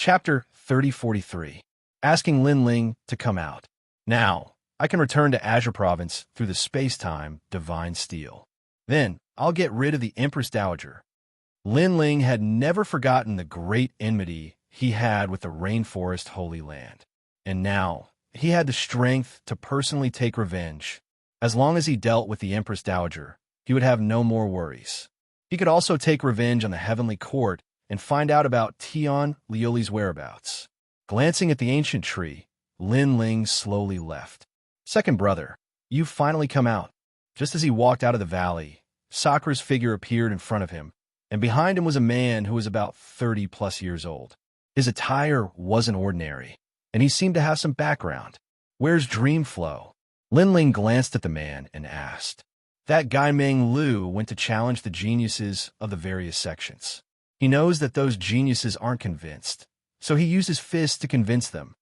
Chapter 3043. Asking Linling to come out. Now, I can return to Azure Province through the space-time divine steel. Then, I'll get rid of the Empress Dowager. Linling had never forgotten the great enmity he had with the Rainforest Holy Land. And now, he had the strength to personally take revenge. As long as he dealt with the Empress Dowager, he would have no more worries. He could also take revenge on the Heavenly Court and find out about Tian Lioli's whereabouts. Glancing at the ancient tree, Linling slowly left. Second brother, you've finally come out. Just as he walked out of the valley, Sakura's figure appeared in front of him, and behind him was a man who was about 30+ years old. His attire wasn't ordinary, and he seemed to have some background. Where's Dreamflow? Linling glanced at the man and asked. That guy Meng Lu went to challenge the geniuses of the various sections. He knows that those geniuses aren't convinced, so he used his fists to convince them.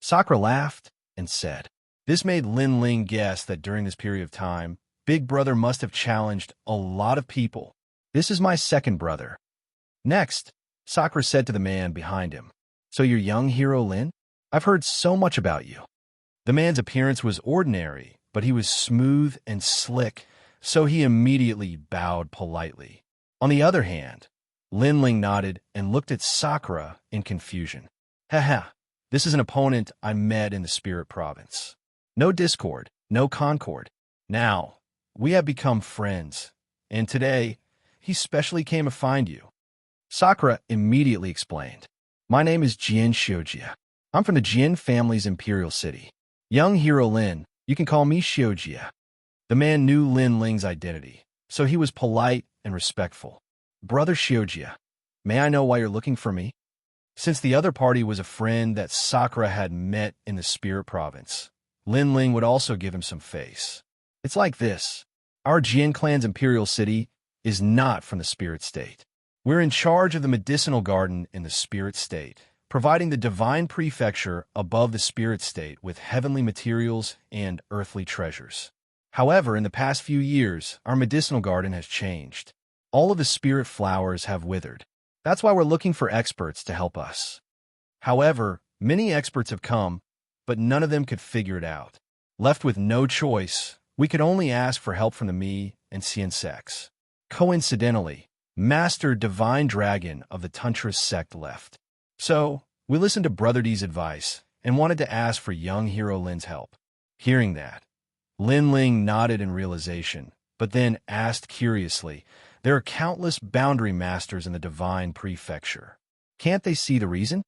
Sakura laughed and said. This made Linling guess that during this period of time, Big Brother must have challenged a lot of people. This is my second brother. Next, Sakura said to the man behind him, So you're young hero Lin? I've heard so much about you. The man's appearance was ordinary, but he was smooth and slick, so he immediately bowed politely. On the other hand, Linling nodded and looked at Sakura in confusion. Haha, this is an opponent I met in the Spirit Province. No discord, no concord. Now, we have become friends, and today, he specially came to find you. Sakura immediately explained. My name is Xianxia. I'm from the Jian family's imperial city. Young hero Lin, you can call me Xianxia. The man knew Linling's identity, so he was polite and respectful. Brother Xianxia, may I know why you're looking for me? Since the other party was a friend that Sakura had met in the Spirit Province, Linling would also give him some face. It's like this. Our Jian clan's imperial city is not from the Spirit State. We're in charge of the medicinal garden in the Spirit State, providing the divine prefecture above the Spirit State with heavenly materials and earthly treasures. However, in the past few years, our medicinal garden has changed. All of the spirit flowers have withered. That's why we're looking for experts to help us. However, many experts have come, but none of them could figure it out. Left with no choice, we could only ask for help from the Mi and Xianxia. Coincidentally, Master Divine Dragon of the Tantra sect left. So, we listened to Brother D's advice and wanted to ask for young hero Lin's help. Hearing that, Linling nodded in realization, but then asked curiously, There are countless boundary masters in the divine prefecture. Can't they see the reason?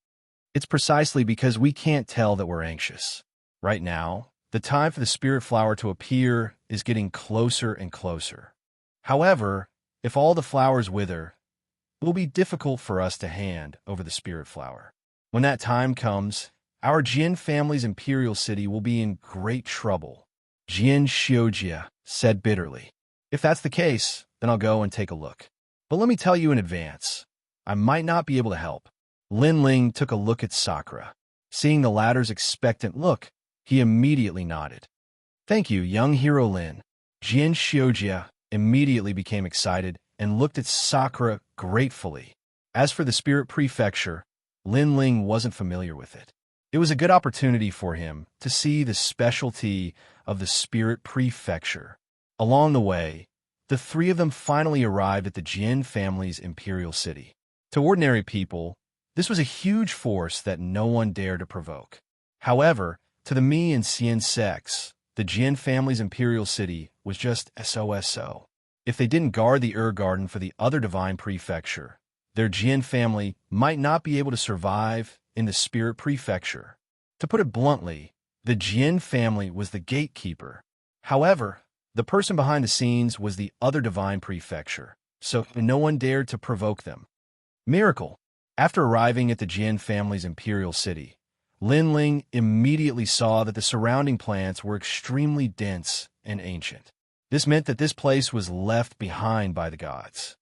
It's precisely because we can't tell that we're anxious. Right now, the time for the spirit flower to appear is getting closer and closer. However, if all the flowers wither, it will be difficult for us to hand over the spirit flower. When that time comes, our Jian family's imperial city will be in great trouble. Xianxia said bitterly. If that's the case, then I'll go and take a look. But let me tell you in advance, I might not be able to help. Linling took a look at Sakura. Seeing the latter's expectant look, he immediately nodded. Thank you, young hero Lin. Xianxia immediately became excited and looked at Sakura gratefully. As for the spirit prefecture, Linling wasn't familiar with it. It was a good opportunity for him to see the specialty of the spirit prefecture. Along the way, the three of them finally arrived at the Jian family's imperial city. To ordinary people, this was a huge force that no one dared to provoke. However, to the Mi and Xianxia, the Jian family's imperial city was just SOSO. If they didn't guard the Garden for the other divine prefecture, their Jian family might not be able to survive in the spirit prefecture. To put it bluntly, the Jian family was the gatekeeper. However, the person behind the scenes was the other divine prefecture, so no one dared to provoke them. Miracle! After arriving at the Jian family's imperial city, Linling immediately saw that the surrounding plants were extremely dense and ancient. This meant that this place was left behind by the gods.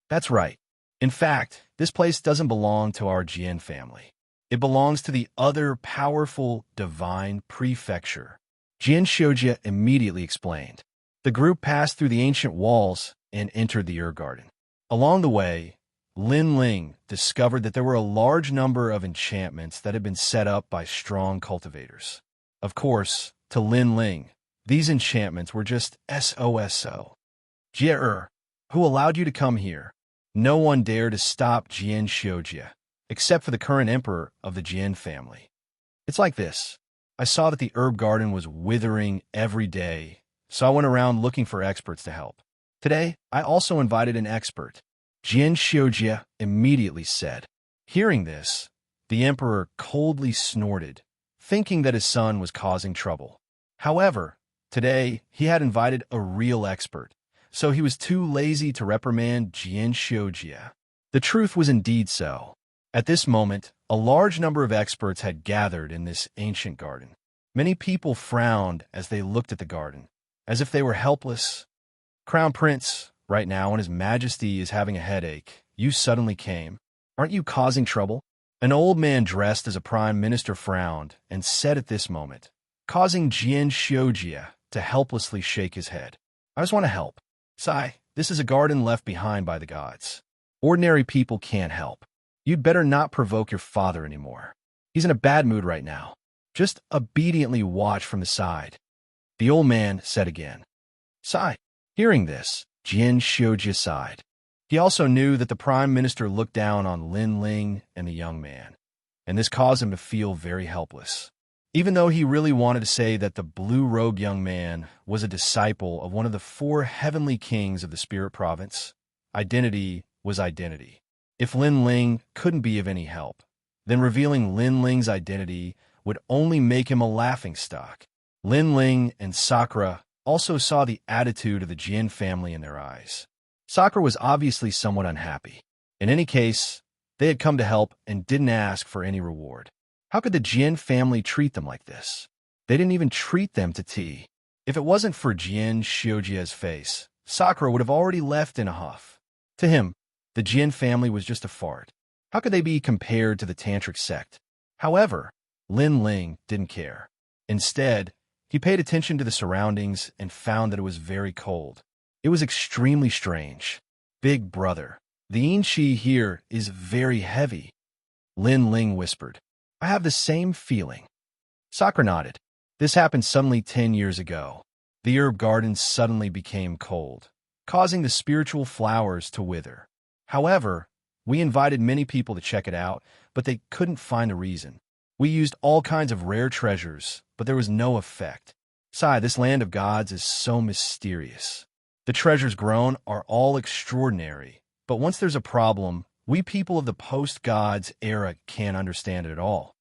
That's right. In fact, this place doesn't belong to our Jian family. It belongs to the other powerful divine prefecture. Xianxia immediately explained. The group passed through the ancient walls and entered the Garden. Along the way, Lin Ling discovered that there were a large number of enchantments that had been set up by strong cultivators. Of course, to Lin Ling, these enchantments were just SOSO. Jie, who allowed you to come here? No one dared to stop Xianxia, except for the current emperor of the Jian family. It's like this. I saw that the herb garden was withering every day, so I went around looking for experts to help. Today, I also invited an expert. Xianxia immediately said. Hearing this, the emperor coldly snorted, thinking that his son was causing trouble. However, today he had invited a real expert, so he was too lazy to reprimand Xianxia. The truth was indeed so. At this moment, a large number of experts had gathered in this ancient garden. Many people frowned as they looked at the garden, as if they were helpless. Crown Prince, right now when His Majesty is having a headache, you suddenly came. Aren't you causing trouble? An old man dressed as a prime minister frowned and said at this moment, causing Xianxia to helplessly shake his head. I just want to help. Sai, this is a garden left behind by the gods. Ordinary people can't help. You'd better not provoke your father anymore. He's in a bad mood right now. Just obediently watch from the side. The old man said again. Sai. Hearing this, Xianxia sighed. He also knew that the prime minister looked down on Lin Ling and the young man, and this caused him to feel very helpless. Even though he really wanted to say that the blue-robed young man was a disciple of one of the 4 heavenly kings of the spirit province, identity was identity. If Lin Ling couldn't be of any help, then revealing Lin Ling's identity would only make him a laughingstock. Lin Ling and Sakura also saw the attitude of the Jian family in their eyes. Sakura was obviously somewhat unhappy. In any case, they had come to help and didn't ask for any reward. How could the Jian family treat them like this? They didn't even treat them to tea. If it wasn't for Xianxia's face, Sakura would have already left in a huff. To him, the Jian family was just a fart. How could they be compared to the Tantric sect? However, Lin Ling didn't care. Instead, he paid attention to the surroundings and found that it was very cold. It was extremely strange. Big brother, the Yinqi here is very heavy. Lin Ling whispered. I have the same feeling. Sakura nodded. This happened suddenly 10 years ago. The herb garden suddenly became cold, causing the spiritual flowers to wither. However, we invited many people to check it out, but they couldn't find a reason. We used all kinds of rare treasures, but there was no effect. Sai, this land of gods is so mysterious. The treasures grown are all extraordinary, but once there's a problem, we people of the post-gods era can't understand it at all.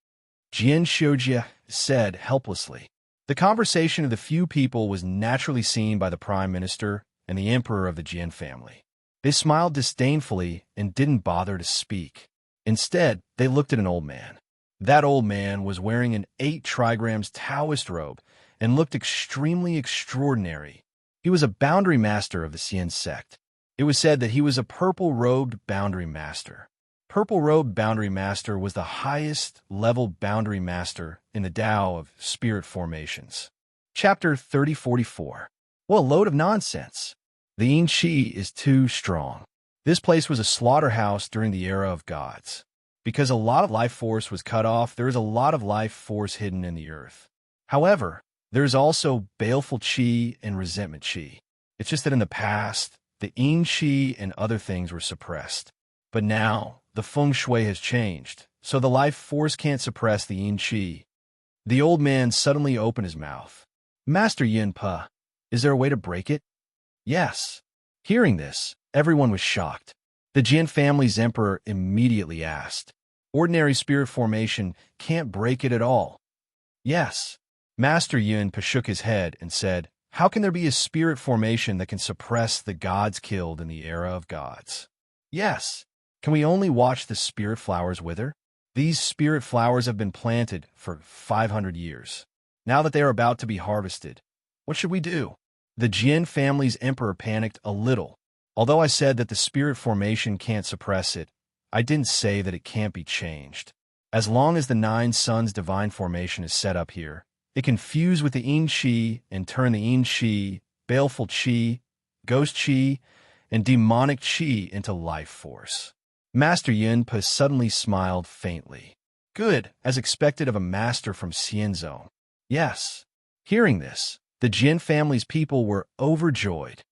Xianxia said helplessly. The conversation of the few people was naturally seen by the prime minister and the emperor of the Jian family. They smiled disdainfully and didn't bother to speak. Instead, they looked at an old man. That old man was wearing an 8 trigrams Taoist robe and looked extremely extraordinary. He was a boundary master of the Xian sect. It was said that he was a purple-robed boundary master. Purple-robed boundary master was the highest level boundary master in the Tao of spirit formations. Chapter 3044. What a load of nonsense. The Yinqi is too strong. This place was a slaughterhouse during the era of gods. Because a lot of life force was cut off, there is a lot of life force hidden in the earth. However, there is also baleful qi and resentment qi. It's just that in the past, the yin qi and other things were suppressed. But now, the feng shui has changed, so the life force can't suppress the yin qi. The old man suddenly opened his mouth. Master Yin Pa, is there a way to break it? Yes. Hearing this, everyone was shocked. The Jian family's emperor immediately asked. Ordinary spirit formation can't break it at all. Yes. Master Yun shook his head and said, how can there be a spirit formation that can suppress the gods killed in the era of gods? Yes. Can we only watch the spirit flowers wither? These spirit flowers have been planted for 500 years. Now that they are about to be harvested, what should we do? The Jian family's emperor panicked a little. Although I said that the spirit formation can't suppress it, I didn't say that it can't be changed. As long as the 9 suns divine formation is set up here, it can fuse with the yin qi and turn the yin qi, baleful qi, ghost qi, and demonic qi into life force. Master Yunpa suddenly smiled faintly. Good, as expected of a master from Xianzhou. Yes. Hearing this, the Jin family's people were overjoyed.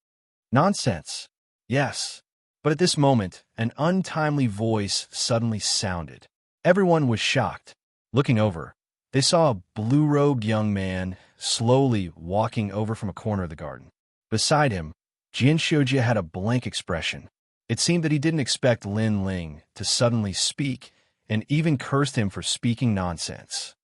Nonsense. Yes. But at this moment, an untimely voice suddenly sounded. Everyone was shocked. Looking over, they saw a blue-robed young man slowly walking over from a corner of the garden. Beside him, Xianxia had a blank expression. It seemed that he didn't expect Lin Ling to suddenly speak, and even cursed him for speaking nonsense.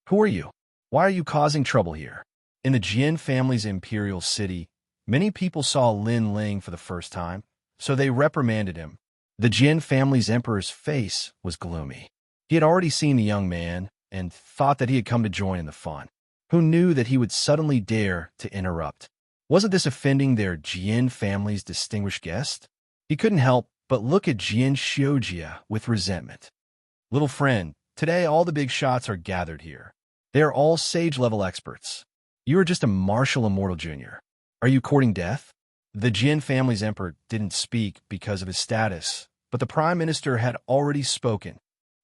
Who are you? Why are you causing trouble here? In the Jin family's imperial city, many people saw Lin Ling for the first time, so they reprimanded him. The Jin family's emperor's face was gloomy. He had already seen the young man and thought that he had come to join in the fun. Who knew that he would suddenly dare to interrupt? Wasn't this offending their Jin family's distinguished guest? He couldn't help but look at Xianxia with resentment. Little friend, today all the big shots are gathered here. They are all sage-level experts. You are just a martial immortal junior. Are you courting death? The Jin family's emperor didn't speak because of his status, but the prime minister had already spoken.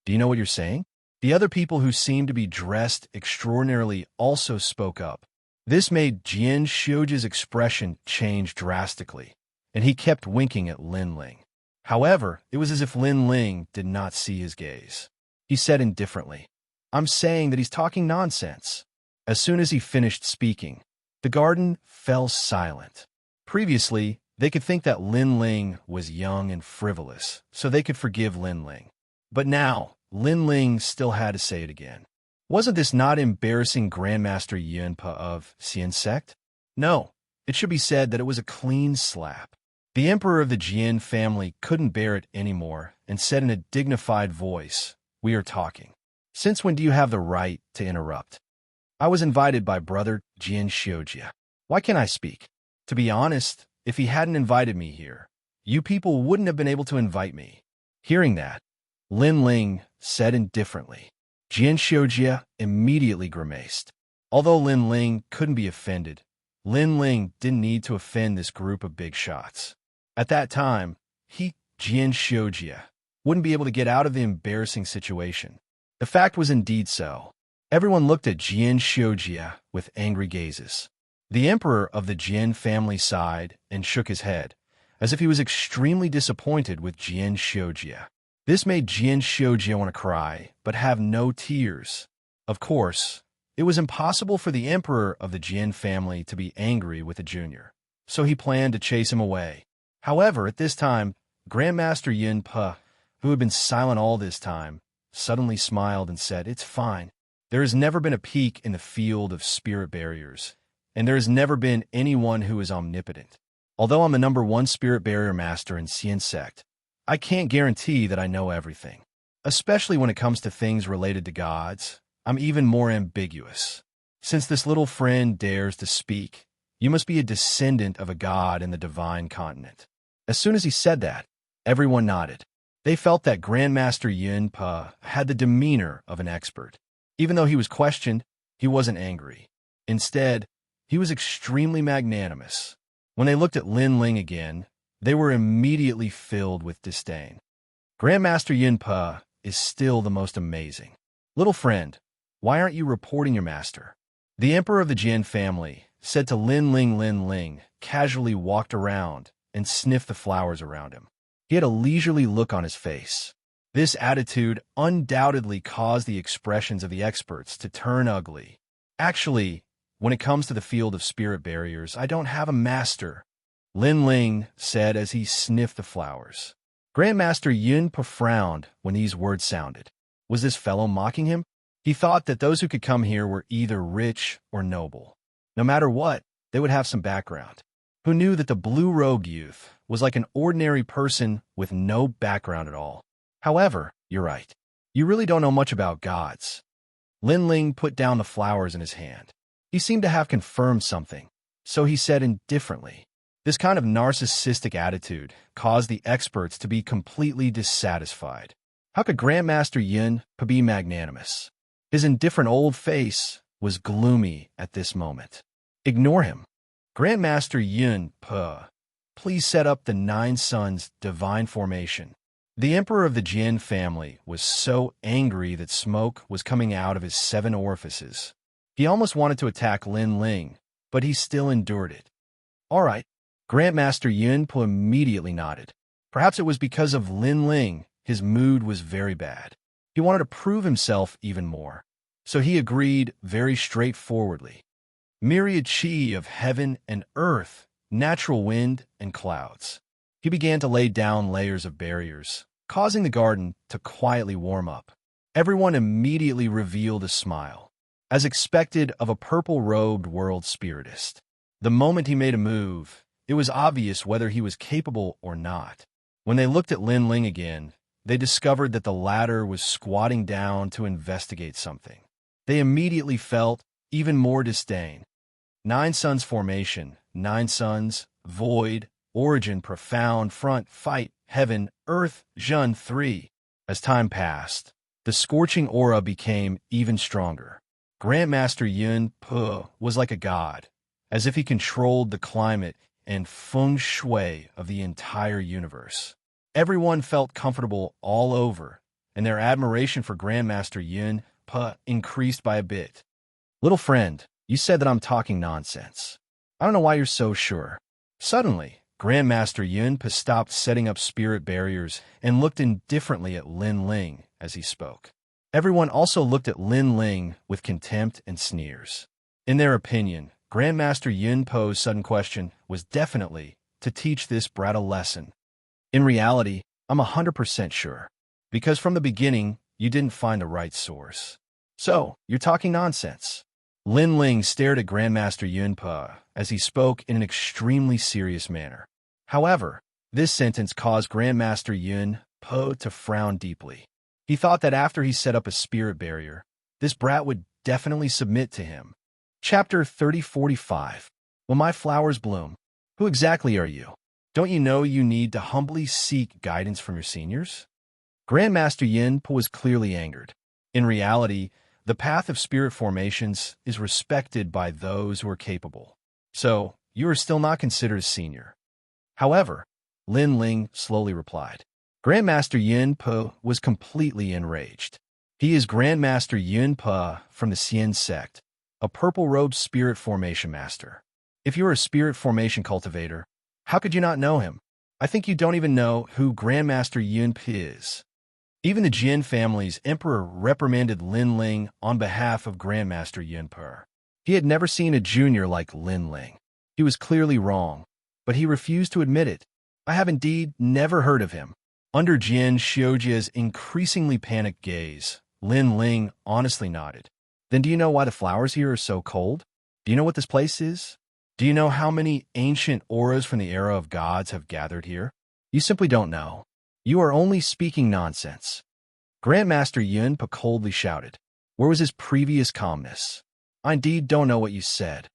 Do you know what you're saying? The other people who seemed to be dressed extraordinarily also spoke up. This made Xianxia's expression change drastically, and he kept winking at Lin Ling. However, it was as if Lin Ling did not see his gaze. He said indifferently, I'm saying that he's talking nonsense. As soon as he finished speaking, the garden fell silent. Previously, they could think that Lin Ling was young and frivolous, so they could forgive Lin Ling. But now, Lin Ling still had to say it again. Wasn't this not embarrassing Grandmaster Yunpa of Xianxia? No, it should be said that it was a clean slap. The emperor of the Jin family couldn't bear it anymore and said in a dignified voice, We are talking. Since when do you have the right to interrupt? I was invited by brother Xianxia. Why can't I speak? To be honest, if he hadn't invited me here, you people wouldn't have been able to invite me. Hearing that, Lin Ling said indifferently. Xianxia immediately grimaced. Although Lin Ling couldn't be offended, Lin Ling didn't need to offend this group of big shots. At that time, Xianxia, wouldn't be able to get out of the embarrassing situation. The fact was indeed so. Everyone looked at Xianxia with angry gazes. The emperor of the Jin family sighed and shook his head, as if he was extremely disappointed with Xianxia. This made Xianxia want to cry, but have no tears. Of course, it was impossible for the emperor of the Jin family to be angry with a junior, so he planned to chase him away. However, at this time, Grandmaster Yunpa, who had been silent all this time, suddenly smiled and said, It's fine. There has never been a peak in the field of spirit barriers, and there has never been anyone who is omnipotent. Although I'm the #1 spirit barrier master in Xianxia, I can't guarantee that I know everything. Especially when it comes to things related to gods, I'm even more ambiguous. Since this little friend dares to speak, you must be a descendant of a god in the divine continent. As soon as he said that, everyone nodded. They felt that Grandmaster Yunpa had the demeanor of an expert. Even though he was questioned, he wasn't angry. Instead, he was extremely magnanimous. When they looked at Lin Ling again, they were immediately filled with disdain. Grandmaster Yunpa is still the most amazing. Little friend, why aren't you reporting your master? The emperor of the Jin family said to Lin Ling, casually walked around and sniffed the flowers around him. He had a leisurely look on his face. This attitude undoubtedly caused the expressions of the experts to turn ugly. Actually, when it comes to the field of spirit barriers, I don't have a master, Lin Ling said as he sniffed the flowers. Grandmaster Yunpa frowned when these words sounded. Was this fellow mocking him? He thought that those who could come here were either rich or noble. No matter what, they would have some background. Who knew that the blue-robed youth was like an ordinary person with no background at all? However, you're right. You really don't know much about gods. Lin Ling put down the flowers in his hand. He seemed to have confirmed something, so he said indifferently. This kind of narcissistic attitude caused the experts to be completely dissatisfied. How could Grandmaster Yunpa be magnanimous? His indifferent old face was gloomy at this moment. Ignore him. Grandmaster Yunpa, please set up the 9 suns divine formation. The emperor of the Jin family was so angry that smoke was coming out of his 7 orifices. He almost wanted to attack Lin Ling, but he still endured it. All right. Grandmaster Yun Po immediately nodded. Perhaps it was because of Lin Ling, his mood was very bad. He wanted to prove himself even more. So he agreed very straightforwardly. Myriad chi of heaven and earth, natural wind and clouds. He began to lay down layers of barriers, causing the garden to quietly warm up. Everyone immediately revealed a smile, as expected of a purple-robed world spiritist. The moment he made a move, it was obvious whether he was capable or not. When they looked at Lin Ling again, they discovered that the latter was squatting down to investigate something. They immediately felt even more disdain. 9 suns formation, 9 suns, void, origin, profound, front, fight, heaven, earth, Zhun 3. As time passed, the scorching aura became even stronger. Grandmaster Yun Po was like a god, as if he controlled the climate and feng shui of the entire universe. Everyone felt comfortable all over, and their admiration for Grandmaster Yun Po increased by a bit. Little friend, you said that I'm talking nonsense. I don't know why you're so sure. Suddenly, Grandmaster Yun Po stopped setting up spirit barriers and looked indifferently at Lin Ling as he spoke. Everyone also looked at Lin Ling with contempt and sneers. In their opinion, Grandmaster Yun Po's sudden question was definitely to teach this brat a lesson. In reality, I'm 100% sure, because from the beginning, you didn't find the right source. So, you're talking nonsense. Lin Ling stared at Grandmaster Yun Po as he spoke in an extremely serious manner. However, this sentence caused Grandmaster Yun Po to frown deeply. He thought that after he set up a spirit barrier, this brat would definitely submit to him. Chapter 3045. Will my flowers bloom? Who exactly are you? Don't you know you need to humbly seek guidance from your seniors? Grandmaster Yin Po was clearly angered. In reality, the path of spirit formations is respected by those who are capable. So, you are still not considered a senior. However, Lin Ling slowly replied. Grandmaster Yin Po was completely enraged. He is Grandmaster Yin Po from the Xian sect, a purple-robed spirit formation master. If you are a spirit formation cultivator, how could you not know him? I think you don't even know who Grandmaster Yun Po is. Even the Jin family's emperor reprimanded Lin Ling on behalf of Grandmaster Yun Po. He had never seen a junior like Lin Ling. He was clearly wrong, but he refused to admit it. I have indeed never heard of him. Under Jin Xianxia's increasingly panicked gaze, Lin Ling honestly nodded. Then do you know why the flowers here are so cold? Do you know what this place is? Do you know how many ancient auras from the era of gods have gathered here? You simply don't know. You are only speaking nonsense. Grandmaster Yun Po coldly shouted. Where was his previous calmness? I indeed don't know what you said.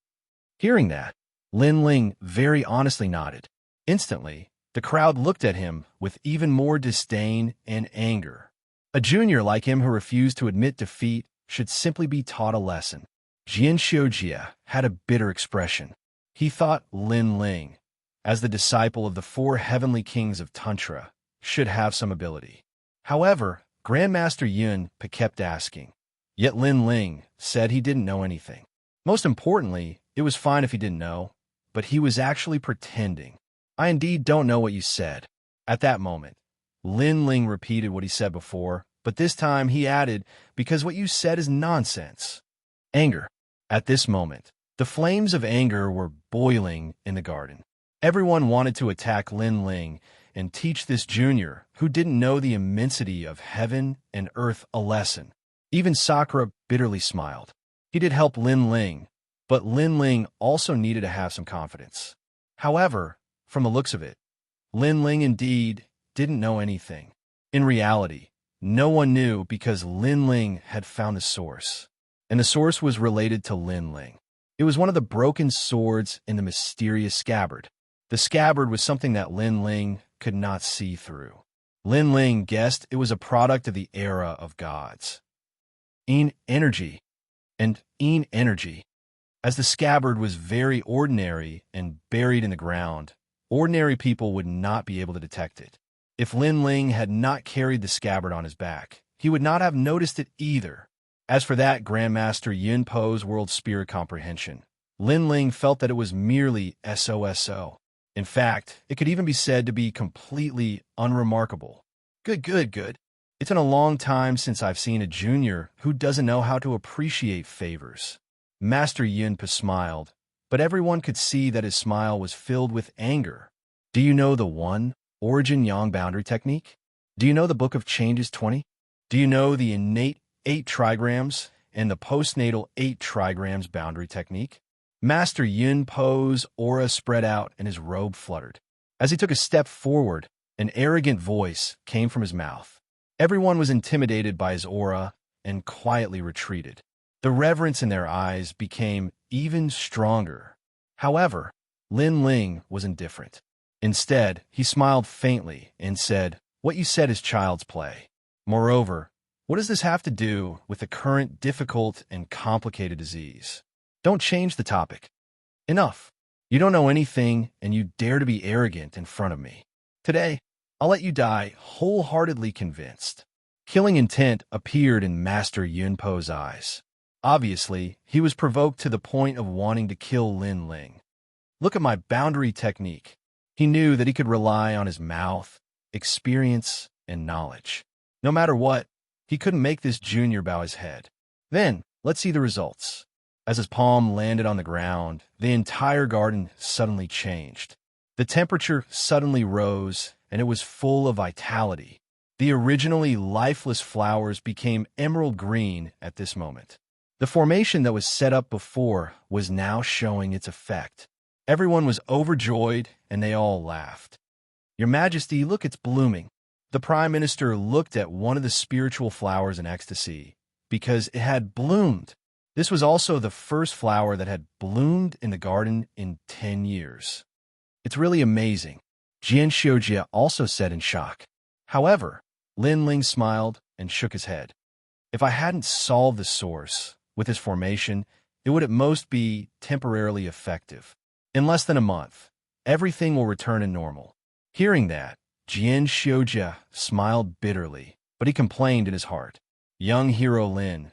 Hearing that, Lin Ling very honestly nodded. Instantly, the crowd looked at him with even more disdain and anger. A junior like him who refused to admit defeat should simply be taught a lesson. Xianxia had a bitter expression. He thought Lin Ling, as the disciple of the 4 heavenly kings of Tantra, should have some ability. However, Grandmaster Yun Po kept asking. Yet Lin Ling said he didn't know anything. Most importantly, it was fine if he didn't know, but he was actually pretending. I indeed don't know what you said. At that moment, Lin Ling repeated what he said before, but this time he added, because what you said is nonsense. Anger. At this moment, the flames of anger were boiling in the garden. Everyone wanted to attack Lin Ling and teach this junior, who didn't know the immensity of heaven and earth, a lesson. Even Sakura bitterly smiled. He did help Lin Ling, but Lin Ling also needed to have some confidence. However, from the looks of it, Lin Ling indeed didn't know anything. In reality, no one knew because Lin Ling had found the source, and the source was related to Lin Ling. It was one of the broken swords in the mysterious scabbard. The scabbard was something that Lin Ling could not see through. Lin Ling guessed it was a product of the era of gods. Energy. As the scabbard was very ordinary and buried in the ground, ordinary people would not be able to detect it. If Lin Ling had not carried the scabbard on his back, he would not have noticed it either. As for that Grandmaster Yun Po's world spirit comprehension, Lin Ling felt that it was merely SOSO. In fact, it could even be said to be completely unremarkable. Good. It's been a long time since I've seen a junior who doesn't know how to appreciate favors. Master Yunpa smiled, but everyone could see that his smile was filled with anger. Do you know the one origin yang boundary technique? Do you know the Book of Changes 20? Do you know the innate 8 trigrams and the postnatal 8 trigrams boundary technique? Master Yun Po's aura spread out and his robe fluttered. As he took a step forward, an arrogant voice came from his mouth. Everyone was intimidated by his aura and quietly retreated. The reverence in their eyes became even stronger. However, Lin Ling was indifferent. Instead, he smiled faintly and said, "What you said is child's play. Moreover, what does this have to do with the current difficult and complicated disease? Don't change the topic. Enough. You don't know anything, and you dare to be arrogant in front of me. Today, I'll let you die wholeheartedly convinced." Killing intent appeared in Master Yun Po's eyes. Obviously, he was provoked to the point of wanting to kill Lin Ling. Look at my boundary technique. He knew that he could rely on his mouth, experience, and knowledge. No matter what, he couldn't make this junior bow his head. Then, let's see the results. As his palm landed on the ground, the entire garden suddenly changed. The temperature suddenly rose, and it was full of vitality. The originally lifeless flowers became emerald green at this moment. The formation that was set up before was now showing its effect. Everyone was overjoyed, and they all laughed. "Your Majesty, look, it's blooming." The Prime Minister looked at one of the spiritual flowers in ecstasy, because it had bloomed. This was also the first flower that had bloomed in the garden in 10 years. "It's really amazing," Xianxia also said in shock. However, Lin Ling smiled and shook his head. "If I hadn't solved the source with his formation, it would at most be temporarily effective. In less than a month, everything will return to normal." Hearing that, Xianxia smiled bitterly, but he complained in his heart. Young Hero Lin,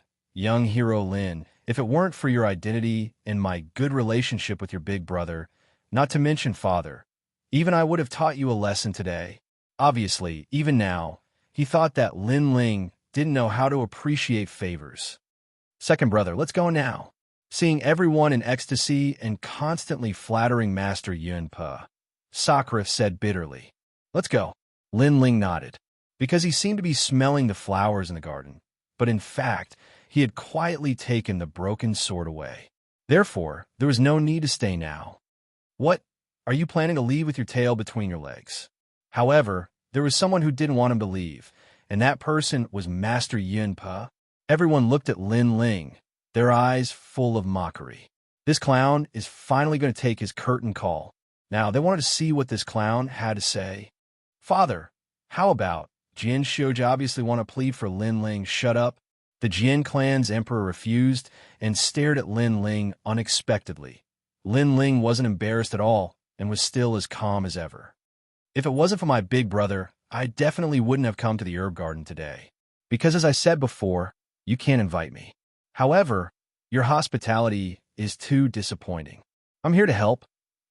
if it weren't for your identity and my good relationship with your big brother, not to mention father, even I would have taught you a lesson today." Obviously, even now, he thought that Lin Ling didn't know how to appreciate favors. "Second brother, let's go now." Seeing everyone in ecstasy and constantly flattering Master Yunpa, Sakura said bitterly, "Let's go." Lin Ling nodded, because he seemed to be smelling the flowers in the garden, but in fact, he had quietly taken the broken sword away. Therefore, there was no need to stay now. "What? Are you planning to leave with your tail between your legs?" However, there was someone who didn't want him to leave, and that person was Master Yunpa. Everyone looked at Lin Ling, their eyes full of mockery. This clown is finally going to take his curtain call. Now, they wanted to see what this clown had to say. "Father, how about?" Jin Shouji obviously want to plead for Lin Ling. "Shut up." The Jin clan's emperor refused and stared at Lin Ling unexpectedly. Lin Ling wasn't embarrassed at all and was still as calm as ever. "If it wasn't for my big brother, I definitely wouldn't have come to the herb garden today. Because as I said before, you can't invite me. However, your hospitality is too disappointing. I'm here to help,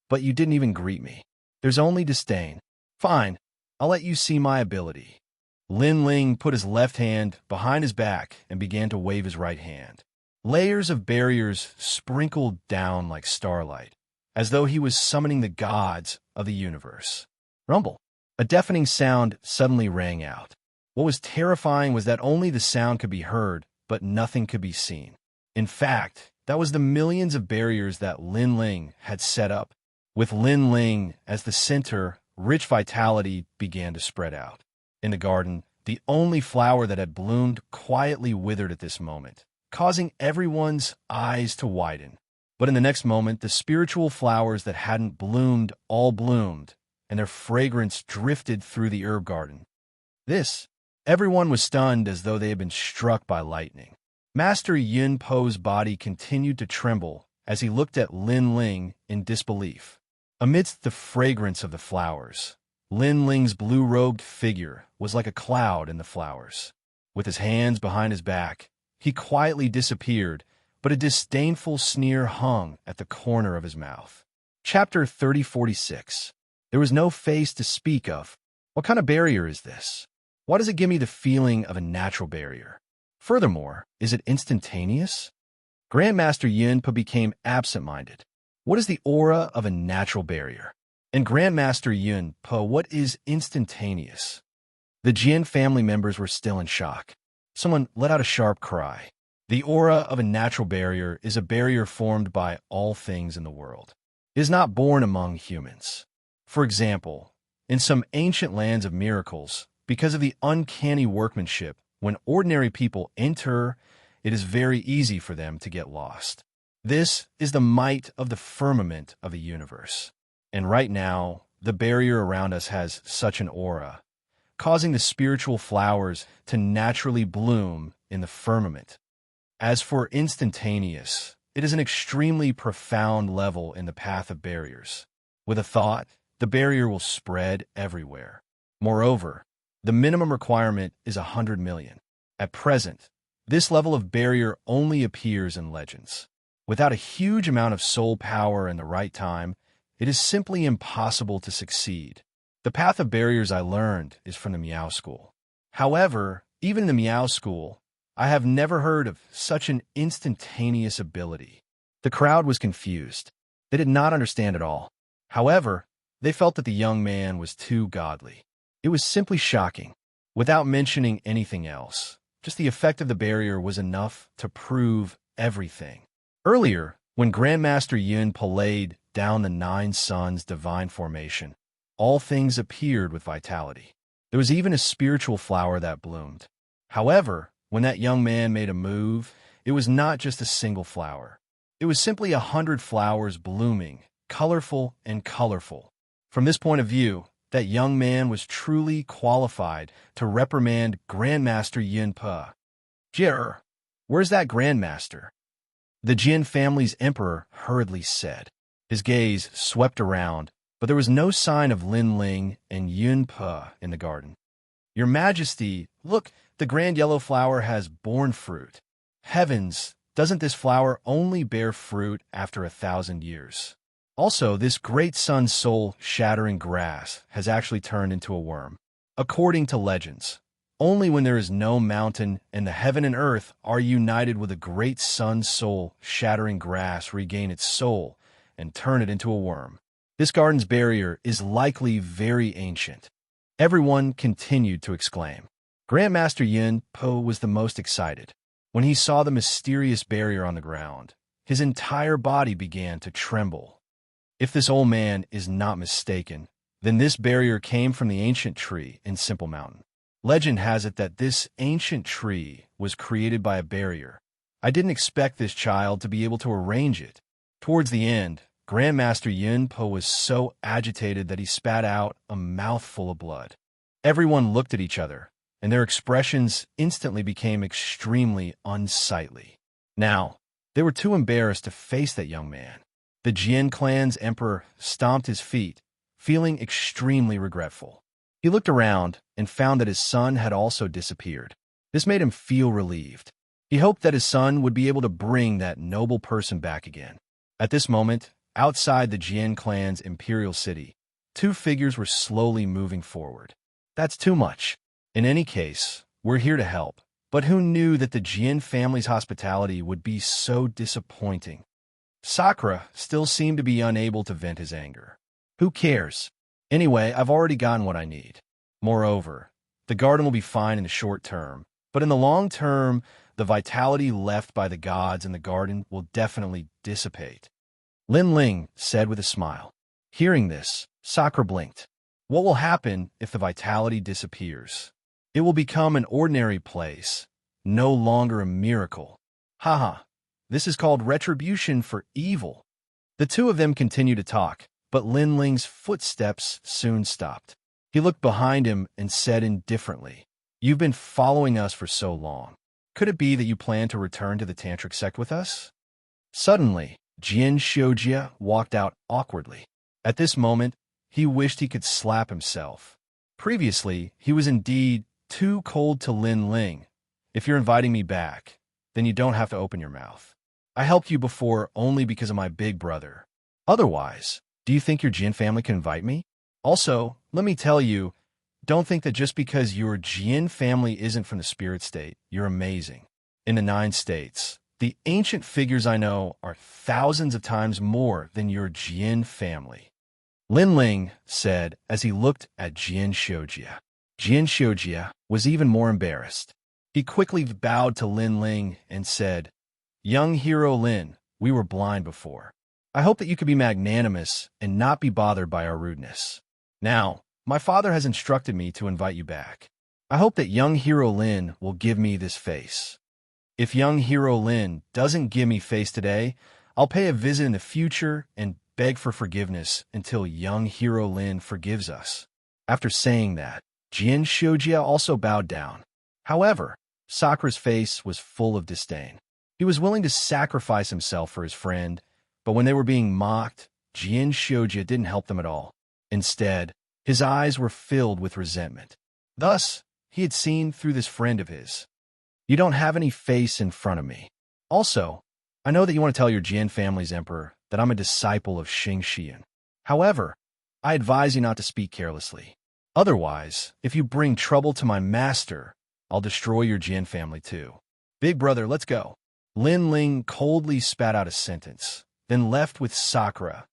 but you didn't even greet me. There's only disdain. Fine, I'll let you see my ability." Lin Ling put his left hand behind his back and began to wave his right hand. Layers of barriers sprinkled down like starlight, as though he was summoning the gods of the universe. Rumble. A deafening sound suddenly rang out. What was terrifying was that only the sound could be heard, but nothing could be seen. In fact, that was the millions of barriers that Lin Ling had set up. With Lin Ling as the center, rich vitality began to spread out. In the garden, the only flower that had bloomed quietly withered at this moment, causing everyone's eyes to widen. But in the next moment, the spiritual flowers that hadn't bloomed all bloomed, and their fragrance drifted through the herb garden. Everyone was stunned as though they had been struck by lightning. Master Yun Po's body continued to tremble as he looked at Lin Ling in disbelief. Amidst the fragrance of the flowers, Lin Ling's blue-robed figure was like a cloud in the flowers. With his hands behind his back, he quietly disappeared, but a disdainful sneer hung at the corner of his mouth. Chapter 3046. There was no face to speak of. What kind of barrier is this? Why does it give me the feeling of a natural barrier? Furthermore, is it instantaneous? Grandmaster Yunpa became absent-minded. What is the aura of a natural barrier? And Grandmaster Yunpa, what is instantaneous? The Jian family members were still in shock. Someone let out a sharp cry. The aura of a natural barrier is a barrier formed by all things in the world. It is not born among humans. For example, in some ancient lands of miracles, because of the uncanny workmanship, when ordinary people enter, it is very easy for them to get lost. This is the might of the firmament of the universe. And right now, the barrier around us has such an aura, causing the spiritual flowers to naturally bloom in the firmament. As for instantaneous, it is an extremely profound level in the path of barriers. With a thought, the barrier will spread everywhere. Moreover, the minimum requirement is 100 million. At present, this level of barrier only appears in legends. Without a huge amount of soul power and the right time, it is simply impossible to succeed. The path of barriers I learned is from the Miao School. However, even in the Miao School, I have never heard of such an instantaneous ability. The crowd was confused. They did not understand at all. However, they felt that the young man was too godly. It was simply shocking. Without mentioning anything else, just the effect of the barrier was enough to prove everything. Earlier, when Grandmaster Yun laid down the 9 suns divine formation, all things appeared with vitality. There was even a spiritual flower that bloomed. However, when that young man made a move, it was not just a single flower. It was simply 100 flowers blooming, colorful and colorful. From this point of view, that young man was truly qualified to reprimand Grandmaster Yunpa. Jia, where's that Grandmaster? The Jin family's emperor hurriedly said. His gaze swept around, but there was no sign of Lin Ling and Yunpa in the garden. Your Majesty, look, the grand yellow flower has borne fruit. Heavens, doesn't this flower only bear fruit after 1,000 years? Also, this great sun soul-shattering grass has actually turned into a worm. According to legends, only when there is no mountain and the heaven and earth are united with a great sun soul-shattering grass regain its soul and turn it into a worm. This garden's barrier is likely very ancient. Everyone continued to exclaim. Grandmaster Yun Po was the most excited. When he saw the mysterious barrier on the ground, his entire body began to tremble. If this old man is not mistaken, then this barrier came from the ancient tree in Simple Mountain. Legend has it that this ancient tree was created by a barrier. I didn't expect this child to be able to arrange it. Towards the end, Grandmaster Yun Po was so agitated that he spat out a mouthful of blood. Everyone looked at each other, and their expressions instantly became extremely unsightly. Now, they were too embarrassed to face that young man. The Jian clan's emperor stomped his feet, feeling extremely regretful. He looked around and found that his son had also disappeared. This made him feel relieved. He hoped that his son would be able to bring that noble person back again. At this moment, outside the Jian clan's imperial city, 2 figures were slowly moving forward. That's too much. In any case, we're here to help. But who knew that the Jian family's hospitality would be so disappointing? Sakura still seemed to be unable to vent his anger. Who cares? Anyway, I've already gotten what I need. Moreover, the garden will be fine in the short term, but in the long term, the vitality left by the gods in the garden will definitely dissipate. Lin Ling said with a smile. Hearing this, Sakura blinked. What will happen if the vitality disappears? It will become an ordinary place, no longer a miracle. Haha, this is called retribution for evil. The 2 of them continued to talk, but Lin Ling's footsteps soon stopped. He looked behind him and said indifferently, You've been following us for so long. Could it be that you plan to return to the tantric sect with us? Suddenly, Xianxia walked out awkwardly. At this moment, he wished he could slap himself. Previously, he was indeed too cold to Lin Ling. If you're inviting me back, then you don't have to open your mouth. I helped you before only because of my big brother. Otherwise, do you think your Jin family can invite me? Also, let me tell you, don't think that just because your Jin family isn't from the spirit state, you're amazing. In the 9 states, the ancient figures I know are thousands of times more than your Jin family. Lin Ling said as he looked at Xianxia. Xianxia was even more embarrassed. He quickly bowed to Lin Ling and said, "Young hero Lin, we were blind before. I hope that you could be magnanimous and not be bothered by our rudeness. Now, my father has instructed me to invite you back. I hope that young hero Lin will give me this face. If young hero Lin doesn't give me face today, I'll pay a visit in the future and beg for forgiveness until young hero Lin forgives us." After saying that, Xianxia also bowed down. However, Sakura's face was full of disdain. He was willing to sacrifice himself for his friend, but when they were being mocked, Xianxia didn't help them at all. Instead, his eyes were filled with resentment. Thus, he had seen through this friend of his. "You don't have any face in front of me. Also, I know that you want to tell your Jin family's emperor that I'm a disciple of Xianxia. However, I advise you not to speak carelessly. Otherwise, if you bring trouble to my master, I'll destroy your Jin family too. Big brother, let's go." Lin Ling coldly spat out a sentence, then left with Sakura.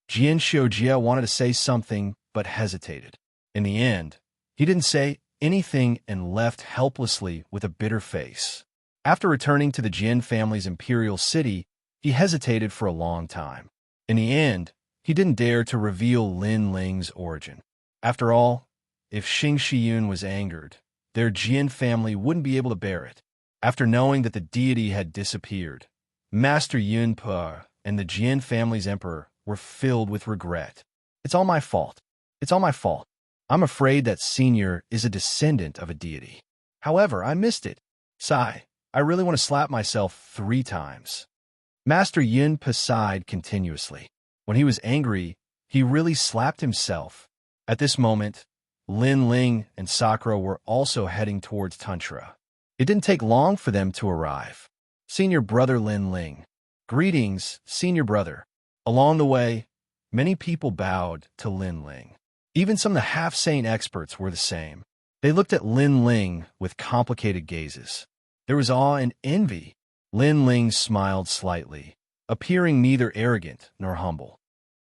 Xianxia wanted to say something, but hesitated. In the end, he didn't say anything and left helplessly with a bitter face. After returning to the Jin family's imperial city, he hesitated for a long time. In the end, he didn't dare to reveal Lin Ling's origin. After all, if Xianxia was angered, their Jin family wouldn't be able to bear it. After knowing that the deity had disappeared, Master Yunpa and the Jin family's emperor were filled with regret. "It's all my fault. It's all my fault. I'm afraid that Senior is a descendant of a deity. However, I missed it. Sigh, I really want to slap myself 3 times. Master Yunpa sighed continuously. When he was angry, he really slapped himself. At this moment, Lin Ling and Sakura were also heading towards Tantra. It didn't take long for them to arrive. "Senior brother Lin Ling." "Greetings, senior brother." Along the way, many people bowed to Lin Ling. Even some of the half-sane experts were the same. They looked at Lin Ling with complicated gazes. There was awe and envy. Lin Ling smiled slightly, appearing neither arrogant nor humble.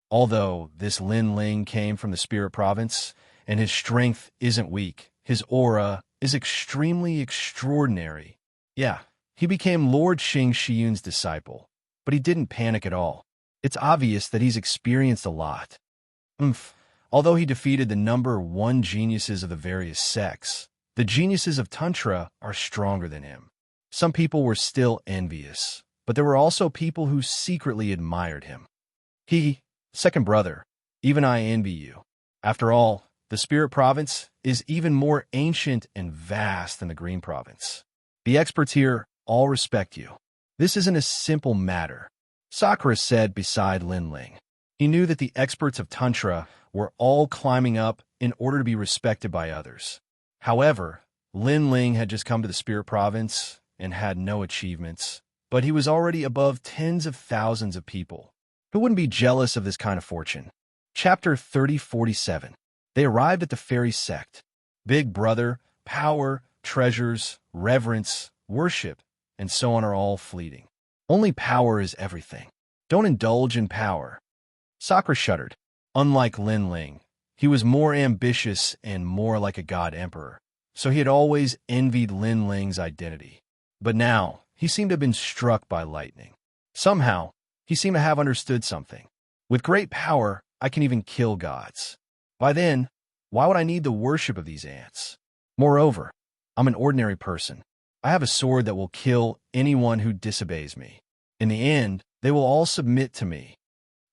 Although this Lin Ling came from the spirit province, and his strength isn't weak, his aura is extremely extraordinary. Yeah, he became Lord Xianxia's disciple, but he didn't panic at all. It's obvious that he's experienced a lot. Although he defeated the number 1 geniuses of the various sects, the geniuses of Tantra are stronger than him. Some people were still envious, but there were also people who secretly admired him. Second brother, even I envy you. After all, the Spirit Province is even more ancient and vast than the Green Province. The experts here all respect you. This isn't a simple matter, Sakura said beside Lin Ling. He knew that the experts of Tantra were all climbing up in order to be respected by others. However, Lin Ling had just come to the Spirit Province and had no achievements, but he was already above tens of thousands of people. Who wouldn't be jealous of this kind of fortune? Chapter 3047. They arrived at the fairy sect. Big brother, power, treasures, reverence, worship, and so on are all fleeting. Only power is everything. Don't indulge in power. Sakura shuddered. Unlike Lin Ling, he was more ambitious and more like a god emperor, so he had always envied Lin Ling's identity. But now, he seemed to have been struck by lightning. Somehow, he seemed to have understood something. With great power, I can even kill gods. By then, why would I need the worship of these ants? Moreover, I'm an ordinary person. I have a sword that will kill anyone who disobeys me. In the end, they will all submit to me.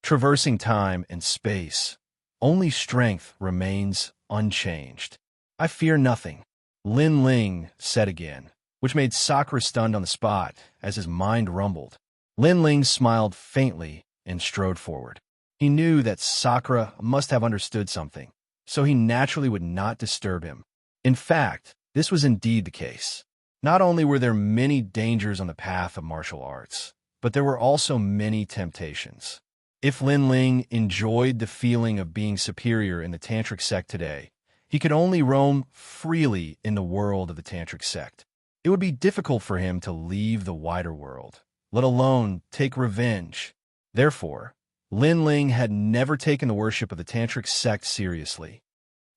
Traversing time and space, only strength remains unchanged. I fear nothing, Lin Ling said again, which made Sakura stunned on the spot as his mind rumbled. Lin Ling smiled faintly and strode forward. He knew that Sakura must have understood something, so he naturally would not disturb him. In fact, this was indeed the case. Not only were there many dangers on the path of martial arts, but there were also many temptations. If Lin Ling enjoyed the feeling of being superior in the Tantric sect today, he could only roam freely in the world of the Tantric sect. It would be difficult for him to leave the wider world, let alone take revenge. Therefore, Lin Ling had never taken the worship of the Tantric sect seriously.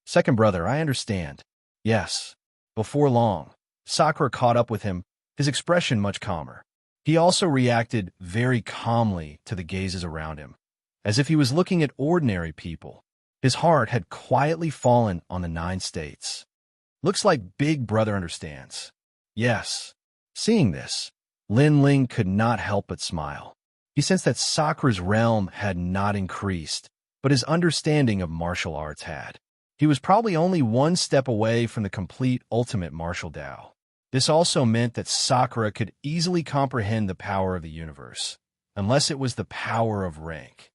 Second brother, I understand. Yes. Before long, Sakura caught up with him, his expression much calmer. He also reacted very calmly to the gazes around him, as if he was looking at ordinary people. His heart had quietly fallen on the 9 states. Looks like Big Brother understands. Yes. Seeing this, Lin Ling could not help but smile. He sensed that Sakura's realm had not increased, but his understanding of martial arts had. He was probably only one step away from the complete ultimate martial Tao. This also meant that Sakura could easily comprehend the power of the universe, unless it was the power of rank.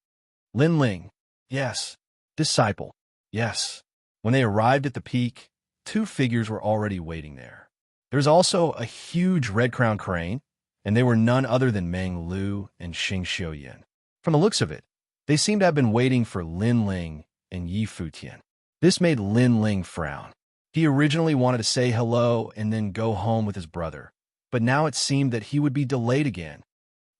Lin Ling, yes. Disciple, yes. When they arrived at the peak, 2 figures were already waiting there. There was also a huge red-crowned crane, and they were none other than Meng Lu and Xianxia. From the looks of it, they seemed to have been waiting for Lin Ling and Yi Futian. This made Lin Ling frown. He originally wanted to say hello and then go home with his brother, but now it seemed that he would be delayed again.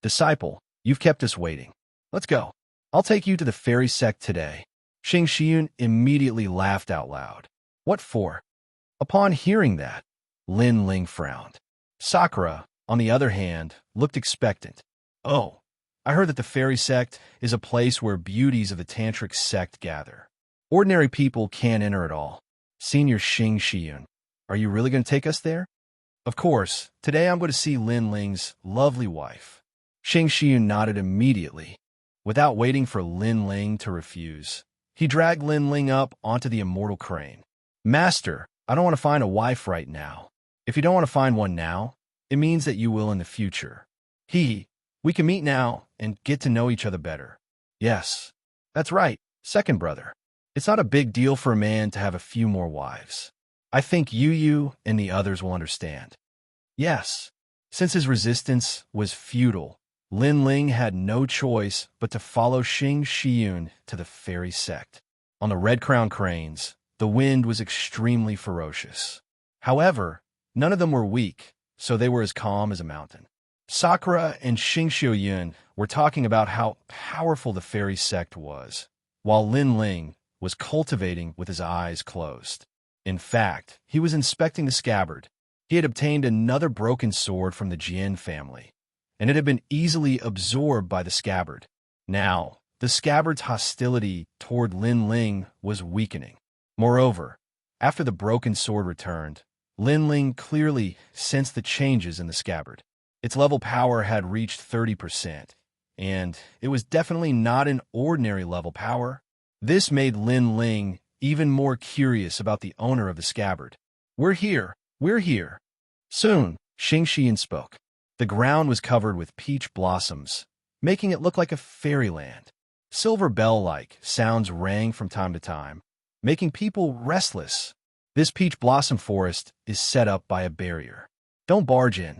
Disciple, you've kept us waiting. Let's go. I'll take you to the fairy sect today. Xianxia immediately laughed out loud. What for? Upon hearing that, Lin Ling frowned. Sakura, on the other hand, looked expectant. Oh, I heard that the fairy sect is a place where beauties of the Tantric sect gather. Ordinary people can't enter at all. Senior Xianxia, are you really going to take us there? Of course, today I'm going to see Lin Ling's lovely wife. Xianxia nodded immediately. Without waiting for Lin Ling to refuse, he dragged Lin Ling up onto the immortal crane. Master, I don't want to find a wife right now. If you don't want to find one now, it means that you will in the future. We can meet now and get to know each other better. Yes, that's right, second brother. It's not a big deal for a man to have a few more wives. I think you and the others will understand. Yes. Since his resistance was futile, Lin Ling had no choice but to follow Xianxia to the fairy sect. On the red-crowned cranes, the wind was extremely ferocious. However, none of them were weak, so they were as calm as a mountain. Sakura and Xianxia were talking about how powerful the fairy sect was, while Lin Ling was cultivating with his eyes closed. In fact, he was inspecting the scabbard. He had obtained another broken sword from the Jian family, and it had been easily absorbed by the scabbard. Now, the scabbard's hostility toward Lin Ling was weakening. Moreover, after the broken sword returned, Lin Ling clearly sensed the changes in the scabbard. Its level power had reached 30%, and it was definitely not an ordinary level power. This made Lin Ling even more curious about the owner of the scabbard. We're here. Soon, Xianxia spoke. The ground was covered with peach blossoms, making it look like a fairyland. Silver bell-like sounds rang from time to time, making people restless. This peach blossom forest is set up by a barrier. Don't barge in,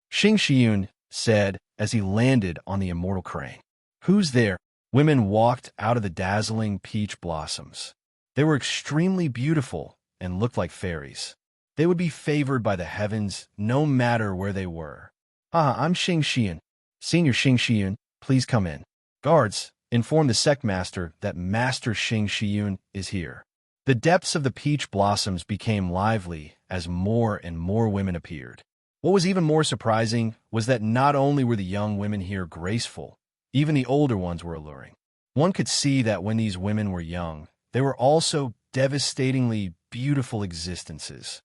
Xianxia said as he landed on the immortal crane. Who's there? Women walked out of the dazzling peach blossoms. They were extremely beautiful and looked like fairies. They would be favored by the heavens no matter where they were. I'm Xianxia. Senior Xianxia, please come in. Guards, inform the sect master that Master Xianxia is here. The depths of the peach blossoms became lively as more and more women appeared. What was even more surprising was that not only were the young women here graceful, even the older ones were alluring. One could see that when these women were young, they were also devastatingly beautiful existences.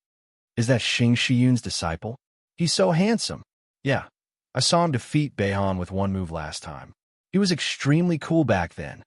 Is that Xianxia's disciple? He's so handsome. Yeah, I saw him defeat Beihan with one move last time. He was extremely cool back then.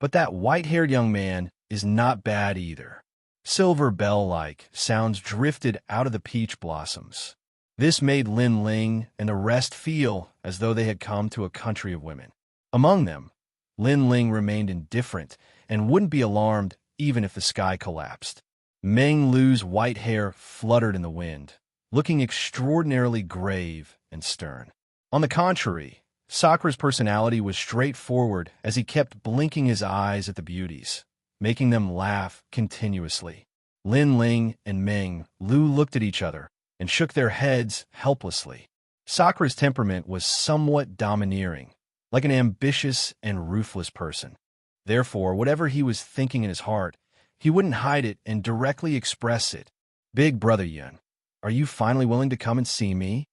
But that white-haired young man is not bad either. Silver bell-like sounds drifted out of the peach blossoms. This made Lin Ling and the rest feel as though they had come to a country of women. Among them, Lin Ling remained indifferent and wouldn't be alarmed even if the sky collapsed. Meng Lu's white hair fluttered in the wind, looking extraordinarily grave and stern. On the contrary, Sakura's personality was straightforward as he kept blinking his eyes at the beauties, making them laugh continuously. Lin Ling and Meng Lu looked at each other and shook their heads helplessly. Sakura's temperament was somewhat domineering, like an ambitious and ruthless person. Therefore, whatever he was thinking in his heart, he wouldn't hide it and directly express it. "Big brother Yun, are you finally willing to come and see me?"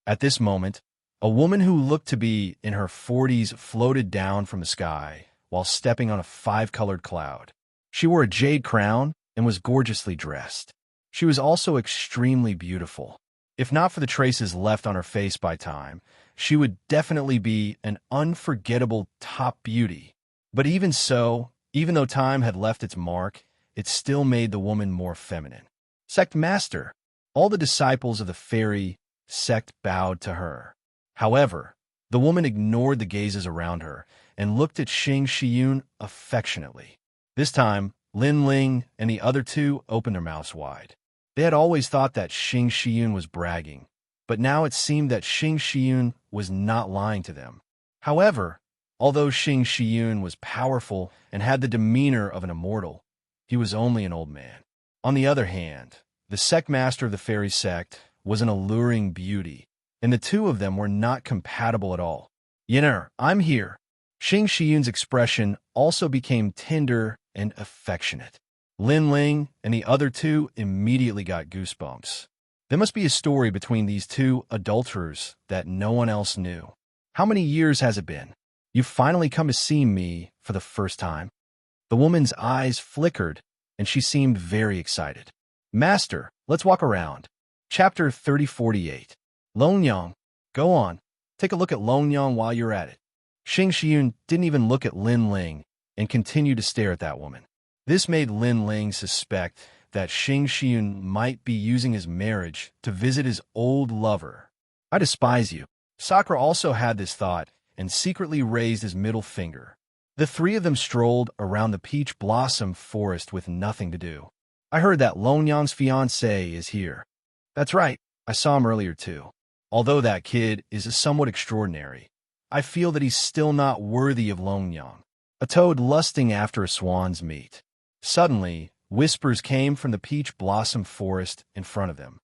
At this moment, a woman who looked to be in her 40s floated down from the sky while stepping on a five-colored cloud. She wore a jade crown and was gorgeously dressed. She was also extremely beautiful. If not for the traces left on her face by time, she would definitely be an unforgettable top beauty. But even so, even though time had left its mark, it still made the woman more feminine. "Sect Master!" All the disciples of the fairy sect bowed to her. However, the woman ignored the gazes around her and looked at Xianxia affectionately. This time, Lin Ling and the other two opened their mouths wide. They had always thought that Xianxia was bragging, but now it seemed that Xianxia was not lying to them. However, although Xianxia was powerful and had the demeanor of an immortal, he was only an old man. On the other hand, the sect master of the fairy sect was an alluring beauty, and the two of them were not compatible at all. "Yin'er, I'm here." Xianxia's expression also became tender and affectionate. Lin Ling and the other two immediately got goosebumps. There must be a story between these two adulterers that no one else knew. "How many years has it been? You've finally come to see me for the first time." The woman's eyes flickered, and she seemed very excited. "Master, let's walk around." Chapter 3048. Longyang, go on. Take a look at Longyang while you're at it. Xianxia didn't even look at Lin Ling and continued to stare at that woman. This made Lin Ling suspect that Xianxia might be using his marriage to visit his old lover. "I despise you." Sakura also had this thought and secretly raised his middle finger. The three of them strolled around the peach blossom forest with nothing to do. "I heard that Longyang's fiancé is here." "That's right. I saw him earlier too. Although that kid is somewhat extraordinary, I feel that he's still not worthy of Longyang, a toad lusting after a swan's meat." Suddenly, whispers came from the peach blossom forest in front of them.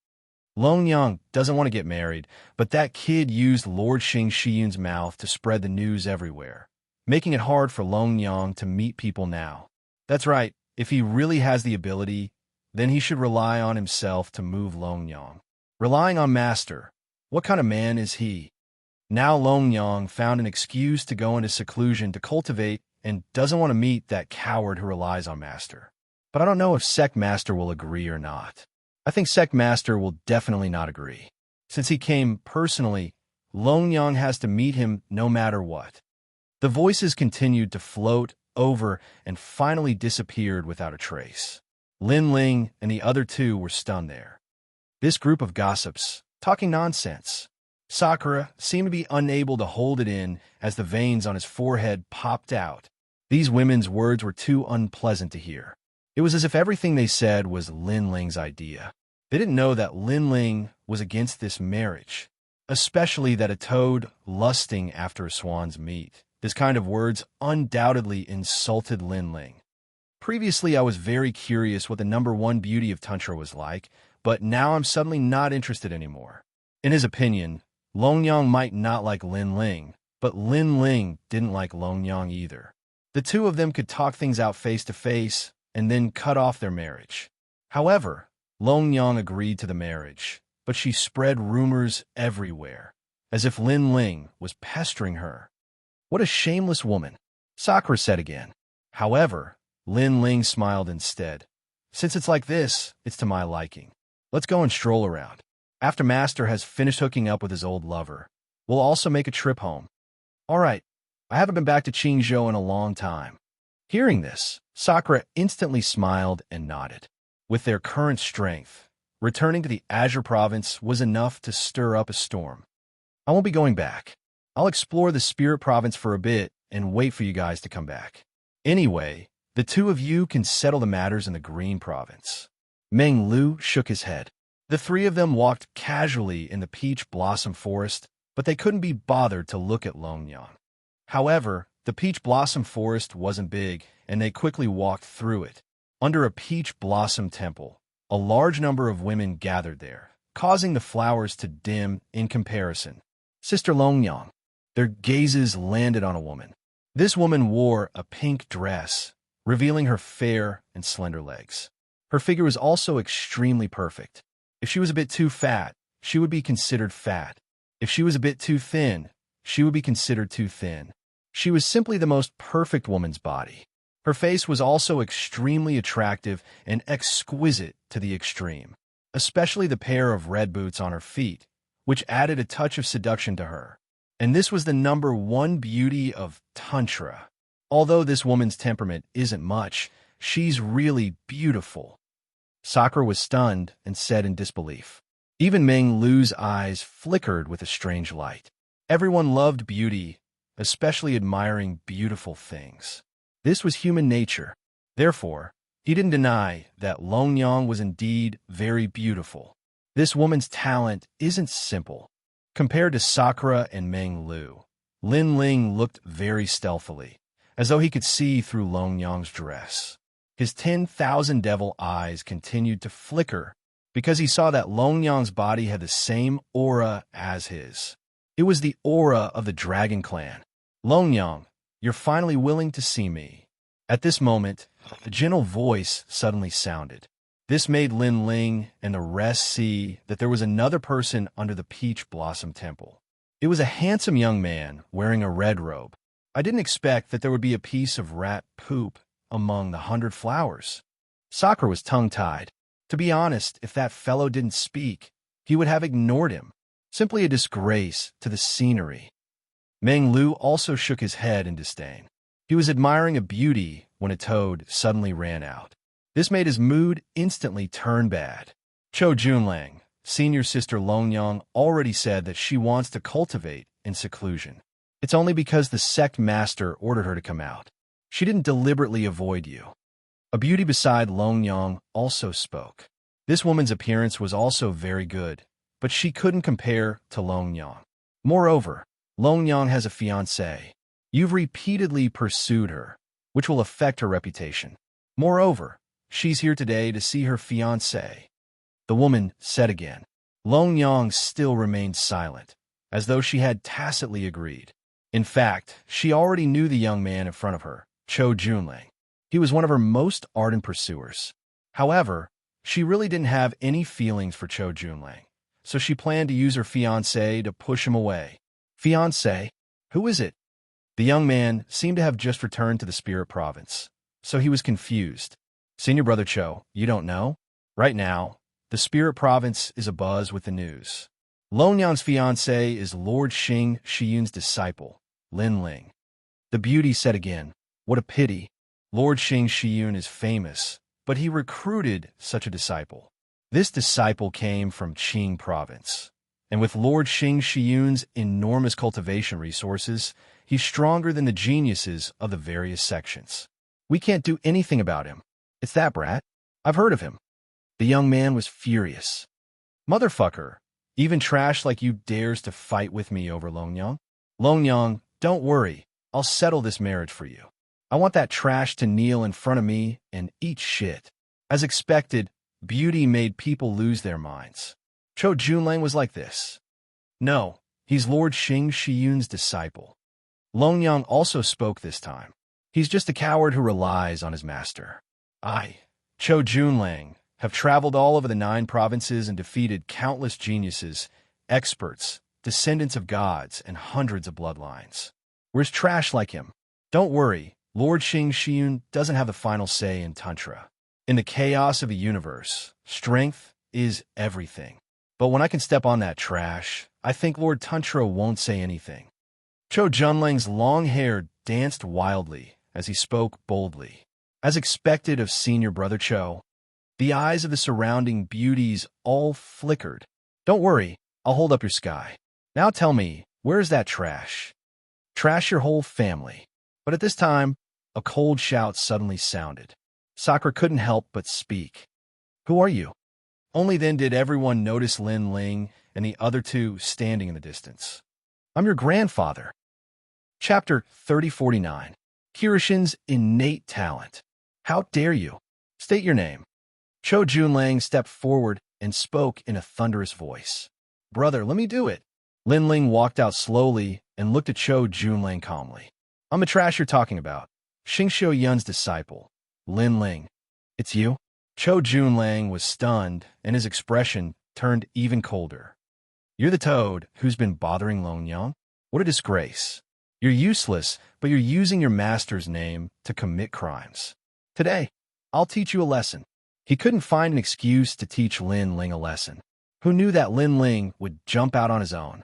"Longyang doesn't want to get married, but that kid used Lord Xianxia's mouth to spread the news everywhere, making it hard for Longyang to meet people now." "That's right. If he really has the ability, then he should rely on himself to move Longyang." "Relying on Master? What kind of man is he?" Now Longyang found an excuse to go into seclusion to cultivate and doesn't want to meet that coward who relies on Master. But I don't know if Sect Master will agree or not. I think Sect Master will definitely not agree. Since he came personally, Longyang has to meet him no matter what. The voices continued to float over and finally disappeared without a trace. Lin Ling and the other two were stunned there. This group of gossips, talking nonsense. Sakura seemed to be unable to hold it in as the veins on his forehead popped out. These women's words were too unpleasant to hear. It was as if everything they said was Lin Ling's idea. They didn't know that Lin Ling was against this marriage, especially that a toad lusting after a swan's meat. This kind of words undoubtedly insulted Lin Ling. Previously, I was very curious what the #1 beauty of Tantra was like, but now I'm suddenly not interested anymore. In his opinion, Longyang might not like Lin Ling, but Lin Ling didn't like Longyang either. The two of them could talk things out face to face and then cut off their marriage. However, Longyang agreed to the marriage, but she spread rumors everywhere, as if Lin Ling was pestering her. "What a shameless woman," Sakura said again. However, Lin Ling smiled instead. "Since it's like this, it's to my liking. Let's go and stroll around. After Master has finished hooking up with his old lover, we'll also make a trip home." "All right. I haven't been back to Qingzhou in a long time." Hearing this, Sakura instantly smiled and nodded. With their current strength, returning to the Azure Province was enough to stir up a storm. "I won't be going back. I'll explore the Spirit Province for a bit and wait for you guys to come back. Anyway, the two of you can settle the matters in the Green Province." Meng Lu shook his head. The three of them walked casually in the peach blossom forest, but they couldn't be bothered to look at Longyang. However, the peach blossom forest wasn't big, and they quickly walked through it. Under a peach blossom temple, a large number of women gathered there, causing the flowers to dim in comparison. Sister Longyang. Their gazes landed on a woman. This woman wore a pink dress, revealing her fair and slender legs. Her figure was also extremely perfect. If she was a bit too fat, she would be considered fat. If she was a bit too thin, she would be considered too thin. She was simply the most perfect woman's body. Her face was also extremely attractive and exquisite to the extreme, especially the pair of red boots on her feet, which added a touch of seduction to her. And this was the number one beauty of Tantra. Although this woman's temperament isn't much, she's really beautiful. Sakura was stunned and said in disbelief. Even Meng Lu's eyes flickered with a strange light. Everyone loved beauty, especially admiring beautiful things. This was human nature. Therefore, he didn't deny that Longyang was indeed very beautiful. This woman's talent isn't simple. Compared to Sakura and Meng Lu, Lin Ling looked very stealthily, as though he could see through Longyang's dress. His 10,000 devil eyes continued to flicker because he saw that Longyang's body had the same aura as his. It was the aura of the Dragon Clan. "Longyang, you're finally willing to see me." At this moment, a gentle voice suddenly sounded. This made Lin Ling and the rest see that there was another person under the Peach Blossom Temple. It was a handsome young man wearing a red robe. I didn't expect that there would be a piece of rat poop among the 100 flowers. Sakura was tongue-tied. To be honest, if that fellow didn't speak, he would have ignored him. Simply a disgrace to the scenery. Meng Lu also shook his head in disdain. He was admiring a beauty when a toad suddenly ran out. This made his mood instantly turn bad. Cho Junlang, senior sister Longyang, already said that she wants to cultivate in seclusion. It's only because the sect master ordered her to come out. She didn't deliberately avoid you. A beauty beside Longyang also spoke. This woman's appearance was also very good, but she couldn't compare to Longyang. Moreover, Longyang has a fiancée. You've repeatedly pursued her, which will affect her reputation. Moreover, she's here today to see her fiancé. The woman said again. Longyang still remained silent, as though she had tacitly agreed. In fact, she already knew the young man in front of her, Cho Junlang. He was one of her most ardent pursuers. However, she really didn't have any feelings for Cho Junlang, so she planned to use her fiancé to push him away. Fiancé? Who is it? The young man seemed to have just returned to the Spirit Province, so he was confused. Senior Brother Cho, you don't know? Right now, the Spirit Province is abuzz with the news. Longyang's fiancé is Lord Xing Shiyun's disciple, Lin Ling. The beauty said again, what a pity. Lord Xing Shiyun is famous, but he recruited such a disciple. This disciple came from Qing Province, and with Lord Xing Shiyun's enormous cultivation resources, he's stronger than the geniuses of the various sections. We can't do anything about him. It's that brat. I've heard of him. The young man was furious. Motherfucker, even trash like you dares to fight with me over Longyang? Longyang, don't worry. I'll settle this marriage for you. I want that trash to kneel in front of me and eat shit. As expected, beauty made people lose their minds. Cho Junlang was like this. No, he's Lord Xing Shiyun's disciple. Longyang also spoke this time. He's just a coward who relies on his master. I, Cho Junlang, have traveled all over the 9 provinces and defeated countless geniuses, experts, descendants of gods, and hundreds of bloodlines. Where's trash like him? Don't worry, Lord Xing Shiyun doesn't have the final say in Tantra. In the chaos of the universe, strength is everything. But when I can step on that trash, I think Lord Tantra won't say anything. Cho Junlang's long hair danced wildly as he spoke boldly. As expected of Senior Brother Cho, the eyes of the surrounding beauties all flickered. Don't worry, I'll hold up your sky. Now tell me, where is that trash? Trash your whole family. But at this time, a cold shout suddenly sounded. Sakura couldn't help but speak. "Who are you?" Only then did everyone notice Lin Ling and the other two standing in the distance. "I'm your grandfather." Chapter 3049. Kirishin's Innate Talent. "How dare you? State your name." Cho Junlang stepped forward and spoke in a thunderous voice. "Brother, let me do it." Lin Ling walked out slowly and looked at Cho Junlang calmly. "I'm the trash you're talking about. Xianxia Yun's disciple. Lin Ling." "It's you?" Cho Junlang was stunned, and his expression turned even colder. "You're the toad who's been bothering Longyang? What a disgrace. You're useless, but you're using your master's name to commit crimes. Today, I'll teach you a lesson." He couldn't find an excuse to teach Lin Ling a lesson. Who knew that Lin Ling would jump out on his own?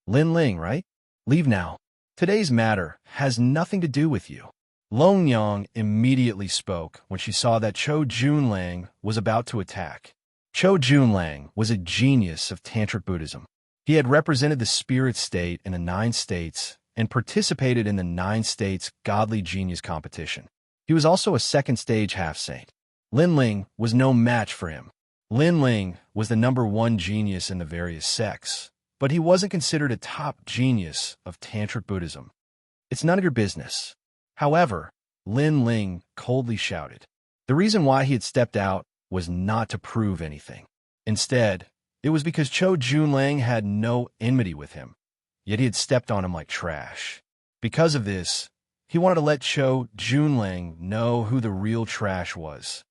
"Lin Ling, right? Leave now. Today's matter has nothing to do with you." Longyang immediately spoke when she saw that Cho Junlang was about to attack. Cho Junlang was a genius of Tantric Buddhism. He had represented the spirit state in the 9 states and participated in the 9 states Godly Genius competition. He was also a second-stage half-saint. Lin Ling was no match for him. Lin Ling was the #1 genius in the various sects, but he wasn't considered a top genius of Tantric Buddhism. "It's none of your business." However, Lin Ling coldly shouted. The reason why he had stepped out was not to prove anything. Instead, it was because Cho Junlang had no enmity with him, yet he had stepped on him like trash. Because of this, he wanted to let Cho Junlang know who the real trash was.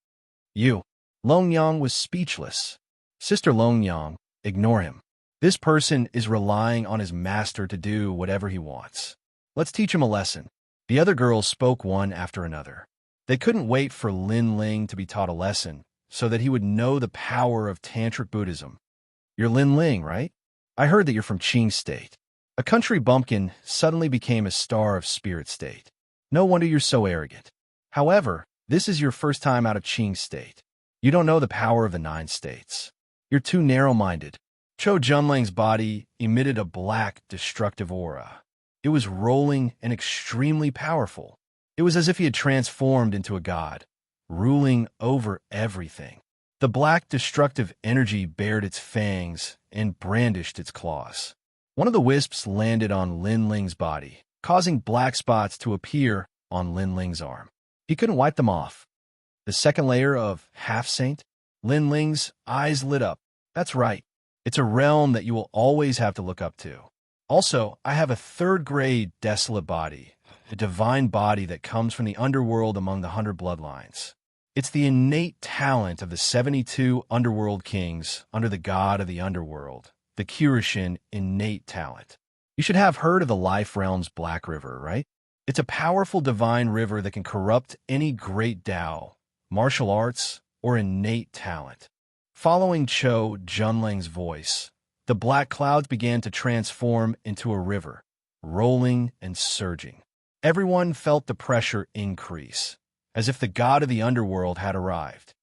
"You." Longyang was speechless. "Sister Longyang, ignore him. This person is relying on his master to do whatever he wants. Let's teach him a lesson." The other girls spoke one after another. They couldn't wait for Lin Ling to be taught a lesson so that he would know the power of Tantric Buddhism. "You're Lin Ling, right? I heard that you're from Qing State." A country bumpkin suddenly became a star of Spirit State. "No wonder you're so arrogant. However, this is your first time out of Qing State. You don't know the power of the 9 states. You're too narrow-minded." Cho Junlang's body emitted a black, destructive aura. It was rolling and extremely powerful. It was as if he had transformed into a god, ruling over everything. The black, destructive energy bared its fangs and brandished its claws. One of the wisps landed on Lin Ling's body, causing black spots to appear on Lin Ling's arm. He couldn't wipe them off. The second layer of half-saint? Lin Ling's eyes lit up. "That's right. It's a realm that you will always have to look up to. Also, I have a 3rd-grade desolate body, a divine body that comes from the underworld among the 100 bloodlines. It's the innate talent of the 72 underworld kings under the god of the underworld, the Kirishin innate talent. You should have heard of the Life Realm's Black River, right? It's a powerful divine river that can corrupt any great Tao, martial arts, or innate talent." Following Cho Junlang's voice, the black clouds began to transform into a river, rolling and surging. Everyone felt the pressure increase, as if the god of the underworld had arrived.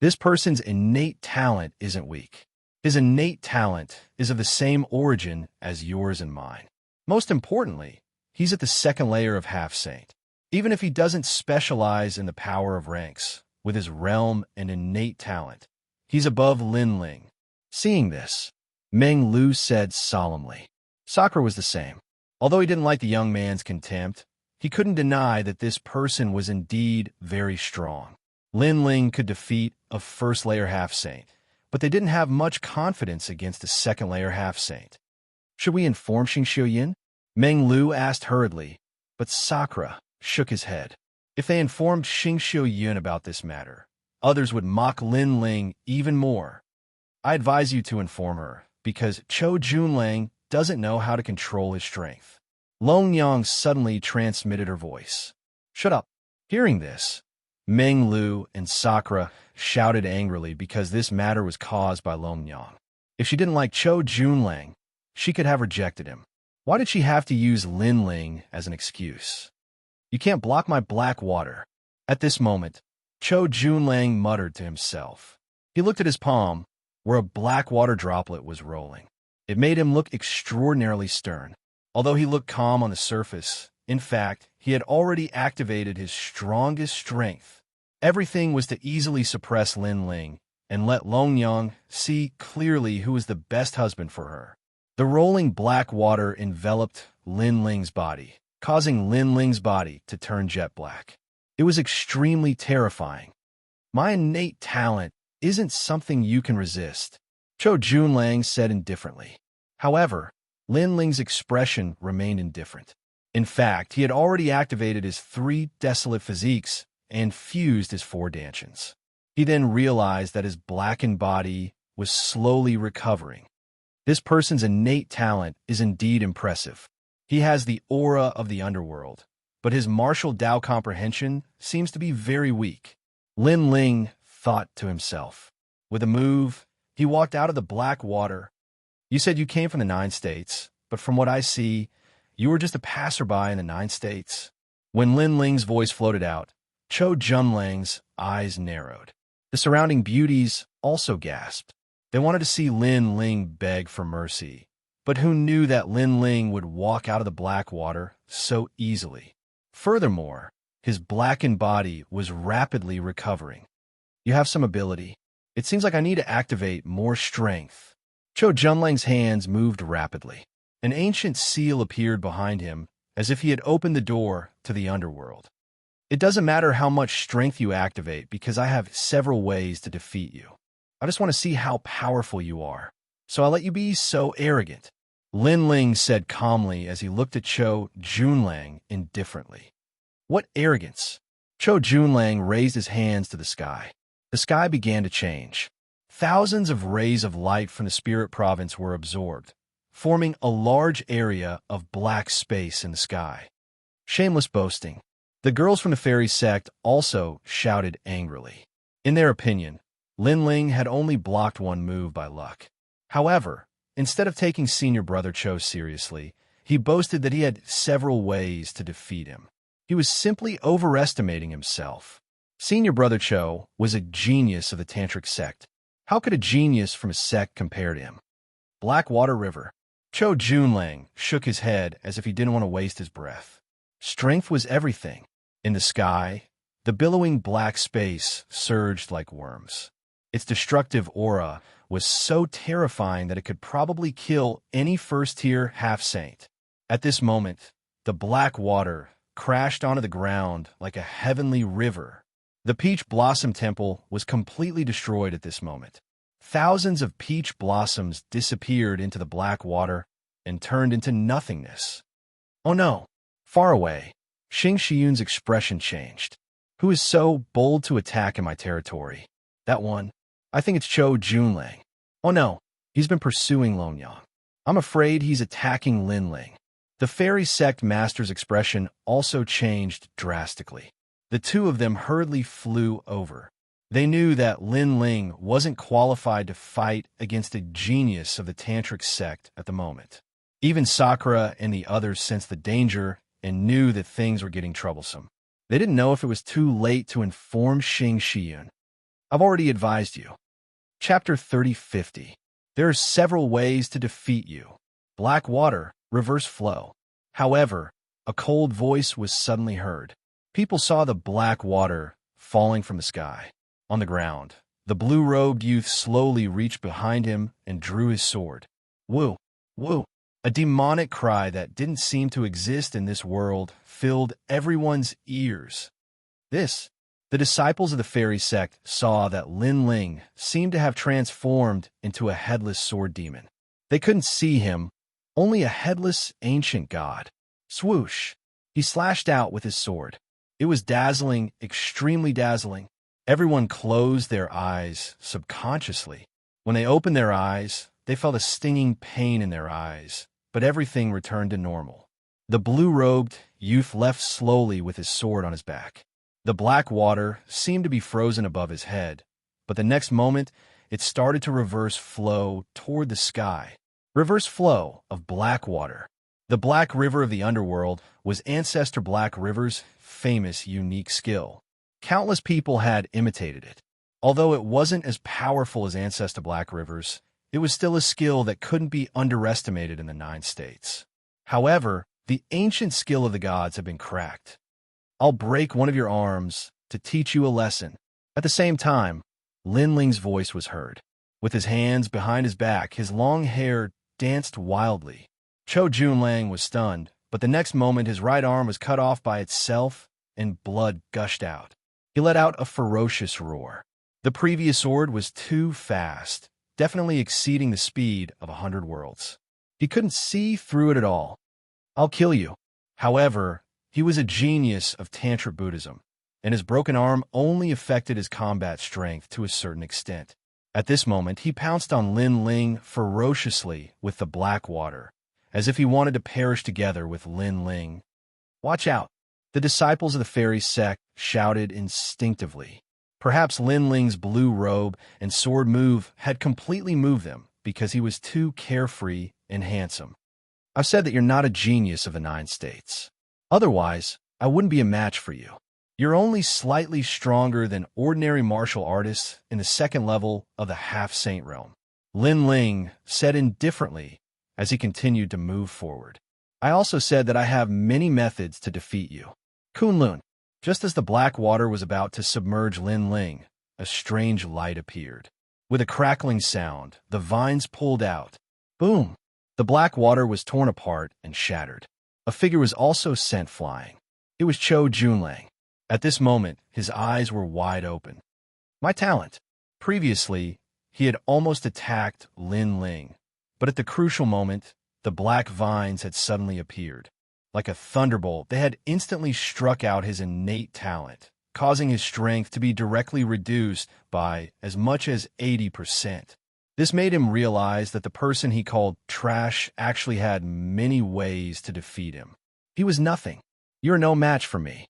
This person's innate talent isn't weak. His innate talent is of the same origin as yours and mine. Most importantly, he's at the 2nd layer of half-saint. Even if he doesn't specialize in the power of ranks, with his realm and innate talent, he's above Lin Ling. Seeing this, Meng Lu said solemnly. Sakura was the same. Although he didn't like the young man's contempt, he couldn't deny that this person was indeed very strong. Lin Ling could defeat a 1st-layer half-saint, but they didn't have much confidence against a 2nd-layer half-saint. "Should we inform Xianxia Yin?" Meng Lu asked hurriedly, but Sakura shook his head. If they informed Xianxia Yin about this matter, others would mock Lin Ling even more. "I advise you to inform her, because Cho Junlang doesn't know how to control his strength." Longyang suddenly transmitted her voice. "Shut up." Hearing this, Meng Lu and Sakura shouted angrily because this matter was caused by Longyang. If she didn't like Cho Junlang, she could have rejected him. Why did she have to use Lin Ling as an excuse? "You can't block my black water." At this moment, Cho Junlang muttered to himself. He looked at his palm, where a black water droplet was rolling. It made him look extraordinarily stern. Although he looked calm on the surface, In fact, he had already activated his strongest strength. Everything was to easily suppress Lin Ling and let Longyang see clearly who was the best husband for her. The rolling black water enveloped Lin Ling's body, causing Lin Ling's body to turn jet black. It was extremely terrifying. My innate talent isn't something you can resist, Zhou Junlang said indifferently. However, Lin Ling's expression remained indifferent. In fact, he had already activated his 3 desolate physiques and fused his 4 dantians. He then realized that his blackened body was slowly recovering. This person's innate talent is indeed impressive. He has the aura of the underworld, but his martial Dao comprehension seems to be very weak. Lin Ling thought to himself. With a move, he walked out of the black water. You said you came from the 9 states, but from what I see, you were just a passerby in the 9 states. When Lin Ling's voice floated out, Zhou Junlang's eyes narrowed. The surrounding beauties also gasped. They wanted to see Lin Ling beg for mercy, but who knew that Lin Ling would walk out of the black water so easily? Furthermore, his blackened body was rapidly recovering. You have some ability. It seems like I need to activate more strength. Zhou Junlang's hands moved rapidly. An ancient seal appeared behind him, as if he had opened the door to the underworld. It doesn't matter how much strength you activate because I have several ways to defeat you. I just want to see how powerful you are, so I'll let you be so arrogant. Lin Ling said calmly as he looked at Zhou Junlang indifferently. What arrogance? Zhou Junlang raised his hands to the sky. The sky began to change. Thousands of rays of light from the spirit province were absorbed, forming a large area of black space in the sky. Shameless boasting. The girls from the fairy sect also shouted angrily. In their opinion, Lin Ling had only blocked one move by luck. However, instead of taking senior brother Cho seriously, he boasted that he had several ways to defeat him. He was simply overestimating himself. Senior brother Cho was a genius of the tantric sect. How could a genius from a sect compare to him? Blackwater River. Zhou Junlang shook his head as if he didn't want to waste his breath. Strength was everything. In the sky, the billowing black space surged like worms. Its destructive aura was so terrifying that it could probably kill any first-tier half-saint. At this moment, the black water crashed onto the ground like a heavenly river. The Peach Blossom Temple was completely destroyed at this moment. Thousands of peach blossoms disappeared into the black water and turned into nothingness. Oh no! Far away, Xianxia's expression changed. Who is so bold to attack in my territory? That one. I think it's Zhou Junlang. Oh no, he's been pursuing Longyang. I'm afraid he's attacking Lin Ling. The fairy sect master's expression also changed drastically. The two of them hurriedly flew over. They knew that Lin Ling wasn't qualified to fight against a genius of the tantric sect at the moment. Even Sakura and the others sensed the danger and knew that things were getting troublesome. They didn't know if it was too late to inform Xianxia. I've already advised you. Chapter 3050. There are several ways to defeat you. Black water, reverse flow. However, a cold voice was suddenly heard. People saw the black water falling from the sky. On the ground, the blue-robed youth slowly reached behind him and drew his sword. Woo! Woo! A demonic cry that didn't seem to exist in this world filled everyone's ears. The disciples of the fairy sect saw that Lin Ling seemed to have transformed into a headless sword demon. They couldn't see him, only a headless ancient god. Swoosh! He slashed out with his sword. It was dazzling, extremely dazzling. Everyone closed their eyes subconsciously. When they opened their eyes, they felt a stinging pain in their eyes, but everything returned to normal. The blue-robed youth left slowly with his sword on his back. The black water seemed to be frozen above his head, but the next moment, it started to reverse flow toward the sky. Reverse flow of black water. The Black River of the Underworld was Ancestor Black River's famous unique skill. Countless people had imitated it. Although it wasn't as powerful as Ancestor Black River's, it was still a skill that couldn't be underestimated in the 9 states. However, The ancient skill of the gods had been cracked. I'll break one of your arms to teach you a lesson. At the same time, Lin Ling's voice was heard. With his hands behind his back, his long hair danced wildly. Chou Junlang was stunned, but the next moment his right arm was cut off by itself and blood gushed out. He let out a ferocious roar. The previous sword was too fast, definitely exceeding the speed of 100 worlds. He couldn't see through it at all. I'll kill you. However, he was a genius of Tantric Buddhism, and his broken arm only affected his combat strength to a certain extent. At this moment, he pounced on Lin Ling ferociously with the black water, as if he wanted to perish together with Lin Ling. Watch out! The disciples of the fairy sect shouted instinctively. Perhaps Lin Ling's blue robe and sword move had completely moved them because he was too carefree and handsome. I've said that you're not a genius of the 9 states. Otherwise, I wouldn't be a match for you. You're only slightly stronger than ordinary martial artists in the 2nd level of the half-saint realm. Lin Ling said indifferently as he continued to move forward. I also said that I have many methods to defeat you. Kunlun. Just as the black water was about to submerge Lin Ling, a strange light appeared. With a crackling sound, the vines pulled out. Boom! The black water was torn apart and shattered. A figure was also sent flying. It was Chou Junlang. At this moment, his eyes were wide open. My talent. Previously, he had almost attacked Lin Ling, but at the crucial moment, the black vines had suddenly appeared. Like a thunderbolt, they had instantly struck out his innate talent, causing his strength to be directly reduced by as much as 80%. This made him realize that the person he called trash actually had many ways to defeat him. He was nothing. You're no match for me.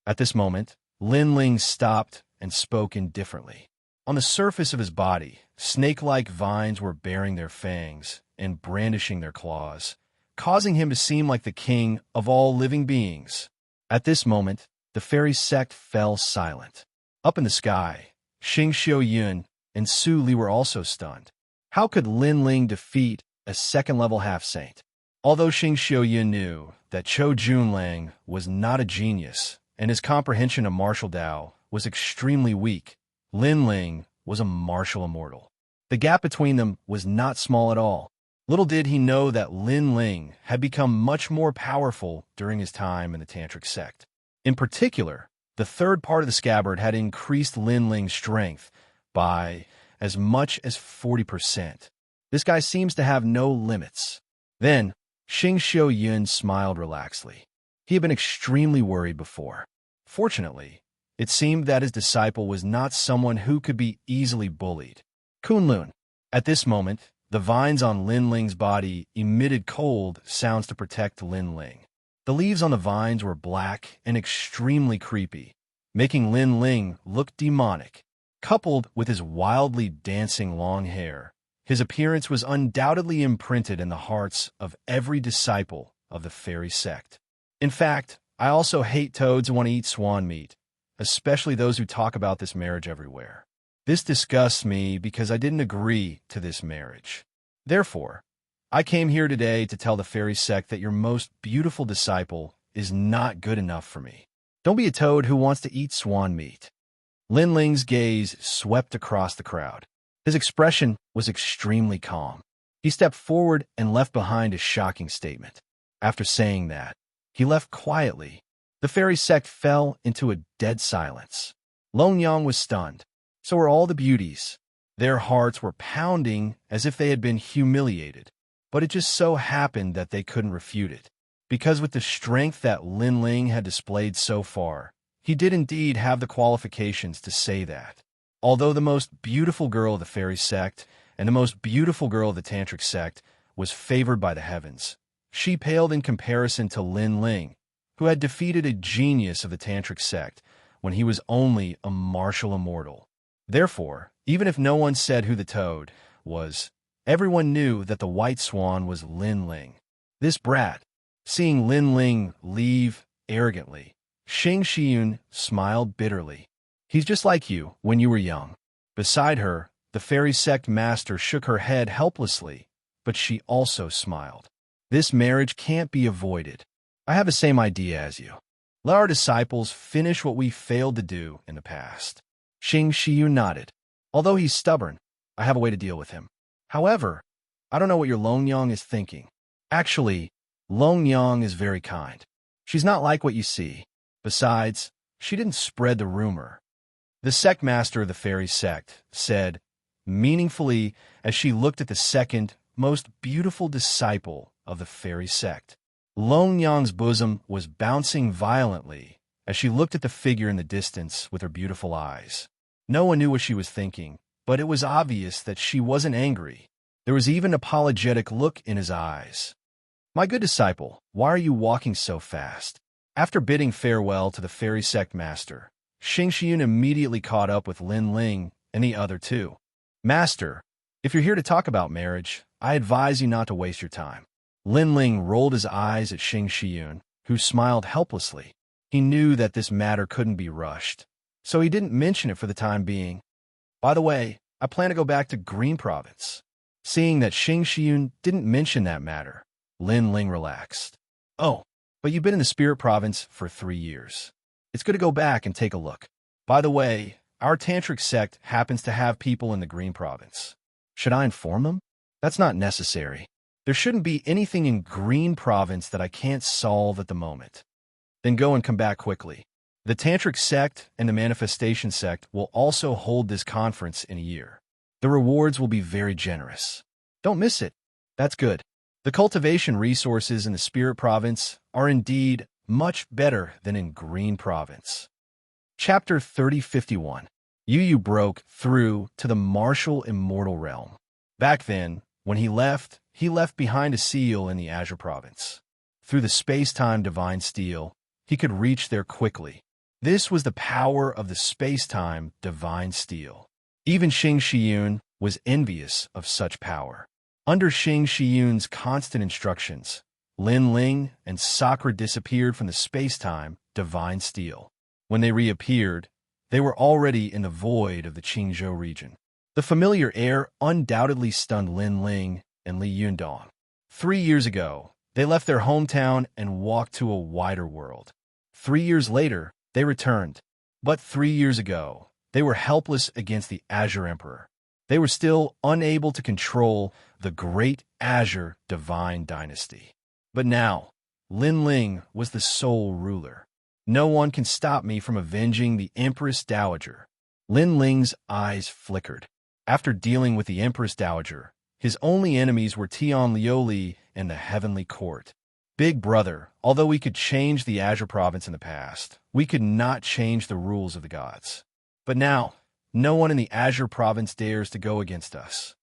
At this moment, Lin Ling stopped and spoke indifferently. On the surface of his body, snake-like vines were baring their fangs and brandishing their claws, causing him to seem like the king of all living beings. At this moment, the fairy sect fell silent. Up in the sky, Xianxia Yun and Su Li were also stunned. How could Lin Ling defeat a 2nd-level half-saint? Although Xianxia Yun knew that Chou Junlang was not a genius and his comprehension of martial Dao was extremely weak, Lin Ling was a martial immortal. The gap between them was not small at all. Little did he know that Lin Ling had become much more powerful during his time in the Tantric sect. In particular, the 3rd part of the scabbard had increased Lin Ling's strength by as much as 40%. This guy seems to have no limits. Then, Xianxia Yun smiled relaxedly. He had been extremely worried before. Fortunately, it seemed that his disciple was not someone who could be easily bullied. Kunlun. At this moment, the vines on Lin Ling's body emitted cold sounds to protect Lin Ling. The leaves on the vines were black and extremely creepy, making Lin Ling look demonic. Coupled with his wildly dancing long hair, his appearance was undoubtedly imprinted in the hearts of every disciple of the fairy sect. In fact, I also hate toads who want to eat swan meat, especially those who talk about this marriage everywhere. This disgusts me because I didn't agree to this marriage. Therefore, I came here today to tell the fairy sect that your most beautiful disciple is not good enough for me. Don't be a toad who wants to eat swan meat. Lin Ling's gaze swept across the crowd. His expression was extremely calm. He stepped forward and left behind a shocking statement. After saying that, he left quietly. The fairy sect fell into a dead silence. Long Yang was stunned. So were all the beauties. Their hearts were pounding as if they had been humiliated. But it just so happened that they couldn't refute it. Because with the strength that Lin Ling had displayed so far, he did indeed have the qualifications to say that. Although the most beautiful girl of the fairy sect and the most beautiful girl of the Tantric sect was favored by the heavens, she paled in comparison to Lin Ling, who had defeated a genius of the Tantric sect when he was only a martial immortal. Therefore, even if no one said who the toad was, everyone knew that the white swan was Lin Ling. This brat. Seeing Lin Ling leave arrogantly, Xianxia smiled bitterly. He's just like you when you were young. Beside her, the fairy sect master shook her head helplessly, but she also smiled. This marriage can't be avoided. I have the same idea as you. Let our disciples finish what we failed to do in the past. Xianxia nodded. Although he's stubborn, I have a way to deal with him. However, I don't know what your Longyang is thinking. Actually, Longyang is very kind. She's not like what you see. Besides, she didn't spread the rumor. The sect master of the fairy sect said, meaningfully, as she looked at the second most beautiful disciple of the fairy sect. Longyang's bosom was bouncing violently as she looked at the figure in the distance with her beautiful eyes. No one knew what she was thinking, but it was obvious that she wasn't angry. There was even an apologetic look in his eyes. My good disciple, why are you walking so fast? After bidding farewell to the fairy sect master, Xianxia immediately caught up with Lin Ling and the other two. Master, if you're here to talk about marriage, I advise you not to waste your time. Lin Ling rolled his eyes at Xianxia, who smiled helplessly. He knew that this matter couldn't be rushed, so he didn't mention it for the time being. By the way, I plan to go back to Green Province. Seeing that Xianxia didn't mention that matter, Lin Ling relaxed. Oh, but you've been in the Spirit Province for 3 years. It's good to go back and take a look. By the way, our tantric sect happens to have people in the Green Province. Should I inform them? That's not necessary. There shouldn't be anything in Green Province that I can't solve at the moment. Then go and come back quickly. The tantric sect and the manifestation sect will also hold this conference in a year. The rewards will be very generous. Don't miss it. That's good. The cultivation resources in the Spirit Province are indeed much better than in Green Province. Chapter 3051. Yu broke through to the martial immortal realm. Back then, when he left behind a seal in the Azure Province. Through the space-time divine steel, he could reach there quickly. This was the power of the space-time divine steel. Even Xianxia was envious of such power. Under Xianxia's constant instructions, Lin Ling and Sakura disappeared from the space-time divine steel. When they reappeared, they were already in the void of the Qingzhou region. The familiar air undoubtedly stunned Lin Ling and Li Yundong. 3 years ago, they left their hometown and walked to a wider world. 3 years later, they returned. But 3 years ago, they were helpless against the Azure Emperor. They were still unable to control the great Azure divine dynasty. But now, Lin Ling was the sole ruler. No one can stop me from avenging the Empress Dowager. Lin Ling's eyes flickered. After dealing with the Empress Dowager, his only enemies were Tian Liuli and the Heavenly Court. Big brother, although we could change the Azure Province in the past, we could not change the rules of the gods. But now, no one in the Azure Province dares to go against us.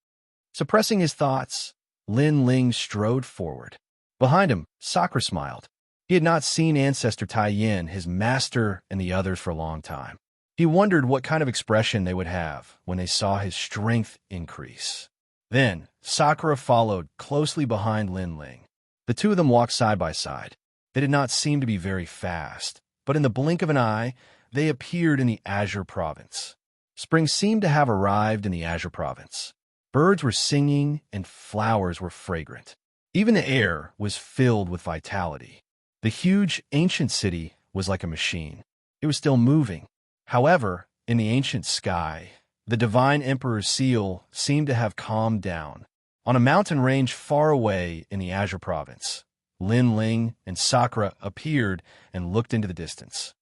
Suppressing his thoughts, Lin Ling strode forward. Behind him, Sakura smiled. He had not seen Ancestor Taiyin, his master, and the others for a long time. He wondered what kind of expression they would have when they saw his strength increase. Then, Sakura followed closely behind Lin Ling. The two of them walked side by side. They did not seem to be very fast, but in the blink of an eye, they appeared in the Azure Province. Spring seemed to have arrived in the Azure Province. Birds were singing and flowers were fragrant. Even the air was filled with vitality. The huge ancient city was like a machine. It was still moving. However, in the ancient sky, the divine emperor's seal seemed to have calmed down. On a mountain range far away in the Azure Province, Lin Ling and Sakura appeared and looked into the distance.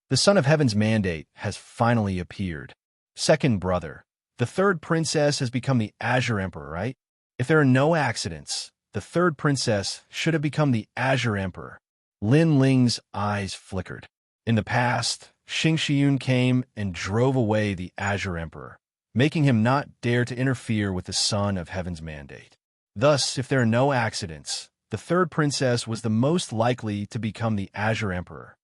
The Son of Heaven's mandate has finally appeared. Second brother, the third princess has become the Azure Emperor, right? If there are no accidents, the third princess should have become the Azure Emperor. Lin Ling's eyes flickered. In the past, Xianxia came and drove away the Azure Emperor, making him not dare to interfere with the Son of Heaven's mandate. Thus, if there are no accidents, the third princess was the most likely to become the Azure Emperor.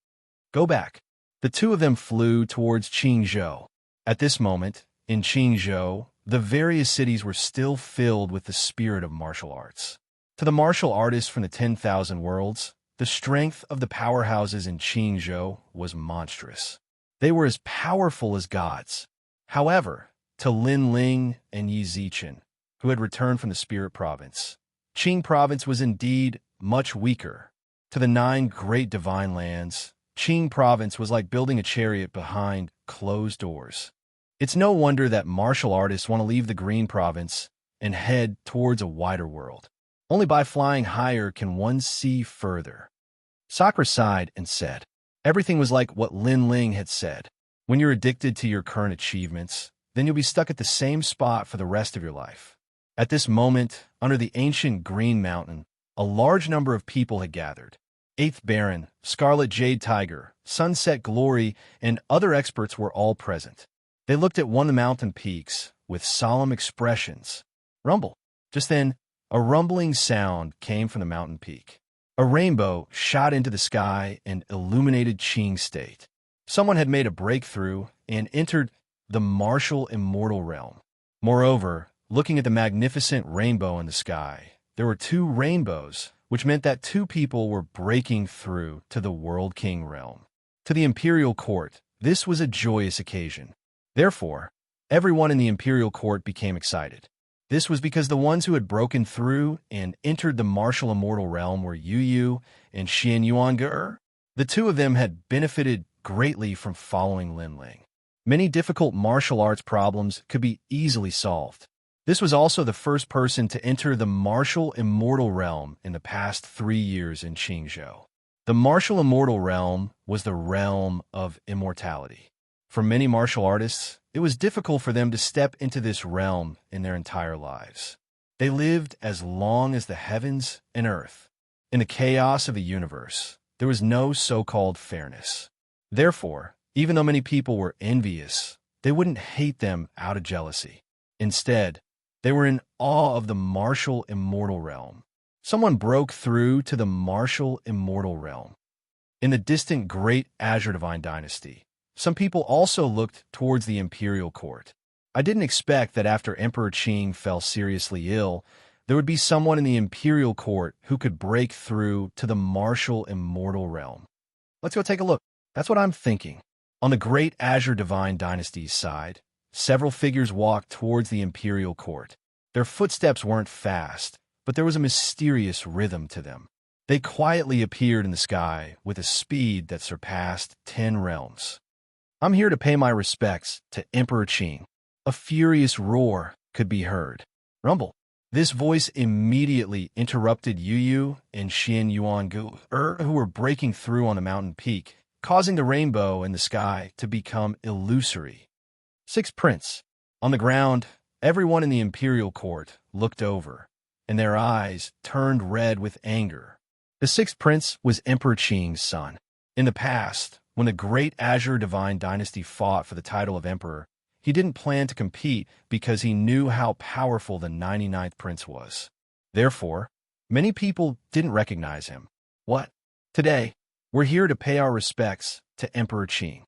Go back. The two of them flew towards Qingzhou. At this moment, in Qingzhou, the various cities were still filled with the spirit of martial arts. To the martial artists from the 10,000 worlds, the strength of the powerhouses in Qingzhou was monstrous. They were as powerful as gods. However, to Lin Ling and Yi Zichen, who had returned from the Spirit Province, Qing Province was indeed much weaker. To the 9 great divine lands, Qing province was like building a chariot behind closed doors. It's no wonder that martial artists want to leave the Green province and head towards a wider world. Only by flying higher can one see further. Sakura sighed and said, everything was like what Lin Ling had said. When you're addicted to your current achievements, then you'll be stuck at the same spot for the rest of your life. At this moment, under the ancient Green Mountain, a large number of people had gathered. 8th Baron, Scarlet Jade Tiger, Sunset Glory, and other experts were all present. They looked at one of the mountain peaks with solemn expressions. Rumble. Just then, a rumbling sound came from the mountain peak. A rainbow shot into the sky and illuminated Qing State. Someone had made a breakthrough and entered the martial immortal realm. Moreover, looking at the magnificent rainbow in the sky, there were 2 rainbows, which meant that 2 people were breaking through to the World King realm. To the imperial court, this was a joyous occasion. Therefore, everyone in the imperial court became excited. This was because the ones who had broken through and entered the martial immortal realm were Yu Yu and Xianxia. The 2 of them had benefited greatly from following Lin Ling. Many difficult martial arts problems could be easily solved. This was also the first person to enter the martial immortal realm in the past 3 years in Qingzhou. The martial immortal realm was the realm of immortality. For many martial artists, it was difficult for them to step into this realm in their entire lives. They lived as long as the heavens and earth. In the chaos of the universe, there was no so-called fairness. Therefore, even though many people were envious, they wouldn't hate them out of jealousy. Instead, they were in awe of the martial immortal realm. Someone broke through to the martial immortal realm. In the distant Great Azure Divine Dynasty, some people also looked towards the imperial court. I didn't expect that after Emperor Qing fell seriously ill, there would be someone in the imperial court who could break through to the martial immortal realm. Let's go take a look. That's what I'm thinking. On the Great Azure Divine Dynasty's side, several figures walked towards the imperial court. Their footsteps weren't fast, but there was a mysterious rhythm to them. They quietly appeared in the sky with a speed that surpassed 10 realms. I'm here to pay my respects to Emperor Qing. A furious roar could be heard. Rumble. This voice immediately interrupted Yu Yu and Xianxia, who were breaking through on the mountain peak, causing the rainbow in the sky to become illusory. 6th Prince. On the ground, everyone in the imperial court looked over, and their eyes turned red with anger. The 6th Prince was Emperor Qing's son. In the past, when the Great Azure Divine Dynasty fought for the title of Emperor, he didn't plan to compete because he knew how powerful the 99th Prince was. Therefore, many people didn't recognize him. What? Today, we're here to pay our respects to Emperor Qing.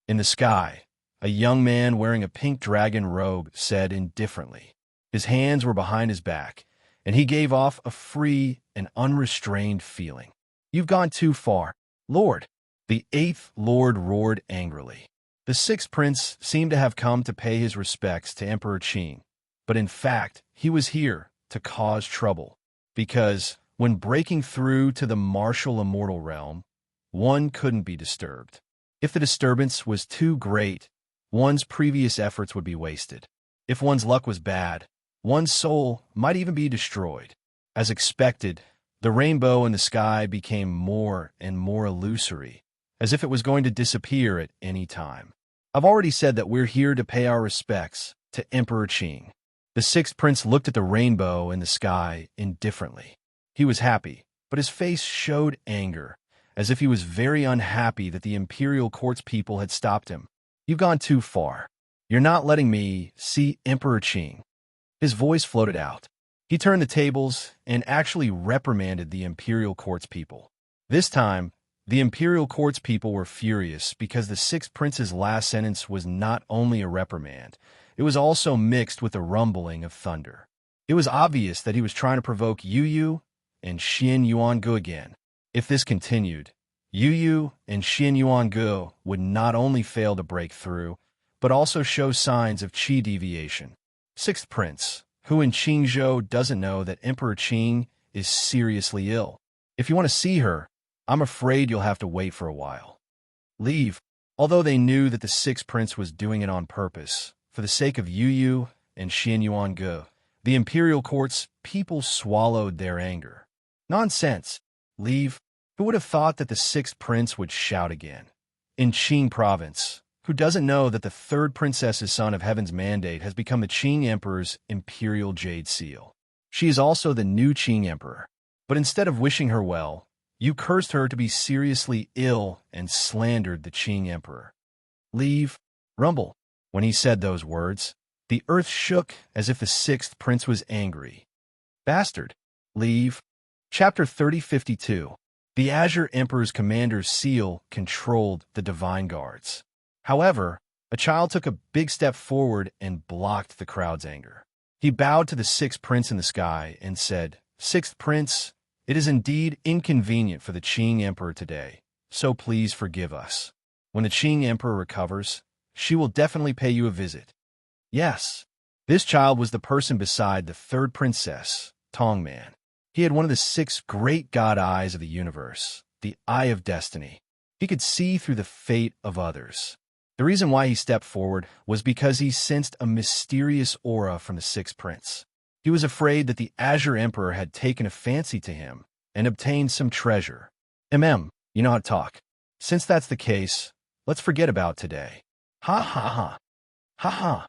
In the sky, a young man wearing a pink dragon robe said indifferently. His hands were behind his back, and he gave off a free and unrestrained feeling. You've gone too far, Lord. The 8th Lord roared angrily. The 6th Prince seemed to have come to pay his respects to Emperor Qing, but in fact, he was here to cause trouble, because when breaking through to the martial immortal realm, one couldn't be disturbed. If the disturbance was too great, one's previous efforts would be wasted. If one's luck was bad, one's soul might even be destroyed. As expected, the rainbow in the sky became more and more illusory, as if it was going to disappear at any time. I've already said that we're here to pay our respects to Emperor Qing. The 6th Prince looked at the rainbow in the sky indifferently. He was happy, but his face showed anger, as if he was very unhappy that the imperial court's people had stopped him. You've gone too far. You're not letting me see Emperor Qing. His voice floated out. He turned the tables and actually reprimanded the imperial court's people. This time, the imperial court's people were furious because the 6th Prince's last sentence was not only a reprimand, it was also mixed with the rumbling of thunder. It was obvious that he was trying to provoke Yu Yu and Xianxia again. If this continued, Yu Yu and Xianxia would not only fail to break through, but also show signs of qi deviation. 6th Prince, who in Qingzhou doesn't know that Emperor Qing is seriously ill. If you want to see her, I'm afraid you'll have to wait for a while. Leave. Although they knew that the sixth prince was doing it on purpose, for the sake of Yu and Xianxia, the imperial court's people swallowed their anger. Nonsense. Leave. Who would have thought that the sixth prince would shout again? In Qing province, who doesn't know that the third princess's son of Heaven's mandate has become the Qing Emperor's imperial jade seal? She is also the new Qing Emperor. But instead of wishing her well, you cursed her to be seriously ill and slandered the Qing Emperor. Leave. Rumble. When he said those words, the earth shook as if the sixth prince was angry. Bastard. Leave. Chapter 3052. The Azure Emperor's commander's seal controlled the divine guards. However, a child took a big step forward and blocked the crowd's anger. He bowed to the sixth prince in the sky and said, "Sixth prince, it is indeed inconvenient for the Qing Emperor today, so please forgive us. When the Qing Emperor recovers, she will definitely pay you a visit." Yes, this child was the person beside the third princess, Tongman. He had one of the six great god eyes of the universe, the Eye of Destiny. He could see through the fate of others. The reason why he stepped forward was because he sensed a mysterious aura from the sixth prince. He was afraid that the Azure Emperor had taken a fancy to him and obtained some treasure. You know how to talk. Since that's the case, let's forget about today. Ha ha ha. Ha ha.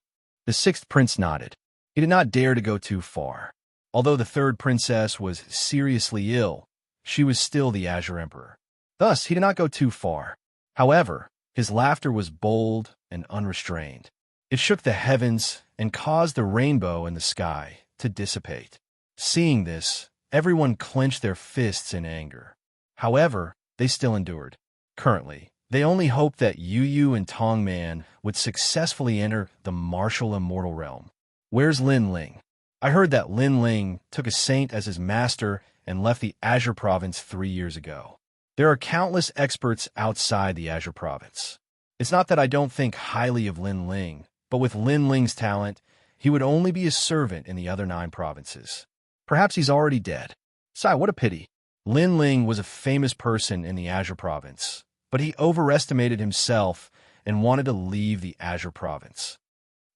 The sixth prince nodded. He did not dare to go too far. Although the third princess was seriously ill, she was still the Azure Emperor. Thus, he did not go too far. However, his laughter was bold and unrestrained. It shook the heavens and caused the rainbow in the sky to dissipate. Seeing this, everyone clenched their fists in anger. However, they still endured. Currently, they only hoped that Yu and Tongman would successfully enter the martial immortal realm. Where's Lin Ling? I heard that Lin Ling took a saint as his master and left the Azure province 3 years ago. There are countless experts outside the Azure province. It's not that I don't think highly of Lin Ling, but with Lin Ling's talent, he would only be a servant in the other 9 provinces. Perhaps he's already dead. Sigh, what a pity. Lin Ling was a famous person in the Azure province, but he overestimated himself and wanted to leave the Azure province.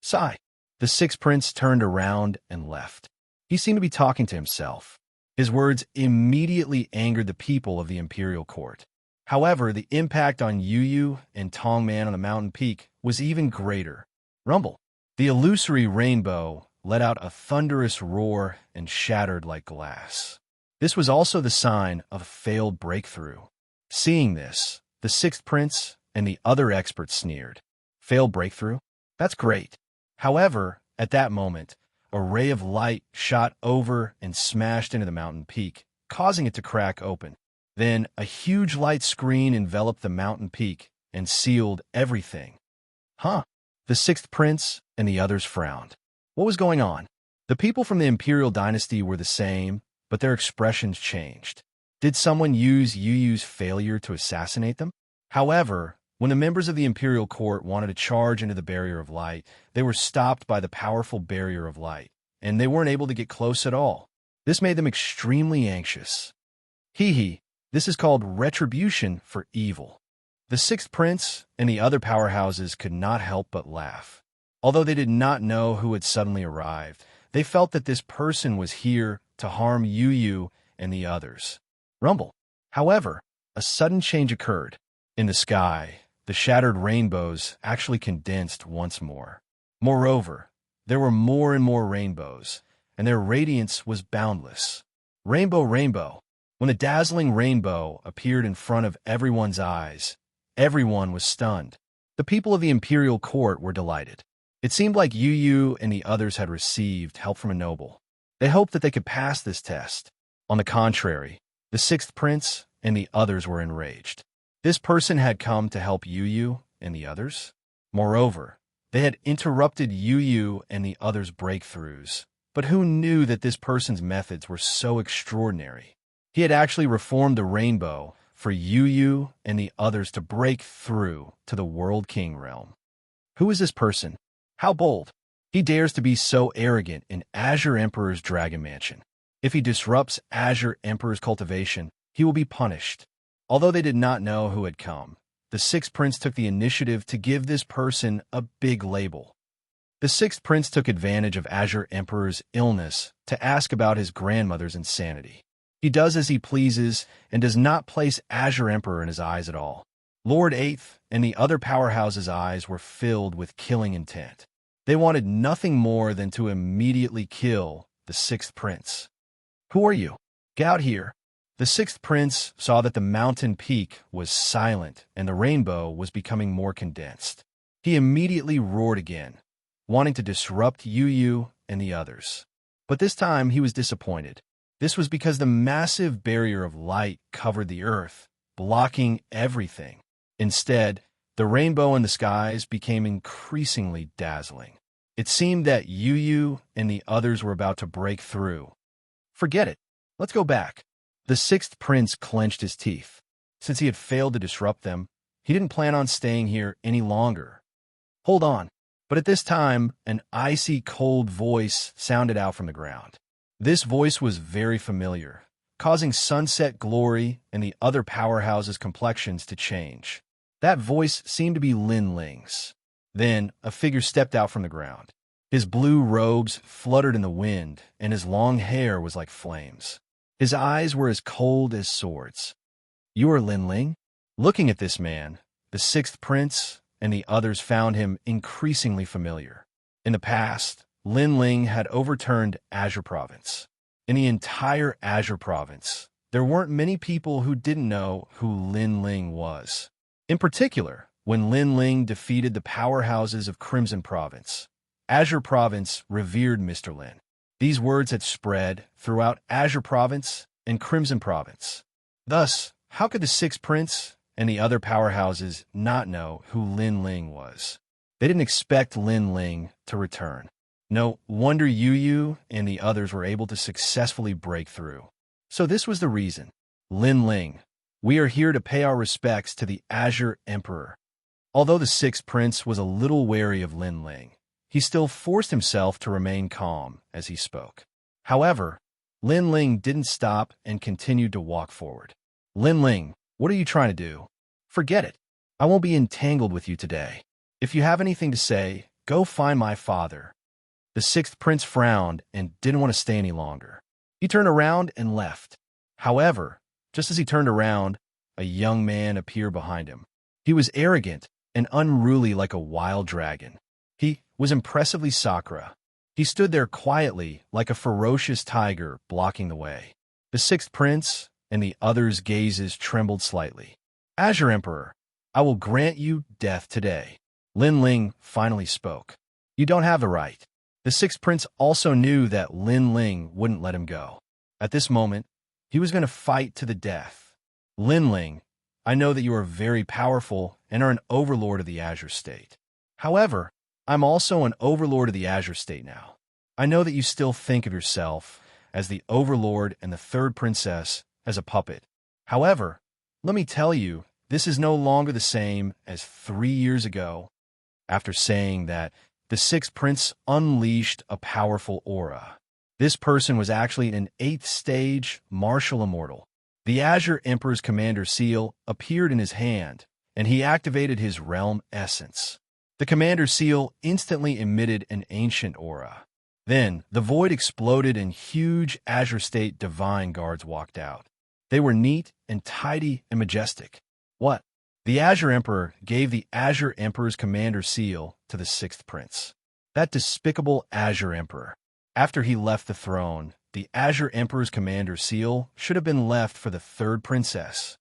Sigh. The sixth prince turned around and left. He seemed to be talking to himself. His words immediately angered the people of the imperial court. However, the impact on Yu and Tongman on the mountain peak was even greater. Rumble. The illusory rainbow let out a thunderous roar and shattered like glass. This was also the sign of a failed breakthrough. Seeing this, the sixth prince and the other experts sneered. Failed breakthrough? That's great. However, at that moment, a ray of light shot over and smashed into the mountain peak, causing it to crack open. Then, a huge light screen enveloped the mountain peak and sealed everything. Huh? The sixth prince and the others frowned. What was going on? The people from the imperial dynasty were the same, but their expressions changed. Did someone use Yu's failure to assassinate them? However, when the members of the imperial court wanted to charge into the barrier of light, they were stopped by the powerful barrier of light, and they weren't able to get close at all. This made them extremely anxious. Hee, this is called retribution for evil. The sixth prince and the other powerhouses could not help but laugh. Although they did not know who had suddenly arrived, they felt that this person was here to harm Yu and the others. Rumble. However, a sudden change occurred. In the sky, the shattered rainbows actually condensed once more. Moreover, there were more and more rainbows, and their radiance was boundless. Rainbow, rainbow. When the dazzling rainbow appeared in front of everyone's eyes, everyone was stunned. The people of the imperial court were delighted. It seemed like Yu and the others had received help from a noble. They hoped that they could pass this test. On the contrary, the sixth prince and the others were enraged. This person had come to help Yu and the others. Moreover, they had interrupted Yu and the others' breakthroughs. But who knew that this person's methods were so extraordinary? He had actually reformed the rainbow for Yu and the others to break through to the World King realm. Who is this person? How bold! He dares to be so arrogant in Azure Emperor's Dragon Mansion. If he disrupts Azure Emperor's cultivation, he will be punished. Although they did not know who had come, the sixth prince took the initiative to give this person a big label. The sixth prince took advantage of Azure Emperor's illness to ask about his grandmother's insanity. He does as he pleases and does not place Azure Emperor in his eyes at all. Lord Eighth and the other powerhouse's eyes were filled with killing intent. They wanted nothing more than to immediately kill the sixth prince. "Who are you? Get out here." The sixth prince saw that the mountain peak was silent and the rainbow was becoming more condensed. He immediately roared again, wanting to disrupt Yu and the others. But this time he was disappointed. This was because the massive barrier of light covered the earth, blocking everything. Instead, the rainbow in the skies became increasingly dazzling. It seemed that Yu and the others were about to break through. "Forget it. Let's go back." The sixth prince clenched his teeth. Since he had failed to disrupt them, he didn't plan on staying here any longer. "Hold on." But at this time, an icy cold voice sounded out from the ground. This voice was very familiar, causing Sunset Glory and the other powerhouses' complexions to change. That voice seemed to be Lin Ling's. Then a figure stepped out from the ground. His blue robes fluttered in the wind, and his long hair was like flames. His eyes were as cold as swords. "You are Lin Ling?" Looking at this man, the sixth prince and the others found him increasingly familiar. In the past, Lin Ling had overturned Azure Province. In the entire Azure Province, there weren't many people who didn't know who Lin Ling was. In particular, when Lin Ling defeated the powerhouses of Crimson Province, Azure Province revered Mr. Lin. These words had spread throughout Azure Province and Crimson Province. Thus, how could the sixth prince and the other powerhouses not know who Lin Ling was? They didn't expect Lin Ling to return. No wonder Yu and the others were able to successfully break through. So this was the reason. "Lin Ling, we are here to pay our respects to the Azure Emperor." Although the sixth prince was a little wary of Lin Ling, he still forced himself to remain calm as he spoke. However, Lin Ling didn't stop and continued to walk forward. "Lin Ling, what are you trying to do?" "Forget it. I won't be entangled with you today. If you have anything to say, go find my father." The sixth prince frowned and didn't want to stay any longer. He turned around and left. However, just as he turned around, a young man appeared behind him. He was arrogant and unruly like a wild dragon. He was impressively Sakura. He stood there quietly like a ferocious tiger blocking the way. The sixth prince and the others' gazes trembled slightly. "Azure Emperor, I will grant you death today." Lin Ling finally spoke. "You don't have the right." The sixth prince also knew that Lin Ling wouldn't let him go. At this moment, he was going to fight to the death. "Lin Ling, I know that you are very powerful and are an overlord of the Azure State. However, I'm also an overlord of the Azure State now. I know that you still think of yourself as the overlord and the third princess as a puppet. However, let me tell you, this is no longer the same as 3 years ago." After saying that, the sixth prince unleashed a powerful aura. This person was actually an 8th stage martial immortal. The Azure Emperor's commander seal appeared in his hand, and he activated his realm essence. The commander seal instantly emitted an ancient aura. Then, the void exploded and huge Azure State Divine Guards walked out. They were neat and tidy and majestic. What? The Azure Emperor gave the Azure Emperor's commander seal to the sixth prince. That despicable Azure Emperor. After he left the throne, the Azure Emperor's commander seal should have been left for the third princess.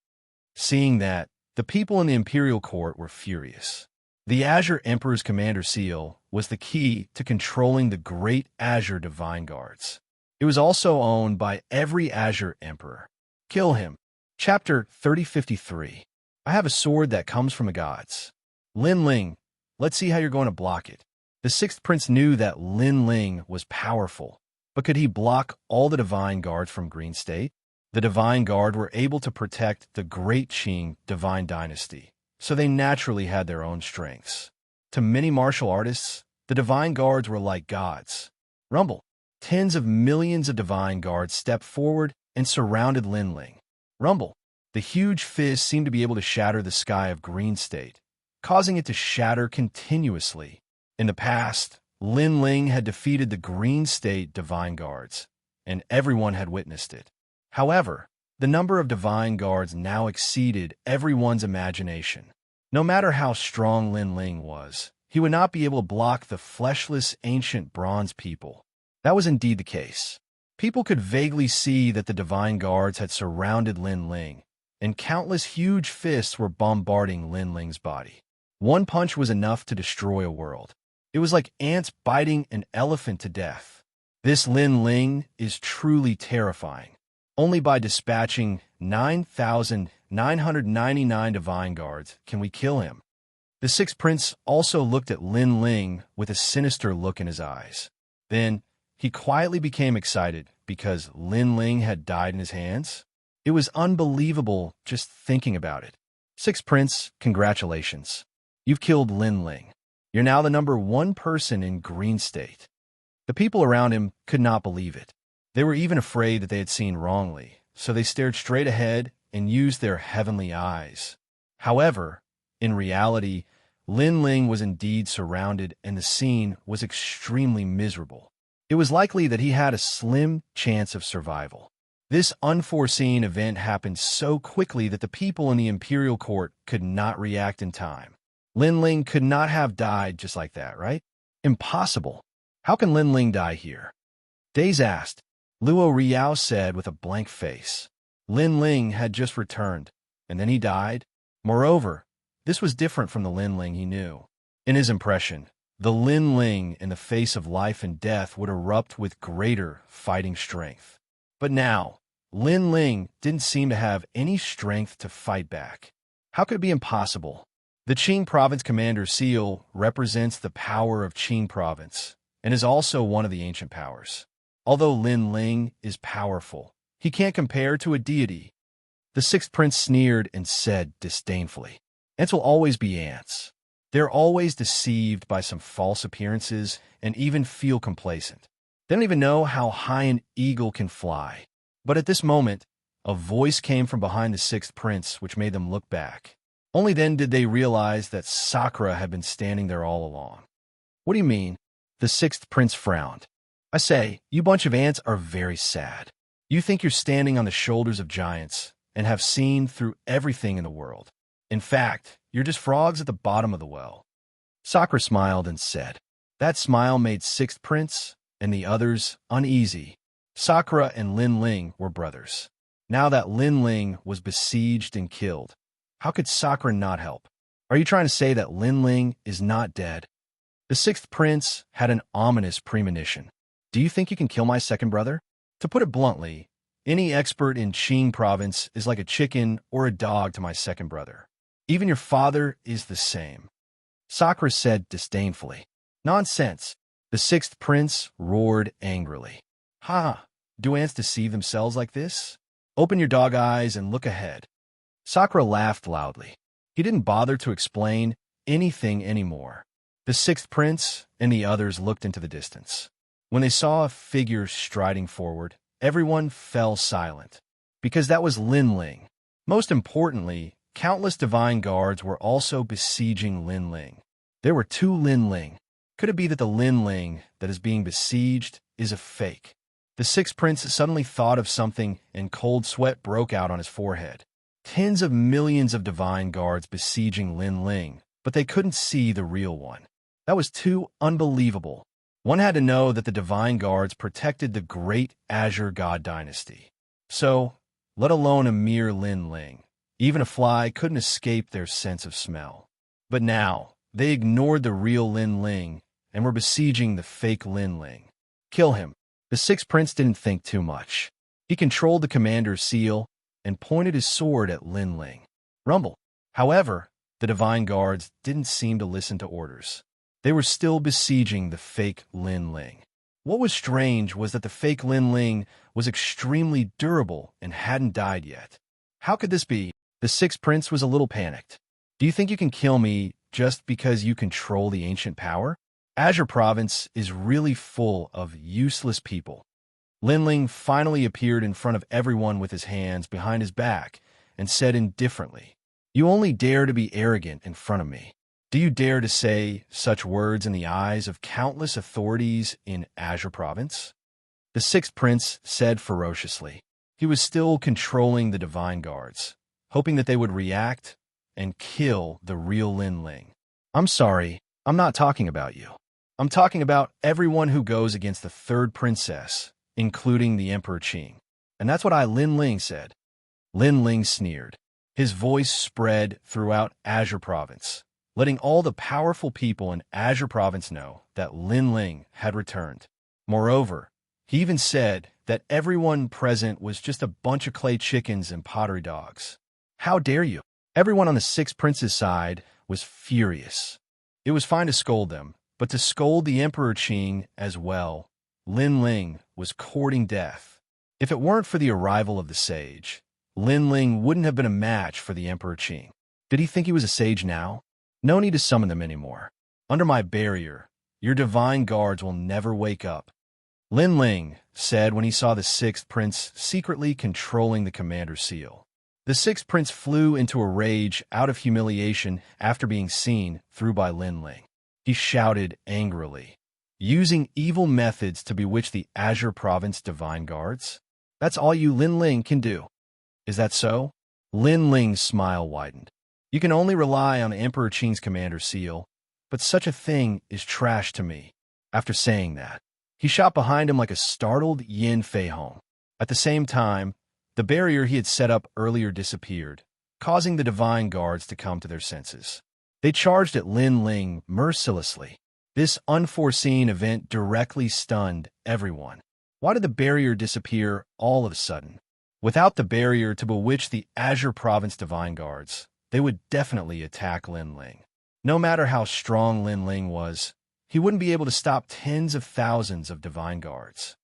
Seeing that, the people in the imperial court were furious. The Azure Emperor's commander seal was the key to controlling the great Azure Divine Guards. It was also owned by every Azure Emperor. Kill him. Chapter 3053. I have a sword that comes from the gods. Lin Ling, let's see how you're going to block it. The sixth prince knew that Lin Ling was powerful, but could he block all the Divine Guards from Green State? The Divine Guard were able to protect the Great Qing Divine Dynasty, so they naturally had their own strengths. To many martial artists, the Divine Guards were like gods. Rumble. Tens of millions of Divine Guards stepped forward and surrounded Lin Ling. Rumble. The huge fist seemed to be able to shatter the sky of Green State, causing it to shatter continuously. In the past, Lin Ling had defeated the Green State Divine Guards, and everyone had witnessed it. However, the number of Divine Guards now exceeded everyone's imagination. No matter how strong Lin Ling was, he would not be able to block the fleshless ancient bronze people. That was indeed the case. People could vaguely see that the Divine Guards had surrounded Lin Ling, and countless huge fists were bombarding Lin Ling's body. One punch was enough to destroy a world. It was like ants biting an elephant to death. This Lin Ling is truly terrifying. Only by dispatching 9,999 Divine Guards can we kill him. The sixth prince also looked at Lin Ling with a sinister look in his eyes. Then, he quietly became excited because Lin Ling had died in his hands. It was unbelievable just thinking about it. Sixth prince, congratulations. You've killed Lin Ling. You're now the #1 person in Green State. The people around him could not believe it. They were even afraid that they had seen wrongly, so they stared straight ahead and used their heavenly eyes. However, in reality, Lin Ling was indeed surrounded and the scene was extremely miserable. It was likely that he had a slim chance of survival. This unforeseen event happened so quickly that the people in the imperial court could not react in time. Lin Ling could not have died just like that, right? Impossible. How can Lin Ling die here? Days asked. Luo Riao said with a blank face. Lin Ling had just returned, and then he died. Moreover, this was different from the Lin Ling he knew. In his impression, the Lin Ling in the face of life and death would erupt with greater fighting strength. But now, Lin Ling didn't seem to have any strength to fight back. How could it be impossible? The Qing Province Commander's seal represents the power of Qing Province and is also one of the ancient powers. Although Lin Ling is powerful, he can't compare to a deity. The sixth prince sneered and said disdainfully, "Ants will always be ants. They're always deceived by some false appearances and even feel complacent. They don't even know how high an eagle can fly." But at this moment, a voice came from behind the sixth prince which made them look back. Only then did they realize that Sakura had been standing there all along. "What do you mean?" The sixth prince frowned. "I say, you bunch of ants are very sad. You think you're standing on the shoulders of giants and have seen through everything in the world. In fact, you're just frogs at the bottom of the well." Sakura smiled and said. That smile made sixth prince and the others uneasy. Sakura and Lin Ling were brothers. Now that Lin Ling was besieged and killed, how could Sakura not help? Are you trying to say that Lin Ling is not dead? The sixth prince had an ominous premonition. "Do you think you can kill my second brother?" To put it bluntly, any expert in Qing province is like a chicken or a dog to my second brother. Even your father is the same. Sakura said disdainfully. "Nonsense." The sixth prince roared angrily. "Ha! Do ants deceive themselves like this? Open your dog eyes and look ahead." Sakura laughed loudly. He didn't bother to explain anything anymore. The sixth prince and the others looked into the distance. When they saw a figure striding forward, everyone fell silent, because that was Lin Ling. Most importantly, countless divine guards were also besieging Lin Ling. There were 2 Lin Ling. Could it be that the Lin Ling that is being besieged is a fake? The sixth prince suddenly thought of something and cold sweat broke out on his forehead. Tens of millions of divine guards besieging Lin Ling, but they couldn't see the real one. That was too unbelievable. One had to know that the divine guards protected the great Azure God dynasty. So, let alone a mere Lin Ling, even a fly couldn't escape their sense of smell. But now, they ignored the real Lin Ling and were besieging the fake Lin Ling. Kill him. The sixth prince didn't think too much. He controlled the commander's seal and pointed his sword at Lin Ling. Rumble. However, the divine guards didn't seem to listen to orders. They were still besieging the fake Lin Ling. What was strange was that the fake Lin Ling was extremely durable and hadn't died yet. How could this be? The sixth prince was a little panicked. "Do you think you can kill me just because you control the ancient power? Azure Province is really full of useless people." Lin Ling finally appeared in front of everyone with his hands behind his back and said indifferently, "You only dare to be arrogant in front of me. Do you dare to say such words in the eyes of countless authorities in Azure Province?" The sixth prince said ferociously. He was still controlling the divine guards, hoping that they would react and kill the real Lin Ling. "I'm sorry, I'm not talking about you. I'm talking about everyone who goes against the third princess, including the Emperor Qing. And that's what Lin Ling said." Lin Ling sneered. His voice spread throughout Azure Province, letting all the powerful people in Azure Province know that Lin Ling had returned. Moreover, he even said that everyone present was just a bunch of clay chickens and pottery dogs. "How dare you?" Everyone on the six princes' side was furious. It was fine to scold them, but to scold the Emperor Qing as well. Lin Ling was courting death. If it weren't for the arrival of the sage, Lin Ling wouldn't have been a match for the Emperor Qing. Did he think he was a sage now? No need to summon them anymore. Under my barrier, your divine guards will never wake up. Lin Ling said when he saw the sixth prince secretly controlling the commander's seal. The sixth prince flew into a rage out of humiliation after being seen through by Lin Ling. He shouted angrily, "Using evil methods to bewitch the Azure Province divine guards? That's all you Lin Ling can do. Is that so?" Lin Ling's smile widened. "You can only rely on the Emperor Qing's commander seal, but such a thing is trash to me." After saying that, he shot behind him like a startled Yin Fei Hong. At the same time, the barrier he had set up earlier disappeared, causing the divine guards to come to their senses. They charged at Lin Ling mercilessly. This unforeseen event directly stunned everyone. Why did the barrier disappear all of a sudden? Without the barrier to bewitch the Azure Province divine guards, they would definitely attack Lin Ling. No matter how strong Lin Ling was, he wouldn't be able to stop tens of thousands of divine guards.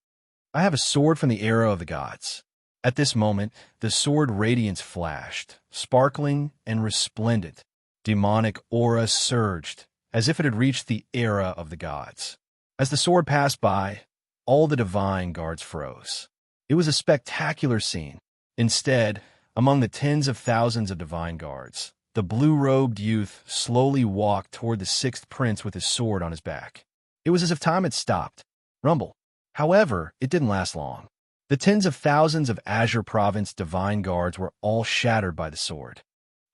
"I have a sword from the era of the gods." At this moment, the sword radiance flashed, sparkling and resplendent. Demonic aura surged, as if it had reached the era of the gods. As the sword passed by, all the divine guards froze. It was a spectacular scene. Instead, among the tens of thousands of divine guards, the blue-robed youth slowly walked toward the sixth prince with his sword on his back. It was as if time had stopped. Rumble. However, it didn't last long. The tens of thousands of Azure Province divine guards were all shattered by the sword.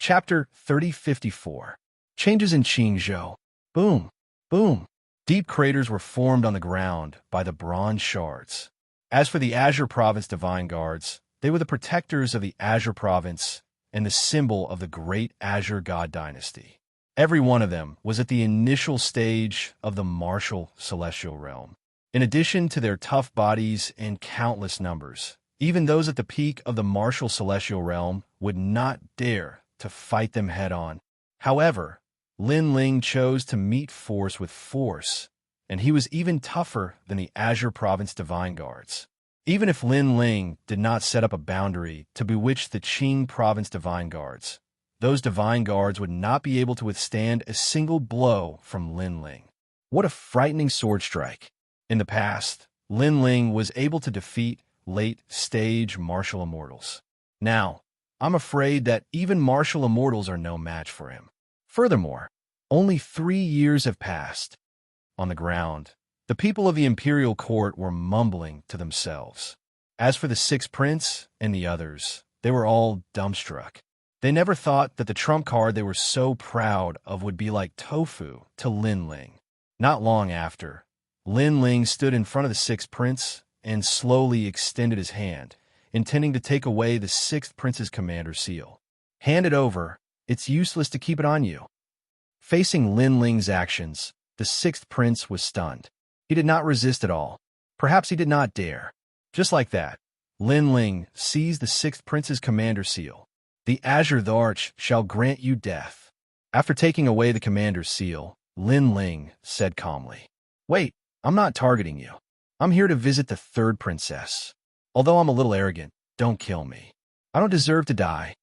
Chapter 3054. Changes in Xianxia. Boom. Boom. Deep craters were formed on the ground by the bronze shards. As for the Azure Province divine guards, they were the protectors of the Azure Province and the symbol of the great Azure God dynasty. Every one of them was at the initial stage of the martial celestial realm. In addition to their tough bodies and countless numbers, even those at the peak of the martial celestial realm would not dare to fight them head-on. However, Lin Ling chose to meet force with force, and he was even tougher than the Azure Province divine guards. Even if Lin Ling did not set up a boundary to bewitch the Qing Province divine guards, those divine guards would not be able to withstand a single blow from Lin Ling. What a frightening sword strike! In the past, Lin Ling was able to defeat late-stage martial immortals. Now, I'm afraid that even martial immortals are no match for him. Furthermore, only 3 years have passed. On the ground, the people of the imperial court were mumbling to themselves. As for the sixth prince and the others, they were all dumbstruck. They never thought that the trump card they were so proud of would be like tofu to Lin Ling. Not long after, Lin Ling stood in front of the sixth prince and slowly extended his hand, intending to take away the sixth prince's commander seal. "Hand it over. It's useless to keep it on you." Facing Lin Ling's actions, the sixth prince was stunned. He did not resist at all. Perhaps he did not dare. Just like that, Lin Ling seized the sixth prince's commander seal. "The Azure Arch shall grant you death." After taking away the commander's seal, Lin Ling said calmly, "Wait, I'm not targeting you. I'm here to visit the third princess. Although I'm a little arrogant, don't kill me. I don't deserve to die."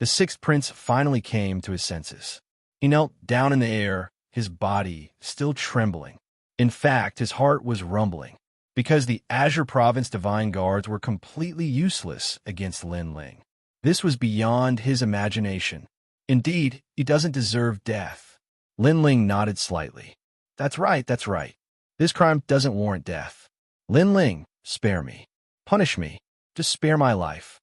The sixth prince finally came to his senses. He knelt down in the air, his body still trembling. In fact, his heart was rumbling, because the Azure Province divine guards were completely useless against Lin Ling. This was beyond his imagination. Indeed, he doesn't deserve death. Lin Ling nodded slightly. That's right, that's right. This crime doesn't warrant death. Lin Ling, spare me. Punish me. Just spare my life.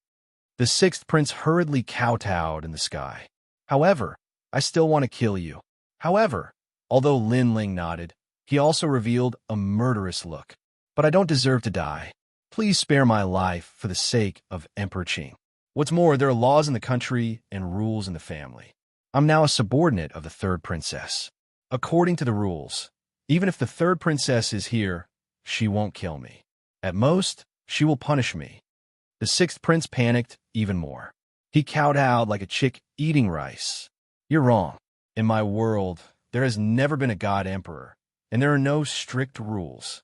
The sixth prince hurriedly kowtowed in the sky. However, I still want to kill you. However, although Lin Ling nodded, he also revealed a murderous look. But I don't deserve to die. Please spare my life for the sake of Emperor Qing. What's more, there are laws in the country and rules in the family. I'm now a subordinate of the third princess. According to the rules, even if the third princess is here, she won't kill me. At most, she will punish me. The sixth prince panicked even more. He kowtowed like a chick eating rice. You're wrong. In my world, there has never been a god emperor, and there are no strict rules.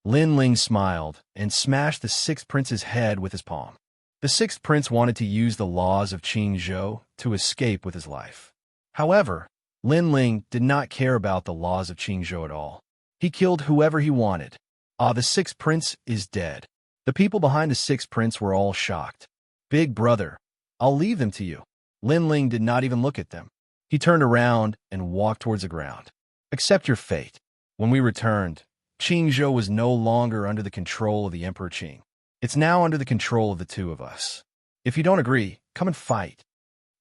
Lin Ling smiled and smashed the sixth prince's head with his palm. The sixth prince wanted to use the laws of Qingzhou to escape with his life. However, Lin Ling did not care about the laws of Qingzhou at all. He killed whoever he wanted. The sixth prince is dead. The people behind the sixth prince were all shocked. Big brother, I'll leave them to you. Lin Ling did not even look at them. He turned around and walked towards the ground. Accept your fate. When we returned, Qingzhou was no longer under the control of the Emperor Qing. It's now under the control of the two of us. If you don't agree, come and fight.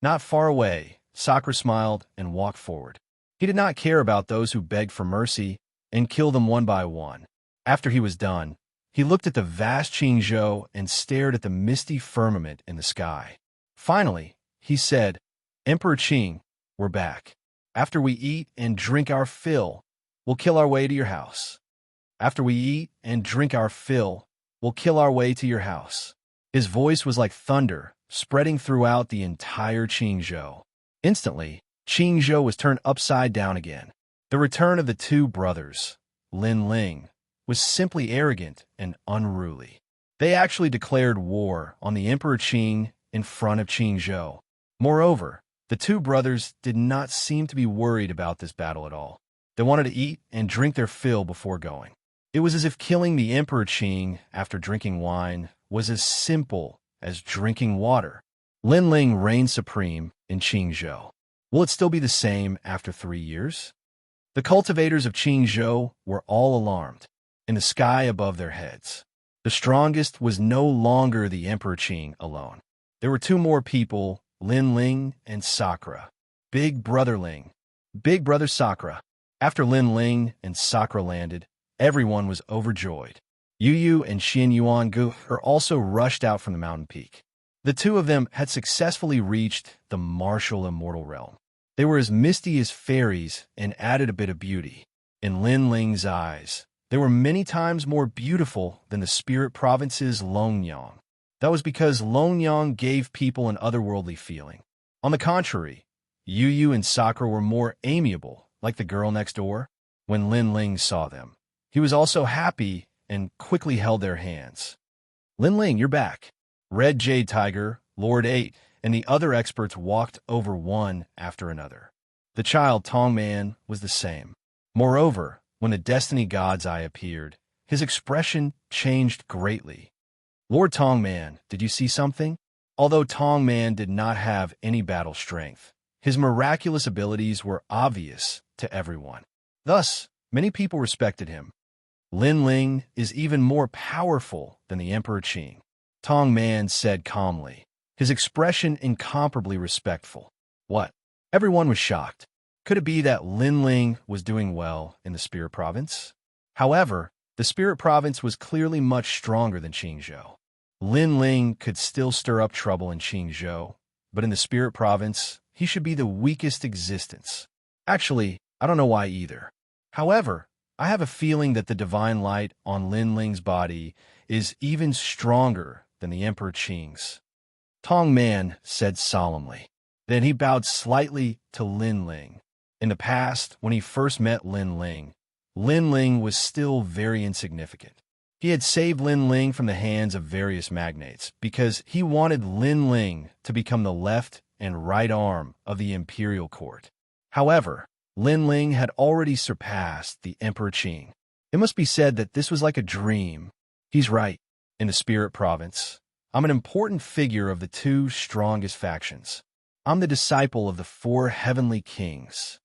Not far away, Sakura smiled and walked forward. He did not care about those who begged for mercy and killed them one by one. After he was done, he looked at the vast Qingzhou and stared at the misty firmament in the sky. Finally, he said, Emperor Qing, we're back. After we eat and drink our fill, we'll kill our way to your house. After we eat and drink our fill, we'll kill our way to your house. His voice was like thunder, spreading throughout the entire Qingzhou. Instantly, Qingzhou was turned upside down again. The return of the two brothers, Lin Ling, was simply arrogant and unruly. They actually declared war on the Emperor Qing in front of Qingzhou. Moreover, the two brothers did not seem to be worried about this battle at all. They wanted to eat and drink their fill before going. It was as if killing the Emperor Qing after drinking wine was as simple as drinking water. Lin Ling reigned supreme in Qingzhou. Will it still be the same after 3 years? The cultivators of Qingzhou were all alarmed. In the sky above their heads, the strongest was no longer the Emperor Qing alone. There were two more people, Lin Ling and Sakura. Big Brother Ling. Big Brother Sakura. After Lin Ling and Sakura landed, everyone was overjoyed. Yu Yu and Xin Yuangu are also rushed out from the mountain peak. The two of them had successfully reached the martial immortal realm. They were as misty as fairies and added a bit of beauty. In Lin Ling's eyes, they were many times more beautiful than the spirit province's Longyang. That was because Longyang gave people an otherworldly feeling. On the contrary, Yu Yu and Sakura were more amiable, like the girl next door. When Lin Ling saw them, he was also happy and quickly held their hands. Lin Ling, you're back. Red Jade Tiger, Lord 8, and the other experts walked over one after another. The child Tongman was the same. Moreover, when the Destiny God's eye appeared, his expression changed greatly. Lord Tongman, did you see something? Although Tongman did not have any battle strength, his miraculous abilities were obvious to everyone. Thus, many people respected him. Lin Ling is even more powerful than the Emperor Qing, Tongman said calmly, his expression incomparably respectful. What? Everyone was shocked. Could it be that Lin Ling was doing well in the Spirit Province? However, the Spirit Province was clearly much stronger than Qingzhou. Lin Ling could still stir up trouble in Qingzhou, but in the Spirit Province, he should be the weakest existence. Actually, I don't know why either. However, I have a feeling that the divine light on Lin Ling's body is even stronger than the Emperor Qing's. Tongman said solemnly. Then he bowed slightly to Lin Ling. In the past, when he first met Lin Ling was still very insignificant. He had saved Lin Ling from the hands of various magnates because he wanted Lin Ling to become the left and right arm of the imperial court. However, Lin Ling had already surpassed the Emperor Qing. It must be said that this was like a dream. He's right. In the Spirit Province, I'm an important figure of the two strongest factions. I'm the disciple of the four heavenly kings.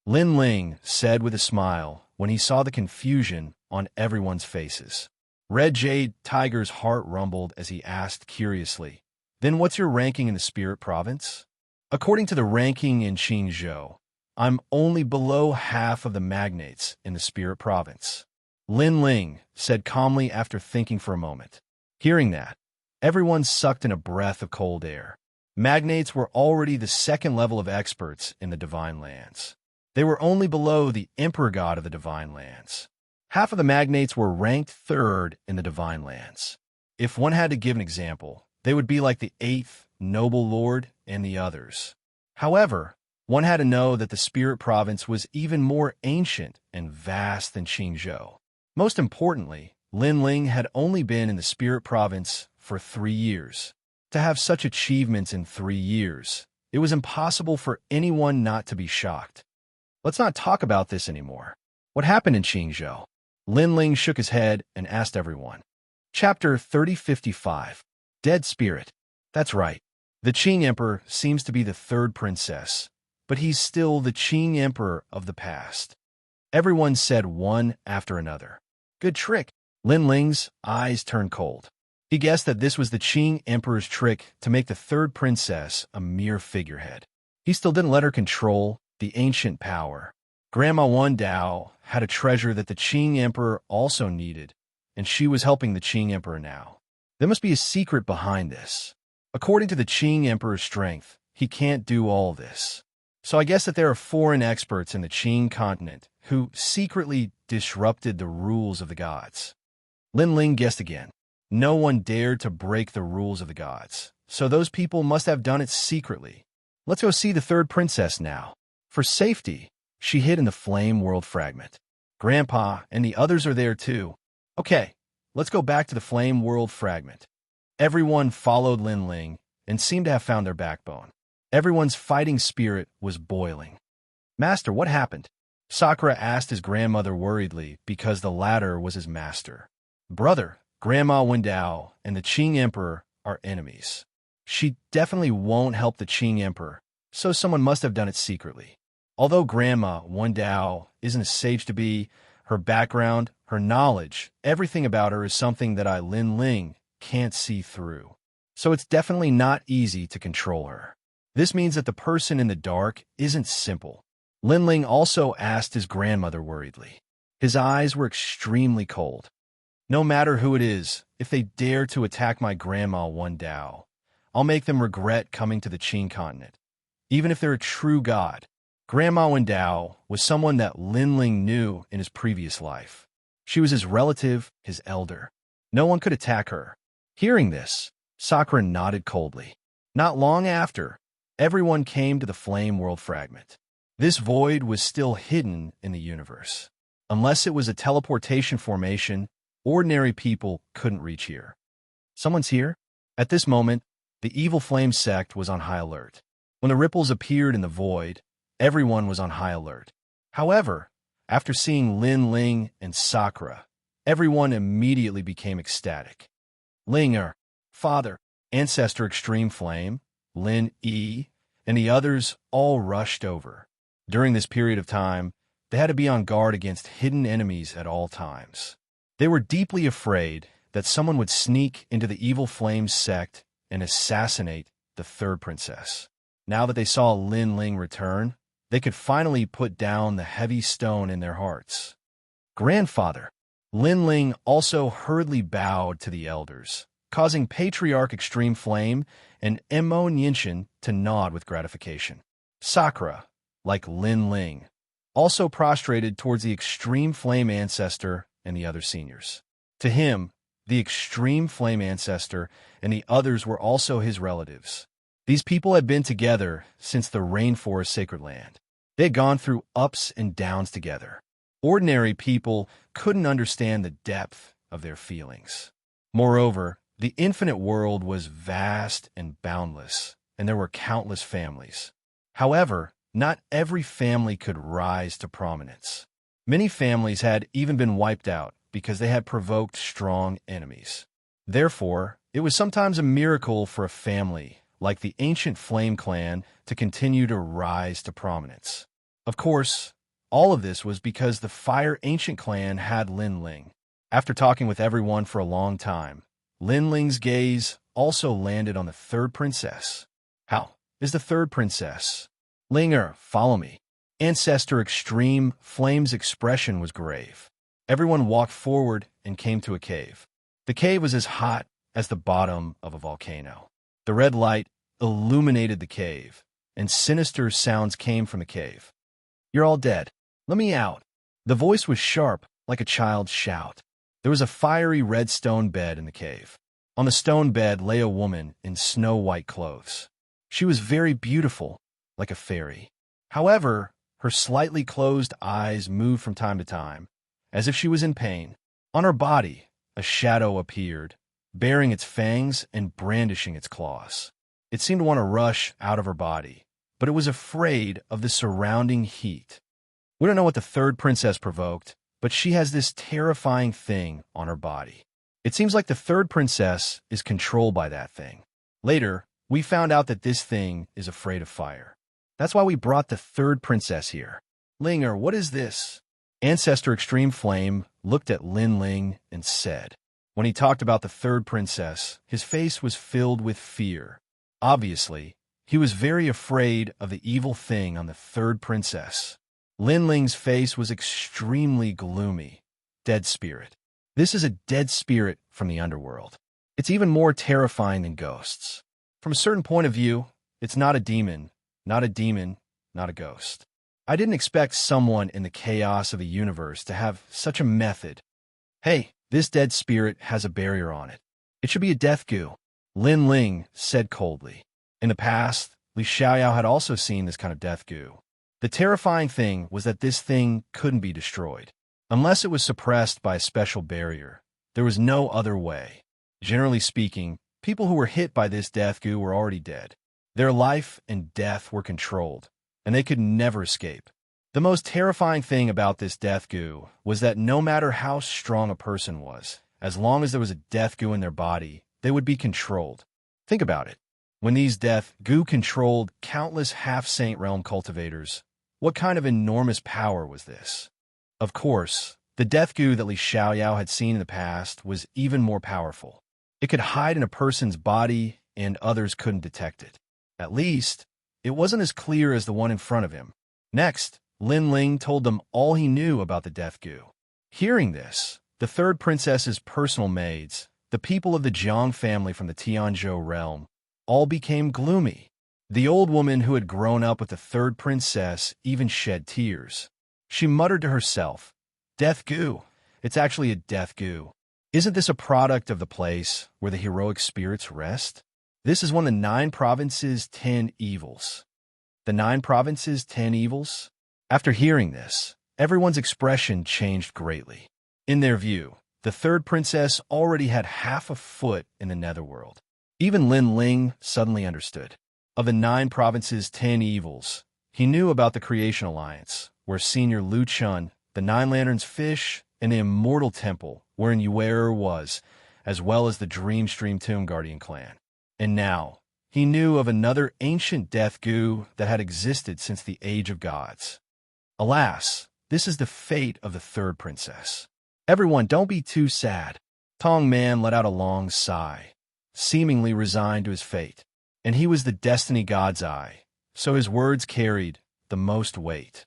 Lin Ling said with a smile when he saw the confusion on everyone's faces. Red Jade Tiger's heart rumbled as he asked curiously, "Then what's your ranking in the Spirit Province?" "According to the ranking in Xianxia, I'm only below half of the magnates in the Spirit Province," Lin Ling said calmly after thinking for a moment. Hearing that, everyone sucked in a breath of cold air. Magnates were already the second level of experts in the Divine Lands. They were only below the Emperor God of the Divine Lands. Half of the magnates were ranked third in the Divine Lands. If one had to give an example, they would be like the 8th Noble Lord and the others. However, one had to know that the Spirit Province was even more ancient and vast than Xianxia. Most importantly, Lin Ling had only been in the Spirit Province for 3 years. To have such achievements in 3 years, it was impossible for anyone not to be shocked. Let's not talk about this anymore. What happened in Xianxia? Lin Ling shook his head and asked everyone. Chapter 3055. Dead Spirit. That's right. The Qing Emperor seems to be the third princess, but he's still the Qing Emperor of the past. Everyone said one after another. Good trick. Lin Ling's eyes turned cold. He guessed that this was the Qing Emperor's trick to make the third princess a mere figurehead. He still didn't let her control the ancient power. Grandma Wan Dao had a treasure that the Qing Emperor also needed, and she was helping the Qing Emperor now. There must be a secret behind this. According to the Qing Emperor's strength, he can't do all this. So I guess that there are foreign experts in the Qing continent who secretly disrupted the rules of the gods. Lin Ling guessed again. No one dared to break the rules of the gods, so those people must have done it secretly. Let's go see the third princess now. For safety, she hid in the Flame World fragment. Grandpa and the others are there too. Okay, let's go back to the Flame World fragment. Everyone followed Lin Ling and seemed to have found their backbone. Everyone's fighting spirit was boiling. Master, what happened? Sakura asked his grandmother worriedly because the latter was his master. Brother, Grandma Wendao and the Qing Emperor are enemies. She definitely won't help the Qing Emperor, so someone must have done it secretly. Although Grandma Wendao isn't a sage-to-be, her background, her knowledge, everything about her is something that I, Lin Ling, can't see through. So it's definitely not easy to control her. This means that the person in the dark isn't simple. Lin Ling also asked his grandmother worriedly. His eyes were extremely cold. No matter who it is, if they dare to attack my Grandma Wan Dao, I'll make them regret coming to the Qing continent. Even if they're a true god. Grandma Wan Dao was someone that Lin Ling knew in his previous life. She was his relative, his elder. No one could attack her. Hearing this, Sakura nodded coldly. Not long after, everyone came to the Flame World fragment. This void was still hidden in the universe. Unless it was a teleportation formation, ordinary people couldn't reach here. Someone's here? At this moment, the Evil Flame sect was on high alert. When the ripples appeared in the void, everyone was on high alert. However, after seeing Lin Ling and Sakura, everyone immediately became ecstatic. Linger, Father, Ancestor Extreme Flame, Lin E, and the others all rushed over. During this period of time, they had to be on guard against hidden enemies at all times. They were deeply afraid that someone would sneak into the Evil Flame sect and assassinate the third princess. Now that they saw Lin Ling return, they could finally put down the heavy stone in their hearts. Grandfather, Lin Ling also hurriedly bowed to the elders, causing Patriarch Extreme Flame and Mo Ninshin to nod with gratification. Sakura, like Lin Ling, also prostrated towards the Extreme Flame Ancestor and the other seniors. To him, the Extreme Flame Ancestor and the others were also his relatives. These people had been together since the Rainforest Sacred Land. They had gone through ups and downs together. Ordinary people couldn't understand the depth of their feelings. Moreover, the infinite world was vast and boundless, and there were countless families. However, not every family could rise to prominence. Many families had even been wiped out because they had provoked strong enemies. Therefore, It was sometimes a miracle for a family, like the ancient Flame clan, to continue to rise to prominence. Of course, all of this was because the Fire Ancient clan had Lin Ling. After talking with everyone for a long time, Lin Ling's gaze also landed on the third princess. How is the third princess? Linger, follow me. Ancestor Extreme Flame's expression was grave. Everyone walked forward and came to a cave. The cave was as hot as the bottom of a volcano. The red light illuminated the cave, and sinister sounds came from the cave. You're all dead. Let me out. The voice was sharp, like a child's shout. There was a fiery red stone bed in the cave. On the stone bed lay a woman in snow-white clothes. She was very beautiful, like a fairy. However, her slightly closed eyes moved from time to time, as if she was in pain. On her body, a shadow appeared, baring its fangs and brandishing its claws. It seemed to want to rush out of her body, but it was afraid of the surrounding heat. We don't know what the third princess provoked, but she has this terrifying thing on her body. It seems like the third princess is controlled by that thing. Later, we found out that this thing is afraid of fire. That's why we brought the third princess here. Linger, what is this? Ancestor Extreme Flame looked at Lin Ling and said. When he talked about the third princess, his face was filled with fear. Obviously, he was very afraid of the evil thing on the third princess. Lin Ling's face was extremely gloomy. Dead spirit. This is a dead spirit from the underworld. It's even more terrifying than ghosts. From a certain point of view, it's not a demon, not a ghost. I didn't expect someone in the chaos of the universe to have such a method. Hey, this dead spirit has a barrier on it. It should be a death goo, Lin Ling said coldly. In the past, Xianxia had also seen this kind of death goo. The terrifying thing was that this thing couldn't be destroyed. Unless it was suppressed by a special barrier, there was no other way. Generally speaking, people who were hit by this death goo were already dead. Their life and death were controlled, and they could never escape. The most terrifying thing about this death goo was that no matter how strong a person was, as long as there was a death goo in their body, they would be controlled. Think about it. When these death goo controlled countless half-saint realm cultivators, what kind of enormous power was this? Of course, the death goo that Xianxia had seen in the past was even more powerful. It could hide in a person's body, and others couldn't detect it. At least, it wasn't as clear as the one in front of him. Next, Lin Ling told them all he knew about the death goo. Hearing this, the third princess's personal maids, the people of the Jiang family from the Tianzhou realm, all became gloomy. The old woman who had grown up with the third princess even shed tears. She muttered to herself, "Death goo. It's actually a death goo. Isn't this a product of the place where the heroic spirits rest? This is one of the 9 provinces' 10 evils." The 9 provinces' 10 evils? After hearing this, everyone's expression changed greatly. In their view, the third princess already had half a foot in the netherworld. Even Lin Ling suddenly understood. Of the 9 provinces' 10 evils, he knew about the Creation Alliance, where Senior Lu Chun, the 9 Lanterns Fish, and the Immortal Temple, wherein Yuer was, as well as the Dreamstream Tomb Guardian clan. And now, he knew of another ancient death goo that had existed since the Age of Gods. Alas, this is the fate of the third princess. Everyone, don't be too sad. Tong Man let out a long sigh, seemingly resigned to his fate. And he was the Destiny God's eye, so his words carried the most weight.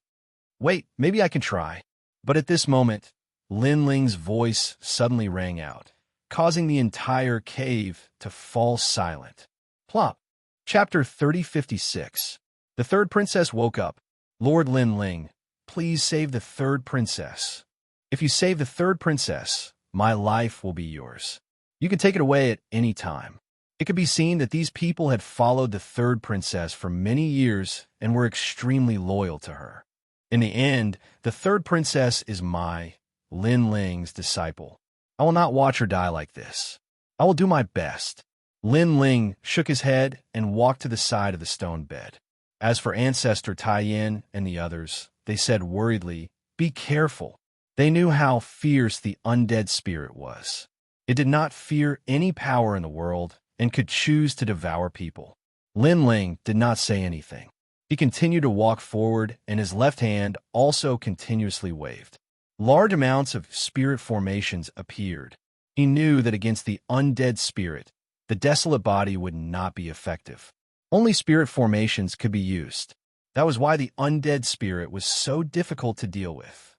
Wait, maybe I can try. But at this moment, Lin Ling's voice suddenly rang out, causing the entire cave to fall silent. Plop. Chapter 3056. The third princess woke up. Lord Lin Ling, please save the third princess. If you save the third princess, my life will be yours. You can take it away at any time. It could be seen that these people had followed the third princess for many years and were extremely loyal to her. In the end, the third princess is Lin Ling's disciple. I will not watch her die like this. I will do my best. Lin Ling shook his head and walked to the side of the stone bed. As for Ancestor Taiyin and the others, they said worriedly, "Be careful." They knew how fierce the undead spirit was. It did not fear any power in the world and could choose to devour people. Lin Ling did not say anything. He continued to walk forward, and his left hand also continuously waved. Large amounts of spirit formations appeared. He knew that against the undead spirit, the desolate body would not be effective. Only spirit formations could be used. That was why the undead spirit was so difficult to deal with.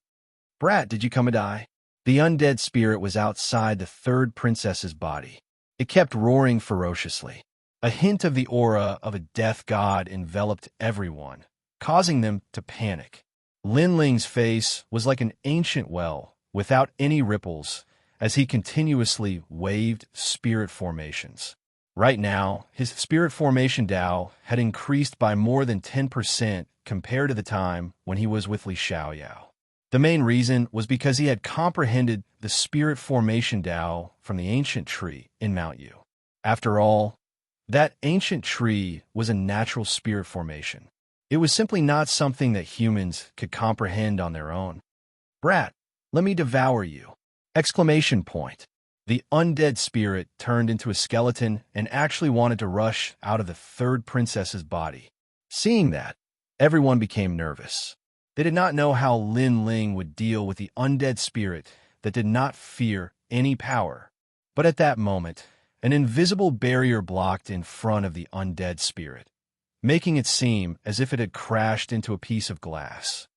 "Brat, did you come to die?" The undead spirit was outside the third princess's body. It kept roaring ferociously. A hint of the aura of a death god enveloped everyone, causing them to panic. Lin Ling's face was like an ancient well, without any ripples, as he continuously waved spirit formations. Right now, his spirit formation Dao had increased by more than 10% compared to the time when he was with Li Xiaoyao. The main reason was because he had comprehended the spirit formation Dao from the ancient tree in Mount Yu. After all, that ancient tree was a natural spirit formation. It was simply not something that humans could comprehend on their own. "Brat, let me devour you!" Exclamation point. The undead spirit turned into a skeleton and actually wanted to rush out of the third princess's body. Seeing that, everyone became nervous. They did not know how Lin Ling would deal with the undead spirit that did not fear any power. But at that moment, an invisible barrier blocked in front of the undead spirit, making it seem as if it had crashed into a piece of glass.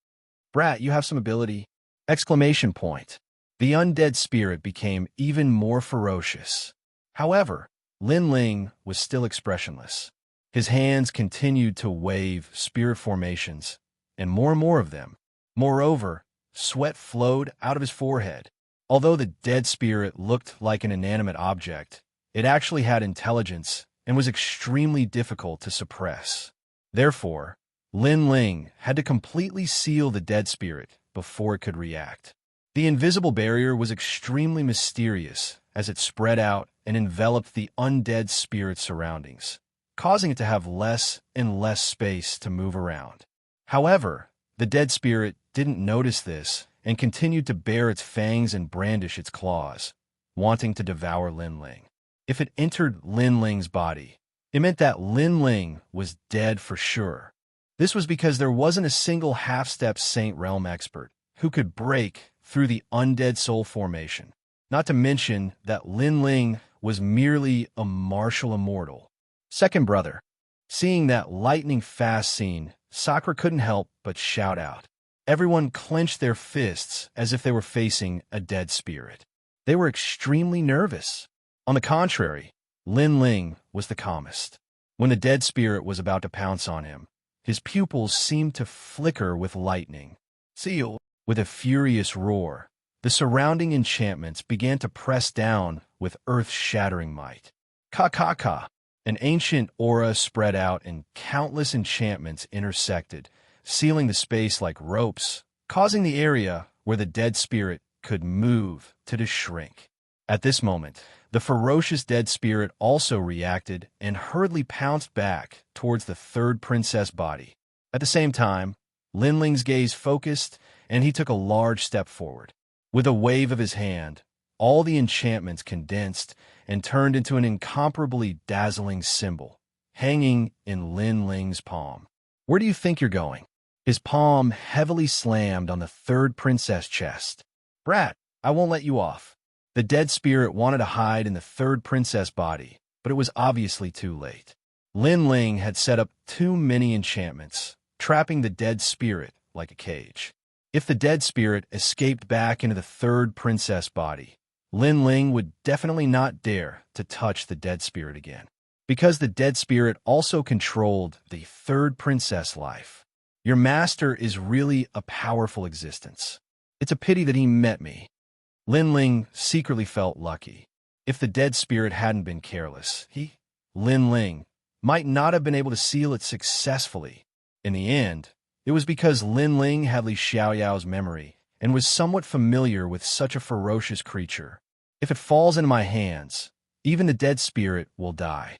"Brat, you have some ability!" Exclamation point. The undead spirit became even more ferocious. However, Lin Ling was still expressionless. His hands continued to wave spirit formations, and more of them. Moreover, sweat flowed out of his forehead. Although the dead spirit looked like an inanimate object, it actually had intelligence and was extremely difficult to suppress. Therefore, Lin Ling had to completely seal the dead spirit before it could react. The invisible barrier was extremely mysterious as it spread out and enveloped the undead spirit's surroundings, causing it to have less and less space to move around. However, the dead spirit didn't notice this and continued to bare its fangs and brandish its claws, wanting to devour Lin Ling. If it entered Lin Ling's body, it meant that Lin Ling was dead for sure. This was because there wasn't a single half-step Saint Realm expert who could break through the undead soul formation, not to mention that Lin Ling was merely a martial immortal. Second brother. Seeing that lightning-fast scene, Sakura couldn't help but shout out. Everyone clenched their fists as if they were facing a dead spirit. They were extremely nervous. On the contrary, Lin Ling was the calmest. When the dead spirit was about to pounce on him, his pupils seemed to flicker with lightning. Seal, with a furious roar, the surrounding enchantments began to press down with earth-shattering might. Ka. An ancient aura spread out and countless enchantments intersected, sealing the space like ropes, causing the area where the dead spirit could move to shrink. At this moment, the ferocious dead spirit also reacted and hurriedly pounced back towards the third princess body. At the same time, Lin Ling's gaze focused, and he took a large step forward. With a wave of his hand, all the enchantments condensed and turned into an incomparably dazzling symbol, hanging in Lin Ling's palm. "Where do you think you're going?" His palm heavily slammed on the third princess chest. "Brat, I won't let you off." The dead spirit wanted to hide in the third princess body, but it was obviously too late. Lin Ling had set up too many enchantments, trapping the dead spirit like a cage. If the dead spirit escaped back into the third princess body, Lin Ling would definitely not dare to touch the dead spirit again, because the dead spirit also controlled the third princess life. "Your master is really a powerful existence. It's a pity that he met me." Lin Ling secretly felt lucky. If the dead spirit hadn't been careless, Lin Ling, might not have been able to seal it successfully. In the end, it was because Lin Ling had Li Xiaoyao's memory and was somewhat familiar with such a ferocious creature. "If it falls into my hands, even the dead spirit will die."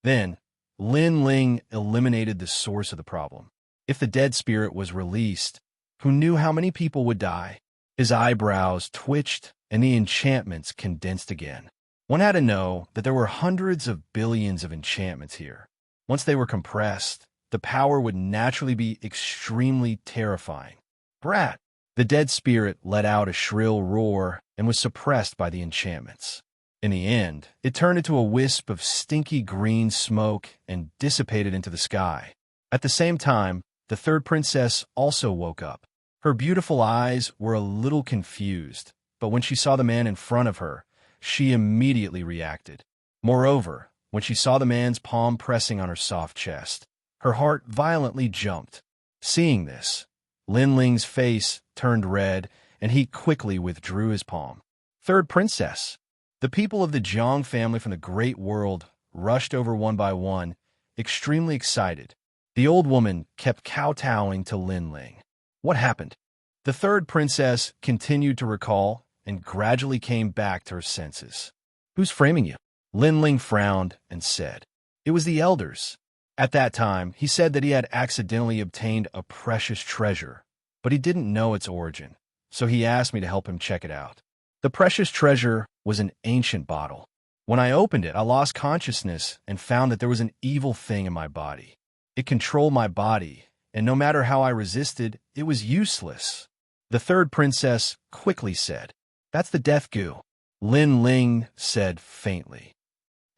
Then, Lin Ling eliminated the source of the problem. If the dead spirit was released, who knew how many people would die? His eyebrows twitched and the enchantments condensed again. One had to know that there were hundreds of billions of enchantments here. Once they were compressed, the power would naturally be extremely terrifying. Brat! The dead spirit let out a shrill roar and was suppressed by the enchantments. In the end, it turned into a wisp of stinky green smoke and dissipated into the sky. At the same time, the third princess also woke up. Her beautiful eyes were a little confused, but when she saw the man in front of her, she immediately reacted. Moreover, when she saw the man's palm pressing on her soft chest, her heart violently jumped. Seeing this, Lin Ling's face turned red, and he quickly withdrew his palm. Third princess. The people of the Jiang family from the Great World rushed over one by one, extremely excited. The old woman kept kowtowing to Lin Ling. What happened? The third princess continued to recall and gradually came back to her senses. Who's framing you? Lin Ling frowned and said, It was the elders. At that time, he said that he had accidentally obtained a precious treasure, but he didn't know its origin, so he asked me to help him check it out. The precious treasure was an ancient bottle. When I opened it, I lost consciousness and found that there was an evil thing in my body. It controlled my body, and no matter how I resisted, it was useless. The third princess quickly said, That's the death goo. Lin Ling said faintly.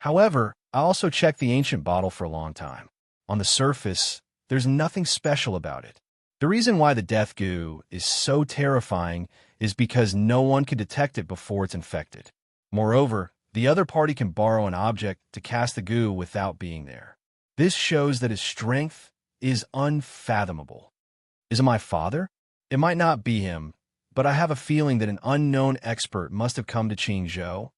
However, I also checked the ancient bottle for a long time. On the surface, there's nothing special about it. The reason why the death goo is so terrifying is because no one can detect it before it's infected. Moreover, the other party can borrow an object to cast the goo without being there. This shows that his strength is unfathomable. Is it my father? It might not be him, but I have a feeling that an unknown expert must have come to Xianxia.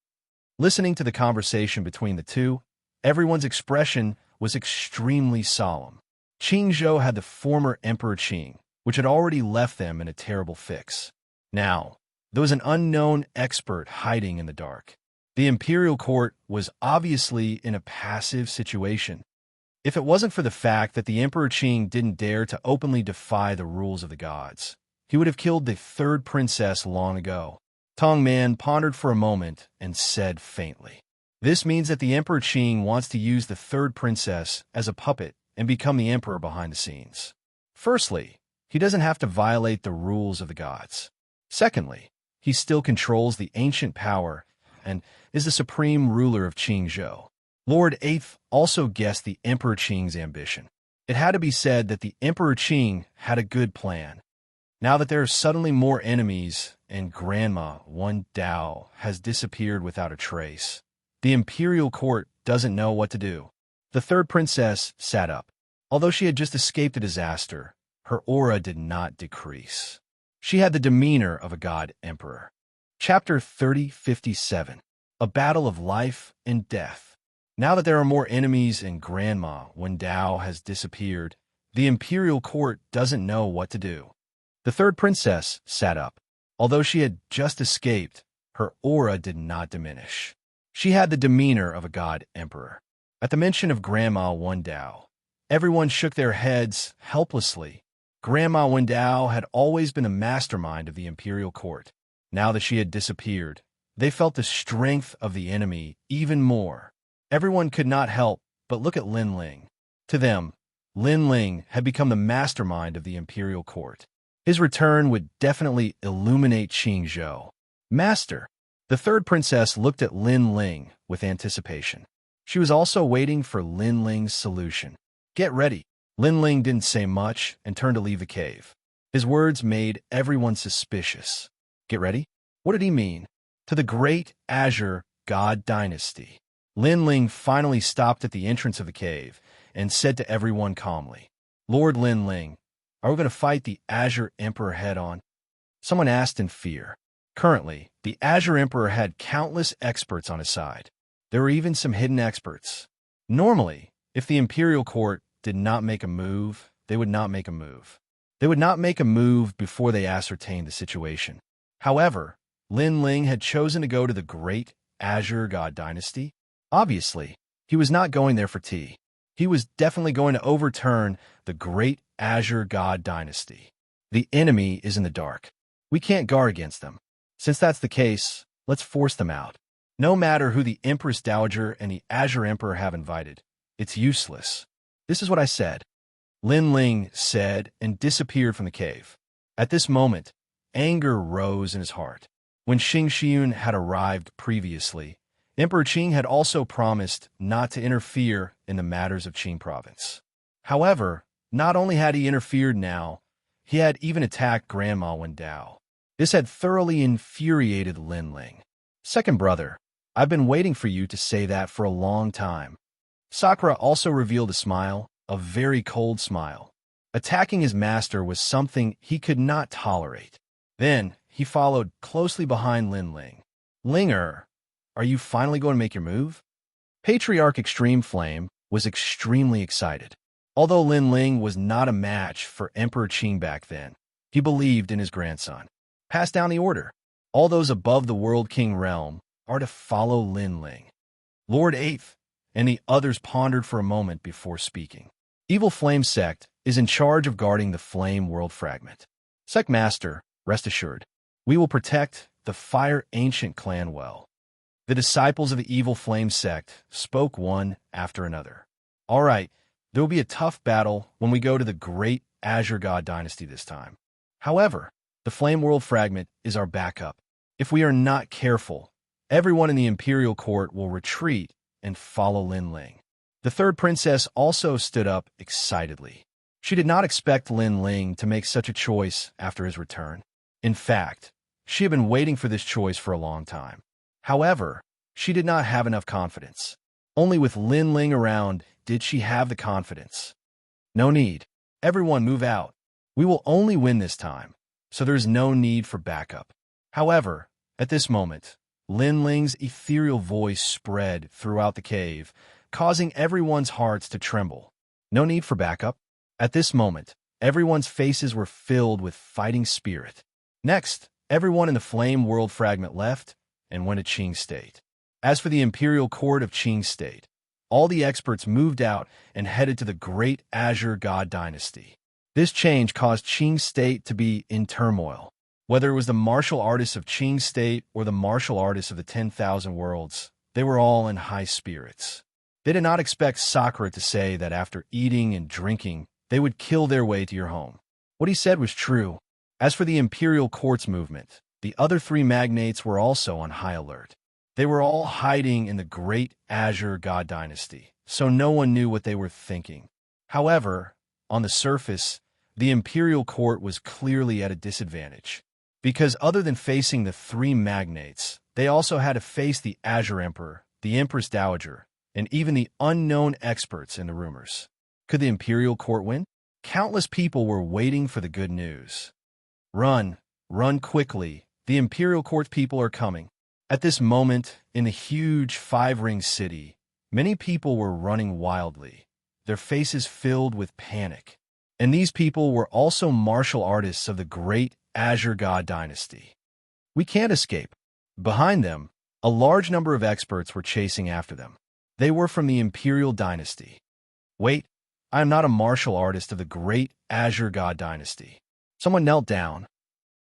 Listening to the conversation between the two, everyone's expression was extremely solemn. Xianxia had the former Emperor Qing, which had already left them in a terrible fix. Now, there was an unknown expert hiding in the dark. The imperial court was obviously in a passive situation. If it wasn't for the fact that the Emperor Qing didn't dare to openly defy the rules of the gods, he would have killed the third princess long ago. Tong Man pondered for a moment and said faintly, This means that the Emperor Qing wants to use the third princess as a puppet and become the emperor behind the scenes. Firstly, he doesn't have to violate the rules of the gods. Secondly, he still controls the ancient power and is the supreme ruler of Xianxia. Lord Eighth also guessed the Emperor Qing's ambition. It had to be said that the Emperor Qing had a good plan. Now that there are suddenly more enemies and Grandma Wen Dao has disappeared without a trace, the imperial court doesn't know what to do. The third princess sat up. Although she had just escaped a disaster, her aura did not decrease. She had the demeanor of a god emperor. Chapter 3057. A battle of life and death. Now that there are more enemies and Grandma Wen Dao has disappeared, the imperial court doesn't know what to do. The third princess sat up. Although she had just escaped, her aura did not diminish. She had the demeanor of a god emperor. At the mention of Grandma Wen Dao, everyone shook their heads helplessly. Grandma Wen Dao had always been a mastermind of the imperial court. Now that she had disappeared, they felt the strength of the enemy even more. Everyone could not help but look at Lin Ling. To them, Lin Ling had become the mastermind of the imperial court. His return would definitely illuminate Xianxia. Master! The third princess looked at Lin Ling with anticipation. She was also waiting for Lin Ling's solution. Get ready. Lin Ling didn't say much and turned to leave the cave. His words made everyone suspicious. Get ready? What did he mean? To the great Azure God dynasty. Lin Ling finally stopped at the entrance of the cave and said to everyone calmly, Lord Lin Ling, are we going to fight the Azure Emperor head-on? Someone asked in fear. Currently, the Azure Emperor had countless experts on his side. There were even some hidden experts. Normally, if the imperial court did not make a move, they would not make a move. They would not make a move before they ascertained the situation. However, Lin Ling had chosen to go to the great Azure God dynasty. Obviously, he was not going there for tea. He was definitely going to overturn the great Azure God dynasty. The enemy is in the dark. We can't guard against them. Since that's the case, Let's force them out. No matter who the Empress Dowager and the Azure Emperor have invited, it's useless. This is what I said. Lin Ling said and disappeared from the cave. At this moment, anger rose in his heart. When Xianxia had arrived previously, Emperor Qing had also promised not to interfere in the matters of Qing province. However, not only had he interfered now, he had even attacked Grandma Wen Dao. This had thoroughly infuriated Lin Ling. Second brother, I've been waiting for you to say that for a long time. Sakura also revealed a smile, a very cold smile. Attacking his master was something he could not tolerate. Then, he followed closely behind Lin Ling. Linger, are you finally going to make your move? Patriarch Extreme Flame was extremely excited. Although Lin Ling was not a match for Emperor Qing back then, he believed in his grandson. Pass down the order. All those above the World King realm are to follow Lin Ling. Lord Eighth and the others pondered for a moment before speaking. Evil Flame Sect is in charge of guarding the Flame World Fragment. Sect Master, rest assured, we will protect the Fire Ancient clan well. The disciples of the Evil Flame Sect spoke one after another. All right, there will be a tough battle when we go to the Great Azure God Dynasty this time. However, the Flame World Fragment is our backup. If we are not careful, everyone in the Imperial Court will retreat and follow Lin Ling. The third princess also stood up excitedly. She did not expect Lin Ling to make such a choice after his return. In fact, she had been waiting for this choice for a long time. However, she did not have enough confidence. Only with Lin Ling around did she have the confidence. No need. Everyone move out. We will only win this time, so there is no need for backup. However, at this moment, Lin Ling's ethereal voice spread throughout the cave, causing everyone's hearts to tremble. No need for backup. At this moment, everyone's faces were filled with fighting spirit. Next, everyone in the Flame World Fragment left and went to Qing State. As for the Imperial Court of Qing State, all the experts moved out and headed to the Great Azure God Dynasty. This change caused Qing State to be in turmoil. Whether it was the martial artists of Qing State or the martial artists of the 10,000 Worlds, they were all in high spirits. They did not expect Sakura to say that after eating and drinking, they would kill their way to your home. What he said was true. As for the Imperial Court's movement, the other three magnates were also on high alert. They were all hiding in the Great Azure God Dynasty, so no one knew what they were thinking. However, on the surface, the Imperial Court was clearly at a disadvantage. Because other than facing the three magnates, they also had to face the Azure Emperor, the Empress Dowager, and even the unknown experts in the rumors. Could the Imperial Court win? Countless people were waiting for the good news. Run, run quickly, the Imperial Court people are coming. At this moment, in the huge five-ring city, many people were running wildly, their faces filled with panic. And these people were also martial artists of the Great Azure God Dynasty. We can't escape. Behind them, a large number of experts were chasing after them. They were from the Imperial Dynasty. Wait, I am not a martial artist of the Great Azure God Dynasty. Someone knelt down.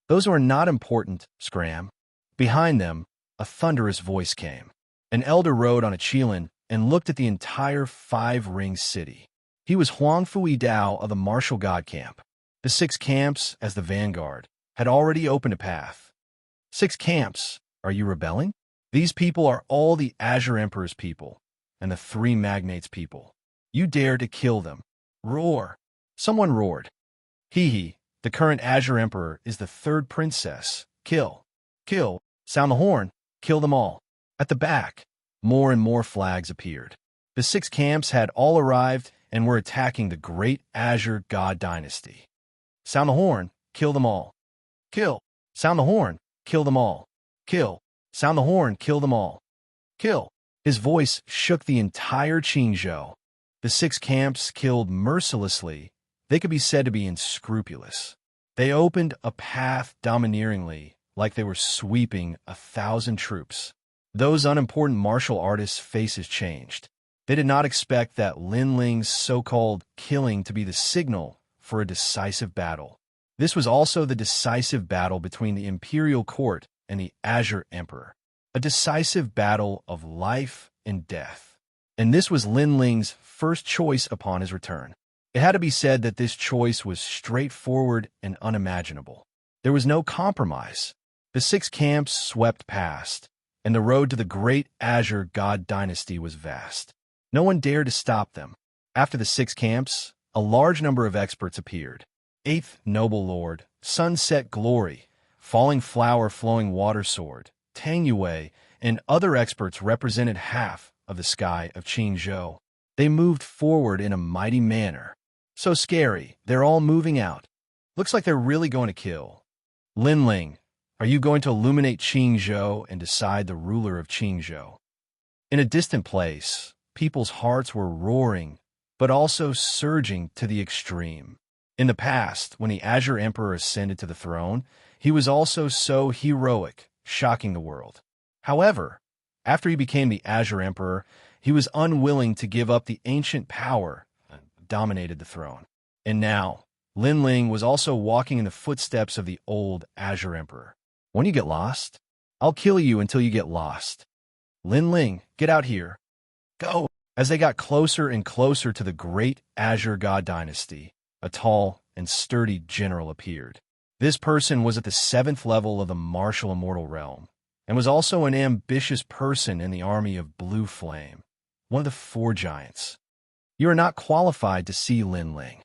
Those who are not important, scram. Behind them, a thunderous voice came. An elder rode on a qilin and looked at the entire five-ring city. He was Huang Fui Dao of the Martial God Camp. The 6 camps, as the vanguard, had already opened a path. 6 camps, are you rebelling? These people are all the Azure Emperor's people, and the 3 magnates' people. You dare to kill them. Roar. Someone roared. Hee, the current Azure Emperor is the 3rd princess. Kill. Kill. Sound the horn. Kill them all. At the back, more and more flags appeared. The 6 camps had all arrived and were attacking the Great Azure God Dynasty. Sound the horn. Kill them all. Kill. Sound the horn. Kill them all. Kill. Sound the horn. Kill them all. Kill. His voice shook the entire Qingzhou. The 6 camps killed mercilessly. They could be said to be unscrupulous. They opened a path domineeringly, like they were sweeping 1,000 troops. Those unimportant martial artists' faces changed. They did not expect that Lin Ling's so-called killing to be the signal for a decisive battle. This was also the decisive battle between the Imperial Court and the Azure Emperor. a decisive battle of life and death. And this was Lin Ling's first choice upon his return. It had to be said that this choice was straightforward and unimaginable. There was no compromise. The 6 camps swept past, and the road to the great Azure God dynasty was vast. No one dared to stop them. After the 6 camps, a large number of experts appeared. 8th Noble Lord, Sunset Glory, Falling Flower Flowing Water Sword, Tang Yue, and other experts represented half of the sky of Qingzhou. They moved forward in a mighty manner. So scary, they're all moving out. Looks like they're really going to kill. Lin Ling, are you going to illuminate Qingzhou and decide the ruler of Qingzhou? In a distant place, people's hearts were roaring, but also surging to the extreme. In the past, when the Azure Emperor ascended to the throne, he was also so heroic, shocking the world. However, after he became the Azure Emperor, he was unwilling to give up the ancient power that dominated the throne. And now, Lin Ling was also walking in the footsteps of the old Azure Emperor. When you get lost, I'll kill you until you get lost. Lin Ling, get out here. Go! As they got closer and closer to the great Azure God dynasty, a tall and sturdy general appeared. This person was at the 7th level of the martial immortal realm, and was also an ambitious person in the army of Blue Flame, one of the 4 giants. You are not qualified to see Lin Ling.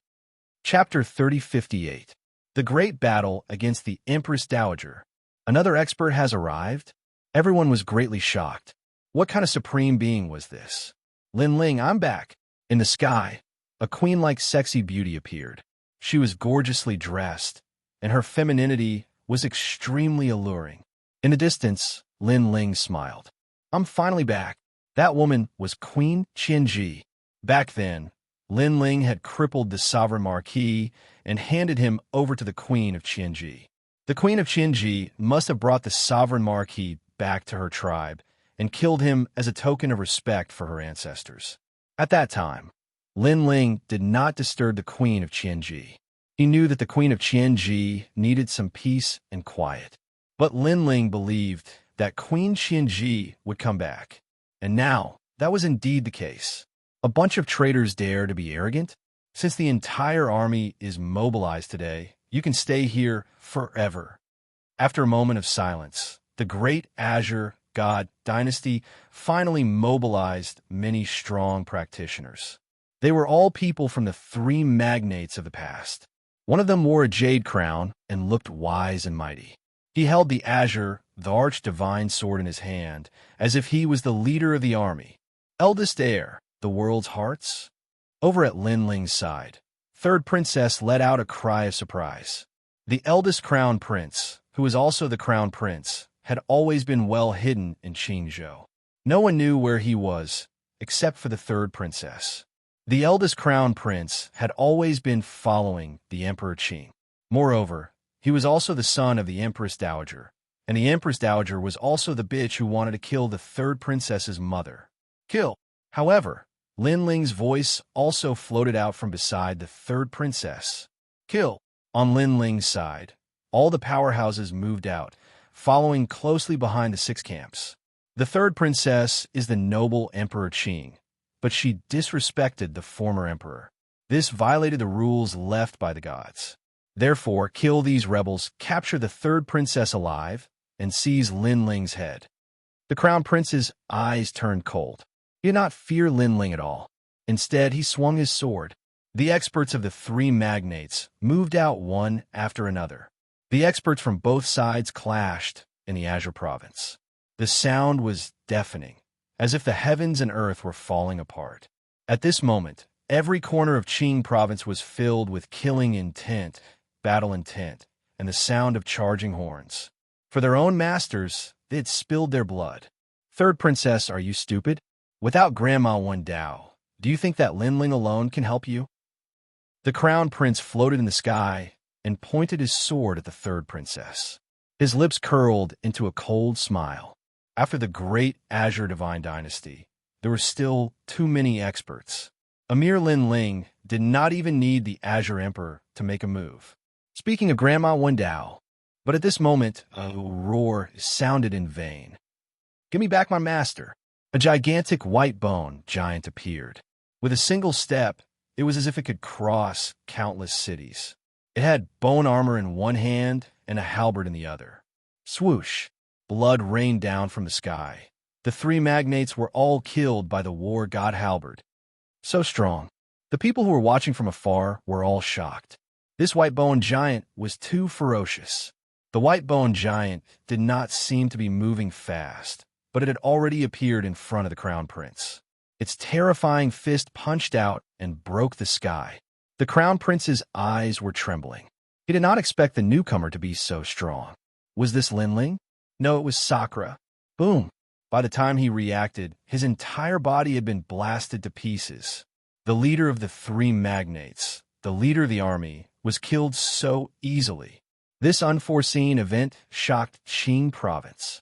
Chapter 3058. The Great Battle Against the Empress Dowager. Another expert has arrived? Everyone was greatly shocked. What kind of supreme being was this? Lin Ling, I'm back. In the sky, a queen-like sexy beauty appeared. She was gorgeously dressed, and her femininity was extremely alluring. In the distance, Lin Ling smiled. I'm finally back. That woman was Queen Qianji. Back then, Lin Ling had crippled the sovereign marquis and handed him over to the Queen of Qianji. The Queen of Qianji must have brought the sovereign marquis back to her tribe and killed him as a token of respect for her ancestors. At that time, Lin Ling did not disturb the Queen of Qianji. He knew that the Queen of Qianji needed some peace and quiet. But Lin Ling believed that Queen Qianji would come back. And now, that was indeed the case. A bunch of traitors dare to be arrogant? Since the entire army is mobilized today, you can stay here forever. After a moment of silence, the great Azure God dynasty finally mobilized many strong practitioners. They were all people from the 3 magnates of the past. One of them wore a jade crown and looked wise and mighty. He held the Azure, the arch-divine sword in his hand, as if he was the leader of the army. Eldest heir, the world's hearts? Over at Lin Ling's side, 3rd princess let out a cry of surprise. The eldest crown prince, who was also the crown prince, had always been well hidden in Qingzhou. No one knew where he was, except for the 3rd princess. The eldest crown prince had always been following the Emperor Qing. Moreover, he was also the son of the Empress Dowager, and the Empress Dowager was also the bitch who wanted to kill the 3rd princess's mother. Kill! However, Lin Ling's voice also floated out from beside the 3rd princess. Kill! On Lin Ling's side, all the powerhouses moved out, following closely behind the 6 camps. The 3rd princess is the noble Emperor Qing, but she disrespected the former emperor. This violated the rules left by the gods. Therefore, kill these rebels, capture the 3rd princess alive, and seize Lin Ling's head. The crown prince's eyes turned cold. He did not fear Lin Ling at all. Instead, he swung his sword. The experts of the 3 magnates moved out one after another. The experts from both sides clashed in the Azure province. The sound was deafening, as if the heavens and earth were falling apart. At this moment, every corner of Qing province was filled with killing intent, battle intent, and the sound of charging horns. For their own masters, they had spilled their blood. 3rd princess, are you stupid? Without Grandma Wen Dao, do you think that Lin Ling alone can help you? The crown prince floated in the sky and pointed his sword at the 3rd princess. His lips curled into a cold smile. After the great Azure Divine Dynasty, there were still too many experts. A mere Lin Ling did not even need the Azure Emperor to make a move. Speaking of Grandma Wen Dao, but at this moment, a roar sounded in vain. Give me back my master. A gigantic white bone giant appeared. With a single step, it was as if it could cross countless cities. It had bone armor in one hand and a halberd in the other. Swoosh! Blood rained down from the sky. The three magnates were all killed by the war god halberd. So strong. The people who were watching from afar were all shocked. This white-boned giant was too ferocious. The white-boned giant did not seem to be moving fast, but it had already appeared in front of the crown prince. Its terrifying fist punched out and broke the sky. The crown prince's eyes were trembling. He did not expect the newcomer to be so strong. Was this Linling? No, it was Sakura. Boom! By the time he reacted, his entire body had been blasted to pieces. The leader of the three magnates, the leader of the army, was killed so easily. This unforeseen event shocked Qing province.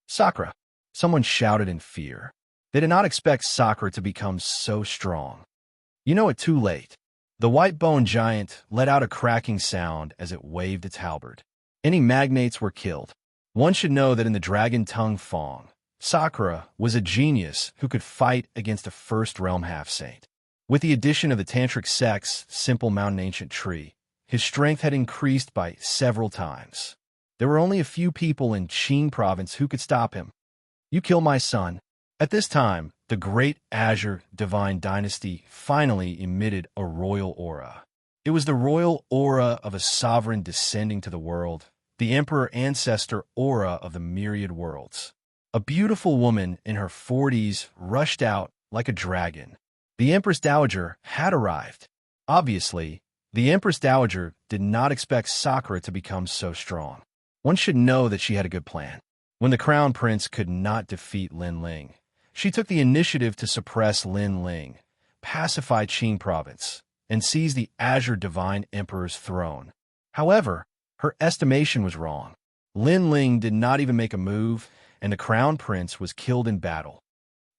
Sakura! Someone shouted in fear. They did not expect Sakura to become so strong. You know it too late. The white-boned giant let out a cracking sound as it waved its halberd. Any magnates were killed. One should know that in the Dragon Tongue Fong, Sakura was a genius who could fight against a First Realm half-saint. With the addition of the Tantric sect's simple mountain ancient tree, his strength had increased by several times. There were only a few people in Qing province who could stop him. You kill my son. At this time, the great Azure Divine Dynasty finally emitted a royal aura. It was the royal aura of a sovereign descending to the world, the emperor ancestor aura of the myriad worlds. A beautiful woman in her 40s rushed out like a dragon. The Empress Dowager had arrived. Obviously, the Empress Dowager did not expect Sakura to become so strong. One should know that she had a good plan. When the Crown Prince could not defeat Lin Ling, she took the initiative to suppress Lin Ling, pacify Qing province, and seize the Azure Divine Emperor's throne. However, her estimation was wrong. Lin Ling did not even make a move, and the Crown Prince was killed in battle.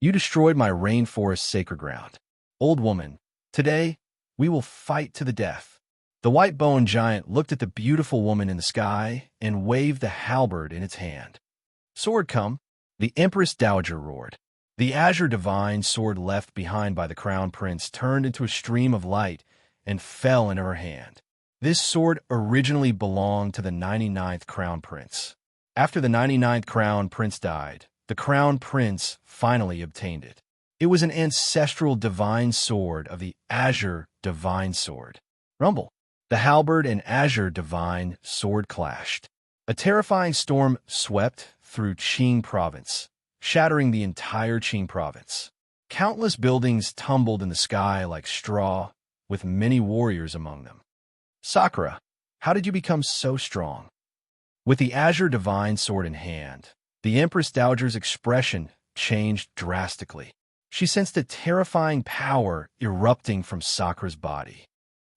You destroyed my rainforest sacred ground. Old woman, today we will fight to the death. The white-boned giant looked at the beautiful woman in the sky and waved the halberd in its hand. Sword come, the Empress Dowager roared. The Azure Divine sword left behind by the Crown Prince turned into a stream of light and fell into her hand. This sword originally belonged to the 99th Crown Prince. After the 99th Crown Prince died, the Crown Prince finally obtained it. It was an ancestral divine sword of the Azure Divine Sword. Rumble. The halberd and Azure Divine Sword clashed. A terrifying storm swept through Qing province, shattering the entire Qing province. Countless buildings tumbled in the sky like straw, with many warriors among them. Sakura, how did you become so strong? With the Azure Divine Sword in hand, the Empress Dowager's expression changed drastically. She sensed a terrifying power erupting from Sakura's body.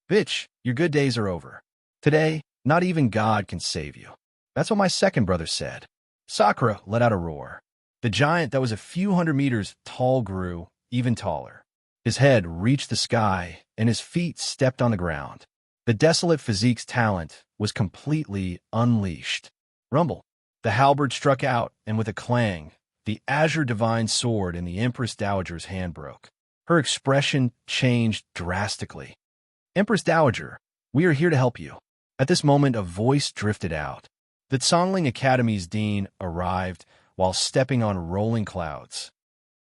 Bitch, your good days are over. Today, not even God can save you. That's what my second brother said. Sakura let out a roar. The giant that was a few hundred meters tall grew even taller. His head reached the sky, and his feet stepped on the ground. The desolate physique's talent was completely unleashed. Rumble. The halberd struck out, and with a clang, the Azure Divine Sword in the Empress Dowager's hand broke. Her expression changed drastically. Empress Dowager, we are here to help you. At this moment, a voice drifted out. The Zhongling Academy's dean arrived while stepping on rolling clouds.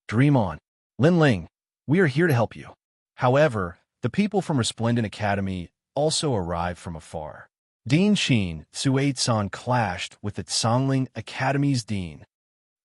Dream on. Lin Ling, we are here to help you. However, the people from Resplendent Academy also arrived from afar. Dean Qin Suetsan clashed with the Zhongling Academy's dean.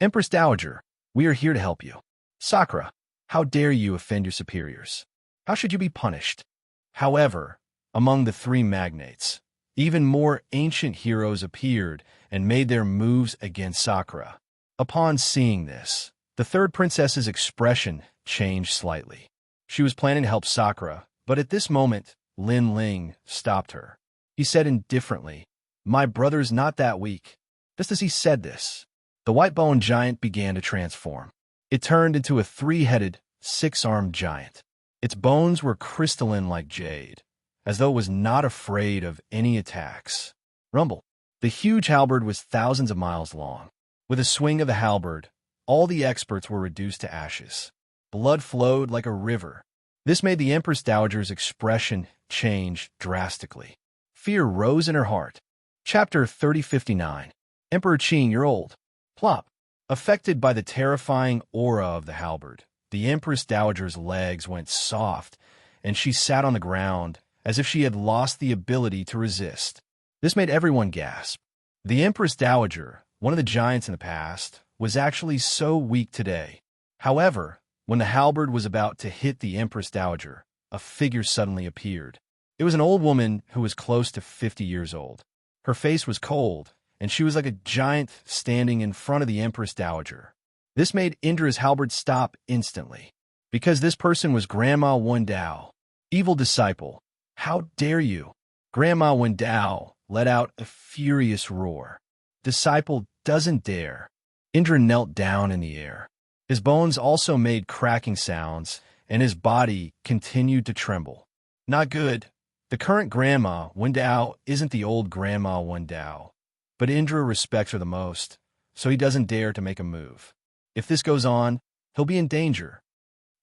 Empress Dowager, we are here to help you. Sakura, how dare you offend your superiors? How should you be punished? However, among the three magnates, even more ancient heroes appeared and made their moves against Sakura. Upon seeing this, the third princess's expression changed slightly. She was planning to help Sakura, but at this moment, Lin Ling stopped her. He said indifferently, "My brother's not that weak." Just as he said this, the white-boned giant began to transform. It turned into a three-headed, six-armed giant. Its bones were crystalline like jade, as though it was not afraid of any attacks. Rumble. The huge halberd was thousands of miles long. With a swing of the halberd, all the experts were reduced to ashes. Blood flowed like a river. This made the Empress Dowager's expression change drastically. Fear rose in her heart. Chapter 3059. Emperor Qing, you're old. Plop. Affected by the terrifying aura of the halberd, the Empress Dowager's legs went soft, and she sat on the ground as if she had lost the ability to resist. This made everyone gasp. The Empress Dowager, one of the giants in the past, was actually so weak today. However, when the halberd was about to hit the Empress Dowager, a figure suddenly appeared. It was an old woman who was close to 50 years old. Her face was cold, and she was like a giant standing in front of the Empress Dowager. This made Indra's halberd stop instantly, because this person was Grandma Wendao. Evil disciple, how dare you? Grandma Wendao let out a furious roar. Disciple doesn't dare. Indra knelt down in the air. His bones also made cracking sounds, and his body continued to tremble. Not good. The current Grandma Wendao isn't the old Grandma Wendao, but Indra respects her the most, so he doesn't dare to make a move. If this goes on, he'll be in danger.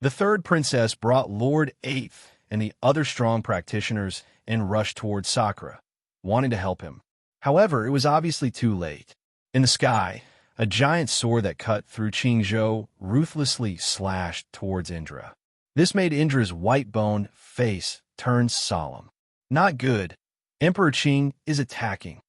The third princess brought Lord Eighth and the other strong practitioners and rushed towards Sakura, wanting to help him. However, it was obviously too late. In the sky, a giant sword that cut through Qingzhou ruthlessly slashed towards Indra. This made Indra's white-boned face turn solemn. Not good. Emperor Qing is attacking.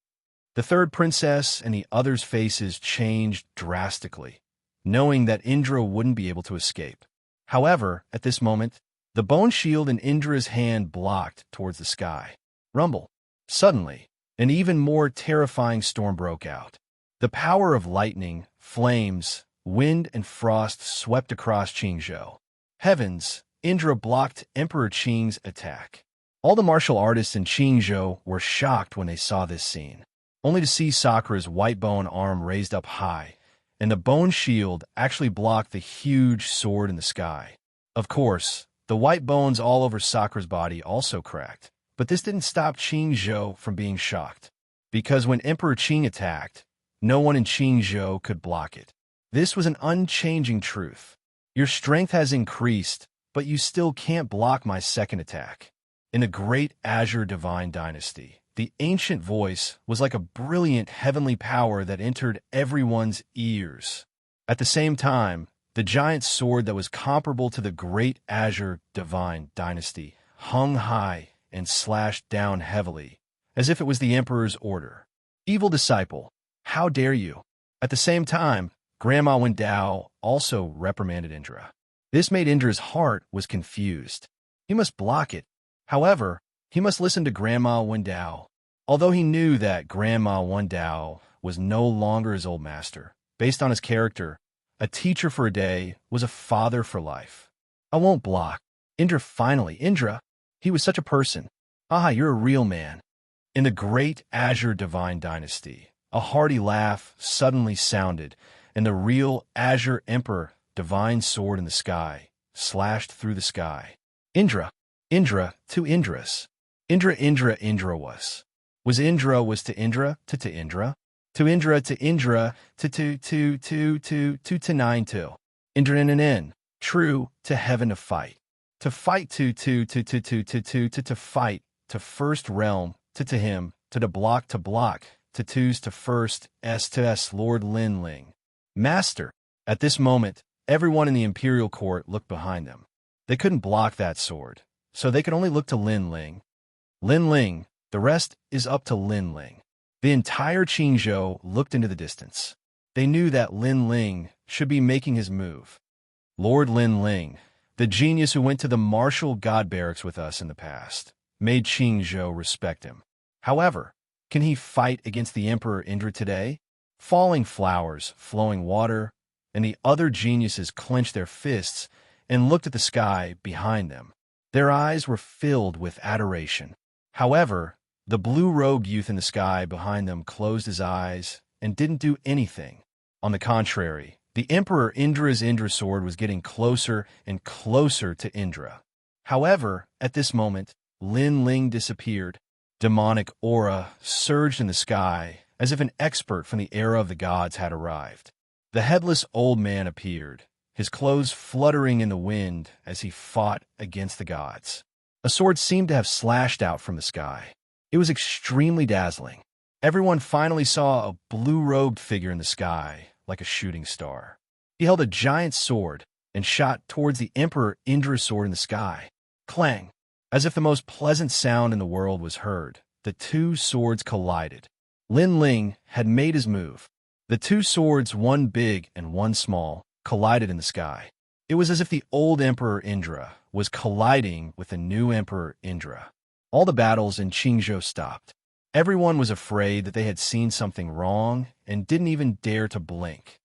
The third princess and the others' faces changed drastically, knowing that Indra wouldn't be able to escape. However, at this moment, the bone shield in Indra's hand blocked towards the sky. Rumble. Suddenly, an even more terrifying storm broke out. The power of lightning, flames, wind, and frost swept across Qingzhou. Heavens, Indra blocked Emperor Qing's attack. All the martial artists in Qingzhou were shocked when they saw this scene, only to see Sakura's white bone arm raised up high, and the bone shield actually blocked the huge sword in the sky. Of course, the white bones all over Sakura's body also cracked, but this didn't stop Qingzhou from being shocked, because when Emperor Qing attacked, no one in Qingzhou could block it. This was an unchanging truth. Your strength has increased, but you still can't block my second attack. In the great Azure Divine Dynasty, the ancient voice was like a brilliant heavenly power that entered everyone's ears. At the same time, the giant sword that was comparable to the great Azure Divine Dynasty hung high and slashed down heavily, as if it was the Emperor's order. Evil disciple, how dare you? At the same time, Grandma Wendao also reprimanded Indra. This made Indra's heart was confused. He must block it. However, he must listen to Grandma Wendao. Although he knew that Grandma Wendao was no longer his old master, based on his character, a teacher for a day was a father for life. I won't block. Indra finally. Indra, he was such a person. Ah, you're a real man. In the great Azure Divine Dynasty, a hearty laugh suddenly sounded, and the real Azure Emperor, divine sword in the sky, slashed through the sky. Indra to Indras. Indra was. Was Indra was to Indra to Indra? To Indra to Indra to nine to. Indra in. True to heaven to fight. To fight to fight. To first realm to him. To the block to twos to first s to s Lord Lin Ling. Master. At this moment, everyone in the imperial court looked behind them. They couldn't block that sword, so they could only look to Lin Ling. Lin Ling, the rest is up to Lin Ling. The entire Qingzhou looked into the distance. They knew that Lin Ling should be making his move. Lord Lin Ling, the genius who went to the martial god barracks with us in the past, made Qingzhou respect him. However, can he fight against the Emperor Indra today? Falling flowers, flowing water, and the other geniuses clenched their fists and looked at the sky behind them. Their eyes were filled with adoration. However, the blue-robed youth in the sky behind them closed his eyes and didn't do anything. On the contrary, the Emperor Indra's sword was getting closer and closer to Indra. However, at this moment, Lin Ling disappeared. Demonic aura surged in the sky as if an expert from the era of the gods had arrived. The headless old man appeared, his clothes fluttering in the wind as he fought against the gods. A sword seemed to have slashed out from the sky. It was extremely dazzling. Everyone finally saw a blue-robed figure in the sky, like a shooting star. He held a giant sword and shot towards the Emperor Indra's sword in the sky. Clang! As if the most pleasant sound in the world was heard, the two swords collided. Lin Ling had made his move. The two swords, one big and one small, collided in the sky. It was as if the old Emperor Indra was colliding with the new Emperor Indra. All the battles in Qingzhou stopped. Everyone was afraid that they had seen something wrong and didn't even dare to blink.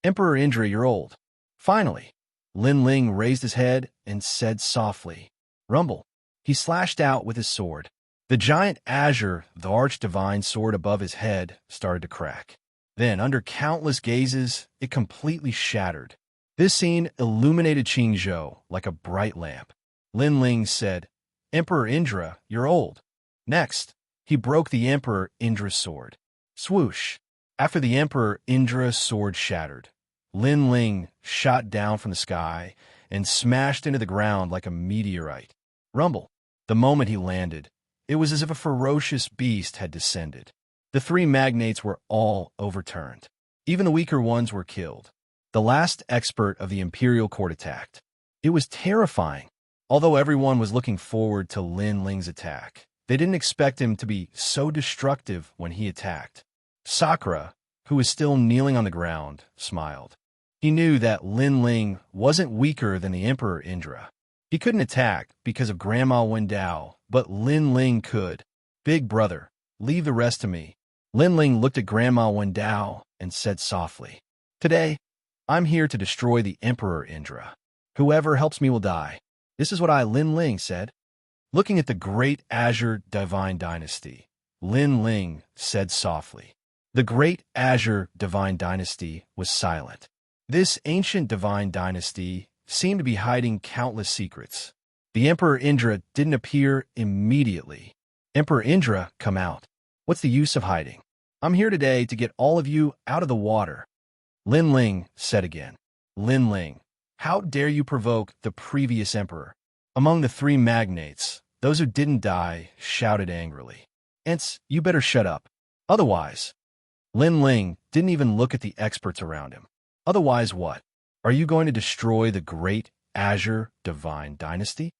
Emperor Indra, you're old. Finally, Lin Ling raised his head and said softly, "Rumble." He slashed out with his sword. The giant azure, the arch-divine sword above his head, started to crack. Then, under countless gazes, it completely shattered. This scene illuminated Qingzhou like a bright lamp. Lin Ling said, "Emperor Indra, you're old." Next, he broke the Emperor Indra's sword. Swoosh! After the Emperor Indra's sword shattered, Lin Ling shot down from the sky and smashed into the ground like a meteorite. Rumble! The moment he landed, it was as if a ferocious beast had descended. The three magnates were all overturned. Even the weaker ones were killed. The last expert of the imperial court attacked. It was terrifying. Although everyone was looking forward to Lin Ling's attack, they didn't expect him to be so destructive when he attacked. Sakura, who was still kneeling on the ground, smiled. He knew that Lin Ling wasn't weaker than the Emperor Indra. He couldn't attack because of Grandma Wendao, but Lin Ling could. "Big brother, leave the rest to me." Lin Ling looked at Grandma Wendao and said softly, "Today, I'm here to destroy the Emperor Indra. Whoever helps me will die." This is what Lin Ling said. Looking at the great Azure Divine Dynasty, Lin Ling said softly. The great Azure Divine Dynasty was silent. This ancient divine dynasty seemed to be hiding countless secrets. The Emperor Indra didn't appear immediately. "Emperor Indra, come out. What's the use of hiding? I'm here today to get all of you out of the water." Lin Ling said again. "Lin Ling, how dare you provoke the previous emperor?" Among the three magnates, those who didn't die shouted angrily. "Ents, you better shut up. Otherwise..." Lin Ling didn't even look at the experts around him. "Otherwise what? Are you going to destroy the great Azure Divine Dynasty?"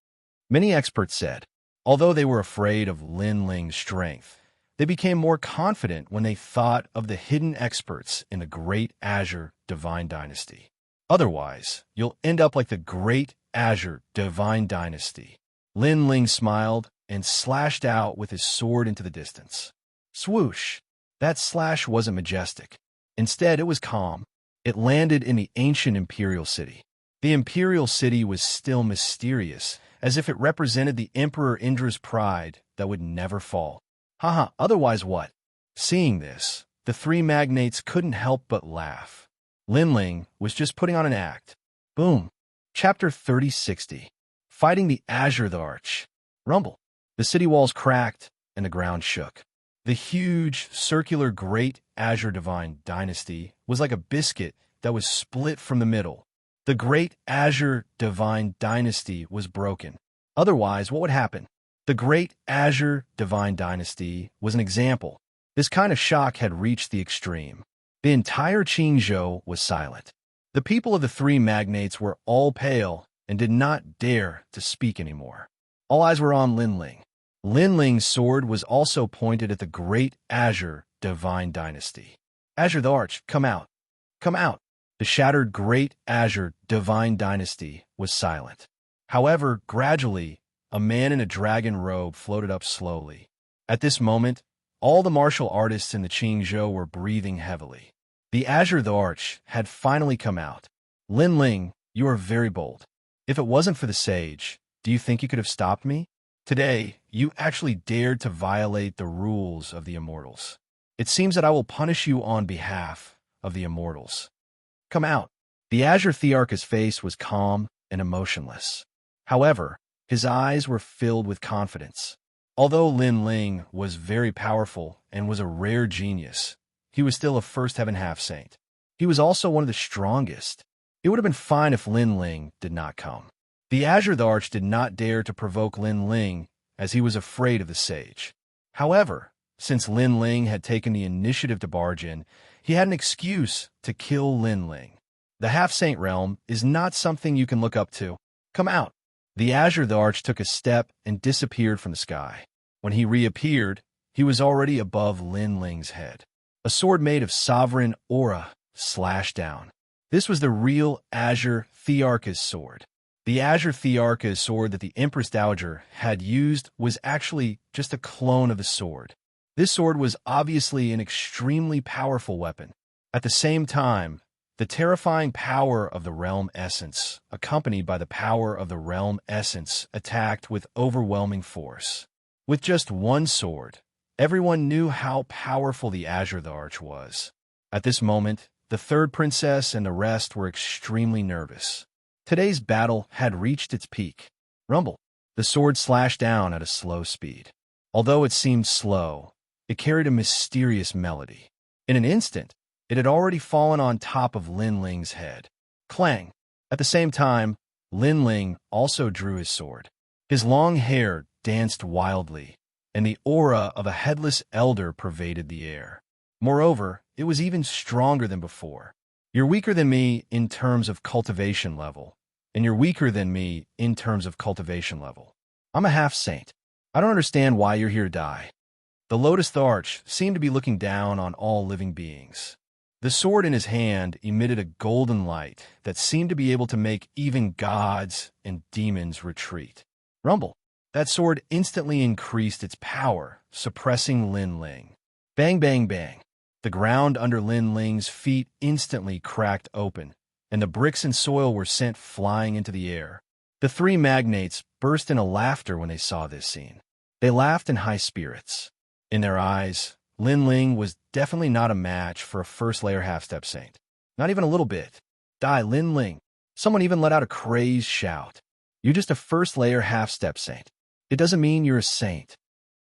Many experts said. Although they were afraid of Lin Ling's strength, they became more confident when they thought of the hidden experts in the great Azure Divine Dynasty. "Otherwise, you'll end up like the great Azure Divine Dynasty." Lin Ling smiled and slashed out with his sword into the distance. Swoosh! That slash wasn't majestic. Instead, it was calm. It landed in the ancient imperial city. The imperial city was still mysterious, as if it represented the Emperor Indra's pride that would never fall. Haha, otherwise what? Seeing this, the three magnates couldn't help but laugh. Lin Ling was just putting on an act. Boom. Chapter 3060. Fighting the Azure the Arch. Rumble. The city walls cracked and the ground shook. The huge, circular Great Azure Divine Dynasty was like a biscuit that was split from the middle. The Great Azure Divine Dynasty was broken. Otherwise, what would happen? The Great Azure Divine Dynasty was an example. This kind of shock had reached the extreme. The entire Qingzhou was silent. The people of the three magnates were all pale and did not dare to speak anymore. All eyes were on Lin Ling. Lin Ling's sword was also pointed at the Great Azure Divine Dynasty. "Azure the Arch, come out. Come out." The shattered Great Azure Divine Dynasty was silent. However, gradually, a man in a dragon robe floated up slowly. At this moment, all the martial artists in the Qingzhou were breathing heavily. The Azure the Arch had finally come out. "Lin Ling, you are very bold. If it wasn't for the sage, do you think you could have stopped me? Today, you actually dared to violate the rules of the immortals. It seems that I will punish you on behalf of the immortals. Come out." The Azure Thearch's face was calm and emotionless. However, his eyes were filled with confidence. Although Lin Ling was very powerful and was a rare genius, he was still a first heaven half-saint. He He was also one of the strongest. It would have been fine if Lin Ling did not come. The Azure the Arch did not dare to provoke Lin Ling, as he was afraid of the sage. However, since Lin Ling had taken the initiative to barge in, he had an excuse to kill Lin Ling. The half-saint realm is not something you can look up to. Come out. The Azure the Arch took a step and disappeared from the sky. When he reappeared, he was already above Lin Ling's head. A sword made of sovereign aura slashed down. This was the real Azure Thearcha's sword. The Azure Thearcha's sword that the Empress Dowager had used was actually just a clone of the sword. This sword was obviously an extremely powerful weapon. At the same time, the terrifying power of the realm essence, accompanied by the power of the realm essence, attacked with overwhelming force. With just one sword, everyone knew how powerful the Azure the Arch was. At this moment, the third princess and the rest were extremely nervous. Today's battle had reached its peak. Rumble. The sword slashed down at a slow speed. Although it seemed slow, it carried a mysterious melody. In an instant, it had already fallen on top of Lin Ling's head. Clang! At the same time, Lin Ling also drew his sword. His long hair danced wildly, and the aura of a headless elder pervaded the air. Moreover, it was even stronger than before. You're weaker than me in terms of cultivation level, and you're weaker than me in terms of cultivation level. I'm a half-saint. I don't understand why you're here to die. The Lotus the Arch seemed to be looking down on all living beings. The sword in his hand emitted a golden light that seemed to be able to make even gods and demons retreat. Rumble. That sword instantly increased its power, suppressing Lin Ling. Bang, bang, bang. The ground under Lin Ling's feet instantly cracked open, and the bricks and soil were sent flying into the air. The three magnates burst into laughter when they saw this scene. They laughed in high spirits. In their eyes, Lin Ling was definitely not a match for a first-layer half-step saint. Not even a little bit. Die, Lin Ling. Someone even let out a crazed shout. You're just a first-layer half-step saint. It doesn't mean you're a saint.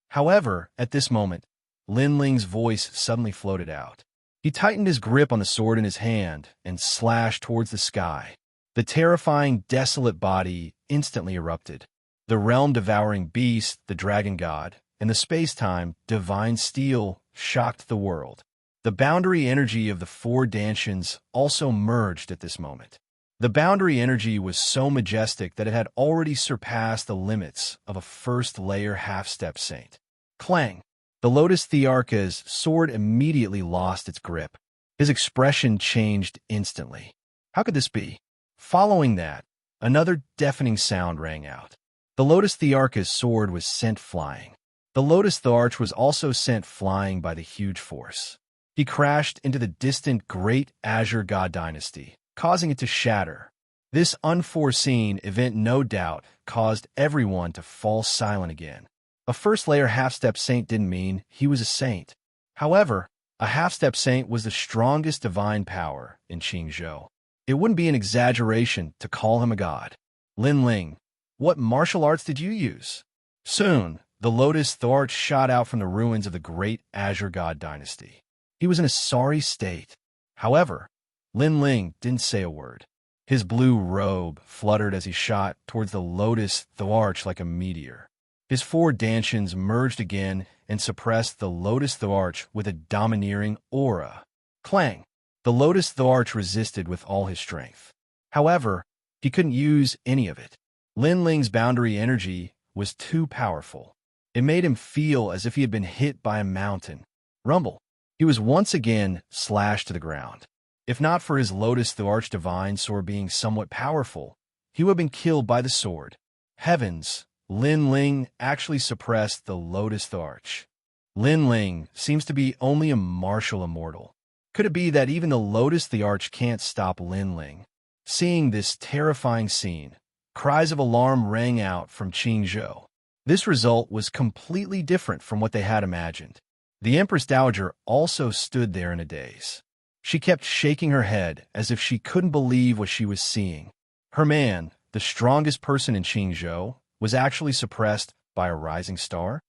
However, at this moment, Lin Ling's voice suddenly floated out. He tightened his grip on the sword in his hand and slashed towards the sky. The terrifying, desolate body instantly erupted. The realm-devouring beast, the dragon god, and the space-time, divine steel, shocked the world. The boundary energy of the four Danshians also merged at this moment. The boundary energy was so majestic that it had already surpassed the limits of a first-layer half-step saint. Clang! The Lotus Thearcha's sword immediately lost its grip. His expression changed instantly. How could this be? Following that, another deafening sound rang out. The Lotus Thearcha's sword was sent flying. The Lotus the Arch was also sent flying by the huge force. He crashed into the distant Great Azure God Dynasty, causing it to shatter. This unforeseen event no doubt caused everyone to fall silent again. A first-layer half-step saint didn't mean he was a saint. However, a half-step saint was the strongest divine power in Xianxia. It wouldn't be an exaggeration to call him a god. Lin Ling, what martial arts did you use? Soon, the Lotus the Arch shot out from the ruins of the Great Azure God Dynasty. He was in a sorry state. However, Lin Ling didn't say a word. His blue robe fluttered as he shot towards the Lotus the Arch like a meteor. His four Danshians merged again and suppressed the Lotus the Arch with a domineering aura. Clang! The Lotus the Arch resisted with all his strength. However, he couldn't use any of it. Lin Ling's boundary energy was too powerful. It made him feel as if he had been hit by a mountain. Rumble! He was once again slashed to the ground. If not for his Lotus the Arch divine sword being somewhat powerful, he would have been killed by the sword. Heavens! Lin Ling actually suppressed the Lotus the Arch. Lin Ling seems to be only a martial immortal. Could it be that even the Lotus the Arch can't stop Lin Ling? Seeing this terrifying scene, cries of alarm rang out from Xianxia. This result was completely different from what they had imagined. The Empress Dowager also stood there in a daze. She kept shaking her head as if she couldn't believe what she was seeing. Her man, the strongest person in Xianxia, was actually suppressed by a rising star?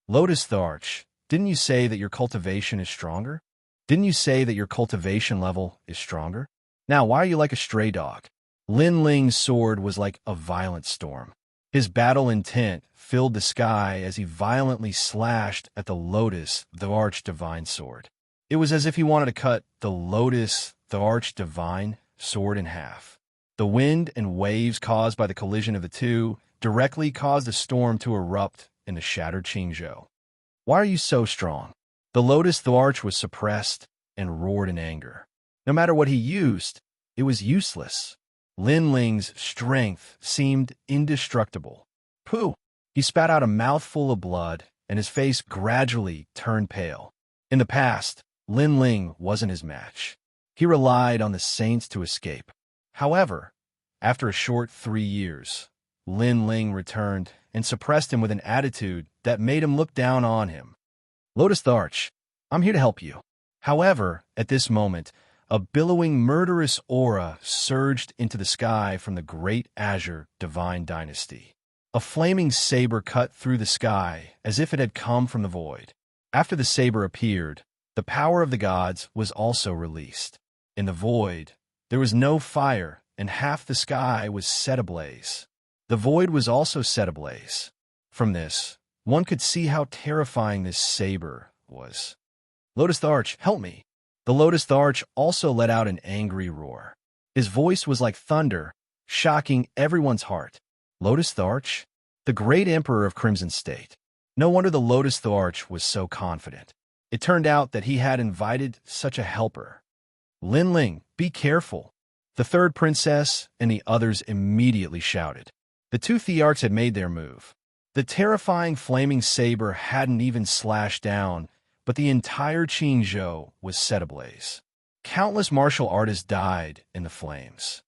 Lotus the Arch, didn't you say that your cultivation is stronger? Didn't you say that your cultivation level is stronger? Now, why are you like a stray dog? Lin Ling's sword was like a violent storm. His battle intent filled the sky as he violently slashed at the Lotus, the Archdivine sword. It was as if he wanted to cut the Lotus, the Archdivine sword in half. The wind and waves caused by the collision of the two directly caused a storm to erupt in the shattered Qingzhou. Why are you so strong? The Lotus, the Arch, was suppressed and roared in anger. No matter what he used, it was useless. Lin Ling's strength seemed indestructible. Pooh! He spat out a mouthful of blood, and his face gradually turned pale. In the past, Lin Ling wasn't his match. He relied on the saints to escape. However, after a short 3 years, Lin Ling returned and suppressed him with an attitude that made him look down on him. Lotus the Arch, I'm here to help you. However, at this moment, a billowing murderous aura surged into the sky from the great Azure Divine Dynasty. A flaming saber cut through the sky as if it had come from the void. After the saber appeared, the power of the gods was also released. In the void, there was no fire, and half the sky was set ablaze. The void was also set ablaze. From this, one could see how terrifying this saber was. Lotus the Arch, help me! The Lotus the Arch also let out an angry roar. His voice was like thunder, shocking everyone's heart. Lotus the Arch? The great emperor of Crimson State. No wonder the Lotus the Arch was so confident. It turned out that he had invited such a helper. Lin Ling, be careful! The third princess and the others immediately shouted. The two Thearchs had made their move. The terrifying flaming saber hadn't even slashed down, but the entire Qingzhou was set ablaze. Countless martial artists died in the flames.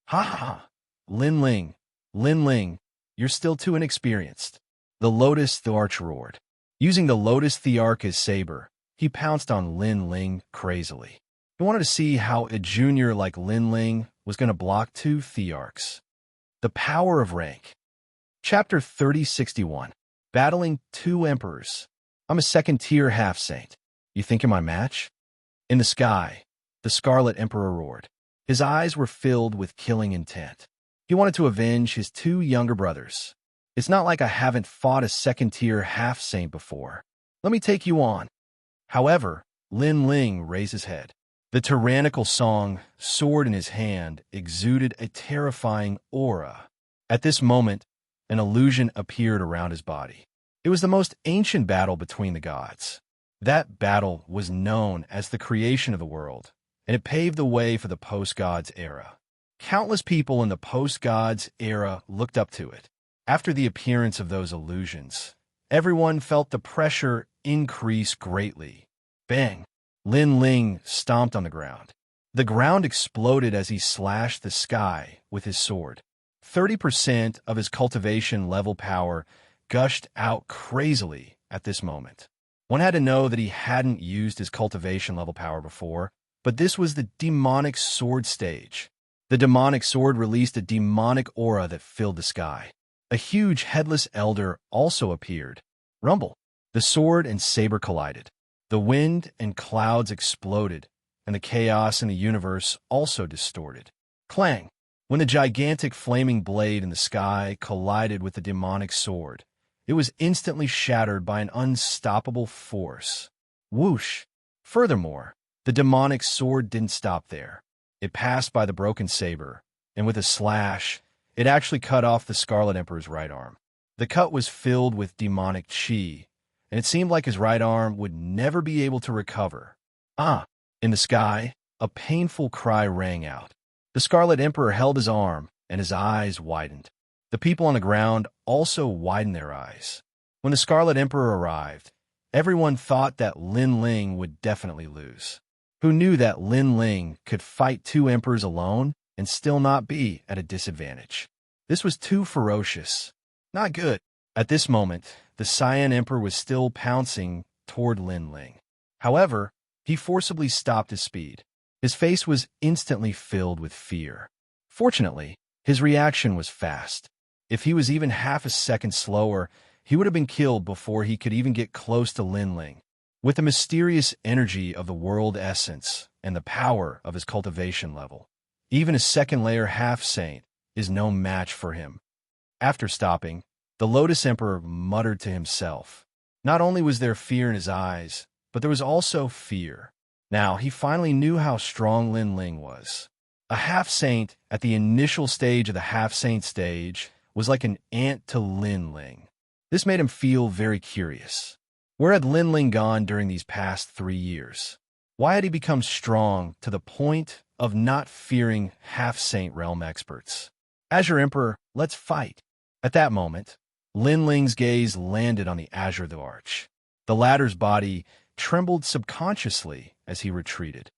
Ha ha! Lin Ling, you're still too inexperienced. The Lotus the Arch roared. Using the Lotus Thearch as saber, he pounced on Lin Ling crazily. He wanted to see how a junior like Lin Ling was going to block two Thearchs. The power of rank. Chapter 3061. Battling two emperors. I'm a second-tier half-saint. You think you're my match? In the sky, the Scarlet Emperor roared. His eyes were filled with killing intent. He wanted to avenge his two younger brothers. It's not like I haven't fought a second-tier half-saint before. Let me take you on. However, Lin Ling raised his head. The tyrannical Song, sword in his hand, exuded a terrifying aura. At this moment, an illusion appeared around his body. It was the most ancient battle between the gods. That battle was known as the creation of the world, and it paved the way for the post-gods era. Countless people in the post-gods era looked up to it. After the appearance of those illusions, everyone felt the pressure increase greatly. Bang! Lin Ling stomped on the ground. The ground exploded as he slashed the sky with his sword. 30% of his cultivation level power gushed out crazily at this moment. One had to know that he hadn't used his cultivation level power before, but this was the demonic sword stage. The demonic sword released a demonic aura that filled the sky. A huge headless elder also appeared. Rumble! The sword and saber collided. The wind and clouds exploded, and the chaos in the universe also distorted. Clang! When the gigantic flaming blade in the sky collided with the demonic sword, it was instantly shattered by an unstoppable force. Whoosh! Furthermore, the demonic sword didn't stop there. It passed by the broken saber, and with a slash, it actually cut off the Scarlet Emperor's right arm. The cut was filled with demonic chi, and it seemed like his right arm would never be able to recover. Ah! In the sky, a painful cry rang out. The Scarlet Emperor held his arm, and his eyes widened. The people on the ground also widened their eyes. When the Scarlet Emperor arrived, everyone thought that Lin Ling would definitely lose. Who knew that Lin Ling could fight two emperors alone and still not be at a disadvantage? This was too ferocious. Not good. At this moment, the Cyan Emperor was still pouncing toward Lin Ling. However, he forcibly stopped his speed. His face was instantly filled with fear. Fortunately, his reaction was fast. If he was even half a second slower, he would have been killed before he could even get close to Lin Ling. With the mysterious energy of the world essence and the power of his cultivation level, even a second-layer half-saint is no match for him. After stopping, the Lotus Emperor muttered to himself. Not only was there fear in his eyes, but there was also fear. Now, he finally knew how strong Lin Ling was. A half-saint at the initial stage of the half-saint stage was like an ant to Lin Ling. This made him feel very curious. Where had Lin Ling gone during these past 3 years? Why had he become strong to the point of not fearing half-saint realm experts? Azure Emperor, let's fight. At that moment, Lin Ling's gaze landed on the Azure of the Arch. The latter's body trembled subconsciously as he retreated.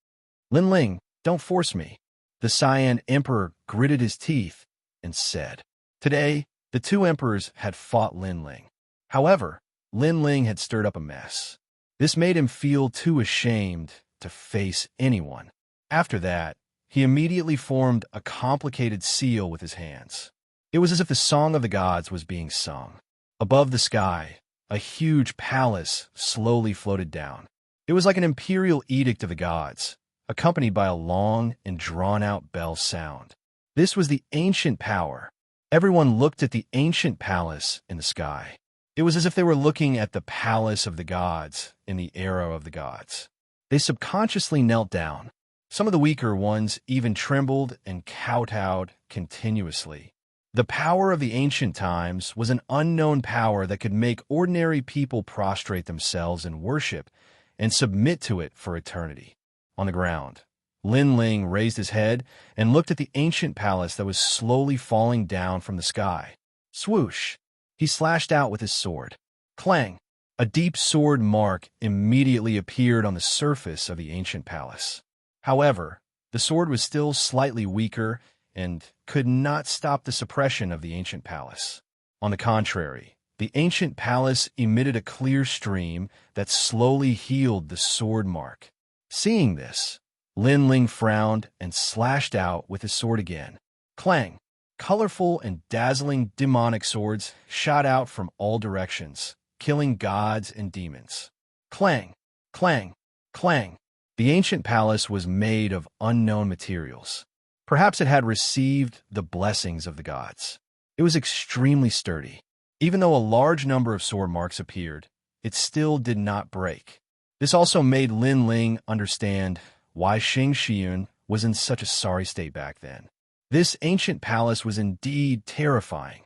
Lin Ling, don't force me. The Cyan Emperor gritted his teeth and said. Today, the two emperors had fought Lin Ling. However, Lin Ling had stirred up a mess. This made him feel too ashamed to face anyone. After that, he immediately formed a complicated seal with his hands. It was as if the song of the gods was being sung. Above the sky, a huge palace slowly floated down. It was like an imperial edict of the gods, accompanied by a long and drawn-out bell sound. This was the ancient power. Everyone looked at the ancient palace in the sky. It was as if they were looking at the palace of the gods in the era of the gods. They subconsciously knelt down. Some of the weaker ones even trembled and kowtowed continuously. The power of the ancient times was an unknown power that could make ordinary people prostrate themselves in worship and submit to it for eternity. On the ground, Lin Ling raised his head and looked at the ancient palace that was slowly falling down from the sky. Swoosh! He slashed out with his sword. Clang! A deep sword mark immediately appeared on the surface of the ancient palace. However, the sword was still slightly weaker and could not stop the suppression of the ancient palace. On the contrary, the ancient palace emitted a clear stream that slowly healed the sword mark. Seeing this, Lin Ling frowned and slashed out with his sword again. Clang! Colorful and dazzling demonic swords shot out from all directions, killing gods and demons. Clang! Clang! Clang! The ancient palace was made of unknown materials. Perhaps it had received the blessings of the gods. It was extremely sturdy. Even though a large number of sword marks appeared, it still did not break. This also made Lin Ling understand why Xianxia was in such a sorry state back then. This ancient palace was indeed terrifying.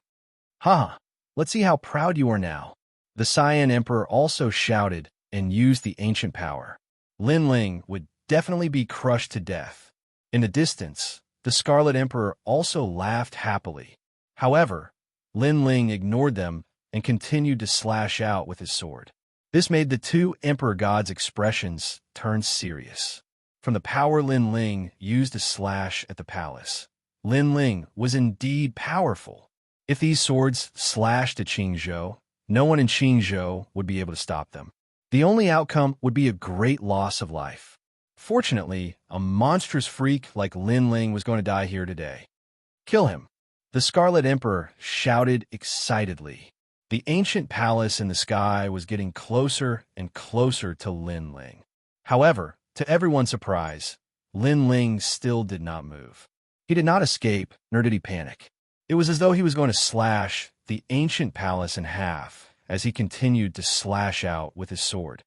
Ha! Let's see how proud you are now. The Cyan Emperor also shouted and used the ancient power. Lin Ling would definitely be crushed to death. In the distance, the Scarlet Emperor also laughed happily. However, Lin Ling ignored them and continued to slash out with his sword. This made the two Emperor gods' expressions turn serious. From the power Lin Ling used to slash at the palace, Lin Ling was indeed powerful. If these swords slashed at Qingzhou, no one in Qingzhou would be able to stop them. The only outcome would be a great loss of life. Fortunately, a monstrous freak like Lin Ling was going to die here today. Kill him! The Scarlet Emperor shouted excitedly. The ancient palace in the sky was getting closer and closer to Lin Ling. However, to everyone's surprise, Lin Ling still did not move. He did not escape, nor did he panic. It was as though he was going to slash the ancient palace in half as he continued to slash out with his sword.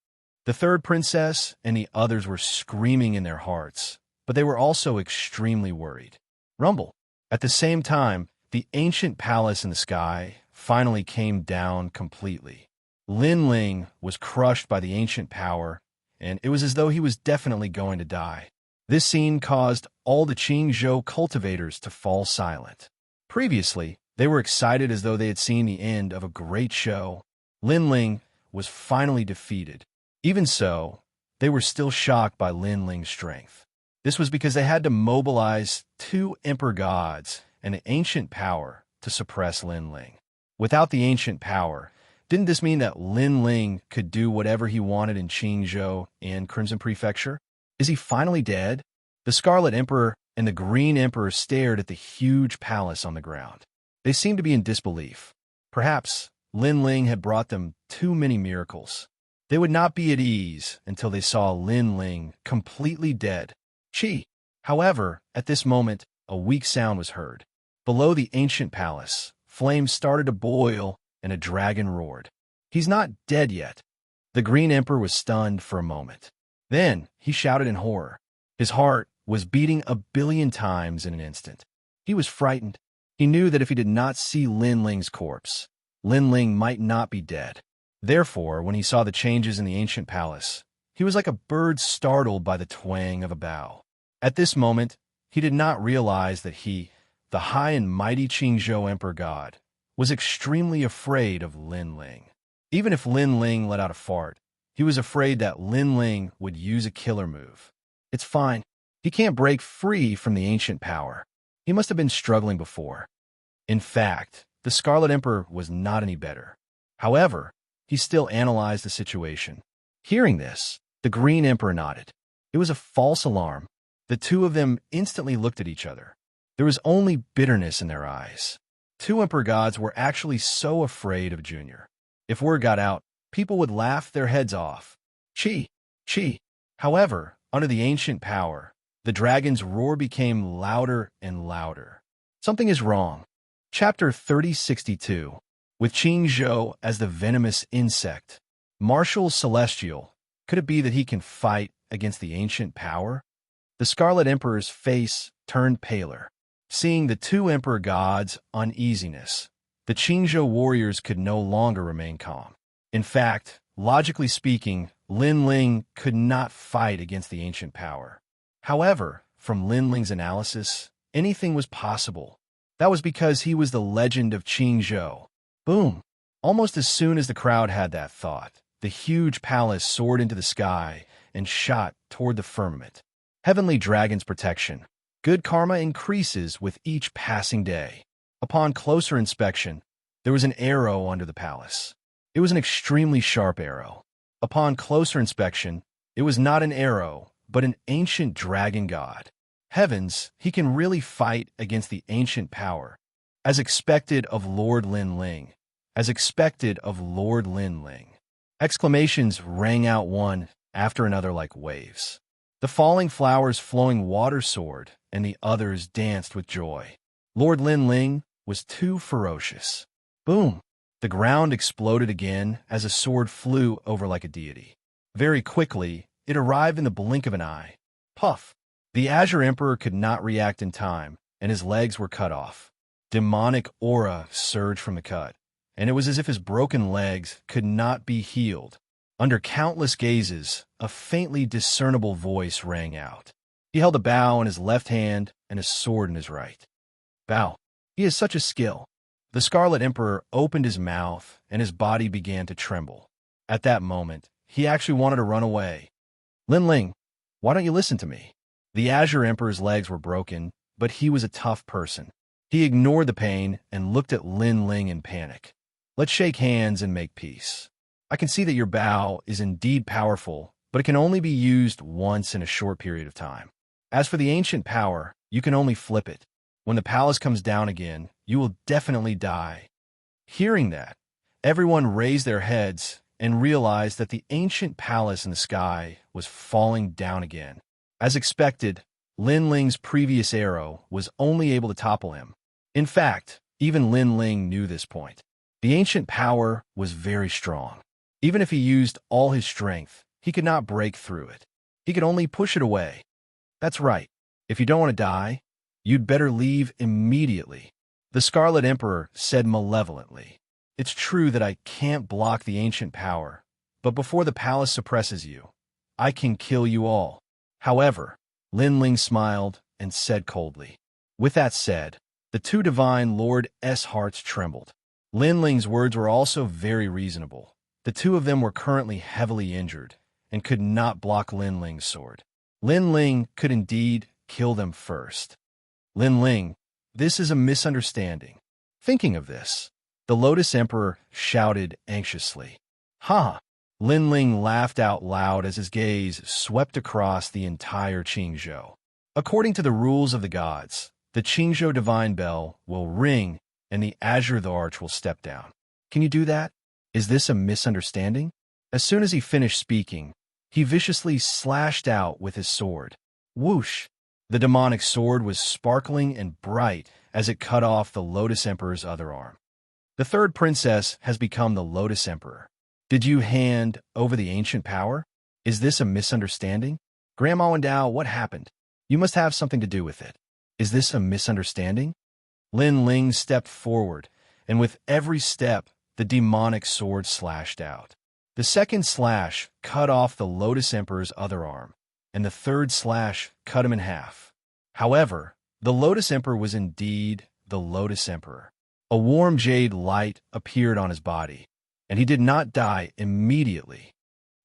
The third princess and the others were screaming in their hearts, but they were also extremely worried. Rumble. At the same time, the ancient palace in the sky finally came down completely. Lin Ling was crushed by the ancient power, and it was as though he was definitely going to die. This scene caused all the Qingzhou cultivators to fall silent. Previously, they were excited as though they had seen the end of a great show. Lin Ling was finally defeated. Even so, they were still shocked by Lin Ling's strength. This was because they had to mobilize two emperor gods and the ancient power to suppress Lin Ling. Without the ancient power, didn't this mean that Lin Ling could do whatever he wanted in Qingzhou and Crimson Prefecture? Is he finally dead? The Scarlet Emperor and the Green Emperor stared at the huge palace on the ground. They seemed to be in disbelief. Perhaps Lin Ling had brought them too many miracles. They would not be at ease until they saw Lin Ling completely dead. However, at this moment, a weak sound was heard. Below the ancient palace, flames started to boil and a dragon roared. He's not dead yet. The Green Emperor was stunned for a moment. Then he shouted in horror. His heart was beating 1,000,000,000 times in an instant. He was frightened. He knew that if he did not see Lin Ling's corpse, Lin Ling might not be dead. Therefore, when he saw the changes in the ancient palace, he was like a bird startled by the twang of a bow. At this moment, he did not realize that he, the high and mighty Qingzhou Emperor God, was extremely afraid of Lin Ling. Even if Lin Ling let out a fart, he was afraid that Lin Ling would use a killer move. It's fine. He can't break free from the ancient power. He must have been struggling before. In fact, the Scarlet Emperor was not any better. However, he still analyzed the situation. Hearing this, the Green Emperor nodded. It was a false alarm. The two of them instantly looked at each other. There was only bitterness in their eyes. Two Emperor Gods were actually so afraid of Junior. If word got out, people would laugh their heads off. Chi. However, under the ancient power, the dragon's roar became louder and louder. Something is wrong. Chapter 3062. With Qingzhou as the venomous insect, Martial Celestial, could it be that he can fight against the ancient power? The Scarlet Emperor's face turned paler. Seeing the two Emperor Gods' uneasiness, the Qingzhou warriors could no longer remain calm. In fact, logically speaking, Lin Ling could not fight against the ancient power. However, from Lin Ling's analysis, anything was possible. That was because he was the legend of Qingzhou. Boom! Almost as soon as the crowd had that thought, the huge palace soared into the sky and shot toward the firmament. Heavenly Dragon's protection. Good karma increases with each passing day. Upon closer inspection, there was an arrow under the palace. It was an extremely sharp arrow. Upon closer inspection, it was not an arrow, but an ancient dragon god. Heavens, he can really fight against the ancient power. As expected of Lord Lin Ling. As expected of Lord Lin Ling. Exclamations rang out one after another like waves. The falling flowers flowing water soared, and the others danced with joy. Lord Lin Ling was too ferocious. Boom! The ground exploded again as a sword flew over like a deity. Very quickly, it arrived in the blink of an eye. Puff! The Azure Emperor could not react in time, and his legs were cut off. Demonic aura surged from the cut, and it was as if his broken legs could not be healed. Under countless gazes, a faintly discernible voice rang out. He held a bow in his left hand and a sword in his right. Bow. He has such a skill. The Scarlet Emperor opened his mouth, and his body began to tremble. At that moment, he actually wanted to run away. Lin Ling, why don't you listen to me? The Azure Emperor's legs were broken, but he was a tough person. He ignored the pain and looked at Lin Ling in panic. Let's shake hands and make peace. I can see that your bow is indeed powerful, but it can only be used once in a short period of time. As for the ancient power, you can only flip it. When the palace comes down again, you will definitely die. Hearing that, everyone raised their heads and realized that the ancient palace in the sky was falling down again. As expected, Lin Ling's previous arrow was only able to topple him. In fact, even Lin Ling knew this point. The ancient power was very strong. Even if he used all his strength, he could not break through it. He could only push it away. That's right. If you don't want to die, you'd better leave immediately. The Scarlet Emperor said malevolently. It's true that I can't block the ancient power, but before the palace suppresses you, I can kill you all. However, Lin Ling smiled and said coldly. With that said, the two divine Lord's hearts trembled. Lin Ling's words were also very reasonable. The two of them were currently heavily injured and could not block Lin Ling's sword. Lin Ling could indeed kill them first. Lin Ling, this is a misunderstanding. Thinking of this, the Lotus Emperor shouted anxiously. Ha! Lin Ling laughed out loud as his gaze swept across the entire Qingzhou. According to the rules of the gods, the Qingzhou Divine Bell will ring and the Azure the Arch will step down. Can you do that? Is this a misunderstanding? As soon as he finished speaking, he viciously slashed out with his sword. Whoosh! The demonic sword was sparkling and bright as it cut off the Lotus Emperor's other arm. The third princess has become the Lotus Emperor. Did you hand over the ancient power? Is this a misunderstanding? Grandma Wendao, what happened? You must have something to do with it. Is this a misunderstanding? Lin Ling stepped forward, and with every step, the demonic sword slashed out. The second slash cut off the Lotus Emperor's other arm, and the third slash cut him in half. However, the Lotus Emperor was indeed the Lotus Emperor. A warm jade light appeared on his body, and he did not die immediately.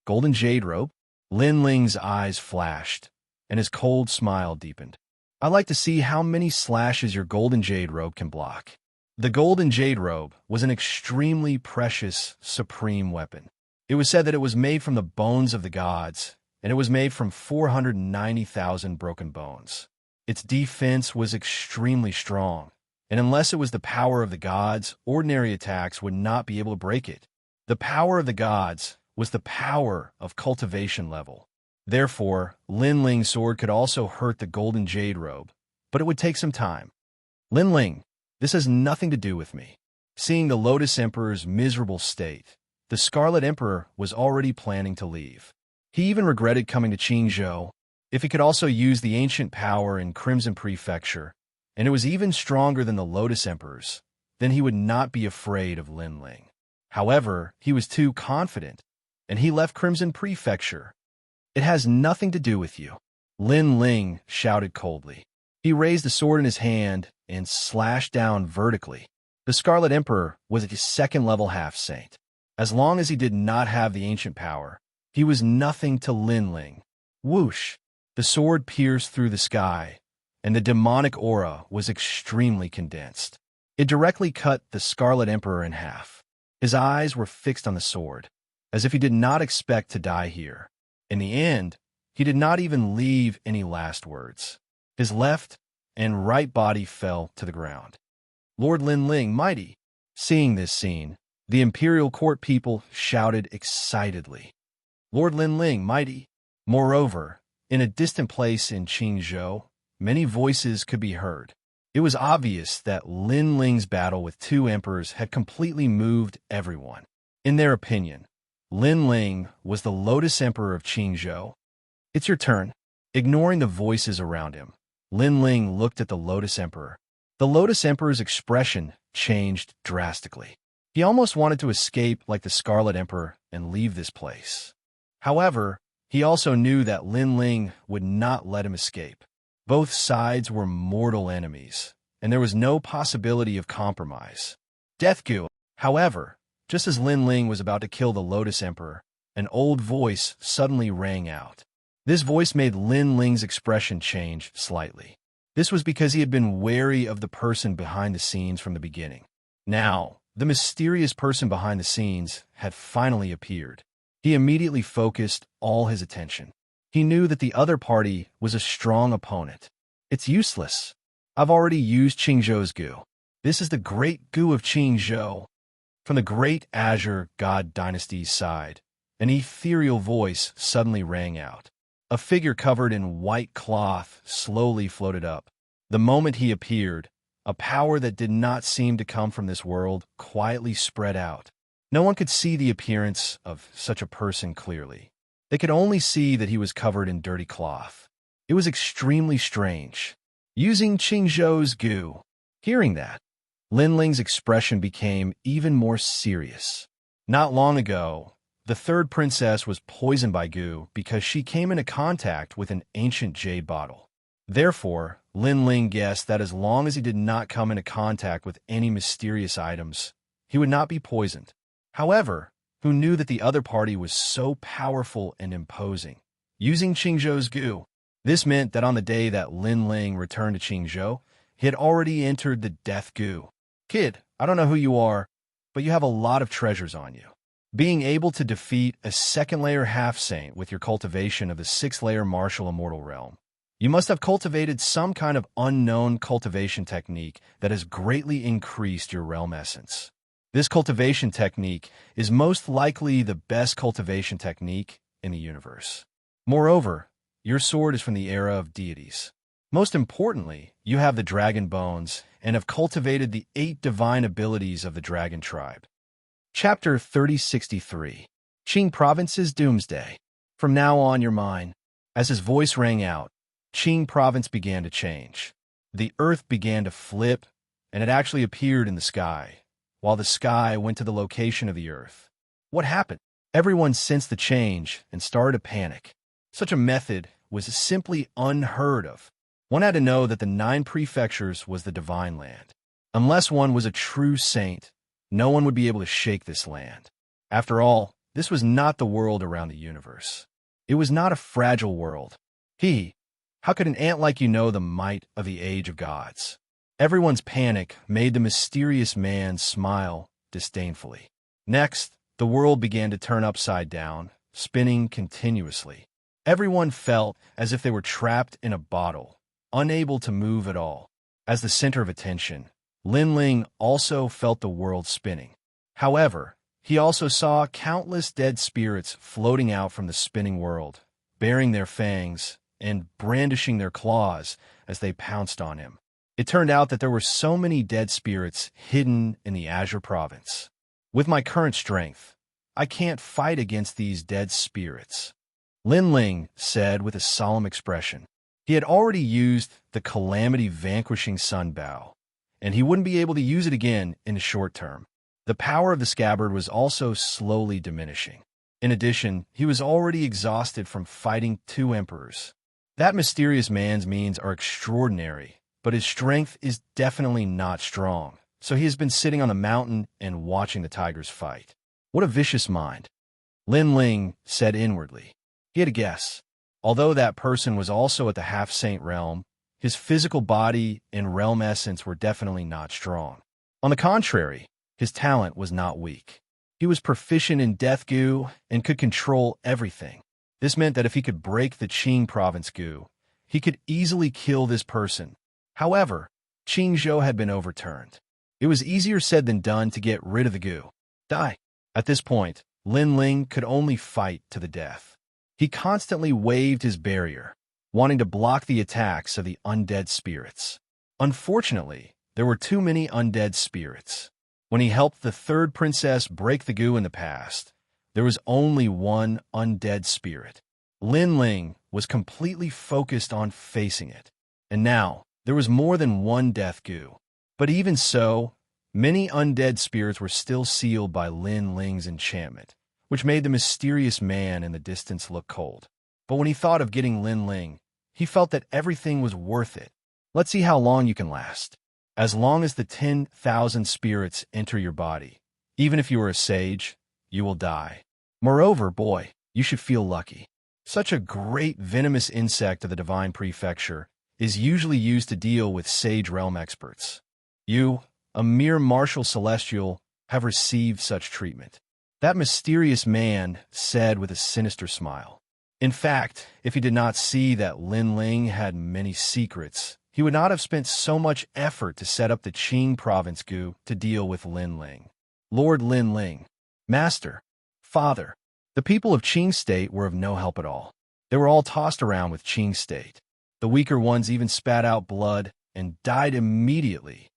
Golden jade robe? Lin Ling's eyes flashed, and his cold smile deepened. I'd like to see how many slashes your golden jade robe can block. The golden jade robe was an extremely precious, supreme weapon. It was said that it was made from the bones of the gods, and it was made from 490,000 broken bones. Its defense was extremely strong, and unless it was the power of the gods, ordinary attacks would not be able to break it. The power of the gods was the power of cultivation level. Therefore, Lin Ling's sword could also hurt the golden jade robe, but it would take some time. Lin Ling, this has nothing to do with me. Seeing the Lotus Emperor's miserable state, the Scarlet Emperor was already planning to leave. He even regretted coming to Qingzhou. If he could also use the ancient power in Crimson Prefecture, and it was even stronger than the Lotus Emperor's, then he would not be afraid of Lin Ling. However, he was too confident, and he left Crimson Prefecture. It has nothing to do with you. Lin Ling shouted coldly. He raised the sword in his hand and slashed down vertically. The Scarlet Emperor was a second-level half-saint. As long as he did not have the ancient power, he was nothing to Lin Ling. Whoosh! The sword pierced through the sky, and the demonic aura was extremely condensed. It directly cut the Scarlet Emperor in half. His eyes were fixed on the sword, as if he did not expect to die here. In the end, he did not even leave any last words. His left and right body fell to the ground. Lord Lin Ling, mighty! Seeing this scene, the imperial court people shouted excitedly. Lord Lin Ling, mighty! Moreover, in a distant place in Qingzhou, many voices could be heard. It was obvious that Lin Ling's battle with two emperors had completely moved everyone. In their opinion, Lin Ling was the Lotus Emperor of Qingzhou. It's your turn. Ignoring the voices around him, Lin Ling looked at the Lotus Emperor. The Lotus Emperor's expression changed drastically. He almost wanted to escape like the Scarlet Emperor and leave this place. However, he also knew that Lin Ling would not let him escape. Both sides were mortal enemies, and there was no possibility of compromise. Death Gu. However, just as Lin Ling was about to kill the Lotus Emperor, an old voice suddenly rang out. This voice made Lin Ling's expression change slightly. This was because he had been wary of the person behind the scenes from the beginning. Now, the mysterious person behind the scenes had finally appeared. He immediately focused all his attention. He knew that the other party was a strong opponent. It's useless. I've already used Qingzhou's Gu. This is the great Gu of Qingzhou. From the great Azure God Dynasty's side, an ethereal voice suddenly rang out. A figure covered in white cloth slowly floated up. The moment he appeared, a power that did not seem to come from this world quietly spread out. No one could see the appearance of such a person clearly. They could only see that he was covered in dirty cloth. It was extremely strange. Using Qingzhou's Gu. Hearing that, Lin Ling's expression became even more serious. Not long ago, the third princess was poisoned by Gu because she came into contact with an ancient jade bottle. Therefore, Lin Ling guessed that as long as he did not come into contact with any mysterious items, he would not be poisoned. However, who knew that the other party was so powerful and imposing? Using Qingzhou's Gu, this meant that on the day that Lin Ling returned to Qingzhou, he had already entered the Death Gu. Kid, I don't know who you are, but you have a lot of treasures on you. Being able to defeat a second-layer half-saint with your cultivation of the sixth-layer martial immortal realm, you must have cultivated some kind of unknown cultivation technique that has greatly increased your realm essence. This cultivation technique is most likely the best cultivation technique in the universe. Moreover, your sword is from the era of deities. Most importantly, you have the dragon bones and have cultivated the 8 divine abilities of the dragon tribe. Chapter 3063. Qing Province's Doomsday. From now on, you're mine. As his voice rang out, Qing Province began to change. The earth began to flip, and it actually appeared in the sky, while the sky went to the location of the earth. What happened? Everyone sensed the change and started to panic. Such a method was simply unheard of. One had to know that the 9 prefectures was the divine land. Unless one was a true saint, no one would be able to shake this land. After all, this was not the world around the universe. It was not a fragile world. How could an ant like you know the might of the age of gods? Everyone's panic made the mysterious man smile disdainfully. Next, the world began to turn upside down, spinning continuously. Everyone felt as if they were trapped in a bottle, unable to move at all. As the center of attention, Lin Ling also felt the world spinning. However, he also saw countless dead spirits floating out from the spinning world, baring their fangs and brandishing their claws as they pounced on him. It turned out that there were so many dead spirits hidden in the Azure Province. With my current strength, I can't fight against these dead spirits, Lin Ling said with a solemn expression. He had already used the Calamity Vanquishing Sun Bow, and he wouldn't be able to use it again in the short term. The power of the scabbard was also slowly diminishing. In addition, he was already exhausted from fighting 2 emperors. That mysterious man's means are extraordinary, but his strength is definitely not strong, so he has been sitting on a mountain and watching the tigers fight. What a vicious mind, Lin Ling said inwardly. He had a guess. Although that person was also at the half-saint realm, his physical body and realm essence were definitely not strong. On the contrary, his talent was not weak. He was proficient in death goo and could control everything. This meant that if he could break the Qing province goo, he could easily kill this person. However, Qingzhou had been overturned. It was easier said than done to get rid of the goo. Die. At this point, Lin Ling could only fight to the death. He constantly waved his barrier, wanting to block the attacks of the undead spirits. Unfortunately, there were too many undead spirits. When he helped the 3rd princess break the goo in the past, there was only one undead spirit. Lin Ling was completely focused on facing it, and now there was more than one death goo. But even so, many undead spirits were still sealed by Lin Ling's enchantment, which made the mysterious man in the distance look cold. But when he thought of getting Lin Ling, he felt that everything was worth it. Let's see how long you can last. As long as the 10,000 spirits enter your body, even if you are a sage, you will die. Moreover, boy, you should feel lucky. Such a great venomous insect of the divine prefecture is usually used to deal with sage realm experts. You, a mere martial celestial, have received such treatment, that mysterious man said with a sinister smile. In fact, if he did not see that Lin Ling had many secrets, he would not have spent so much effort to set up the Qing province goo to deal with Lin Ling. Lord Lin Ling, Master, Father, the people of Qing State were of no help at all. They were all tossed around with Qing State. The weaker ones even spat out blood and died immediately.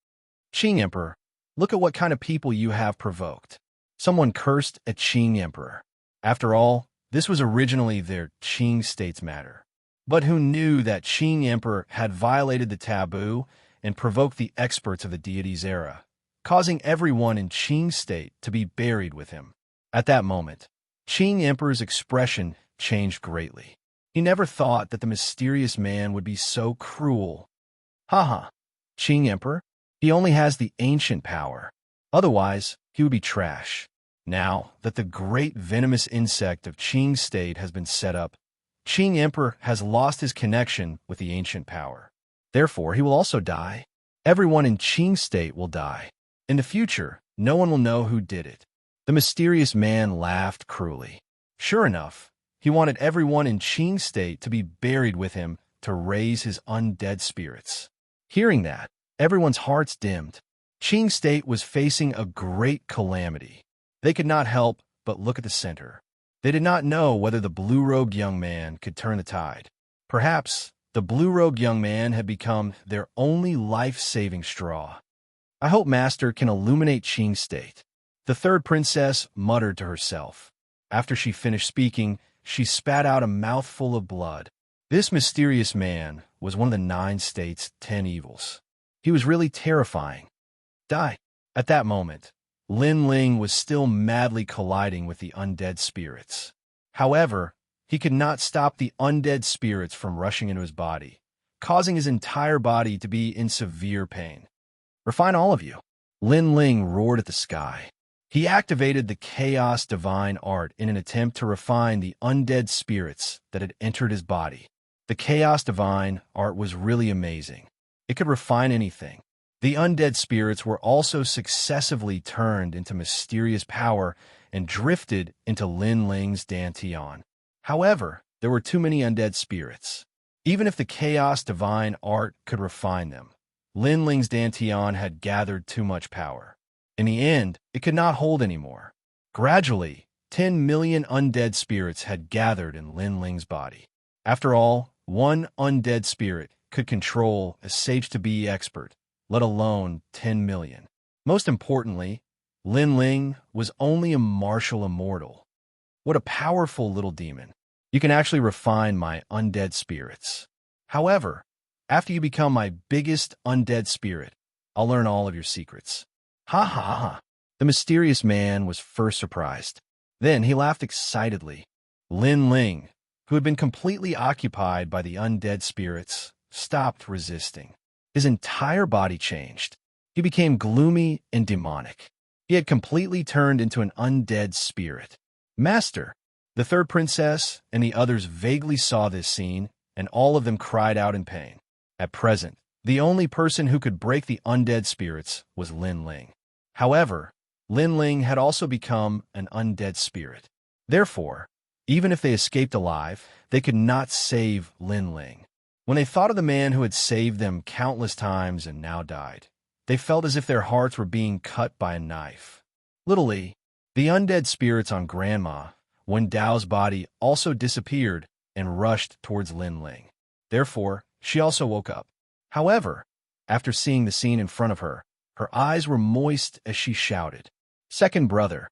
Qing Emperor, look at what kind of people you have provoked. Someone cursed at Qing Emperor. After all, this was originally their Qing State's matter. But who knew that Qing Emperor had violated the taboo and provoked the experts of the deity's era, causing everyone in Qing State to be buried with him? At that moment, Qing Emperor's expression changed greatly. He never thought that the mysterious man would be so cruel. Haha, Qing Emperor? He only has the ancient power. Otherwise, he would be trash. Now that the great venomous insect of Qing State has been set up, Qing Emperor has lost his connection with the ancient power. Therefore, he will also die. Everyone in Qing State will die. In the future, no one will know who did it. The mysterious man laughed cruelly. Sure enough, he wanted everyone in Qing State to be buried with him to raise his undead spirits. Hearing that, everyone's hearts dimmed. Qing state was facing a great calamity. They could not help but look at the center. They did not know whether the blue-robed young man could turn the tide. Perhaps the blue-robed young man had become their only life-saving straw. I hope Master can illuminate Qing state. The third princess muttered to herself. After she finished speaking, she spat out a mouthful of blood. This mysterious man was one of the 9 states' 10 evils. He was really terrifying. Die. At that moment, Lin Ling was still madly colliding with the undead spirits. However, he could not stop the undead spirits from rushing into his body, causing his entire body to be in severe pain. Refine all of you. Lin Ling roared at the sky. He activated the Chaos Divine Art in an attempt to refine the undead spirits that had entered his body. The Chaos Divine Art was really amazing. It could refine anything. The undead spirits were also successively turned into mysterious power and drifted into Lin Ling's Dantian. However, there were too many undead spirits. Even if the Chaos Divine Art could refine them, Lin Ling's Dantian had gathered too much power. In the end, it could not hold anymore. Gradually, 10 million undead spirits had gathered in Lin Ling's body. After all, one undead spirit could control a sage-to-be expert, let alone 10 million. Most importantly, Lin Ling was only a martial immortal. What a powerful little demon. You can actually refine my undead spirits. However, after you become my biggest undead spirit, I'll learn all of your secrets. Ha ha ha. The mysterious man was first surprised. Then he laughed excitedly. Lin Ling, who had been completely occupied by the undead spirits, stopped resisting. His entire body changed. He became gloomy and demonic. He had completely turned into an undead spirit. Master! The third princess and the others vaguely saw this scene, and all of them cried out in pain. At present, the only person who could break the undead spirits was Lin Ling. However, Lin Ling had also become an undead spirit. Therefore, even if they escaped alive, they could not save Lin Ling. When they thought of the man who had saved them countless times and now died, they felt as if their hearts were being cut by a knife. Literally, the undead spirits on Grandma, when Dao's body also disappeared and rushed towards Lin Ling. Therefore, she also woke up. However, after seeing the scene in front of her, her eyes were moist as she shouted. Second brother.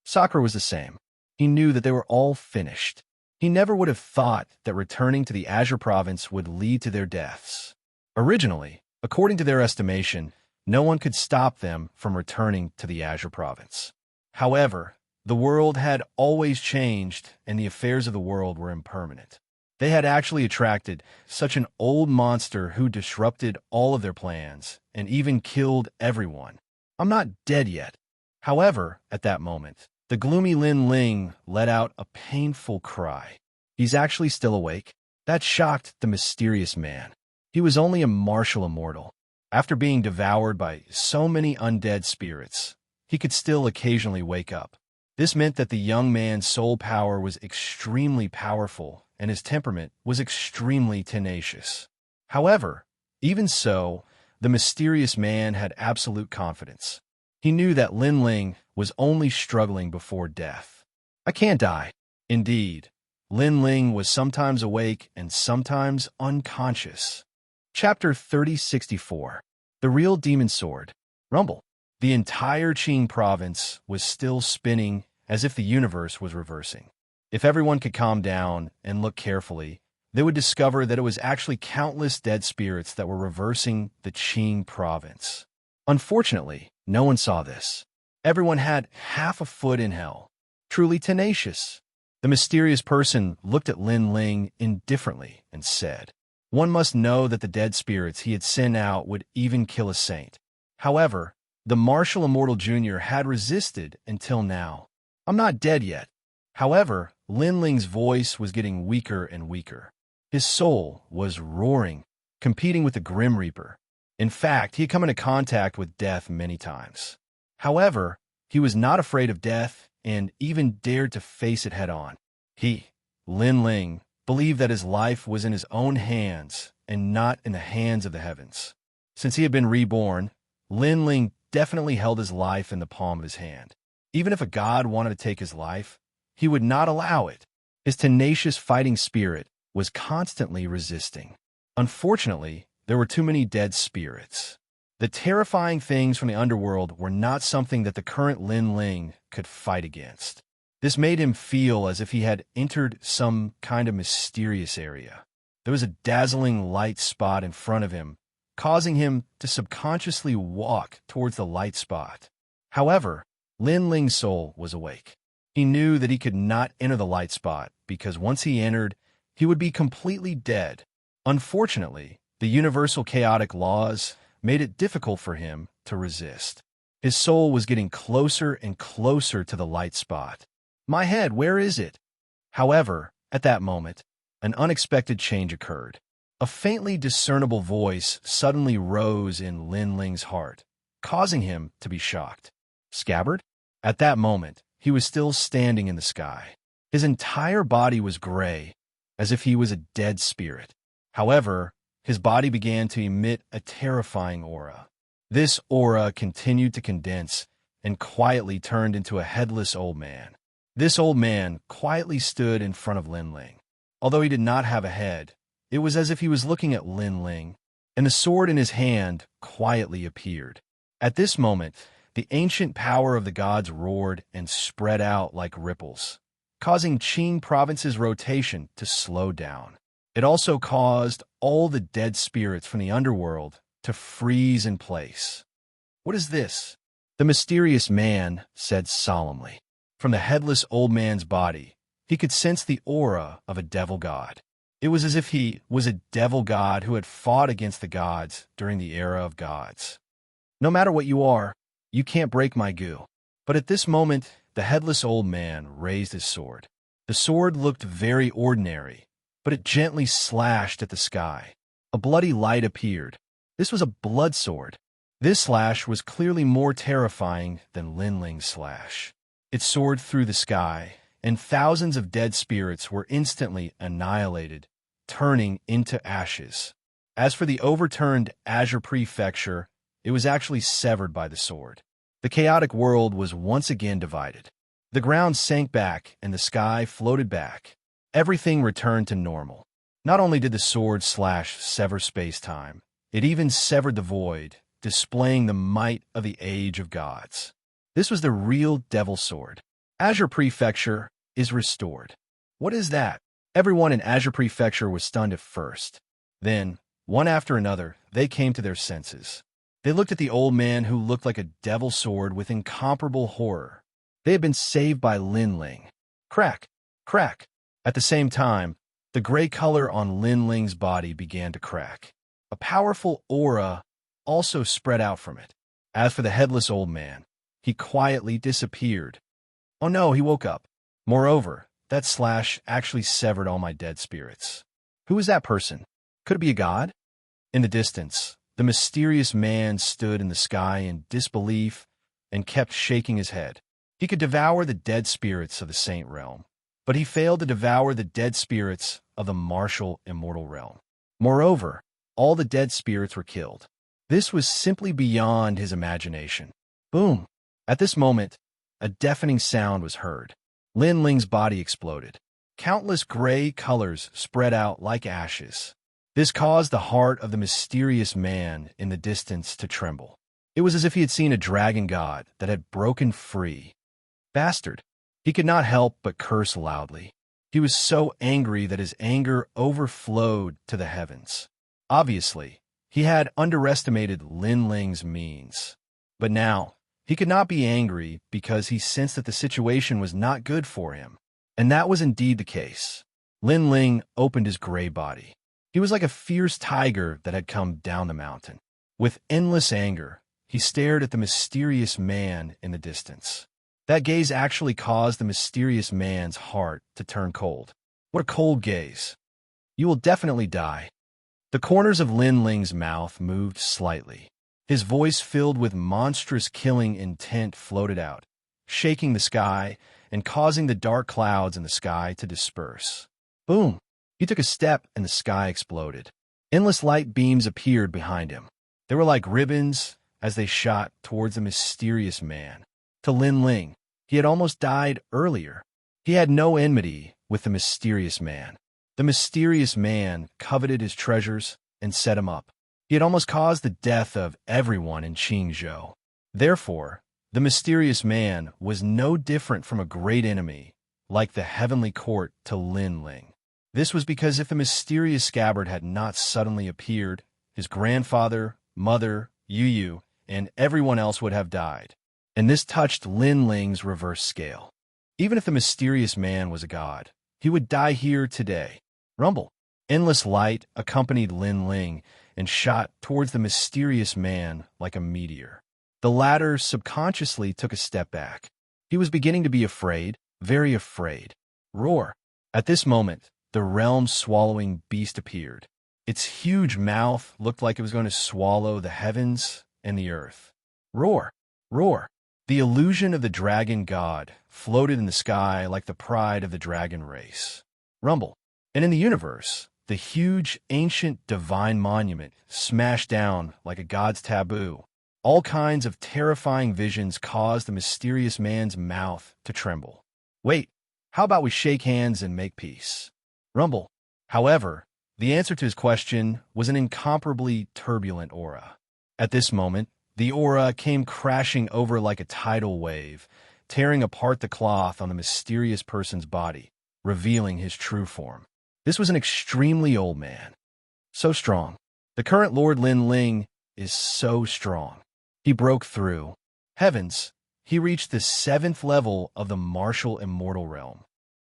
Sakura was the same. He knew that they were all finished. He never would have thought that returning to the Azure Province would lead to their deaths. Originally, according to their estimation, no one could stop them from returning to the Azure Province. However, the world had always changed and the affairs of the world were impermanent. They had actually attracted such an old monster who disrupted all of their plans and even killed everyone. I'm not dead yet. However, at that moment, the gloomy Lin Ling let out a painful cry. He's actually still awake? That shocked the mysterious man. He was only a martial immortal. After being devoured by so many undead spirits, he could still occasionally wake up. This meant that the young man's soul power was extremely powerful and his temperament was extremely tenacious. However, even so, the mysterious man had absolute confidence. He knew that Lin Ling was only struggling before death. I can't die. Indeed, Lin Ling was sometimes awake and sometimes unconscious. Chapter 3064. The Real Demon Sword. Rumble. The entire Qing province was still spinning as if the universe was reversing. If everyone could calm down and look carefully, they would discover that it was actually countless dead spirits that were reversing the Qing province. Unfortunately, no one saw this. Everyone had half a foot in hell. Truly tenacious. The mysterious person looked at Lin Ling indifferently and said, "One must know that the dead spirits he had sent out would even kill a saint." However, the martial immortal junior had resisted until now. I'm not dead yet. However, Lin Ling's voice was getting weaker and weaker. His soul was roaring, competing with the Grim Reaper. In fact, he had come into contact with death many times. However, he was not afraid of death and even dared to face it head-on. He, Lin Ling, believed that his life was in his own hands and not in the hands of the heavens. Since he had been reborn, Lin Ling definitely held his life in the palm of his hand. Even if a god wanted to take his life, he would not allow it. His tenacious fighting spirit was constantly resisting. Unfortunately, there were too many dead spirits. The terrifying things from the underworld were not something that the current Lin Ling could fight against. This made him feel as if he had entered some kind of mysterious area. There was a dazzling light spot in front of him, causing him to subconsciously walk towards the light spot. However, Lin Ling's soul was awake. He knew that he could not enter the light spot because once he entered, he would be completely dead. Unfortunately, the universal chaotic laws made it difficult for him to resist. His soul was getting closer and closer to the light spot. My head, where is it? However, at that moment, an unexpected change occurred. A faintly discernible voice suddenly rose in Lin Ling's heart, causing him to be shocked. Scabbard? At that moment, he was still standing in the sky. His entire body was gray, as if he was a dead spirit. However, his body began to emit a terrifying aura. This aura continued to condense and quietly turned into a headless old man. This old man quietly stood in front of Lin Ling. Although he did not have a head, it was as if he was looking at Lin Ling, and the sword in his hand quietly appeared. At this moment, the ancient power of the gods roared and spread out like ripples, causing Qing province's rotation to slow down. It also caused all the dead spirits from the underworld to freeze in place. What is this? The mysterious man said solemnly. From the headless old man's body, he could sense the aura of a devil god. It was as if he was a devil god who had fought against the gods during the era of gods. No matter what you are, you can't break my goo. But at this moment, the headless old man raised his sword. The sword looked very ordinary, but it gently slashed at the sky. A bloody light appeared. This was a blood sword. This slash was clearly more terrifying than Lin Ling's slash. It soared through the sky, and thousands of dead spirits were instantly annihilated, turning into ashes. As for the overturned Azure Prefecture, it was actually severed by the sword. The chaotic world was once again divided. The ground sank back and the sky floated back. Everything returned to normal. Not only did the sword slash sever space-time, it even severed the void, displaying the might of the Age of Gods. This was the real Devil Sword. Azure Prefecture is restored. What is that? Everyone in Azure Prefecture was stunned at first. Then, one after another, they came to their senses. They looked at the old man who looked like a devil sword with incomparable horror. They had been saved by Lin Ling. Crack! Crack! At the same time, the gray color on Lin Ling's body began to crack. A powerful aura also spread out from it. As for the headless old man, he quietly disappeared. Oh no, he woke up. Moreover, that slash actually severed all my dead spirits. Who is that person? Could it be a god? In the distance, the mysterious man stood in the sky in disbelief and kept shaking his head. He could devour the dead spirits of the Saint Realm, but he failed to devour the dead spirits of the martial immortal realm. Moreover, all the dead spirits were killed. This was simply beyond his imagination. Boom! At this moment, a deafening sound was heard. Lin Ling's body exploded. Countless gray colors spread out like ashes. This caused the heart of the mysterious man in the distance to tremble. It was as if he had seen a dragon god that had broken free. Bastard! He could not help but curse loudly. He was so angry that his anger overflowed to the heavens. Obviously, he had underestimated Lin Ling's means. But now, he could not be angry because he sensed that the situation was not good for him. And that was indeed the case. Lin Ling opened his gray body. He was like a fierce tiger that had come down the mountain. With endless anger, he stared at the mysterious man in the distance. That gaze actually caused the mysterious man's heart to turn cold. What a cold gaze. You will definitely die. The corners of Lin Ling's mouth moved slightly. His voice filled with monstrous killing intent floated out, shaking the sky and causing the dark clouds in the sky to disperse. Boom! He took a step and the sky exploded. Endless light beams appeared behind him. They were like ribbons as they shot towards the mysterious man. To Lin Ling, he had almost died earlier. He had no enmity with the mysterious man. The mysterious man coveted his treasures and set him up. He had almost caused the death of everyone in Qingzhou. Therefore, the mysterious man was no different from a great enemy, like the heavenly court to Lin Ling. This was because if the mysterious scabbard had not suddenly appeared, his grandfather, mother, Yu, and everyone else would have died. And this touched Lin Ling's reverse scale. Even if the mysterious man was a god, he would die here today. Rumble. Endless light accompanied Lin Ling and shot towards the mysterious man like a meteor. The latter subconsciously took a step back. He was beginning to be afraid, very afraid. Roar. At this moment, the realm-swallowing beast appeared. Its huge mouth looked like it was going to swallow the heavens and the earth. Roar. Roar. The illusion of the dragon god floated in the sky like the pride of the dragon race. Rumble. And in the universe, the huge, ancient, divine monument smashed down like a god's taboo. All kinds of terrifying visions caused the mysterious man's mouth to tremble. Wait, how about we shake hands and make peace? Rumble. However, the answer to his question was an incomparably turbulent aura. At this moment, the aura came crashing over like a tidal wave, tearing apart the cloth on the mysterious person's body, revealing his true form. This was an extremely old man. So strong. The current Lord Lin Ling is so strong. He broke through. Heavens, he reached the 7th level of the martial immortal realm.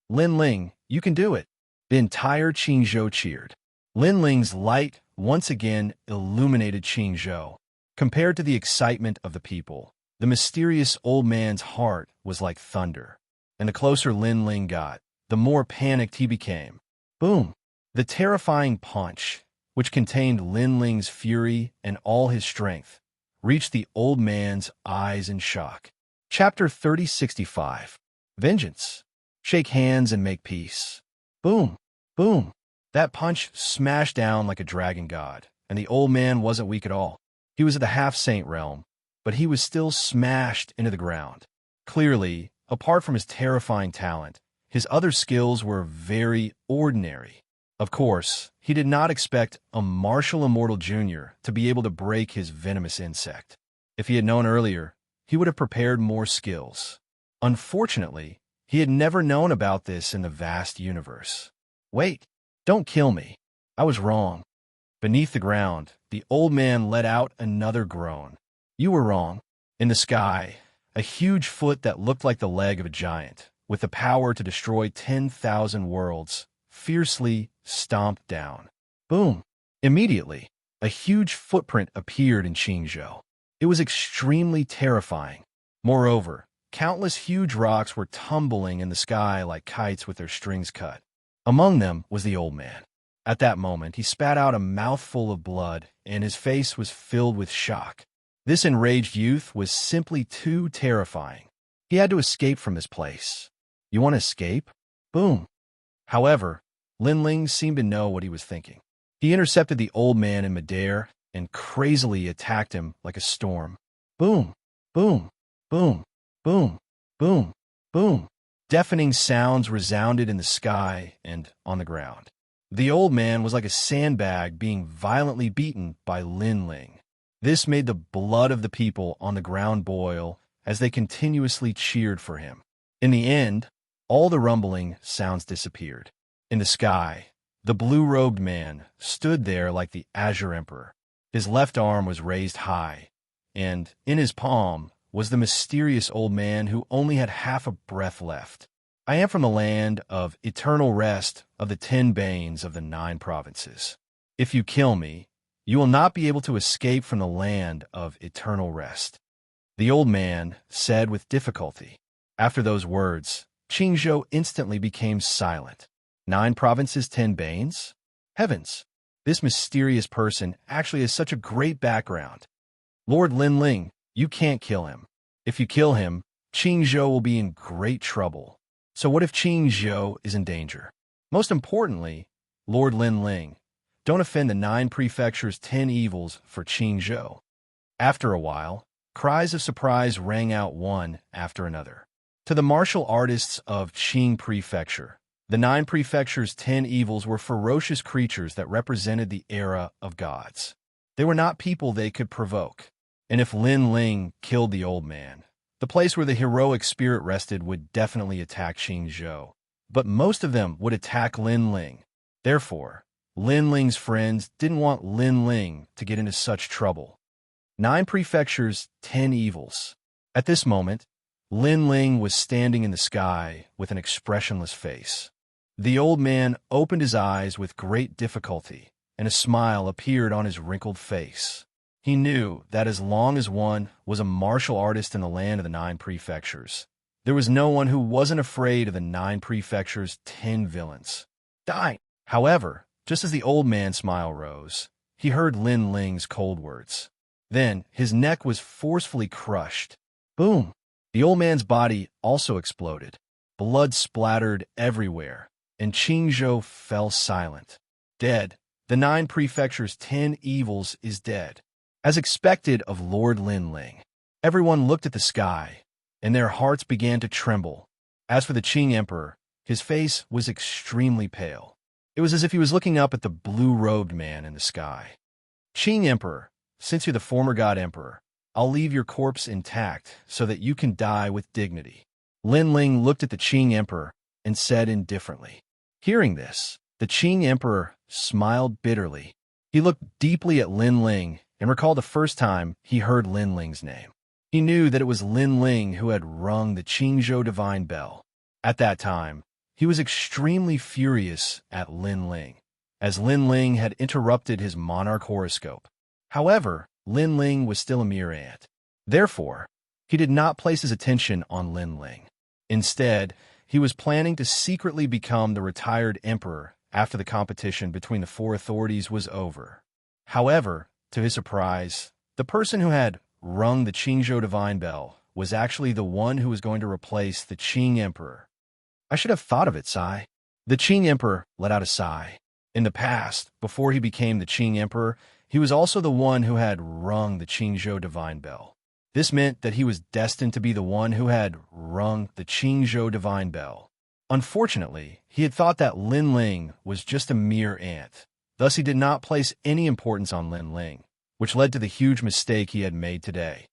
Lin Ling, you can do it. The entire Qingzhou cheered. Lin Ling's light once again illuminated Qingzhou. Compared to the excitement of the people, the mysterious old man's heart was like thunder. And the closer Lin Ling got, the more panicked he became. Boom! The terrifying punch, which contained Lin Ling's fury and all his strength, reached the old man's eyes in shock. Chapter 3065. Vengeance. Shake hands and make peace. Boom! Boom! That punch smashed down like a dragon god, and the old man wasn't weak at all. He was of the half-saint realm, but he was still smashed into the ground. Clearly, apart from his terrifying talent, his other skills were very ordinary. Of course, he did not expect a martial immortal junior to be able to break his venomous insect. If he had known earlier, he would have prepared more skills. Unfortunately, he had never known about this in the vast universe. Wait, don't kill me. I was wrong. Beneath the ground, the old man let out another groan. You were wrong. In the sky, a huge foot that looked like the leg of a giant, with the power to destroy 10,000 worlds, fiercely stomped down. Boom! Immediately, a huge footprint appeared in Qingzhou. It was extremely terrifying. Moreover, countless huge rocks were tumbling in the sky like kites with their strings cut. Among them was the old man. At that moment, he spat out a mouthful of blood, and his face was filled with shock. This enraged youth was simply too terrifying. He had to escape from this place. You want to escape? Boom. However, Lin Ling seemed to know what he was thinking. He intercepted the old man in midair and crazily attacked him like a storm. Boom, boom, boom, boom, boom, boom. Deafening sounds resounded in the sky and on the ground. The old man was like a sandbag being violently beaten by Lin Ling. This made the blood of the people on the ground boil as they continuously cheered for him. In the end, all the rumbling sounds disappeared. In the sky, the blue-robed man stood there like the Azure Emperor. His left arm was raised high, and in his palm was the mysterious old man who only had half a breath left. I am from the land of eternal rest of the 10 Banes of the 9 provinces. If you kill me, you will not be able to escape from the land of eternal rest. The old man said with difficulty. After those words, Qingzhou instantly became silent. 9 provinces, 10 Banes? Heavens! This mysterious person actually has such a great background. Lord Lin Ling, you can't kill him. If you kill him, Qingzhou will be in great trouble. So what if Qingzhou is in danger? Most importantly, Lord Lin Ling, don't offend the 9 prefectures' 10 evils for Qingzhou. After a while, cries of surprise rang out one after another. To the martial artists of Qing Prefecture, the 9 prefectures' 10 evils were ferocious creatures that represented the era of gods. They were not people they could provoke. And if Lin Ling killed the old man, the place where the heroic spirit rested would definitely attack Xingzhou. But most of them would attack Lin Ling. Therefore, Lin Ling's friends didn't want Lin Ling to get into such trouble. 9 prefectures, 10 evils. At this moment, Lin Ling was standing in the sky with an expressionless face. The old man opened his eyes with great difficulty, and a smile appeared on his wrinkled face. He knew that as long as one was a martial artist in the land of the 9 prefectures, there was no one who wasn't afraid of the 9 prefectures' 10 villains. Die! However, just as the old man's smile rose, he heard Lin Ling's cold words. Then his neck was forcefully crushed. Boom! The old man's body also exploded. Blood splattered everywhere, and Xingzhou fell silent. Dead. The 9 prefectures' 10 evils is dead. As expected of Lord Lin Ling, everyone looked at the sky, and their hearts began to tremble. As for the Qing Emperor, his face was extremely pale. It was as if he was looking up at the blue-robed man in the sky. Qing Emperor, since you're the former God Emperor, I'll leave your corpse intact so that you can die with dignity. Lin Ling looked at the Qing Emperor and said indifferently. Hearing this, the Qing Emperor smiled bitterly. He looked deeply at Lin Ling and recalled the first time he heard Lin Ling's name. He knew that it was Lin Ling who had rung the Qingzhou divine bell. At that time, he was extremely furious at Lin Ling, as Lin Ling had interrupted his monarch horoscope. However, Lin Ling was still a mere ant. Therefore, he did not place his attention on Lin Ling. Instead, he was planning to secretly become the retired emperor after the competition between the 4 authorities was over. However, to his surprise, the person who had rung the Qingzhou divine bell was actually the one who was going to replace the Qing Emperor. I should have thought of it, sigh. The Qing Emperor let out a sigh. In the past, before he became the Qing Emperor, he was also the one who had rung the Qingzhou divine bell. This meant that he was destined to be the one who had rung the Qingzhou divine bell. Unfortunately, he had thought that Lin Ling was just a mere ant. Thus, he did not place any importance on Lin Ling, which led to the huge mistake he had made today.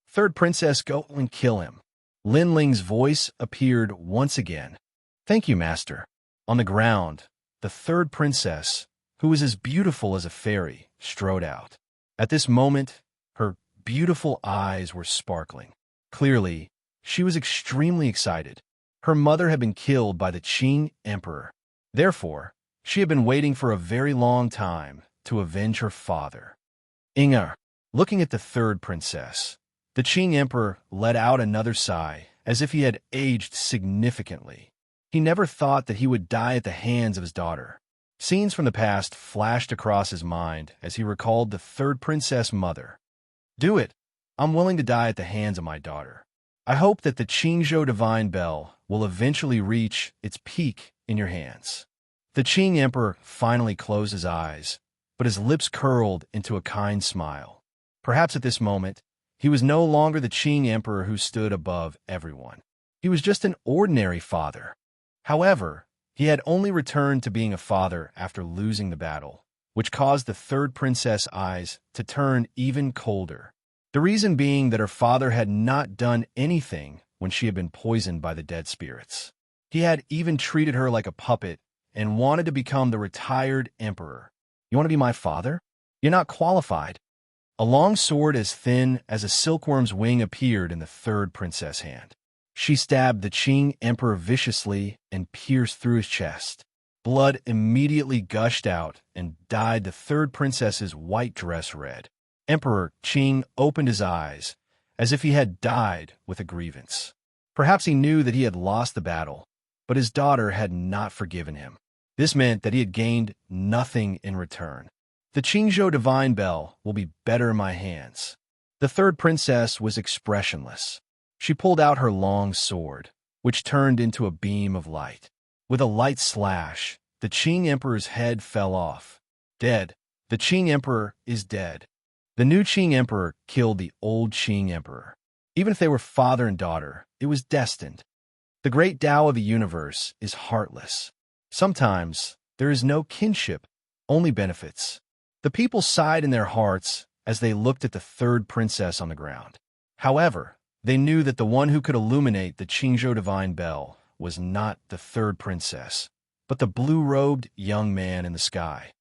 Third Princess, go and kill him. Lin Ling's voice appeared once again. Thank you, Master. On the ground, the third princess, who was as beautiful as a fairy, strode out. At this moment, her beautiful eyes were sparkling. Clearly, she was extremely excited. Her mother had been killed by the Qing Emperor. Therefore, she had been waiting for a very long time to avenge her father. Inger, looking at the third princess, the Qing Emperor let out another sigh, as if he had aged significantly. He never thought that he would die at the hands of his daughter. Scenes from the past flashed across his mind as he recalled the third princess' mother. Do it. I'm willing to die at the hands of my daughter. I hope that the Qingzhou divine bell will eventually reach its peak in your hands. The Qing Emperor finally closed his eyes, but his lips curled into a kind smile. Perhaps at this moment, he was no longer the Qing Emperor who stood above everyone. He was just an ordinary father. However, he had only returned to being a father after losing the battle, which caused the third princess' eyes to turn even colder. The reason being that her father had not done anything when she had been poisoned by the dead spirits. He had even treated her like a puppet and wanted to become the retired emperor. You want to be my father? You're not qualified. A long sword as thin as a silkworm's wing appeared in the third princess' hand. She stabbed the Qing Emperor viciously and pierced through his chest. Blood immediately gushed out and dyed the third princess's white dress red. Emperor Qing opened his eyes, as if he had died with a grievance. Perhaps he knew that he had lost the battle, but his daughter had not forgiven him. This meant that he had gained nothing in return. The Qingzhou divine bell will be better in my hands. The third princess was expressionless. She pulled out her long sword, which turned into a beam of light. With a light slash, the Qing Emperor's head fell off. Dead. The Qing Emperor is dead. The new Qing emperor killed the old Qing emperor. Even if they were father and daughter, it was destined. The great Tao of the universe is heartless. Sometimes there is no kinship, only benefits. The people sighed in their hearts as they looked at the third princess on the ground. However, they knew that the one who could illuminate the Qingzhou divine bell was not the third princess, but the blue-robed young man in the sky.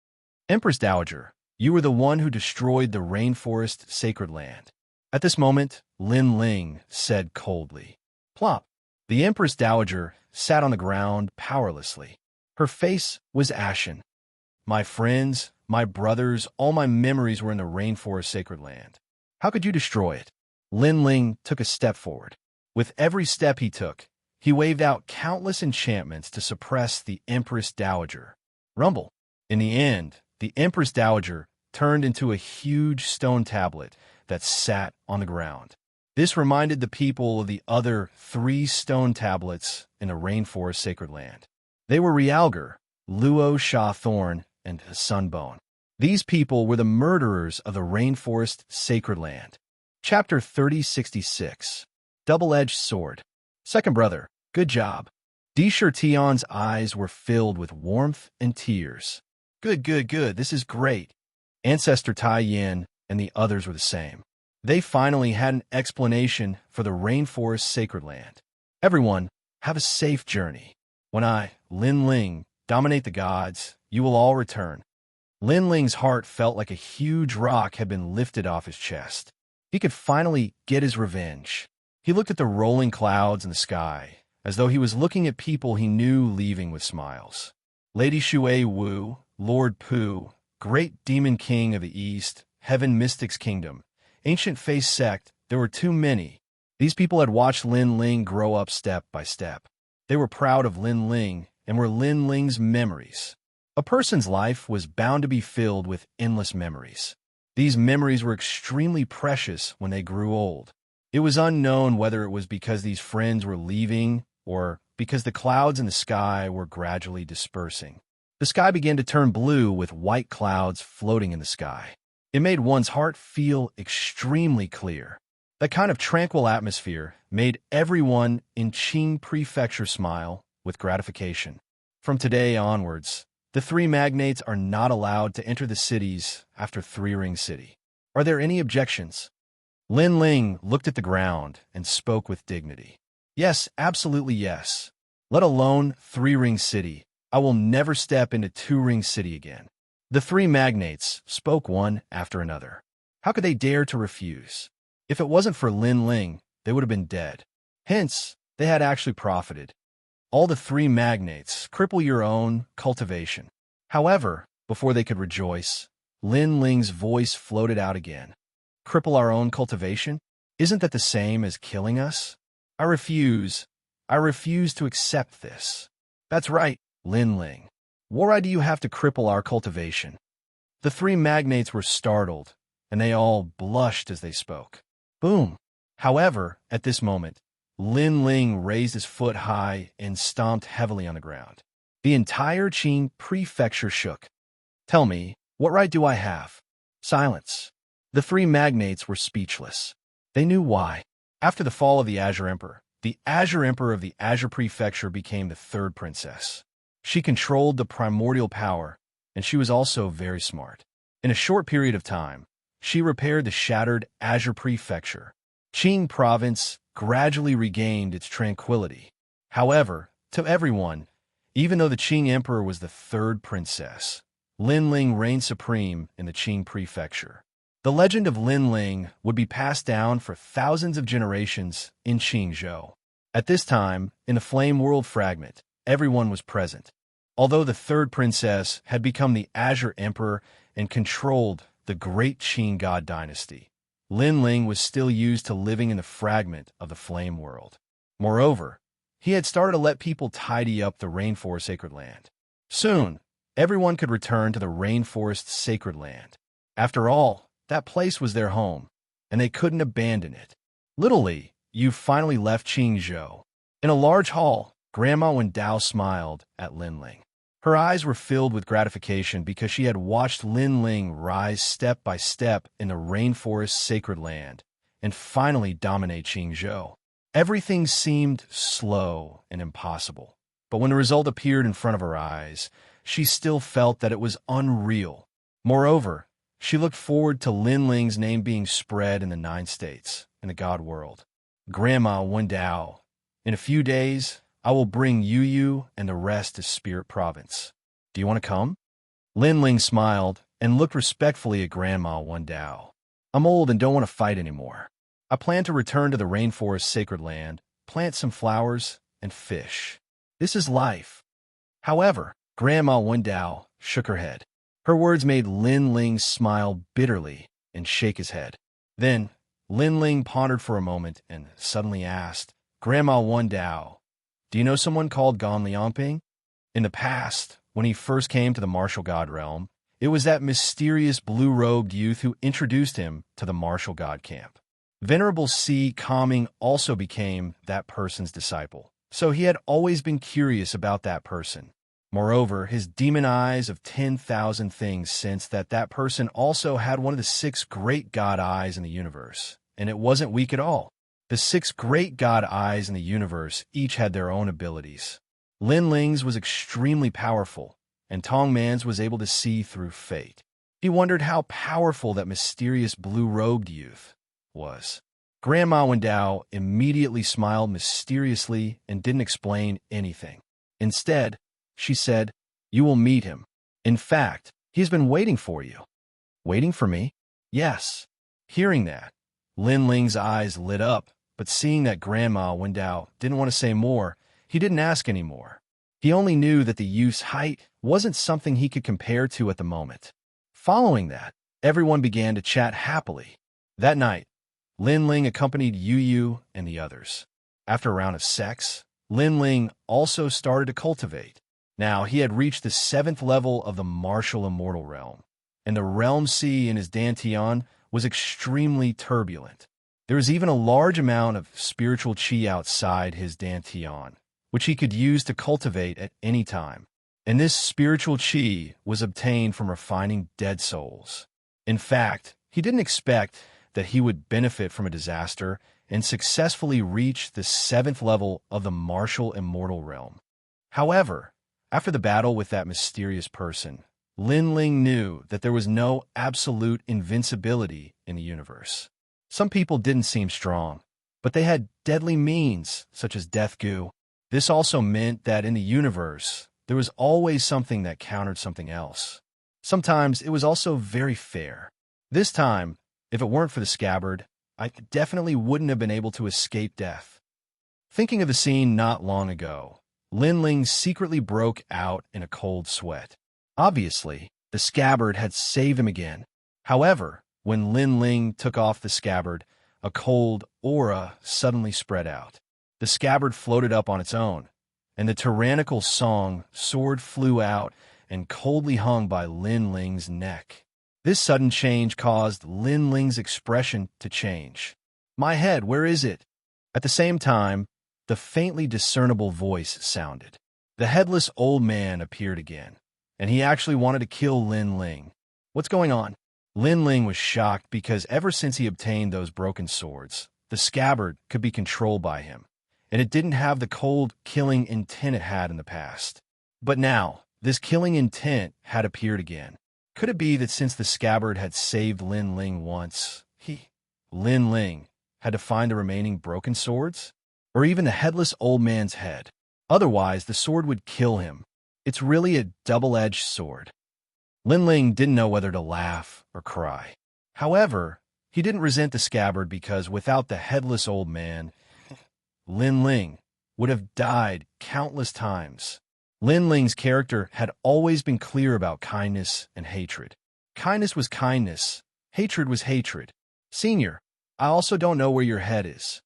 Empress Dowager, you were the one who destroyed the rainforest sacred land. At this moment, Lin Ling said coldly. Plop. The Empress Dowager sat on the ground powerlessly. Her face was ashen. My friends, my brothers, all my memories were in the rainforest sacred land. How could you destroy it? Lin Ling took a step forward. With every step he took, he waved out countless enchantments to suppress the Empress Dowager. Rumble. In the end, the Empress Dowager turned into a huge stone tablet that sat on the ground. This reminded the people of the other 3 stone tablets in the rainforest sacred land. They were Realgar, Luo Sha Thorn, and Sunbone. These people were the murderers of the rainforest sacred land. Chapter 3066. Double-Edged Sword. Second brother, good job. Di Shirtion's eyes were filled with warmth and tears. Good, this is great. Ancestor Tai Yin and the others were the same. They finally had an explanation for the rainforest sacred land. Everyone, have a safe journey. When I, Lin Ling, dominate the gods, you will all return. Lin Ling's heart felt like a huge rock had been lifted off his chest. He could finally get his revenge. He looked at the rolling clouds in the sky, as though he was looking at people he knew leaving with smiles. Lady Shui Wu, Lord Pu, Great Demon King of the East, Heaven Mystic's Kingdom, Ancient Face Sect, there were too many. These people had watched Lin Ling grow up step by step. They were proud of Lin Ling and were Lin Ling's memories. A person's life was bound to be filled with endless memories. These memories were extremely precious when they grew old. It was unknown whether it was because these friends were leaving or because the clouds in the sky were gradually dispersing. The sky began to turn blue with white clouds floating in the sky. It made one's heart feel extremely clear. That kind of tranquil atmosphere made everyone in Qing Prefecture smile with gratification. From today onwards, the 3 magnates are not allowed to enter the cities after Three Ring City. Are there any objections? Lin Ling looked at the ground and spoke with dignity. Yes, absolutely yes. Let alone Three Ring City. I will never step into Two Ring City again. The 3 magnates spoke one after another. How could they dare to refuse? If it wasn't for Lin Ling, they would have been dead. Hence, they had actually profited. All the 3 magnates, cripple your own cultivation. However, before they could rejoice, Lin Ling's voice floated out again. Cripple our own cultivation? Isn't that the same as killing us? I refuse. I refuse to accept this. That's right, Lin Ling. Why do you have to cripple our cultivation? The 3 magnates were startled, and they all blushed as they spoke. Boom! However, at this moment, Lin Ling raised his foot high and stomped heavily on the ground. The entire Qing Prefecture shook. Tell me, what right do I have? Silence. The 3 magnates were speechless. They knew why. After the fall of the Azure Emperor of the Azure Prefecture became the 3rd princess. She controlled the primordial power, and she was also very smart. In a short period of time, she repaired the shattered Azure Prefecture. Qing Province gradually regained its tranquility. However, to everyone, even though the Qing Emperor was the 3rd princess, Lin Ling reigned supreme in the Qing Prefecture. The legend of Lin Ling would be passed down for thousands of generations in Qingzhou. At this time, in the Flame World fragment, everyone was present. Although the 3rd princess had become the Azure Emperor and controlled the great Qing God dynasty, Lin Ling was still used to living in the fragment of the Flame World. Moreover, he had started to let people tidy up the Rainforest Sacred Land. Soon, everyone could return to the Rainforest Sacred Land. After all, that place was their home, and they couldn't abandon it. Little Li, you finally left Qingzhou. In a large hall, Grandma Wendao smiled at Lin Ling. Her eyes were filled with gratification because she had watched Lin Ling rise step by step in the rainforest's sacred land and finally dominate Qingzhou. Everything seemed slow and impossible, but when the result appeared in front of her eyes, she still felt that it was unreal. Moreover, she looked forward to Lin Ling's name being spread in the 9 states, in the God world. Grandma Wendao, in a few days, I will bring Yu and the rest to Spirit Province. Do you want to come? Lin Ling smiled and looked respectfully at Grandma Wendao. I'm old and don't want to fight anymore. I plan to return to the rainforest's sacred land, plant some flowers, and fish. This is life. However, Grandma Wendao shook her head. Her words made Lin Ling smile bitterly and shake his head. Then, Lin Ling pondered for a moment and suddenly asked, Grandma Wendao, do you know someone called Gan Liangping? In the past, when he first came to the martial god realm, it was that mysterious blue-robed youth who introduced him to the martial god camp. Venerable Si Kaming also became that person's disciple, so he had always been curious about that person. Moreover, his demon eyes of 10,000 things sensed that that person also had one of the 6 great god eyes in the universe, and it wasn't weak at all. The 6 great god eyes in the universe each had their own abilities. Lin Ling's was extremely powerful, and Tong Man's was able to see through fate. He wondered how powerful that mysterious blue-robed youth was. Grandma Wendao immediately smiled mysteriously and didn't explain anything. Instead, she said, you will meet him. In fact, he's been waiting for you. Waiting for me? Yes. Hearing that, Lin Ling's eyes lit up, but seeing that Grandma Wendao didn't want to say more, he didn't ask anymore. He only knew that the youth's height wasn't something he could compare to at the moment. Following that, everyone began to chat happily. That night, Lin Ling accompanied Yu and the others. After a round of sex, Lin Ling also started to cultivate. Now, he had reached the 7th level of the martial immortal realm, and the realm sea in his dantian was extremely turbulent. There was even a large amount of spiritual qi outside his dantian, which he could use to cultivate at any time. And this spiritual qi was obtained from refining dead souls. In fact, he didn't expect that he would benefit from a disaster and successfully reach the 7th level of the martial immortal realm. However, after the battle with that mysterious person, Lin Ling knew that there was no absolute invincibility in the universe. Some people didn't seem strong, but they had deadly means, such as death goo. This also meant that in the universe, there was always something that countered something else. Sometimes it was also very fair. This time, if it weren't for the scabbard, I definitely wouldn't have been able to escape death. Thinking of the scene not long ago, Lin Ling secretly broke out in a cold sweat. Obviously, the scabbard had saved him again. However, when Lin Ling took off the scabbard, a cold aura suddenly spread out. The scabbard floated up on its own, and the tyrannical song sword flew out and coldly hung by Lin Ling's neck. This sudden change caused Lin Ling's expression to change. My head, where is it? At the same time, the faintly discernible voice sounded. The headless old man appeared again, and he actually wanted to kill Lin Ling. What's going on? Lin Ling was shocked because ever since he obtained those broken swords, the scabbard could be controlled by him, and it didn't have the cold, killing intent it had in the past. But now, this killing intent had appeared again. Could it be that since the scabbard had saved Lin Ling once, Lin Ling, had to find the remaining broken swords? Or even the headless old man's head? Otherwise, the sword would kill him. It's really a double-edged sword. Lin Ling didn't know whether to laugh or cry. However, he didn't resent the scabbard because without the headless old man, Lin Ling would have died countless times. Lin Ling's character had always been clear about kindness and hatred. Kindness was kindness. Hatred was hatred. Senior, I also don't know where your head is.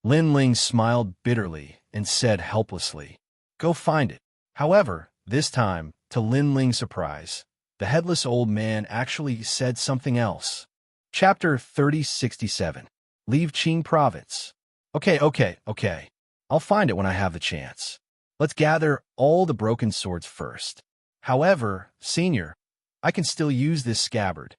Lin Ling smiled bitterly and said helplessly, go find it. However, this time, to Lin Ling's surprise, the headless old man actually said something else. Chapter 3067. Leave Qing Province. Okay. I'll find it when I have the chance. Let's gather all the broken swords first. However, Senior, I can still use this scabbard,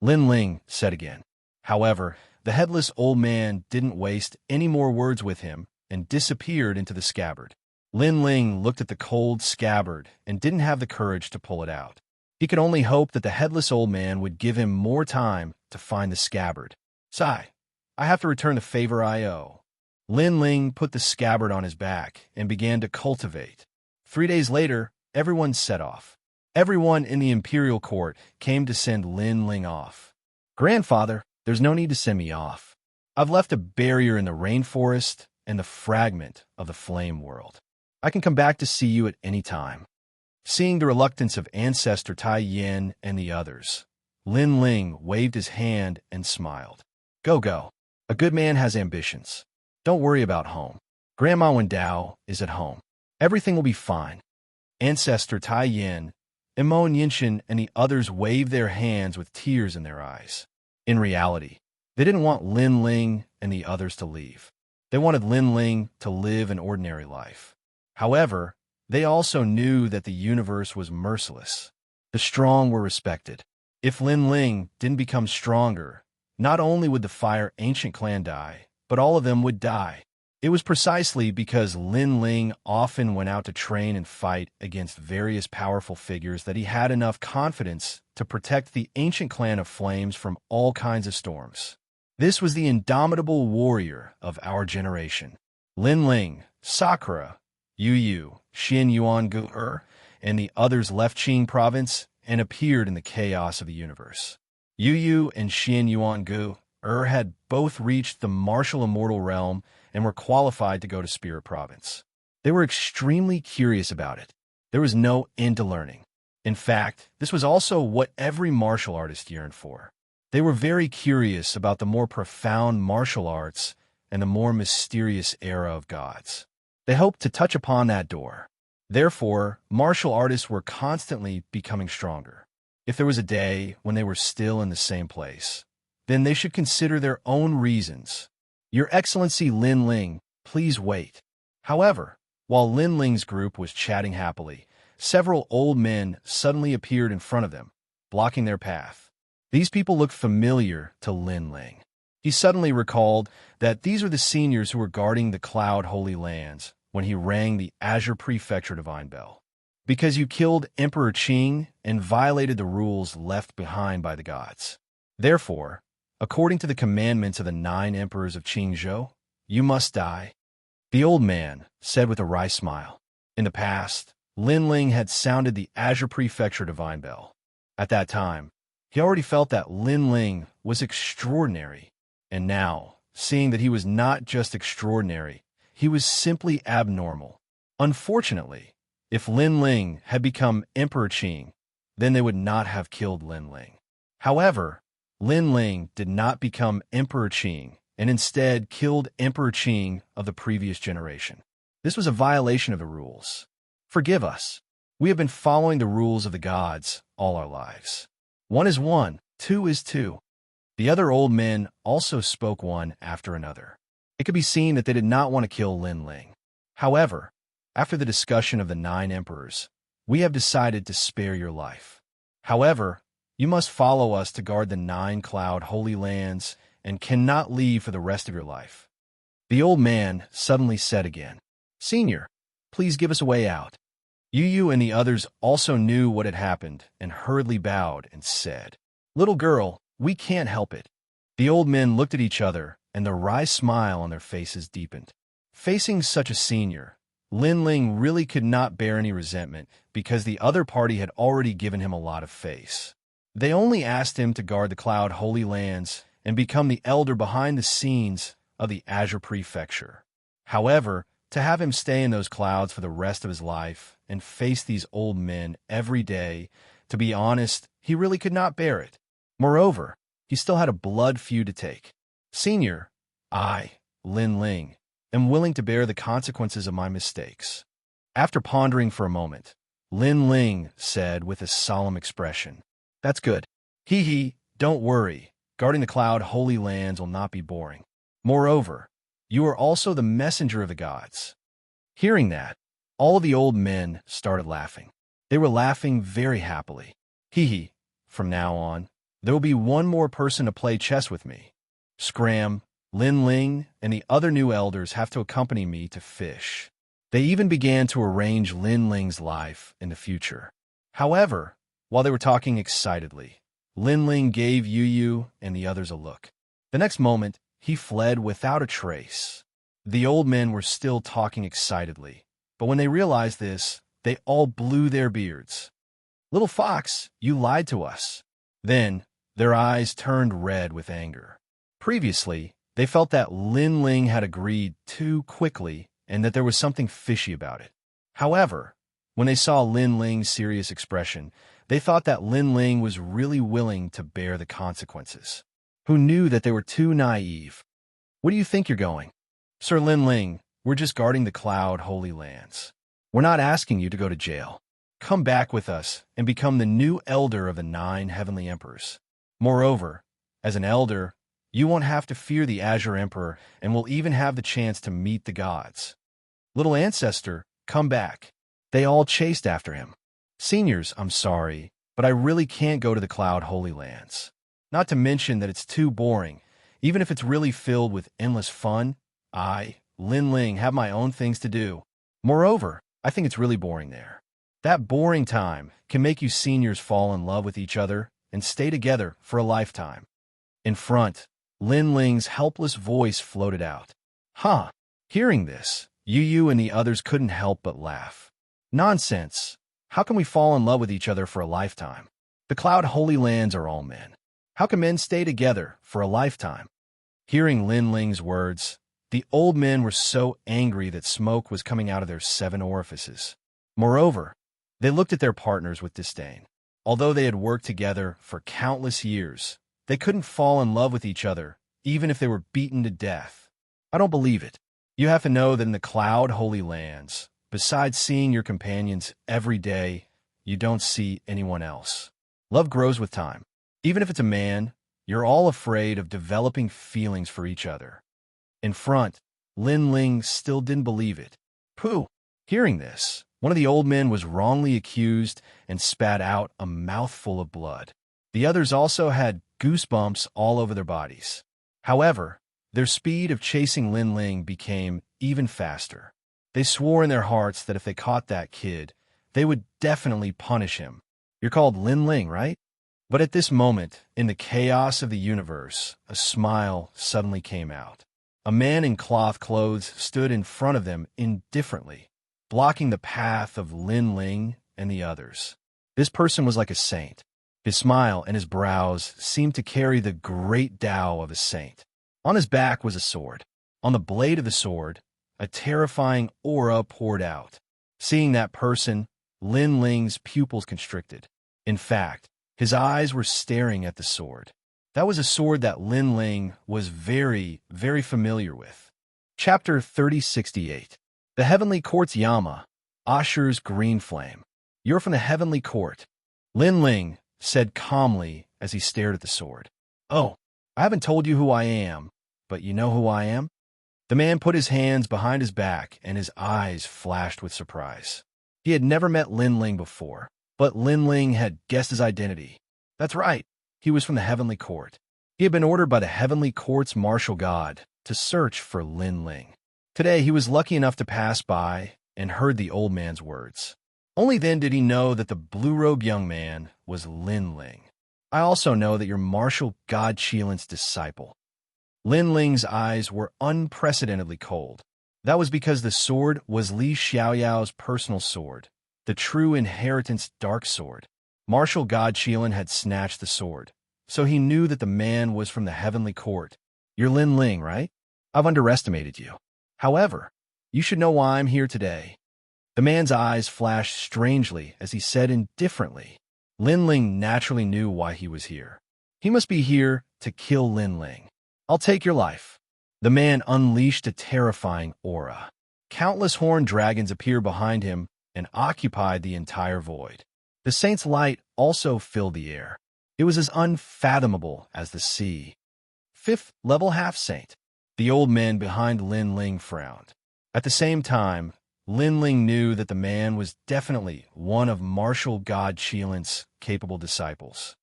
Lin Ling said again. However, the headless old man didn't waste any more words with him and disappeared into the scabbard. Lin Ling looked at the cold scabbard and didn't have the courage to pull it out. He could only hope that the headless old man would give him more time to find the scabbard. Sigh, I have to return the favor I owe. Lin Ling put the scabbard on his back and began to cultivate. 3 days later, everyone set off. Everyone in the imperial court came to send Lin Ling off. Grandfather, there's no need to send me off. I've left a barrier in the rainforest and the fragment of the flame world. I can come back to see you at any time. Seeing the reluctance of Ancestor Tai Yin and the others, Lin Ling waved his hand and smiled. Go, go. A good man has ambitions. Don't worry about home. Grandma Wendao is at home. Everything will be fine. Ancestor Tai Yin, Imo Yinshin, and the others waved their hands with tears in their eyes. In reality, they didn't want Lin Ling and the others to leave. They wanted Lin Ling to live an ordinary life. However, they also knew that the universe was merciless. The strong were respected. If Lin Ling didn't become stronger, not only would the Fire Ancient clan die, but all of them would die. It was precisely because Lin Ling often went out to train and fight against various powerful figures that he had enough confidence to protect the ancient clan of flames from all kinds of storms. This was the indomitable warrior of our generation. Lin Ling, Sakura, Yu Yu, Xin Yuan Gu, and the others left Qing province and appeared in the chaos of the universe. Yu Yu and Xin Yuan Gu had both reached the martial immortal realm and were qualified to go to Spirit Province. They were extremely curious about it. There was no end to learning. In fact, this was also what every martial artist yearned for. They were very curious about the more profound martial arts and the more mysterious era of gods. They hoped to touch upon that door. Therefore, martial artists were constantly becoming stronger. If there was a day when they were still in the same place, then they should consider their own reasons. Your Excellency Lin Ling, please wait. However, while Lin Ling's group was chatting happily, several old men suddenly appeared in front of them, blocking their path. These people looked familiar to Lin Ling. He suddenly recalled that these were the seniors who were guarding the Cloud Holy Lands when he rang the Azure Prefecture Divine Bell. Because you killed Emperor Qing and violated the rules left behind by the gods. Therefore, according to the commandments of the 9 emperors of Qingzhou, you must die. The old man said with a wry smile. In the past, Lin Ling had sounded the Azure Prefecture Divine Bell. At that time, he already felt that Lin Ling was extraordinary. And now, seeing that he was not just extraordinary, he was simply abnormal. Unfortunately, if Lin Ling had become Emperor Qing, then they would not have killed Lin Ling. However, Lin Ling did not become Emperor Qing and instead killed Emperor Qing of the previous generation. This was a violation of the rules. Forgive us. We have been following the rules of the gods all our lives. 1 is 1, 2 is 2. The other old men also spoke one after another. It could be seen that they did not want to kill Lin Ling. However, after the discussion of the 9 emperors, we have decided to spare your life. However, you must follow us to guard the 9 Cloud Holy Lands and cannot leave for the rest of your life. The old man suddenly said again, Senior, please give us a way out. Yu Yu and the others also knew what had happened and hurriedly bowed and said, Little girl, we can't help it. The old men looked at each other and the wry smile on their faces deepened. Facing such a senior, Lin Ling really could not bear any resentment because the other party had already given him a lot of face. They only asked him to guard the Cloud Holy Lands and become the elder behind the scenes of the Azure Prefecture. However, to have him stay in those clouds for the rest of his life and face these old men every day, to be honest, he really could not bear it. Moreover, he still had a blood feud to take. Senior, I, Lin Ling, am willing to bear the consequences of my mistakes. After pondering for a moment, Lin Ling said with a solemn expression, That's good. Hee, don't worry. Guarding the Cloud Holy Lands will not be boring. Moreover, you are also the messenger of the gods. Hearing that, all of the old men started laughing. They were laughing very happily. Hee hee, from now on, there will be one more person to play chess with me. Scram, Lin Ling, and the other new elders have to accompany me to fish. They even began to arrange Lin Ling's life in the future. However, while they were talking excitedly, Lin Ling gave Yu Yu and the others a look. The next moment, he fled without a trace. The old men were still talking excitedly, but when they realized this, they all blew their beards. "Little fox, you lied to us." Then, their eyes turned red with anger. Previously, they felt that Lin Ling had agreed too quickly and that there was something fishy about it. However, when they saw Lin Ling's serious expression, they thought that Lin Ling was really willing to bear the consequences. Who knew that they were too naive? "Where do you think you're going?" "Sir Lin Ling, we're just guarding the Cloud Holy Lands. We're not asking you to go to jail. Come back with us and become the new elder of the 9 heavenly emperors. Moreover, as an elder, you won't have to fear the Azure Emperor and will even have the chance to meet the gods. Little ancestor, come back." They all chased after him. "Seniors, I'm sorry, but I really can't go to the Cloud Holy Lands. Not to mention that it's too boring. Even if it's really filled with endless fun, I, Lin Ling, have my own things to do. Moreover, I think it's really boring there. That boring time can make you seniors fall in love with each other and stay together for a lifetime." In front, Lin Ling's helpless voice floated out. "Huh." Hearing this, Yu Yu and the others couldn't help but laugh. "Nonsense. How can we fall in love with each other for a lifetime? The Cloud Holy Lands are all men. How can men stay together for a lifetime?" Hearing Lin Ling's words, the old men were so angry that smoke was coming out of their 7 orifices. Moreover, they looked at their partners with disdain. Although they had worked together for countless years, they couldn't fall in love with each other, even if they were beaten to death. "I don't believe it. You have to know that in the Cloud Holy Lands, besides seeing your companions every day, you don't see anyone else. Love grows with time. Even if it's a man, you're all afraid of developing feelings for each other." In front, Lin Ling still didn't believe it. "Pooh." Hearing this, one of the old men was wrongly accused and spat out a mouthful of blood. The others also had goosebumps all over their bodies. However, their speed of chasing Lin Ling became even faster. They swore in their hearts that if they caught that kid, they would definitely punish him. "You're called Lin Ling, right?" But at this moment, in the chaos of the universe, a smile suddenly came out. A man in cloth clothes stood in front of them indifferently, blocking the path of Lin Ling and the others. This person was like a saint. His smile and his brows seemed to carry the great Tao of a saint. On his back was a sword. On the blade of the sword, a terrifying aura poured out. Seeing that person, Lin Ling's pupils constricted. In fact, his eyes were staring at the sword. That was a sword that Lin Ling was very, very familiar with. Chapter 3068. The Heavenly Court's Yama, Ashur's Green Flame. "You're from the Heavenly Court," Lin Ling said calmly as he stared at the sword. "Oh, I haven't told you who I am, but you know who I am?" The man put his hands behind his back and his eyes flashed with surprise. He had never met Lin Ling before, but Lin Ling had guessed his identity. That's right. He was from the Heavenly Court. He had been ordered by the Heavenly Court's martial god to search for Lin Ling. Today, he was lucky enough to pass by and heard the old man's words. Only then did he know that the blue-robed young man was Lin Ling. "I also know that you're martial god Qilin's disciple." Lin Ling's eyes were unprecedentedly cold. That was because the sword was Li Xiaoyao's personal sword, the true inheritance dark sword. Martial god Qilin had snatched the sword, so he knew that the man was from the Heavenly Court. "You're Lin Ling, right? I've underestimated you. However, you should know why I'm here today." The man's eyes flashed strangely as he said indifferently. Lin Ling naturally knew why he was here. He must be here to kill Lin Ling. "I'll take your life." The man unleashed a terrifying aura. Countless horned dragons appeared behind him and occupied the entire void. The saint's light also filled the air. It was as unfathomable as the sea. 5th level half-saint. The old men behind Lin Ling frowned. At the same time, Lin Ling knew that the man was definitely one of martial god Qilin's capable disciples.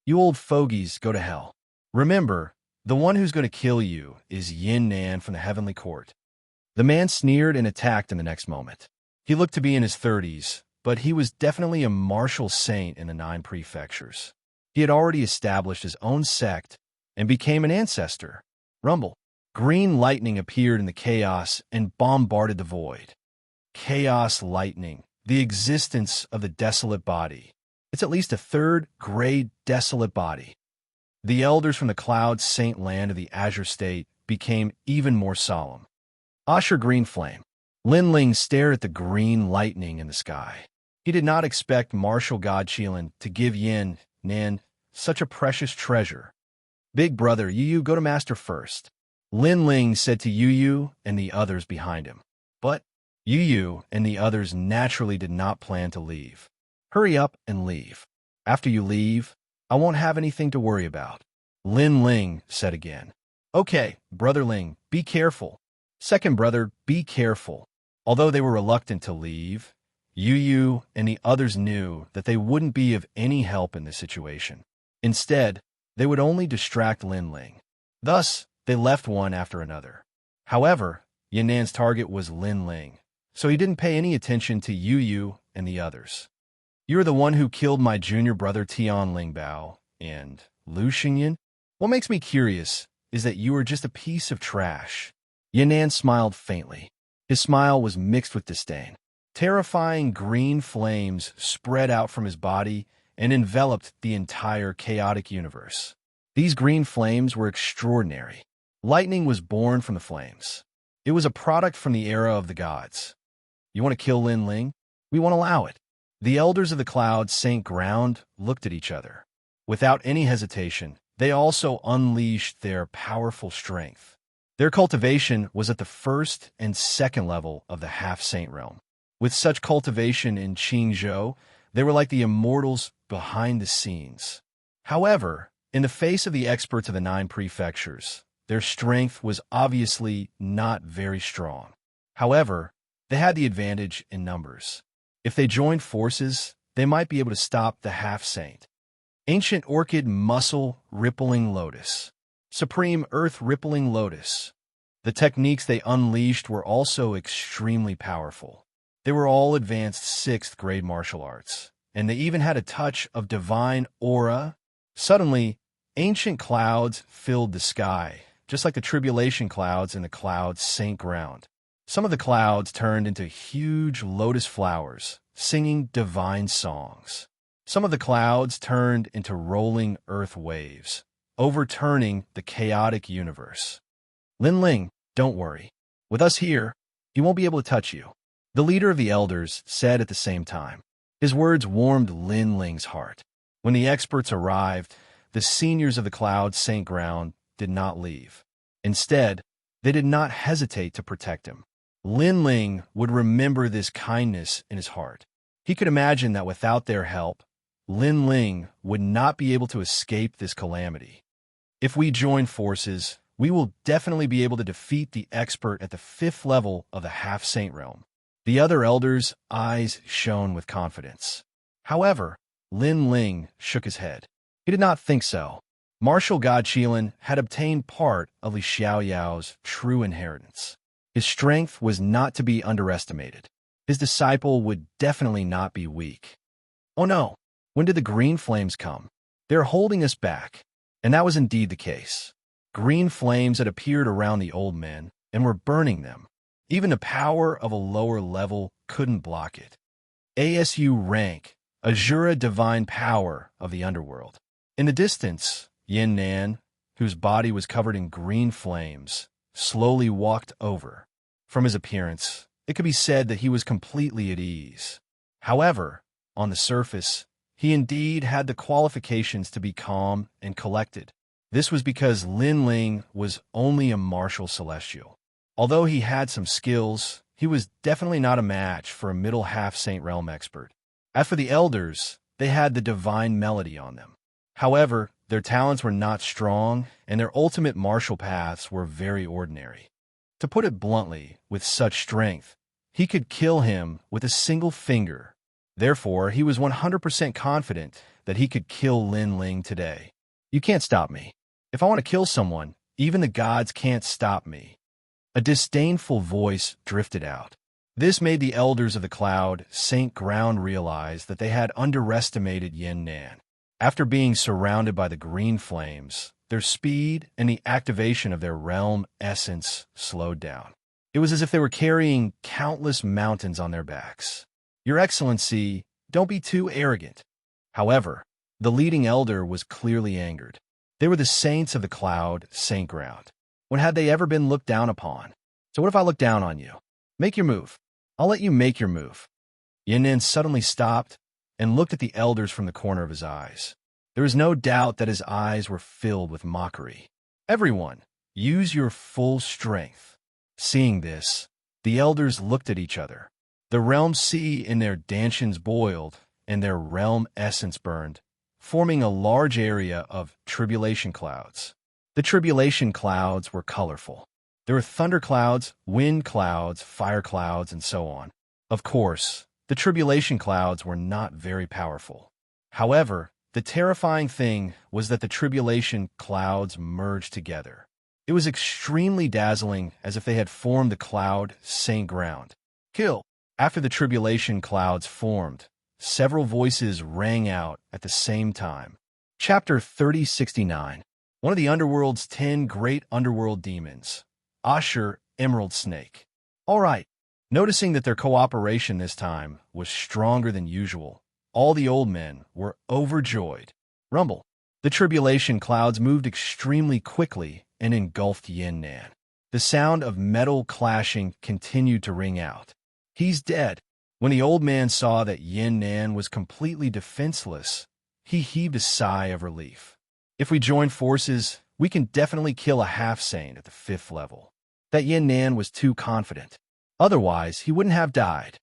You old fogies, go to hell. Remember, the one who's going to kill you is Yin Nan from the Heavenly Court. The man sneered and attacked in the next moment. He looked to be in his 30s, but he was definitely a martial saint in the 9 prefectures. He had already established his own sect and became an ancestor. Rumble. Green lightning appeared in the chaos and bombarded the void. Chaos lightning, the existence of the desolate body. It's at least a third-grade desolate body. The elders from the Cloud Saint land of the Azure State became even more solemn. Asher Green Flame. Lin Ling stared at the green lightning in the sky. He did not expect martial god Qilin to give Yin Nan such a precious treasure. Big brother, Yu go to master first. Lin Ling said to Yu and the others behind him. But Yu and the others naturally did not plan to leave. Hurry up and leave. After you leave, I won't have anything to worry about. Lin Ling said again. Okay, brother Ling, be careful. Second brother, be careful. Although they were reluctant to leave, Yu and the others knew that they wouldn't be of any help in this situation. Instead, they would only distract Lin Ling. Thus, they left one after another. However, Yinnan's target was Lin Ling, so he didn't pay any attention to Yu and the others. You're the one who killed my junior brother Tian Lingbao and Lu Xingyan? What makes me curious is that you are just a piece of trash. Yinnan smiled faintly. His smile was mixed with disdain. Terrifying green flames spread out from his body and enveloped the entire chaotic universe. These green flames were extraordinary. Lightning was born from the flames. It was a product from the era of the gods. You want to kill Lin Ling? We won't allow it. The elders of the Cloud Saint Ground looked at each other. Without any hesitation, they also unleashed their powerful strength. Their cultivation was at the first and second level of the half-saint realm. With such cultivation in Qingzhou, they were like the immortals behind the scenes. However, in the face of the experts of the 9 prefectures, their strength was obviously not very strong. However, they had the advantage in numbers. If they joined forces, they might be able to stop the half-saint. Ancient Orchid Muscle Rippling Lotus. Supreme Earth Rippling Lotus. The techniques they unleashed were also extremely powerful. They were all advanced 6th grade martial arts, and they even had a touch of divine aura. Suddenly, ancient clouds filled the sky, just like the tribulation clouds in the Cloud Saint Ground. Some of the clouds turned into huge lotus flowers, singing divine songs. Some of the clouds turned into rolling earth waves, overturning the chaotic universe. Lin Ling, don't worry. With us here, he won't be able to touch you. The leader of the elders said at the same time. His words warmed Lin Ling's heart. When the experts arrived, the seniors of the Cloud Saint Ground did not leave. Instead, they did not hesitate to protect him. Lin Ling would remember this kindness in his heart. He could imagine that without their help, Lin Ling would not be able to escape this calamity. If we join forces, we will definitely be able to defeat the expert at the 5th level of the half-saint realm. The other elders' eyes shone with confidence. However, Lin Ling shook his head. He did not think so. Martial God Qilin had obtained part of Li Xiaoyao's true inheritance. His strength was not to be underestimated. His disciple would definitely not be weak. Oh no, when did the green flames come? They're holding us back. And that was indeed the case. Green flames had appeared around the old men and were burning them. Even the power of a lower level couldn't block it. ASU rank, Azura divine power of the underworld. In the distance, Yin Nan, whose body was covered in green flames, slowly walked over. From his appearance, it could be said that he was completely at ease. However, on the surface, he indeed had the qualifications to be calm and collected. This was because Lin Ling was only a martial celestial. Although he had some skills, he was definitely not a match for a middle half-saint realm expert. As for the elders, they had the divine melody on them. However, their talents were not strong, and their ultimate martial paths were very ordinary. To put it bluntly, with such strength, He could kill him with a single finger. Therefore, he was 100% confident that he could kill Lin Ling today. You can't stop me. If I want to kill someone, even the gods can't stop me. A disdainful voice drifted out. This made the elders of the cloud, Saint Ground, realize that they had underestimated Yin Nan. After being surrounded by the green flames, their speed and the activation of their realm essence slowed down. It was as if they were carrying countless mountains on their backs. Your Excellency, don't be too arrogant. However, the leading elder was clearly angered. They were the saints of the cloud, Saint Ground. When had they ever been looked down upon? So what if I look down on you? Make your move. I'll let you make your move. Yin Nan suddenly stopped and looked at the elders from the corner of his eyes. There was no doubt that his eyes were filled with mockery. Everyone, use your full strength. Seeing this, the elders looked at each other. The realm sea in their dantians boiled, and their realm essence burned, forming a large area of tribulation clouds. The tribulation clouds were colorful. There were thunder clouds, wind clouds, fire clouds, and so on. Of course, the tribulation clouds were not very powerful. However, the terrifying thing was that the tribulation clouds merged together. It was extremely dazzling, as if they had formed the cloud, Saint Ground. Kill! After the tribulation clouds formed, several voices rang out at the same time. Chapter 3069. One of the underworld's 10 great underworld demons. Ashur, Emerald Snake. All right. Noticing that their cooperation this time was stronger than usual, all the old men were overjoyed. Rumble. The tribulation clouds moved extremely quickly and engulfed Yin Nan. The sound of metal clashing continued to ring out. He's dead. When the old man saw that Yin Nan was completely defenseless, he heaved a sigh of relief. If we join forces, we can definitely kill a half-saint at the 5th level. That Yin Nan was too confident. Otherwise, he wouldn't have died.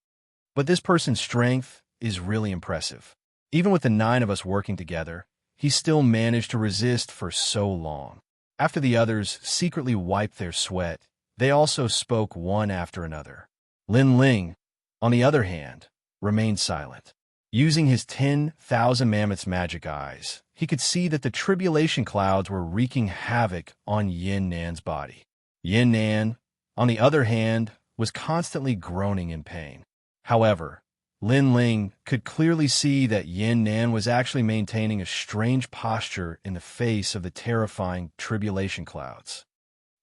But this person's strength is really impressive. Even with the 9 of us working together, he still managed to resist for so long. After the others secretly wiped their sweat, they also spoke one after another. Lin Ling, on the other hand, remained silent. Using his 10,000 mammoth's magic eyes, he could see that the tribulation clouds were wreaking havoc on Yin Nan's body. Yin Nan, on the other hand, was constantly groaning in pain. However, Lin Ling could clearly see that Yin Nan was actually maintaining a strange posture in the face of the terrifying tribulation clouds.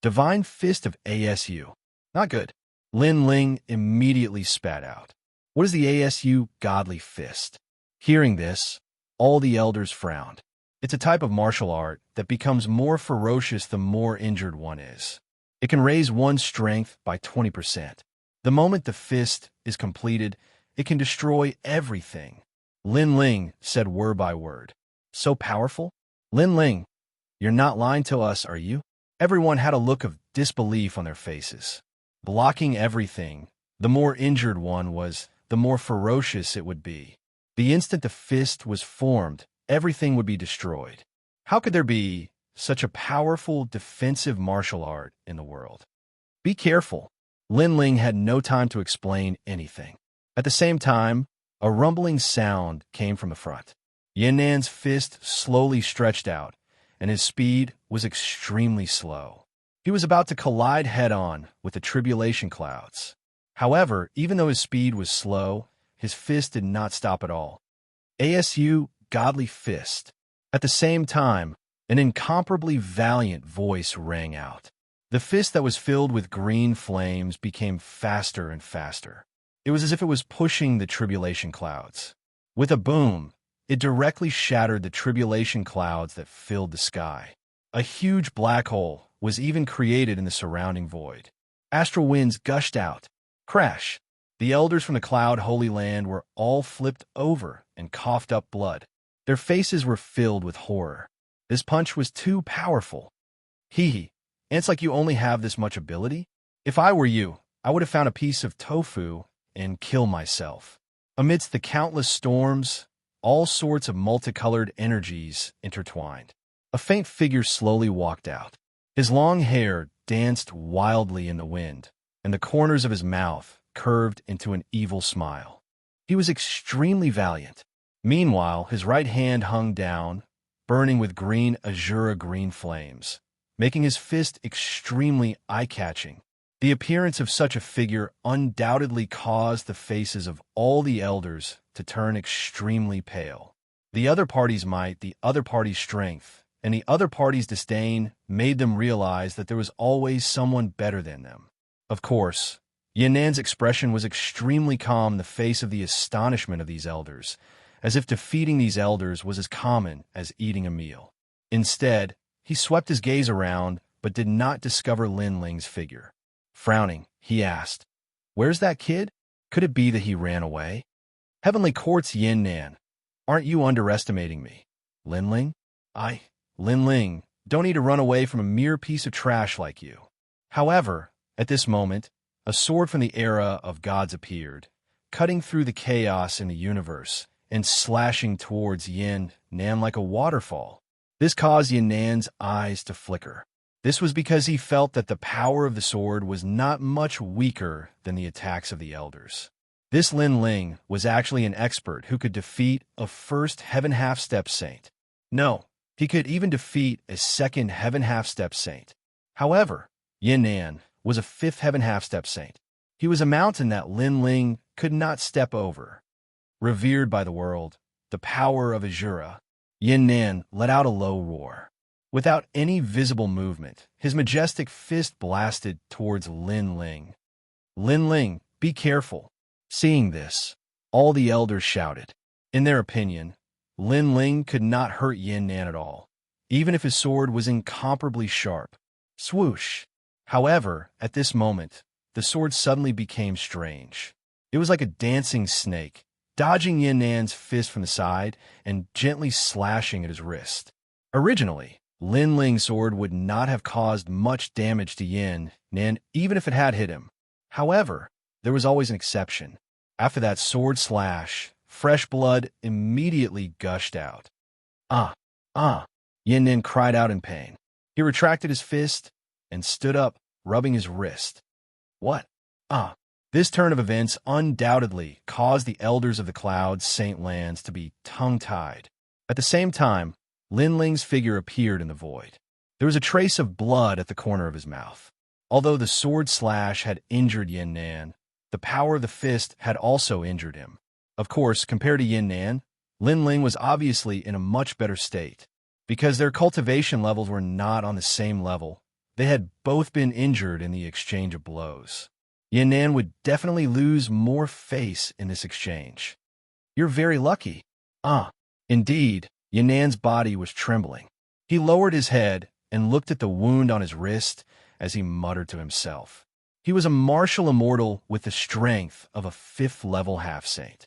Divine Fist of ASU. Not good. Lin Ling immediately spat out. What is the ASU Godly Fist? Hearing this, all the elders frowned. It's a type of martial art that becomes more ferocious the more injured one is. It can raise one's strength by 20%. The moment the fist is completed, it can destroy everything. Lin Ling said word by word. So powerful? Lin Ling, you're not lying to us, are you? Everyone had a look of disbelief on their faces. Blocking everything, the more injured one was, the more ferocious it would be. The instant the fist was formed, everything would be destroyed. How could there be such a powerful defensive martial art in the world? Be careful. Lin Ling had no time to explain anything. At the same time, a rumbling sound came from the front. Yin Nan's fist slowly stretched out, and his speed was extremely slow. He was about to collide head-on with the tribulation clouds. However, even though his speed was slow, his fist did not stop at all. ASU Godly Fist. At the same time, an incomparably valiant voice rang out. The fist that was filled with green flames became faster and faster. It was as if it was pushing the tribulation clouds. With a boom, it directly shattered the tribulation clouds that filled the sky. A huge black hole was even created in the surrounding void. Astral winds gushed out. Crash! The elders from the Cloud Holy Land were all flipped over and coughed up blood. Their faces were filled with horror. This punch was too powerful. Hee. And it's like you only have this much ability? If I were you, I would have found a piece of tofu and kill myself. Amidst the countless storms, all sorts of multicolored energies intertwined. A faint figure slowly walked out. His long hair danced wildly in the wind, and the corners of his mouth curved into an evil smile. He was extremely valiant. Meanwhile, his right hand hung down, burning with green azura green flames, making his fist extremely eye-catching. The appearance of such a figure undoubtedly caused the faces of all the elders to turn extremely pale. The other party's might, the other party's strength, and the other party's disdain made them realize that there was always someone better than them. Of course, Yinnan's expression was extremely calm in the face of the astonishment of these elders, as if defeating these elders was as common as eating a meal. Instead, he swept his gaze around, but did not discover Lin Ling's figure. Frowning, he asked, "Where's that kid? Could it be that he ran away?" "Heavenly Court's Yinnan, aren't you underestimating me?" "Lin Ling? Lin Ling, don't need to run away from a mere piece of trash like you." However, at this moment, a sword from the era of gods appeared, cutting through the chaos in the universe and slashing towards Yin Nan like a waterfall. This caused Yin Nan's eyes to flicker. This was because he felt that the power of the sword was not much weaker than the attacks of the elders. This Lin Ling was actually an expert who could defeat a first Heaven Half-Step Saint. No, he could even defeat a second Heaven Half-Step Saint. However, Yin Nan was a fifth Heaven Half-Step Saint. He was a mountain that Lin Ling could not step over. Revered by the world, the power of Azura, Yin Nan let out a low roar. Without any visible movement, his majestic fist blasted towards Lin Ling. "Lin Ling, be careful." Seeing this, all the elders shouted. In their opinion, Lin Ling could not hurt Yin Nan at all, even if his sword was incomparably sharp. Swoosh! However, at this moment, the sword suddenly became strange. It was like a dancing snake, dodging Yin Nan's fist from the side and gently slashing at his wrist. Originally, Lin Ling's sword would not have caused much damage to Yin Nan even if it had hit him. However, there was always an exception. After that sword slash, fresh blood immediately gushed out. Yin Nan cried out in pain. He retracted his fist and stood up, rubbing his wrist. What? This turn of events undoubtedly caused the elders of the Cloud Saint Lands to be tongue-tied. At the same time, Lin Ling's figure appeared in the void. There was a trace of blood at the corner of his mouth. Although the sword slash had injured Yin Nan, the power of the fist had also injured him. Of course, compared to Yin Nan, Lin Ling was obviously in a much better state. Because their cultivation levels were not on the same level, they had both been injured in the exchange of blows. Yin Nan would definitely lose more face in this exchange. "You're very lucky." Indeed, Yin Nan's body was trembling. He lowered his head and looked at the wound on his wrist as he muttered to himself. He was a martial immortal with the strength of a fifth-level half-saint.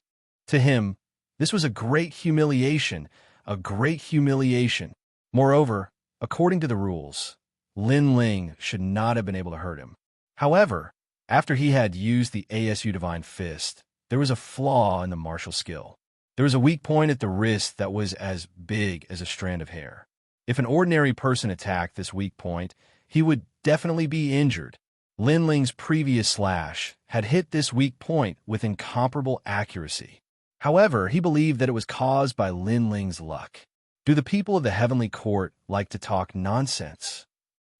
To him, this was a great humiliation, a great humiliation. Moreover, according to the rules, Lin Ling should not have been able to hurt him. However, after he had used the ASU Divine Fist, there was a flaw in the martial skill. There was a weak point at the wrist that was as big as a strand of hair. If an ordinary person attacked this weak point, he would definitely be injured. Lin Ling's previous slash had hit this weak point with incomparable accuracy. However, he believed that it was caused by Lin Ling's luck. Do the people of the Heavenly Court like to talk nonsense?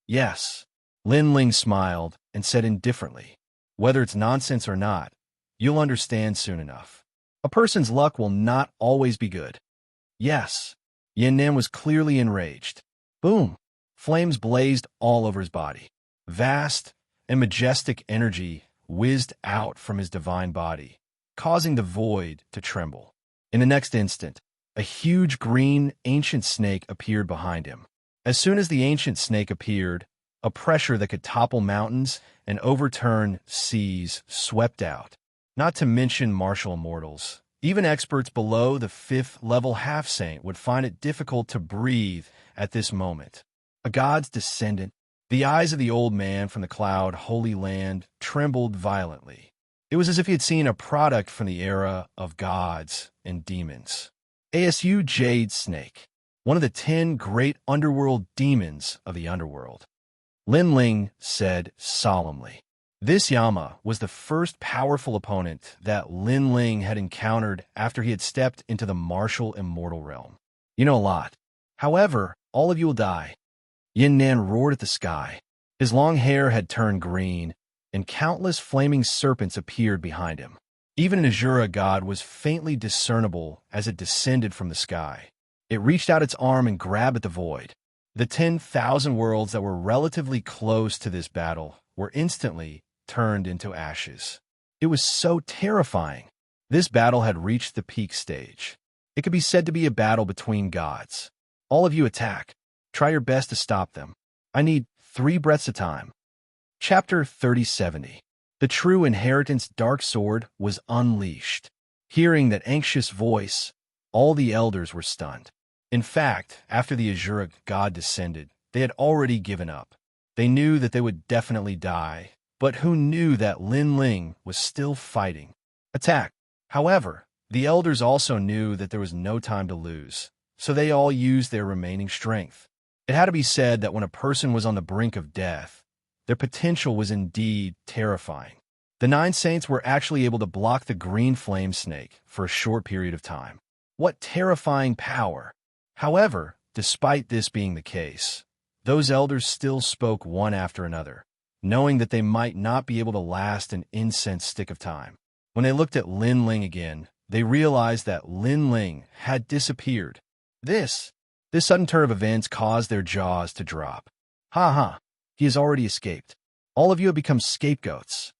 Yes. Lin Ling smiled and said indifferently, "Whether it's nonsense or not, you'll understand soon enough. A person's luck will not always be good." Yes. Yin Nan was clearly enraged. Boom! Flames blazed all over his body. Vast and majestic energy whizzed out from his divine body, causing the void to tremble. In the next instant, a huge green ancient snake appeared behind him. As soon as the ancient snake appeared, a pressure that could topple mountains and overturn seas swept out. Not to mention martial immortals. Even experts below the fifth-level half-saint would find it difficult to breathe at this moment. A god's descendant, the eyes of the old man from the Cloud Holy Land trembled violently. It was as if he had seen a product from the era of gods and demons. ASU Jade Snake, one of the 10 great underworld demons of the underworld. Lin Ling said solemnly. This Yama was the first powerful opponent that Lin Ling had encountered after he had stepped into the martial immortal realm. You know a lot. However, all of you will die. Yin Nan roared at the sky. His long hair had turned green, and countless flaming serpents appeared behind him. Even an Azura god was faintly discernible as it descended from the sky. It reached out its arm and grabbed at the void. The 10,000 worlds that were relatively close to this battle were instantly turned into ashes. It was so terrifying. This battle had reached the peak stage. It could be said to be a battle between gods. All of you attack. Try your best to stop them. I need 3 breaths of time. Chapter 3070. The true inheritance dark sword was unleashed. Hearing that anxious voice, all the elders were stunned. In fact, after the Azura god descended, they had already given up. They knew that they would definitely die, but who knew that Lin Ling was still fighting? Attack! However, the elders also knew that there was no time to lose, so they all used their remaining strength. It had to be said that when a person was on the brink of death, their potential was indeed terrifying. The 9 saints were actually able to block the green flame snake for a short period of time. What terrifying power! However, despite this being the case, those elders still spoke one after another, knowing that they might not be able to last an incense stick of time. When they looked at Lin Ling again, they realized that Lin Ling had disappeared. This sudden turn of events caused their jaws to drop. Ha ha, he has already escaped. All of you have become scapegoats.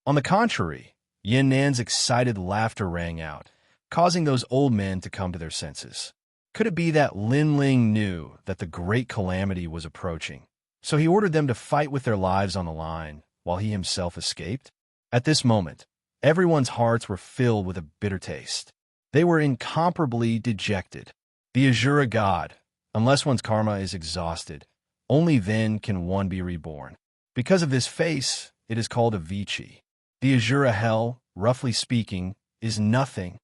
On the contrary, Yin Nan's excited laughter rang out, causing those old men to come to their senses. Could it be that Lin Ling knew that the great calamity was approaching, so he ordered them to fight with their lives on the line while he himself escaped? At this moment, everyone's hearts were filled with a bitter taste. They were incomparably dejected. The Azura god, unless one's karma is exhausted, only then can one be reborn. Because of this face, it is called a Vici. The Azura hell, roughly speaking, is nothing.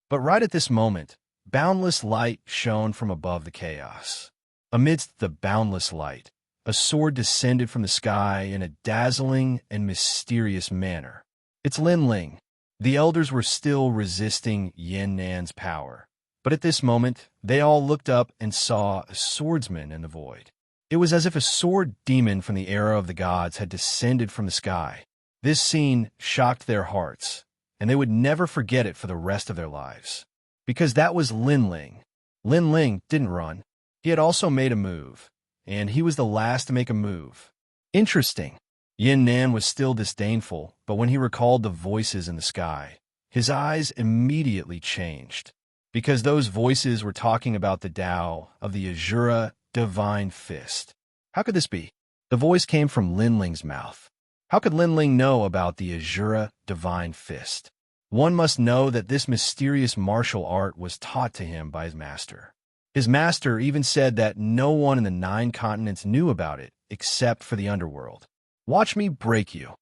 But right at this moment, boundless light shone from above the chaos. Amidst the boundless light, a sword descended from the sky in a dazzling and mysterious manner. It's Lin Ling. The elders were still resisting Yin Nan's power, but at this moment, they all looked up and saw a swordsman in the void. It was as if a sword demon from the era of the gods had descended from the sky. This scene shocked their hearts, and they would never forget it for the rest of their lives. Because that was Lin Ling. Lin Ling didn't run. He had also made a move, and he was the last to make a move. Interesting. Yin Nan was still disdainful, but when he recalled the voices in the sky, his eyes immediately changed. Because those voices were talking about the Tao of the Azura Divine Fist. How could this be? The voice came from Lin Ling's mouth. How could Lin Ling know about the Azura Divine Fist? One must know that this mysterious martial art was taught to him by his master. His master even said that no one in the 9 continents knew about it except for the underworld. Watch me break you.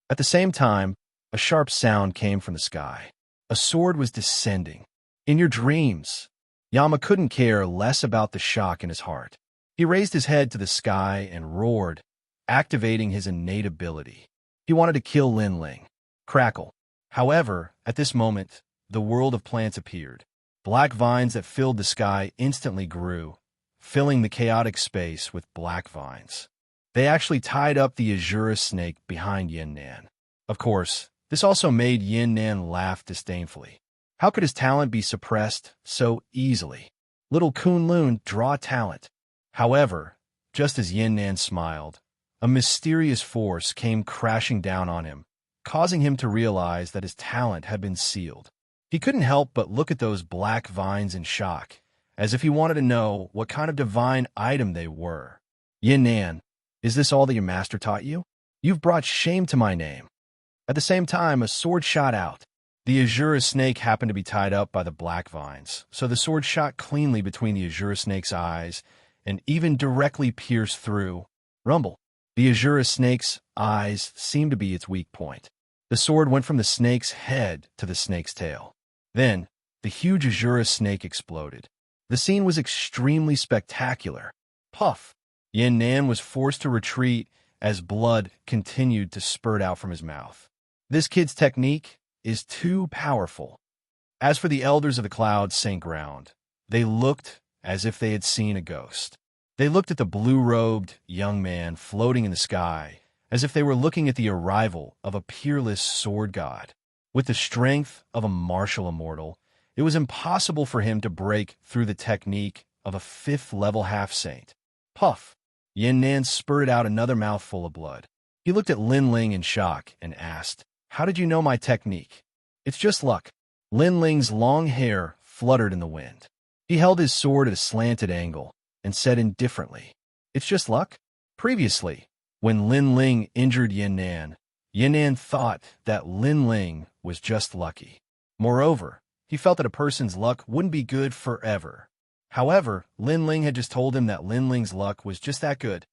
At the same time, a sharp sound came from the sky. A sword was descending. In your dreams, Yama couldn't care less about the shock in his heart. He raised his head to the sky and roared, activating his innate ability. He wanted to kill Lin Ling. Crackle. However, at this moment, the world of plants appeared. Black vines that filled the sky instantly grew, filling the chaotic space with black vines. They actually tied up the Azura snake behind Yin Nan. Of course, this also made Yin Nan laugh disdainfully. How could his talent be suppressed so easily? Little Kunlun draw talent. However, just as Yin Nan smiled, a mysterious force came crashing down on him, causing him to realize that his talent had been sealed. He couldn't help but look at those black vines in shock, as if he wanted to know what kind of divine item they were. Yin Nan, is this all that your master taught you? You've brought shame to my name. At the same time, a sword shot out. The Azura snake happened to be tied up by the black vines, so the sword shot cleanly between the Azura snake's eyes and even directly pierced through. Rumble. The Azura snake's eyes seemed to be its weak point. The sword went from the snake's head to the snake's tail. Then, the huge Azura snake exploded. The scene was extremely spectacular. Puff! Yin Nan was forced to retreat as blood continued to spurt out from his mouth. This kid's technique is too powerful. As for the elders of the clouds sank ground, they looked as if they had seen a ghost. They looked at the blue-robed young man floating in the sky, as if they were looking at the arrival of a peerless sword god. With the strength of a martial immortal, it was impossible for him to break through the technique of a fifth-level half-saint. Puff! Yin Nan spurted out another mouthful of blood. He looked at Lin Ling in shock and asked, "How did you know my technique?" "It's just luck." Lin Ling's long hair fluttered in the wind. He held his sword at a slanted angle and said indifferently, "It's just luck?" Previously, when Lin Ling injured Yin Nan thought that Lin Ling was just lucky. Moreover, he felt that a person's luck wouldn't be good forever. However, Lin Ling had just told him that Lin Ling's luck was just that good.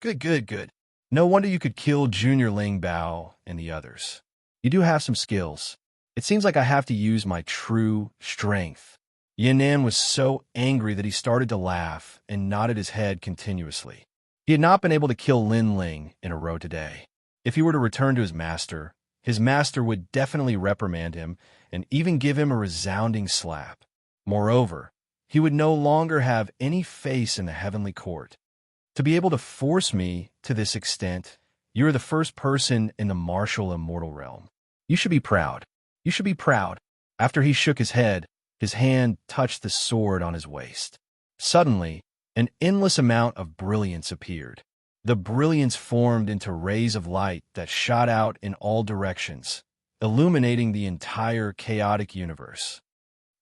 Good. No wonder you could kill Junior Ling Bao and the others. You do have some skills. It seems like I have to use my true strength. Yin Nan was so angry that he started to laugh and nodded his head continuously. He had not been able to kill Lin Ling in a row today. If he were to return to his master would definitely reprimand him and even give him a resounding slap. Moreover, he would no longer have any face in the heavenly court. To be able to force me to this extent, you are the first person in the martial immortal realm. You should be proud. You should be proud. After he shook his head, his hand touched the sword on his waist. Suddenly, an endless amount of brilliance appeared. The brilliance formed into rays of light that shot out in all directions, illuminating the entire chaotic universe.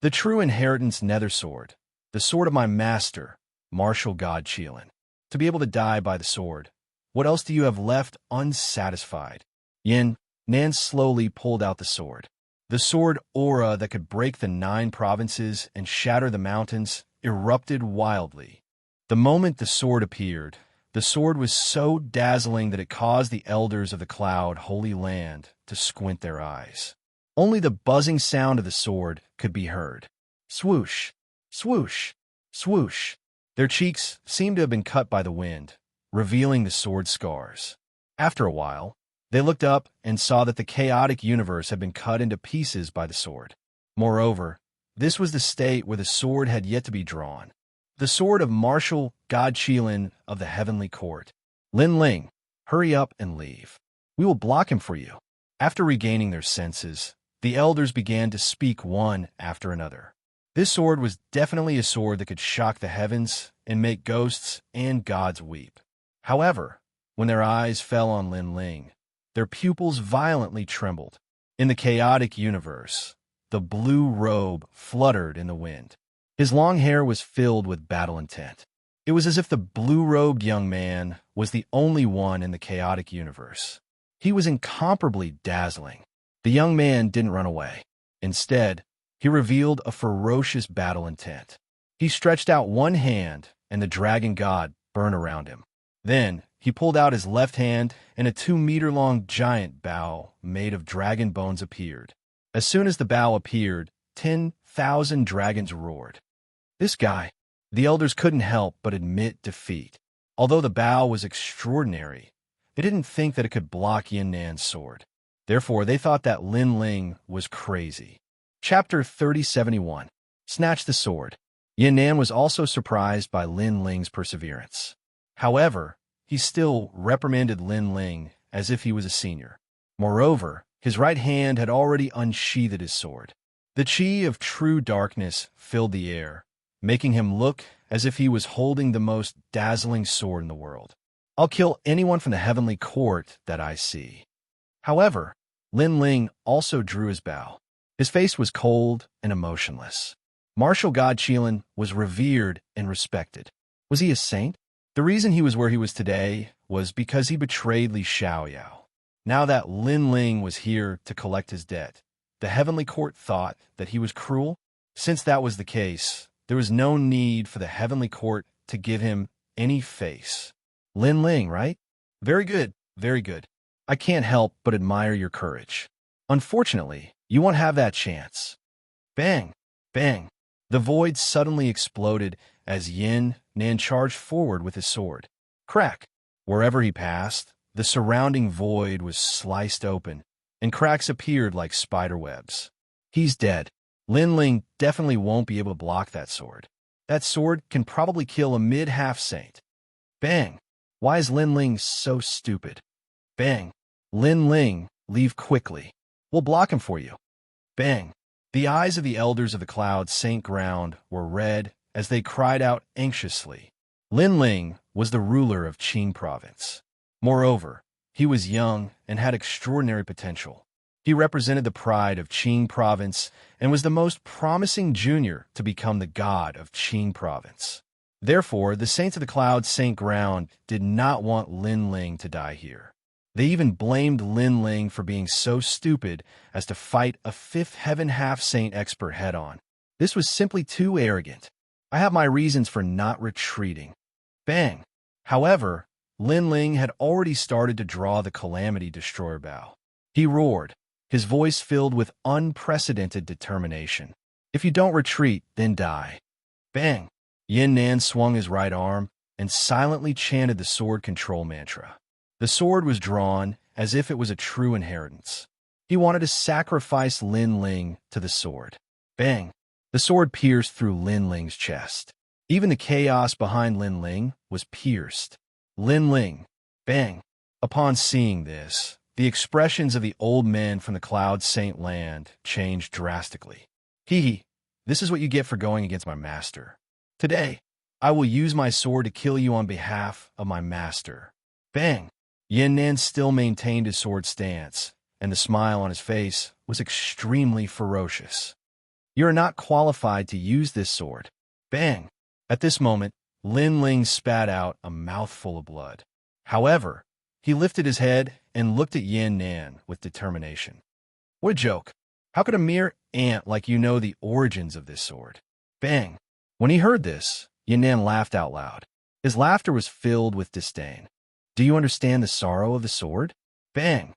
The true inheritance nether sword, the sword of my master, martial god Qilin. To be able to die by the sword, what else do you have left unsatisfied? Yin Nan slowly pulled out the sword. The sword aura that could break the 9 provinces and shatter the mountains erupted wildly. The moment the sword appeared, the sword was so dazzling that it caused the elders of the cloud holy land to squint their eyes. Only the buzzing sound of the sword could be heard. Swoosh, swoosh, swoosh. Their cheeks seemed to have been cut by the wind, revealing the sword's scars. After a while, they looked up and saw that the chaotic universe had been cut into pieces by the sword. Moreover, this was the state where the sword had yet to be drawn. The sword of martial god Qilin of the heavenly court. Lin Ling, hurry up and leave. We will block him for you. After regaining their senses, the elders began to speak one after another. This sword was definitely a sword that could shock the heavens and make ghosts and gods weep. However, when their eyes fell on Lin Ling, their pupils violently trembled. In the chaotic universe, the blue robe fluttered in the wind. His long hair was filled with battle intent. It was as if the blue-robed young man was the only one in the chaotic universe. He was incomparably dazzling. The young man didn't run away. Instead, he revealed a ferocious battle intent. He stretched out one hand, and the dragon god burned around him. Then, he pulled out his left hand, and a 2-meter-long giant bow made of dragon bones appeared. As soon as the bow appeared, 10,000 dragons roared. This guy, the elders couldn't help but admit defeat. Although the bow was extraordinary, they didn't think that it could block Yin Nan's sword. Therefore, they thought that Lin Ling was crazy. Chapter 3071. Snatch the sword. Yin Nan was also surprised by Lin Ling's perseverance. However, he still reprimanded Lin Ling as if he was a senior. Moreover, his right hand had already unsheathed his sword. The chi of true darkness filled the air, making him look as if he was holding the most dazzling sword in the world. I'll kill anyone from the heavenly court that I see. However, Lin Ling also drew his bow. His face was cold and emotionless. Martial god Qilin was revered and respected. Was he a saint? The reason he was where he was today was because he betrayed Li Xiaoyao. Now that Lin Ling was here to collect his debt, the heavenly court thought that he was cruel. Since that was the case, there was no need for the heavenly court to give him any face. Lin Ling, right? Very good, very good. I can't help but admire your courage. Unfortunately, you won't have that chance. Bang! Bang! The void suddenly exploded as Yin Nan charged forward with his sword. Crack! Wherever he passed, The surrounding void was sliced open, and cracks appeared like spider webs. He's dead. Lin Ling definitely won't be able to block that sword. That sword can probably kill a mid-half saint. Bang! Why is Lin Ling so stupid? Bang! Lin Ling, leave quickly. We'll block him for you. Bang! The eyes of the elders of the Cloud Saint Ground were red as they cried out anxiously. Lin Ling was the ruler of Qing Province. Moreover, he was young and had extraordinary potential. He represented the pride of Qing Province and was the most promising junior to become the god of Qing Province. Therefore, the Saints of the Cloud Saint Ground did not want Lin Ling to die here. They even blamed Lin Ling for being so stupid as to fight a fifth heaven half-saint expert head-on. This was simply too arrogant. I have my reasons for not retreating. Bang! However, Lin Ling had already started to draw the Calamity Destroyer bow. He roared, his voice filled with unprecedented determination. If you don't retreat, then die. Bang! Yin Nan swung his right arm and silently chanted the sword control mantra. The sword was drawn as if it was a true inheritance. He wanted to sacrifice Lin Ling to the sword. Bang! The sword pierced through Lin Ling's chest. Even the chaos behind Lin Ling was pierced. Lin Ling. Bang! Upon seeing this, the expressions of the old men from the Cloud Saint Land changed drastically. Hee, this is what you get for going against my master. Today, I will use my sword to kill you on behalf of my master. Bang! Yin Nan still maintained his sword stance, and the smile on his face was extremely ferocious. You are not qualified to use this sword. Bang! At this moment, Lin Ling spat out a mouthful of blood. However, he lifted his head and looked at Yin Nan with determination. What a joke! How could a mere ant like you know the origins of this sword? Bang! When he heard this, Yin Nan laughed out loud. His laughter was filled with disdain. Do you understand the sorrow of the sword? Bang!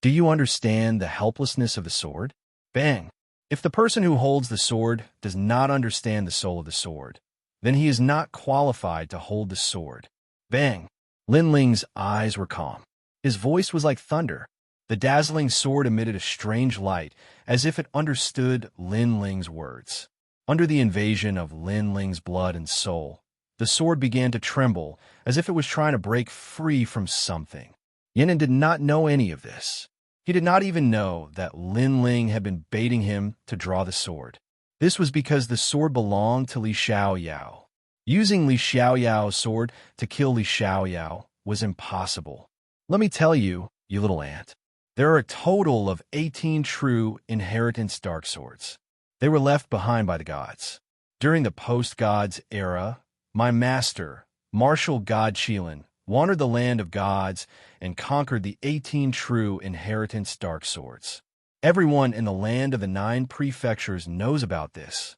Do you understand the helplessness of the sword? Bang! If the person who holds the sword does not understand the soul of the sword, then he is not qualified to hold the sword. Bang! Lin Ling's eyes were calm. His voice was like thunder. The dazzling sword emitted a strange light, as if it understood Lin Ling's words. Under the invasion of Lin Ling's blood and soul, the sword began to tremble, as if it was trying to break free from something. Yin did not know any of this. He did not even know that Lin Ling had been baiting him to draw the sword. This was because the sword belonged to Li Xiaoyao. Using Li Xiaoyao's sword to kill Li Xiaoyao was impossible. Let me tell you, you little ant, there are a total of 18 true inheritance dark swords. They were left behind by the gods. During the post-gods era, my master, martial god Qilin, wandered the land of gods and conquered the 18 true inheritance dark swords. Everyone in the land of the 9 prefectures knows about this.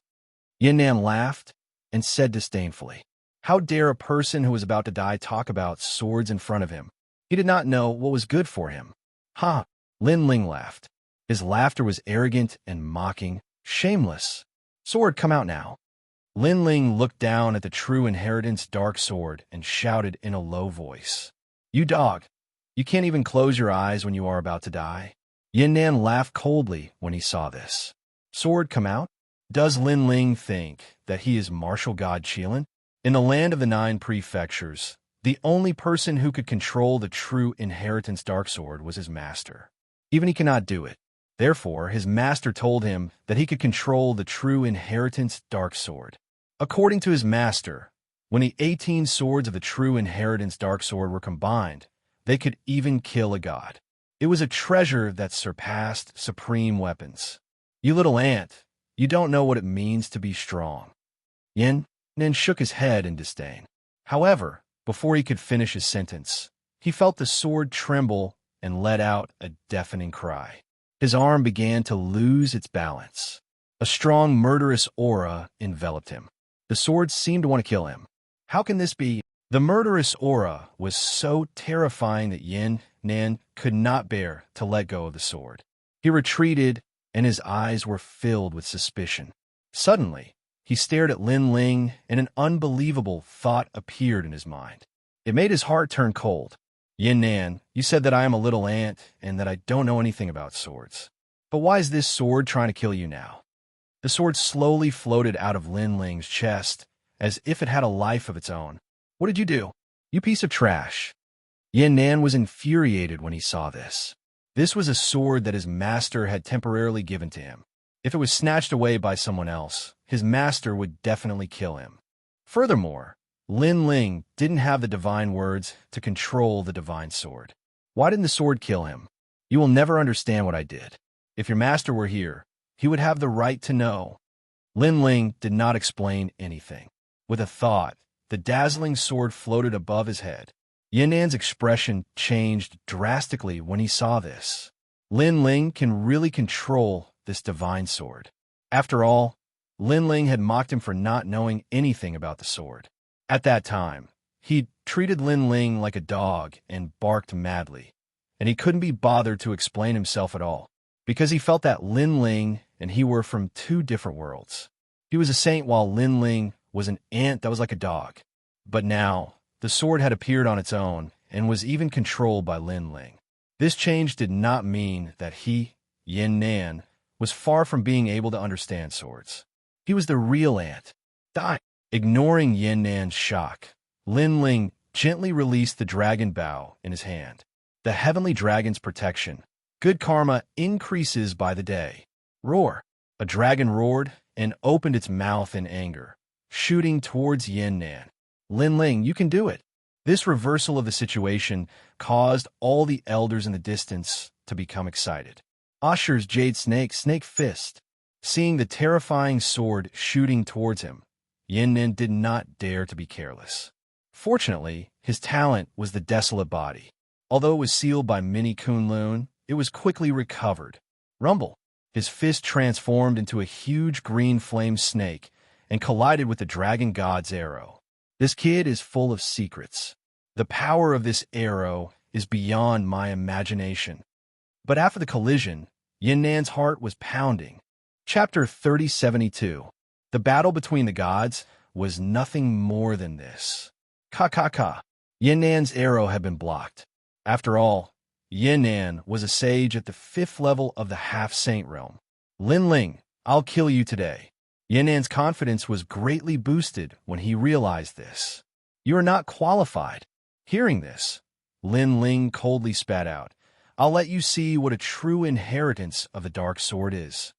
Yin Nan laughed and said disdainfully, how dare a person who was about to die talk about swords in front of him? He did not know what was good for him. Ha! Lin Ling laughed. His laughter was arrogant and mocking, shameless. Sword, come out now. Lin Ling looked down at the true inheritance dark sword and shouted in a low voice. You dog! You can't even close your eyes when you are about to die. Yin Nan laughed coldly when he saw this. Sword, come out? Does Lin Ling think that he is martial god Qilin? In the land of the 9 prefectures, the only person who could control the true inheritance dark sword was his master. Even he cannot do it. Therefore, his master told him that he could control the true inheritance dark sword. According to his master, when the 18 swords of the true inheritance dark sword were combined, they could even kill a god. It was a treasure that surpassed supreme weapons. You little ant, you don't know what it means to be strong. Yin Nan shook his head in disdain. However, before he could finish his sentence, he felt the sword tremble and let out a deafening cry. His arm began to lose its balance. A strong, murderous aura enveloped him. The sword seemed to want to kill him. How can this be? The murderous aura was so terrifying that Yin Nan could not bear to let go of the sword. He retreated, and his eyes were filled with suspicion. Suddenly, he stared at Lin Ling, and an unbelievable thought appeared in his mind. It made his heart turn cold. Yin Nan, you said that I am a little ant and that I don't know anything about swords. But why is this sword trying to kill you now? The sword slowly floated out of Lin Ling's chest, as if it had a life of its own. What did you do? You piece of trash. Yin Nan was infuriated when he saw this. This was a sword that his master had temporarily given to him. If it was snatched away by someone else, his master would definitely kill him. Furthermore, Lin Ling didn't have the divine words to control the divine sword. Why didn't the sword kill him? You will never understand what I did. If your master were here, he would have the right to know. Lin Ling did not explain anything. With a thought, the dazzling sword floated above his head. Yin Nan's expression changed drastically when he saw this. Lin Ling can really control this divine sword. After all, Lin Ling had mocked him for not knowing anything about the sword. At that time, he treated Lin Ling like a dog and barked madly, and he couldn't be bothered to explain himself at all, because he felt that Lin Ling and he were from two different worlds. He was a saint while Lin Ling was an ant that was like a dog. But now, the sword had appeared on its own and was even controlled by Lin Ling. This change did not mean that he, Yin Nan, was far from being able to understand swords. He was the real ant. Die. Ignoring Yin Nan's shock, Lin Ling gently released the dragon bow in his hand. The heavenly dragon's protection. Good karma increases by the day. Roar. A dragon roared and opened its mouth in anger, shooting towards Yin Nan. Lin Ling, you can do it. This reversal of the situation caused all the elders in the distance to become excited. Asher's Jade Snake, Snake Fist. Seeing the terrifying sword shooting towards him, Yin Nan did not dare to be careless. Fortunately, his talent was the Desolate Body. Although it was sealed by Mini Kunlun, it was quickly recovered. Rumble. His fist transformed into a huge green flame snake and collided with the dragon god's arrow. This kid is full of secrets. The power of this arrow is beyond my imagination. But after the collision, Yin Nan's heart was pounding. Chapter 3072. The battle between the gods was nothing more than this. Ka. Yin Nan's arrow had been blocked. After all, Yin Nan was a sage at the 5th level of the half-saint realm. Lin Ling, I'll kill you today. Yin Nan's confidence was greatly boosted when he realized this. You are not qualified. Hearing this, Lin Ling coldly spat out. I'll let you see what a true inheritance of the dark sword is.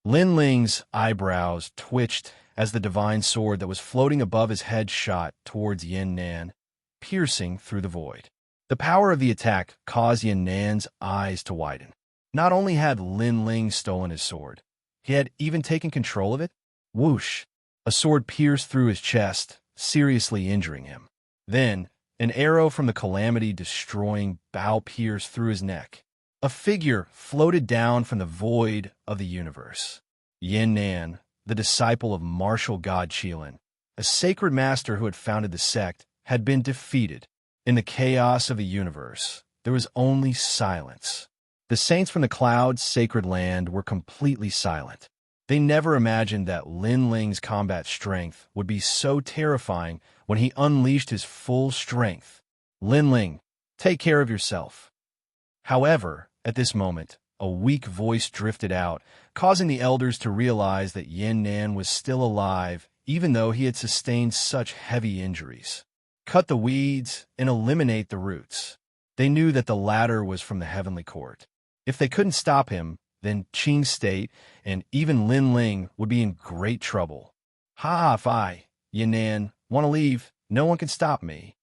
Lin Ling's eyebrows twitched as the divine sword that was floating above his head shot towards Yin Nan, piercing through the void. The power of the attack caused Yin Nan's eyes to widen. Not only had Lin Ling stolen his sword, he had even taken control of it. Whoosh! A sword pierced through his chest, seriously injuring him. Then, an arrow from the calamity-destroying bow pierced through his neck. A figure floated down from the void of the universe. Yin Nan, the disciple of martial god Qilin, a sacred master who had founded the sect, had been defeated. In the chaos of the universe, there was only silence. The saints from the cloud's sacred land were completely silent. They never imagined that Lin Ling's combat strength would be so terrifying when he unleashed his full strength. Lin Ling, take care of yourself. However, at this moment, a weak voice drifted out, causing the elders to realize that Yin Nan was still alive, even though he had sustained such heavy injuries. Cut the weeds and eliminate the roots. They knew that the latter was from the heavenly court. If they couldn't stop him, then Qing State and even Lin Ling would be in great trouble. Fi, Yin Nan, want to leave? No one can stop me.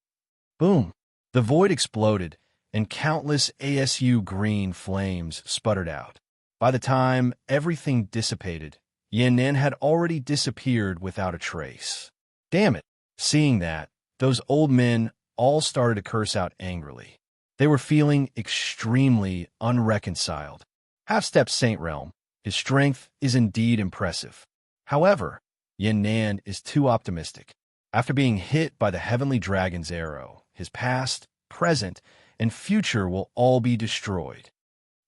Boom! The void exploded, and countless ASU green flames sputtered out. By the time everything dissipated, Yin Nan had already disappeared without a trace. Damn it! Seeing that, those old men all started to curse out angrily. They were feeling extremely unreconciled. Half-step Saint Realm, his strength is indeed impressive. However, Yin Nan is too optimistic. After being hit by the heavenly dragon's arrow, his past, present, and future will all be destroyed.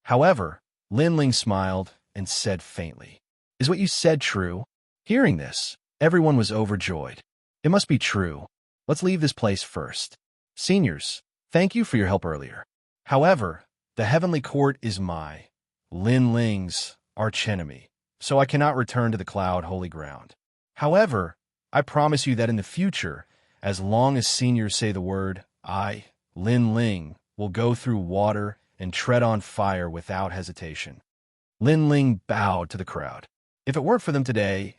However, Lin Ling smiled and said faintly, "Is what you said true?" Hearing this, everyone was overjoyed. It must be true. Let's leave this place first. Seniors, Thank you for your help earlier. However, the heavenly court is my, Lin Ling's, archenemy, so I cannot return to the cloud holy ground. However, I promise you that in the future, as long as seniors say the word, I, Lin Ling, will go through water and tread on fire without hesitation. Lin Ling bowed to the crowd. If it weren't for them today,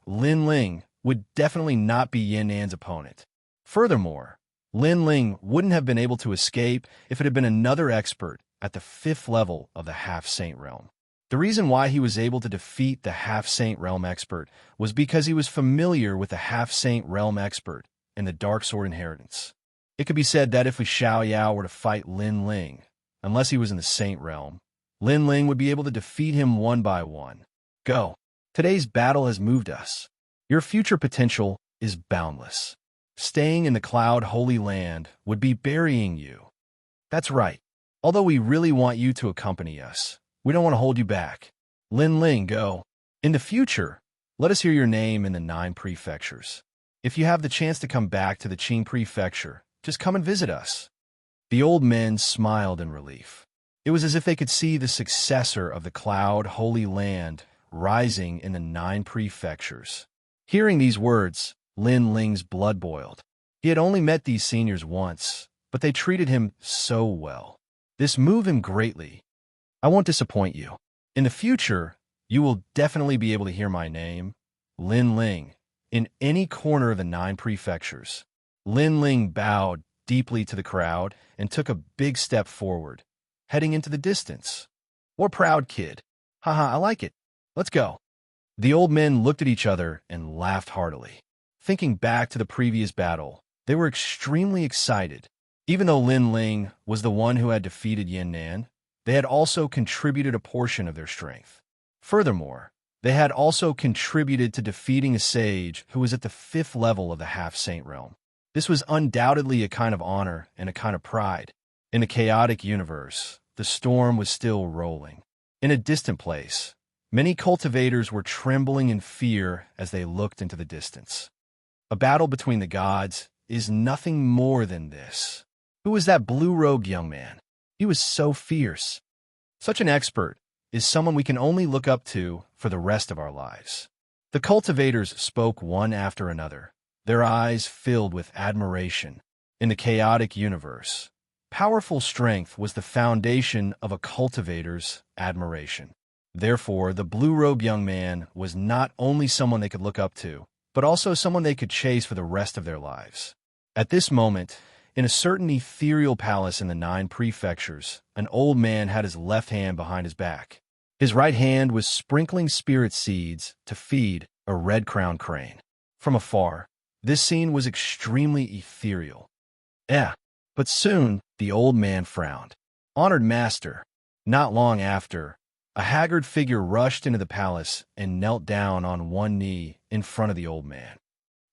Lin Ling, would definitely not be Yin Nan's opponent. Furthermore, Lin Ling wouldn't have been able to escape if it had been another expert at the 5th level of the Half-Saint realm. The reason why he was able to defeat the Half-Saint realm expert was because he was familiar with the Half-Saint realm expert and the Dark Sword inheritance. It could be said that if Xianxia were to fight Lin Ling, unless he was in the Saint realm, Lin Ling would be able to defeat him one by one. Go. Today's battle has moved us. Your future potential is boundless. Staying in the Cloud Holy Land would be burying you. That's right. Although we really want you to accompany us, we don't want to hold you back. Lin Ling, go. In the future, let us hear your name in the 9 prefectures. If you have the chance to come back to the Qing prefecture, just come and visit us. The old men smiled in relief. It was as if they could see the successor of the Cloud Holy Land rising in the 9 prefectures. Hearing these words, Lin Ling's blood boiled. He had only met these seniors once, but they treated him so well. This moved him greatly. I won't disappoint you. In the future, you will definitely be able to hear my name, Lin Ling, in any corner of the 9 prefectures. Lin Ling bowed deeply to the crowd and took a big step forward, heading into the distance. What proud kid. Haha, I like it. Let's go. The old men looked at each other and laughed heartily. Thinking back to the previous battle, they were extremely excited. Even though Lin Ling was the one who had defeated Yin Nan, they had also contributed a portion of their strength. Furthermore, they had also contributed to defeating a sage who was at the 5th level of the Half-Saint realm. This was undoubtedly a kind of honor and a kind of pride. In a chaotic universe, the storm was still rolling. In a distant place, many cultivators were trembling in fear as they looked into the distance. A battle between the gods is nothing more than this. Who was that blue-robed young man? He was so fierce. Such an expert is someone we can only look up to for the rest of our lives. The cultivators spoke one after another, their eyes filled with admiration. In the chaotic universe, powerful strength was the foundation of a cultivator's admiration. Therefore, the blue-robed young man was not only someone they could look up to, but also someone they could chase for the rest of their lives. At this moment, in a certain ethereal palace in the 9 prefectures, an old man had his left hand behind his back. His right hand was sprinkling spirit seeds to feed a red-crowned crane. From afar, this scene was extremely ethereal. But soon the old man frowned. Honored master. Not long after, a haggard figure rushed into the palace and knelt down on one knee in front of the old man.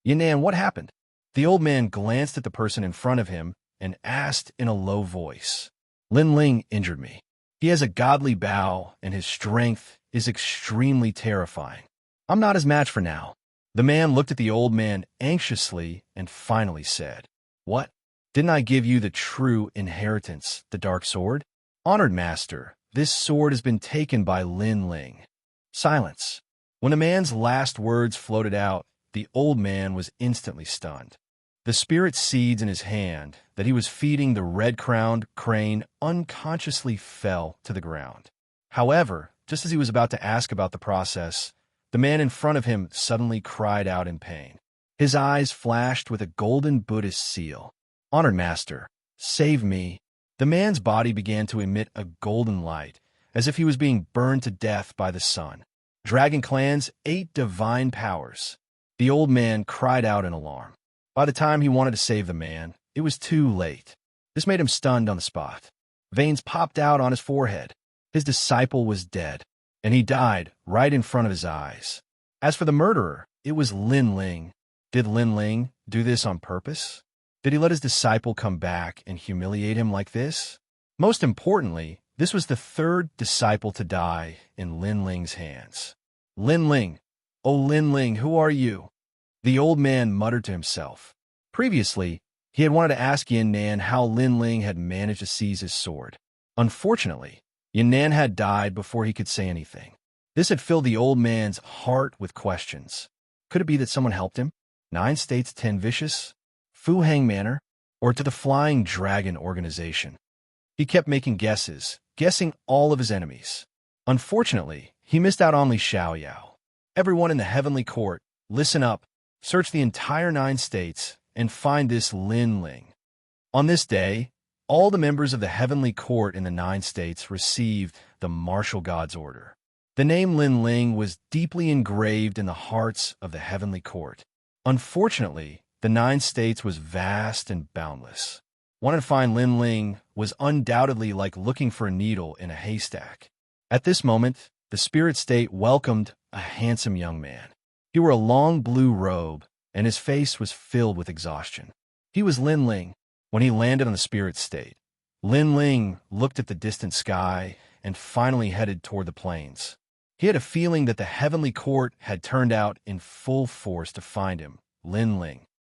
Yin Nan, what happened? The old man glanced at the person in front of him and asked in a low voice. Lin Ling injured me. He has a godly bow, and his strength is extremely terrifying. I'm not his match for now. The man looked at the old man anxiously and finally said, What? Didn't I give you the true inheritance, the dark sword? Honored master, this sword has been taken by Lin Ling. Silence. When the man's last words floated out, the old man was instantly stunned. The spirit seeds in his hand that he was feeding the red-crowned crane unconsciously fell to the ground. However, just as he was about to ask about the process, the man in front of him suddenly cried out in pain. His eyes flashed with a golden Buddhist seal. Honored master, save me. The man's body began to emit a golden light, as if he was being burned to death by the sun. Dragon Clan's 8 divine powers. The old man cried out in alarm. By the time he wanted to save the man, it was too late. This made him stunned on the spot. Veins popped out on his forehead. His disciple was dead, and he died right in front of his eyes. As for the murderer, it was Lin Ling. Did Lin Ling do this on purpose? Did he let his disciple come back and humiliate him like this? Most importantly, this was the 3rd disciple to die in Lin Ling's hands. Lin Ling, oh Lin Ling, who are you? The old man muttered to himself. Previously, He had wanted to ask Yin Nan how Lin Ling had managed to seize his sword. Unfortunately, Yin Nan had died before he could say anything. This had filled the old man's heart with questions. Could it be that someone helped him? 9 States 10 Vicious? Fu Hang Manor? Or to the Flying Dragon organization? He kept making guesses, guessing all of his enemies. Unfortunately, he missed out on Li Xiaoyao. Everyone in the heavenly court, listen up, search the entire 9 states, and find this Lin Ling. On this day, all the members of the heavenly court in the 9 states received the martial god's order. The name Lin Ling was deeply engraved in the hearts of the heavenly court. Unfortunately, the 9 states was vast and boundless. Wanting to find Lin Ling was undoubtedly like looking for a needle in a haystack. At this moment, the spirit state welcomed a handsome young man. He wore a long blue robe, and his face was filled with exhaustion. He was Lin Ling. When he landed on the spirit state, Lin Ling looked at the distant sky and finally headed toward the plains. He had a feeling that the heavenly court had turned out in full force to find him, Lin Ling.